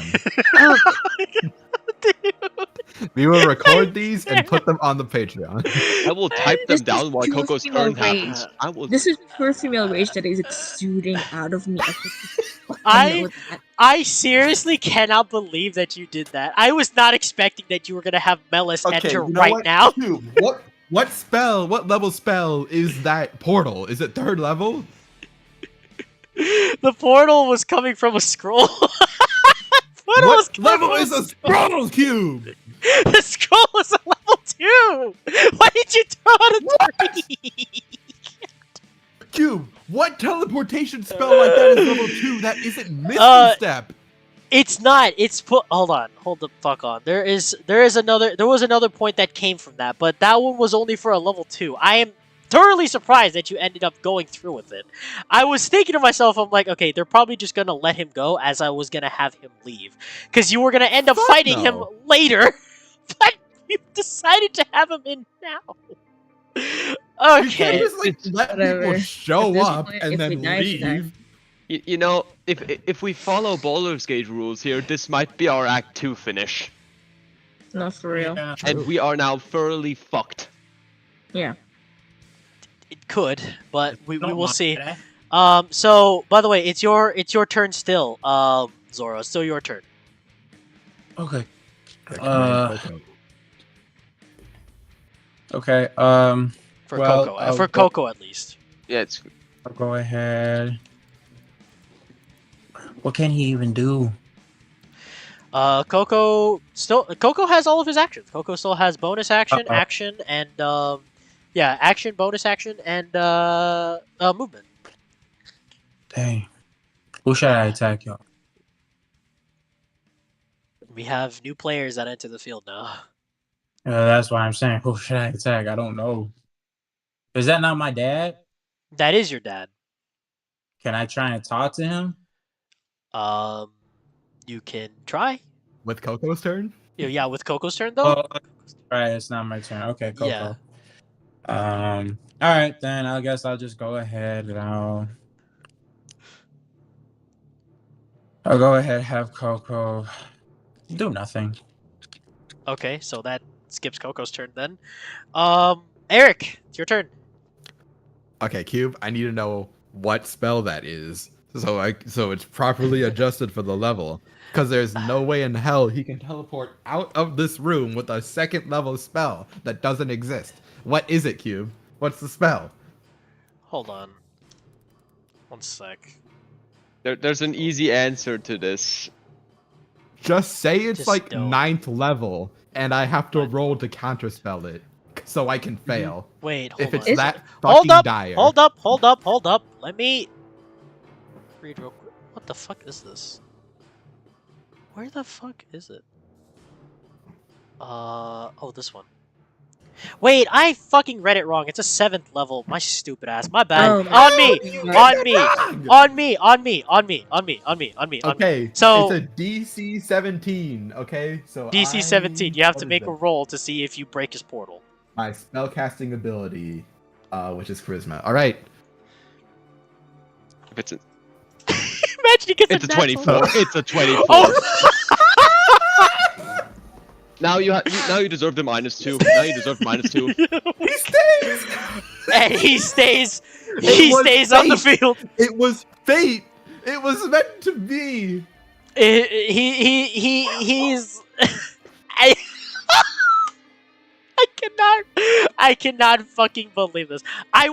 Oh, We will record these and put them on the Patreon. I will type them This is down while pure Coco's female turn rage. happens. I will. this is pure female rage that is exuding out of me. I know that. I seriously cannot believe that you did that. I was not expecting that you were gonna have Melis enter you know right what? now. Dude, what level spell is that portal? Is it 3rd level? The portal was coming from a scroll. Portal was What coming level from is a scroll cube? The scroll was a level 2! Why did you throw out a 3? Cube, what teleportation spell like that is level 2 that isn't Misty Step? It's not. It's hold on. Hold the fuck on. There was another point that came from that, but that one was only for a level 2. I am thoroughly surprised that you ended up going through with it. I was thinking to myself, I'm like, okay, they're probably just gonna let him go as I was gonna have him leave. Because you were gonna end up fighting him later. But you decided to have him in now. You can't Okay. just let Whatever. people show At this up point, and if then we die, we die. leave. You know, if we follow Baldur's Gate rules here, this might be our Act 2 finish. No, for real. Yeah. And we are now thoroughly fucked. Yeah. It could, but we Don't will mind see. that. So by the way, it's your turn still. Zoro, it's still your turn. Okay. Coco. Okay. For Well, Coco. I'll For go- Coco at least. Yeah, it's I'll go ahead. What can he even do? Coco has all of his actions. Coco still has bonus action, Uh-oh. action, and action, bonus action, and movement. Dang. Who should I attack, y'all? We have new players that enter the field now. That's why I'm saying, who should I attack? I don't know. Is that not my dad? That is your dad. Can I try and talk to him? You can try. With Coco's turn? Yeah, with Coco's turn though. Oh, right, it's not my turn. Okay, Coco. Yeah. All right, then I guess I'll just go ahead and I'll go ahead and have Coco do nothing. Okay, so that skips Coco's turn then. Eric, it's your turn. Okay, Cube, I need to know what spell that is. So it's properly adjusted for the level. Because there's no way in hell he can teleport out of this room with a 2nd level spell that doesn't exist. What is it, Cube? What's the spell? Hold on. One sec. there's an easy answer to this. Just say it's Just like don't. 9th level, and I have to What? roll to counterspell it, so I can fail. Wait, hold If it's on. that Hold fucking up, dire. hold up. Let me read real quick. What the fuck is this? Where the fuck is it? Oh, this one. Wait, I fucking read it wrong. It's a 7th level. My stupid ass. My bad. Oh, On me. my On me. Okay, So- it's a DC 17. Okay, so DC 17. You have to what make is a it? roll to see if you break his portal. My spellcasting ability, which is charisma. All right, If it's Imagine he gets It's a natural. 24. It's a 24. Oh! Now you deserve the -2. Now you deserve -2. He stays. And he stays. It He was stays on the fate. field. It was fate. It was meant to be. He's. I. I cannot fucking believe this. I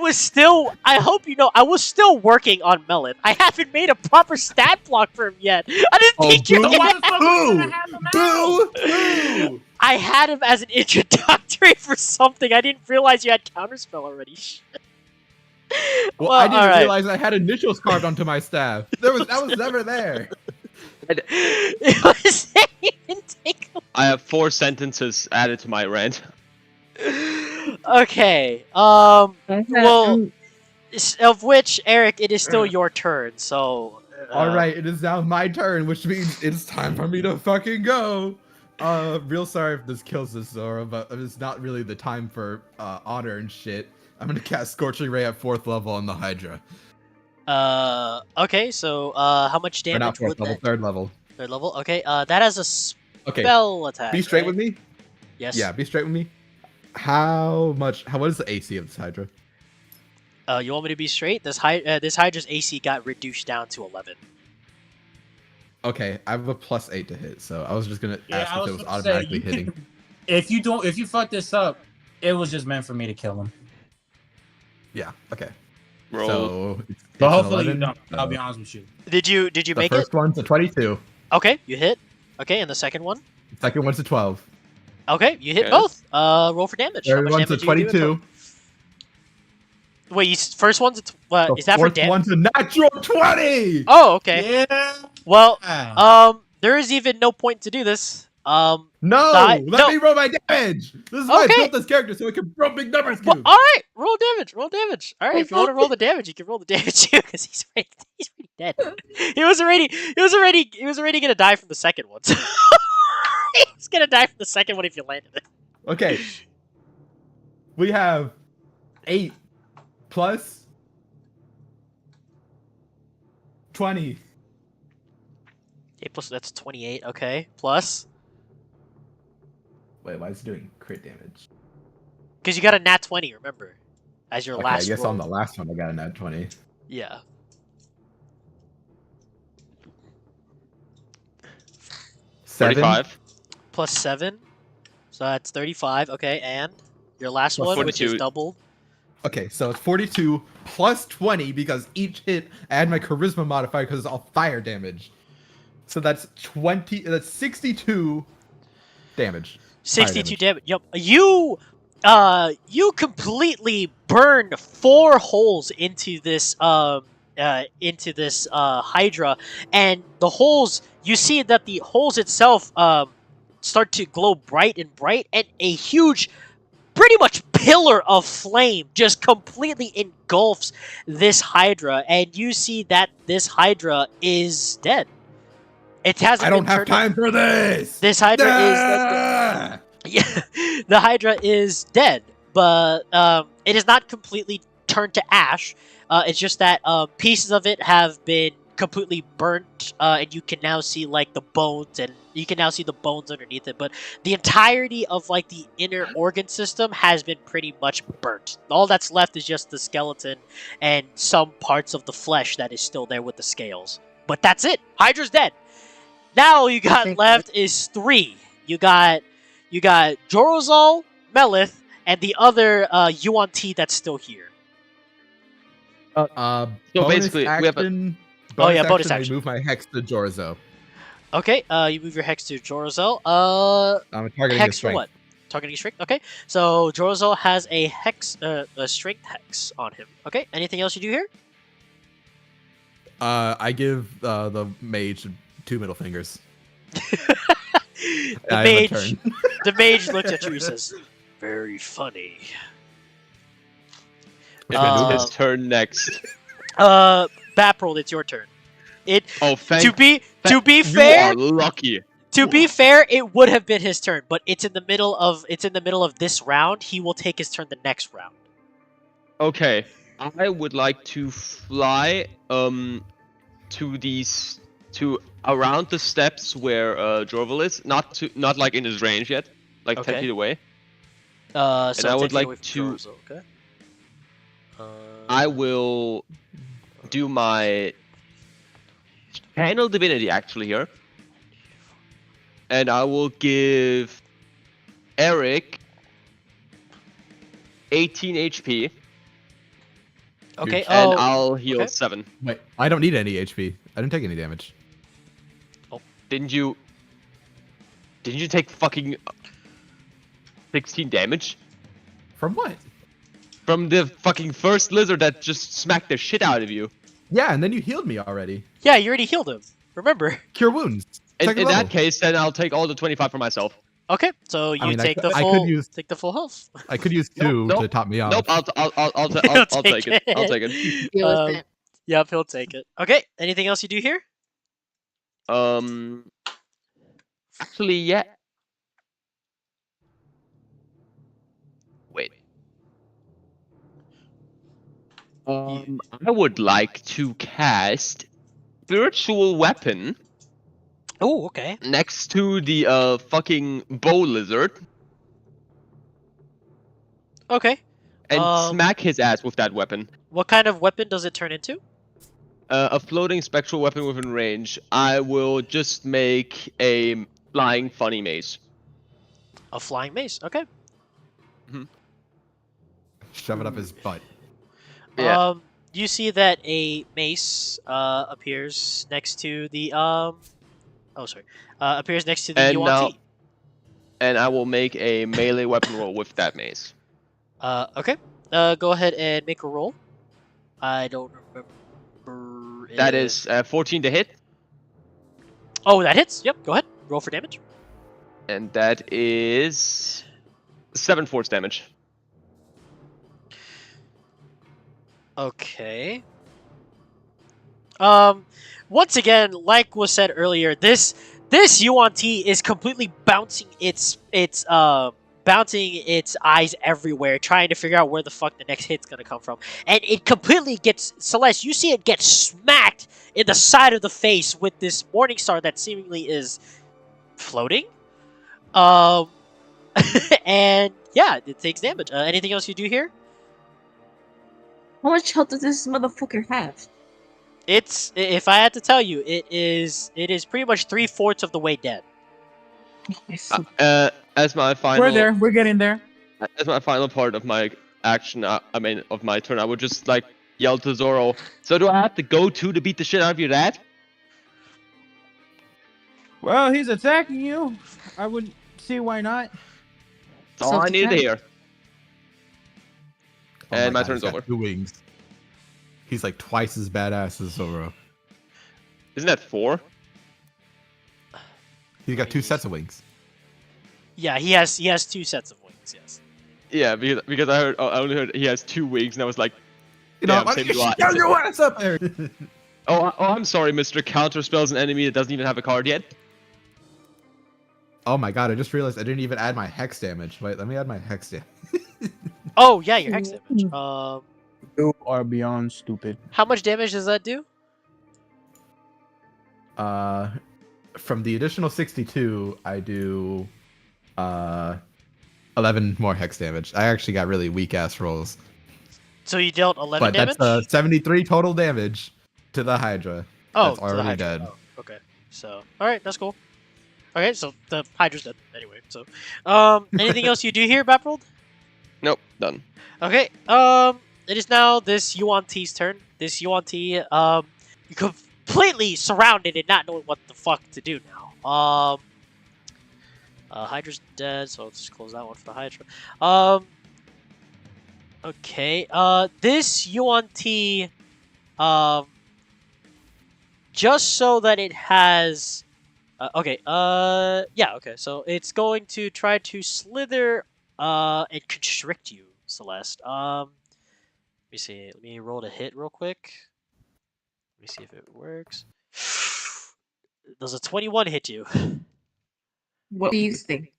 hope you know, I was still working on Melon. I haven't made a proper stat block for him yet. I didn't think you boo, did. Why the fuck are we gonna have him out? boo. I had him as an introductory for something. I didn't realize you had counterspell already. Shit. Well, I didn't alright. realize I had initials carved onto my staff. That was never there. It wasn't even take I have 4 sentences added to my rant. Okay. Well, of which, Eric, it is still your turn. So. All right, it is now my turn, which means it's time for me to fucking go. Real sorry if this kills this Zoro, but it's not really the time for honor and shit. I'm gonna cast Scorching Ray at 4th level on the Hydra. Okay. So, how much Or damage not 4th would level, that? 3rd level. 3rd level. Okay. That has a Okay, spell attack. be straight right? with me. Yes. Yeah, be straight with me. What is the AC of this Hydra? You want me to be straight? This Hydra's AC got reduced down to 11. Okay, I have a +8 to hit, so I was just gonna Yeah, ask I if it was was gonna say, automatically you hitting. can- If you fuck this up, it was just meant for me to kill him. Yeah, okay. Roll. So, it's But an hopefully 11, you don't. I'll so be honest with you. Did you The make it? first one's a 22. Okay, you hit. Okay, and the second one? The second one's a 12. Okay, you hit Okay. both. Roll for damage. How Third much one's a damage are you doing 22. for- Wait, first one's The is that for fourth damage? one's a natural 20! Oh, okay. Yeah. Well, there is even no point to do this. No! no. Let me roll my damage! This is why Okay. I built this character, so I can roll big numbers Well, cubes! all right, roll damage. Roll damage. All right, if you want to roll the damage, you can roll the damage too, because he's already dead. He was already gonna die from the second one. So he's gonna die from the second one if you landed it. Okay. We have 8 plus 20. 8 plus that's 28. Okay, plus Wait, why is it doing crit damage? because you got a nat 20. Remember, as your Okay, last. I guess roll. on the last one I got a nat 20. Yeah. Seven 35. Plus 7, so that's 35. Okay, and your last Plus one, which is 42. doubled. Okay, so it's 42 plus 20 because each hit I add my charisma modifier because it's all fire damage. So that's 20. That's 62 damage. Fire 62 damage. Yep. You completely burned 4 holes into this Hydra, and the holes, you see that the holes itself start to glow bright, and a huge, pretty much pillar of flame just completely engulfs this Hydra, and you see that this Hydra is dead. It hasn't. I don't been have turned time for this. This Hydra Ah! Yeah, the Hydra is dead, but it is not completely turned to ash. It's just that pieces of it have been completely burnt, and you can now see like the bones, and you can now see the bones underneath it. But the entirety of like the inner organ system has been pretty much burnt. All that's left is just the skeleton and some parts of the flesh that is still there with the scales. But that's it. Hydra's dead. Now all you got left is 3. You got Jorozal, Melith, and the other Yuan T that's still here. So Bonus basically, we have a- action, bonus I action. move my hex to Jorzo. Okay, you move your hex to Jorozal. I'm targeting Hex his for strength. what? Targeting strength. Okay, so Jorozal has a hex, a strength hex on him. Okay, anything else you do here? I give the mage 2 middle fingers. The I have a mage, turn. the mage looks at you and says, "Very funny." It's his turn next. Baprol, it's your turn. Oh, To be you fair, are lucky. to be fair, it would have been his turn, but it's in the middle of this round. He will take his turn the next round. Okay, I would like to fly to around the steps where Jorval is, not like in his range yet, like 10 Okay. feet away. So I 10 would feet like away from to- Zoro, okay. I will do my channel divinity actually here, and I will give Eric 18 HP, Okay. Huge. and Oh, I'll heal okay. 7. Wait, I don't need any HP. I didn't take any damage. Didn't you take fucking 16 damage From what? from the fucking first lizard that just smacked the shit out of you? Yeah, and then you healed me already. yeah, you already healed him. Remember? Cure wounds. In Second that level. case, then I'll take all the 25 for myself. Okay, so you mean, I take could- the I full could use- take the full health. I could use 2 Nope, to top me off. Nope, I'll He'll take it. I'll take it. Deal with it. Yep, he'll take it. Okay, anything else you do here? Actually, yeah. Wait. I would like to cast Spiritual Weapon Oh, okay. next to the fucking bow lizard Okay. and Um, smack his ass with that weapon. What kind of weapon does it turn into? A floating spectral weapon within range. I will just make a flying funny mace. A flying mace. Okay. Shove it up his butt. Yeah. You see that a mace appears next to the appears next to the And now- UNT. And I will make a melee weapon roll with that mace. Okay. Go ahead and make a roll. I don't remember. That is 14 to hit, Oh, that hits. Yep. Go ahead. Roll for damage. and that is 7 force damage. Okay. Once again, like was said earlier, this UNT is completely bouncing its eyes everywhere, trying to figure out where the fuck the next hit's gonna come from, and it completely gets Celeste. You see it get smacked in the side of the face with this morning star that seemingly is floating. And yeah, it takes damage. Anything else you do here? How much health does this motherfucker have? It's, if I had to tell you, it is pretty much 3/4 of the way dead. As my final, We're there. We're getting there. as my final part of my action, of my turn, I would just like yell to Zoro. So do I have to go to beat the shit out of your dad? Well, he's attacking you. I would see why not. That's all I needed to Self-defense. hear. Oh And my God, turn's he's got over. 2 wings. He's like twice as badass as Zoro. Isn't that 4? He's got 2 sets of wings. Yeah, he has 2 sets of wings. Yes. Yeah, because I only heard he has 2 wings, and I was like, You know, damn, why same don't do you I. shut your ass up there? I'm sorry, Mr. Counterspells an enemy that doesn't even have a card yet. Oh my God, I just realized I didn't even add my hex damage. Wait, let me add my hex damage. Oh yeah, your hex damage. You are beyond stupid. How much damage does that do? From the additional 62, I do 11 more hex damage. I actually got really weak ass rolls. So you dealt 11 But damage. that's 73 total damage to the Hydra. Oh, that's to the already Hydra. dead. Oh, okay. So, all right, that's cool. Okay, so the Hydra's dead anyway. So, anything else you do here, Baprold? Nope, done. Okay. It is now this UNT's turn. This UNT, you completely surrounded and not knowing what the fuck to do now. Hydra's dead, so let's just close that one for the Hydra. Okay. This UNT, just so that it has, okay. Yeah. Okay. So it's going to try to slither, and constrict you, Celeste. Let me see. Let me roll to hit real quick. Let me see if it works. Does a 21 hit you? What do you think?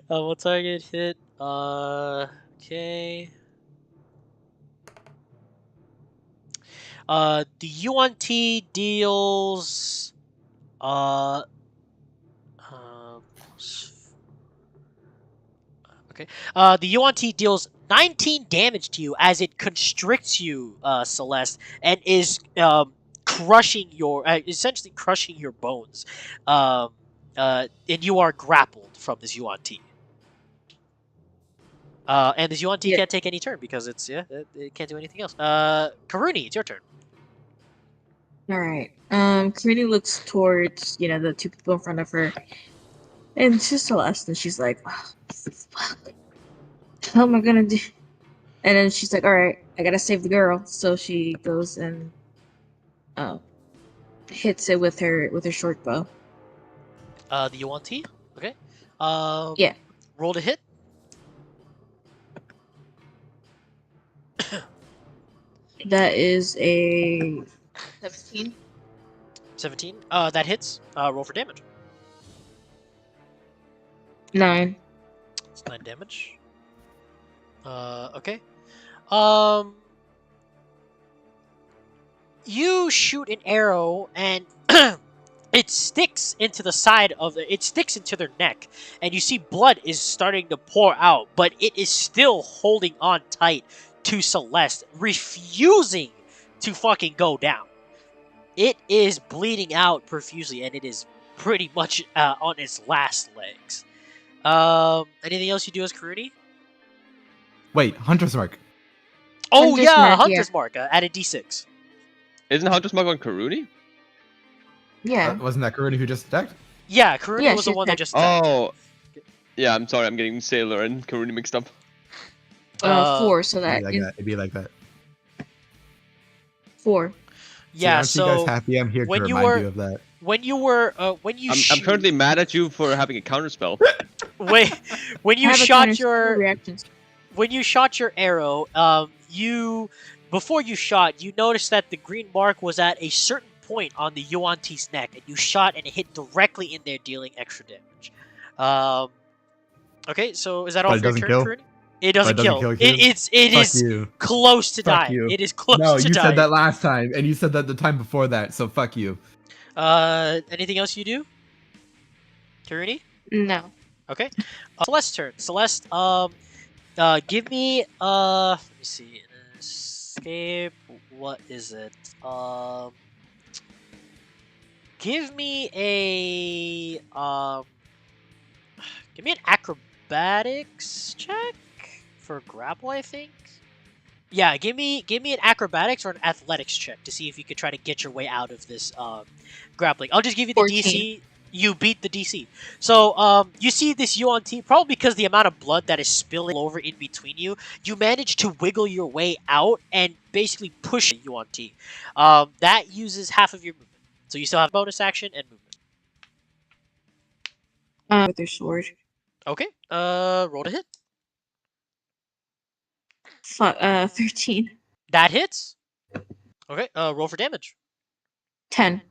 What target hit? Okay. The UNT deals um, okay. The UNT deals 19 damage to you as it constricts you, Celeste, and is crushing your essentially crushing your bones. And you are grappled from this UNT. And this UNT Yeah. can't take any turn because it can't do anything else. Karuni, it's your turn. All right. Karina looks towards the two people in front of her, and she's Celeste, and she's like, oh, "Fuck, how am I gonna do?" And then she's like, "All right, I gotta save the girl." So she goes and hits it with her short bow. The UNT. Okay. Yeah, Roll to hit. that is a 17. 17. That hits. Roll for damage. 9. It's 9 damage. Okay. Um, you shoot an arrow and it sticks into the side of it sticks into their neck, and you see blood is starting to pour out, but it is still holding on tight to Celeste, refusing to fucking go down. It is bleeding out profusely, and it is pretty much on its last legs. Anything else you do as Karuni? Wait, Hunter's Mark. Oh Hunter's yeah, Mark, Hunter's Mark. Add a d6. Isn't Hunter's Mark on Karuni? Yeah. Wasn't that Karuni who just attacked? Yeah, Karuni Yeah, was the she's one that dead. just attacked. Oh. Yeah, I'm sorry, I'm getting Sailor and Karuni mixed up. 4. So It'd that be like that. It'd be like that. 4. Yeah, Aren't you guys so happy? I'm here to when you remind were- you of that. when you I'm currently mad at you for having a counterspell. when you I have a shot counter your reactions. when you shot your arrow, before you shot, you noticed that the green mark was at a certain point on the Yuan-T's neck, and you shot and it hit directly in there, dealing extra damage. Okay, so is that all But it for your doesn't turn, kill? Karuni? It doesn't But it kill. doesn't kill you? It Fuck is you. close to Fuck dying. you. It is close No, to you dying. said that last time, and you said that the time before that. So fuck you. Anything else you do, Karuni? No. Okay. Celeste's turn. Celeste, give me let me see. Escape. What is it? Give me a give me an acrobatics check for grapple, I think. Yeah, give me an acrobatics or an athletics check to see if you could try to get your way out of this grappling. I'll just give you the 14. DC. You beat the DC. So you see this UNT, probably because the amount of blood that is spilling over in between you, you manage to wiggle your way out and basically push the UNT. That uses half of your movement. So you still have bonus action and movement. With their sword. Okay. Roll to hit. Fuck. 13. That hits. Okay. Roll for damage. 10.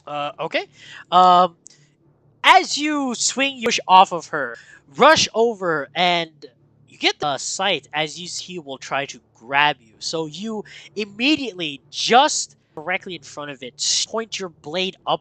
Okay. As you swing your push off of her, rush over, and you get the sight as you see he will try to grab you. So you immediately, just directly in front of it, point your blade up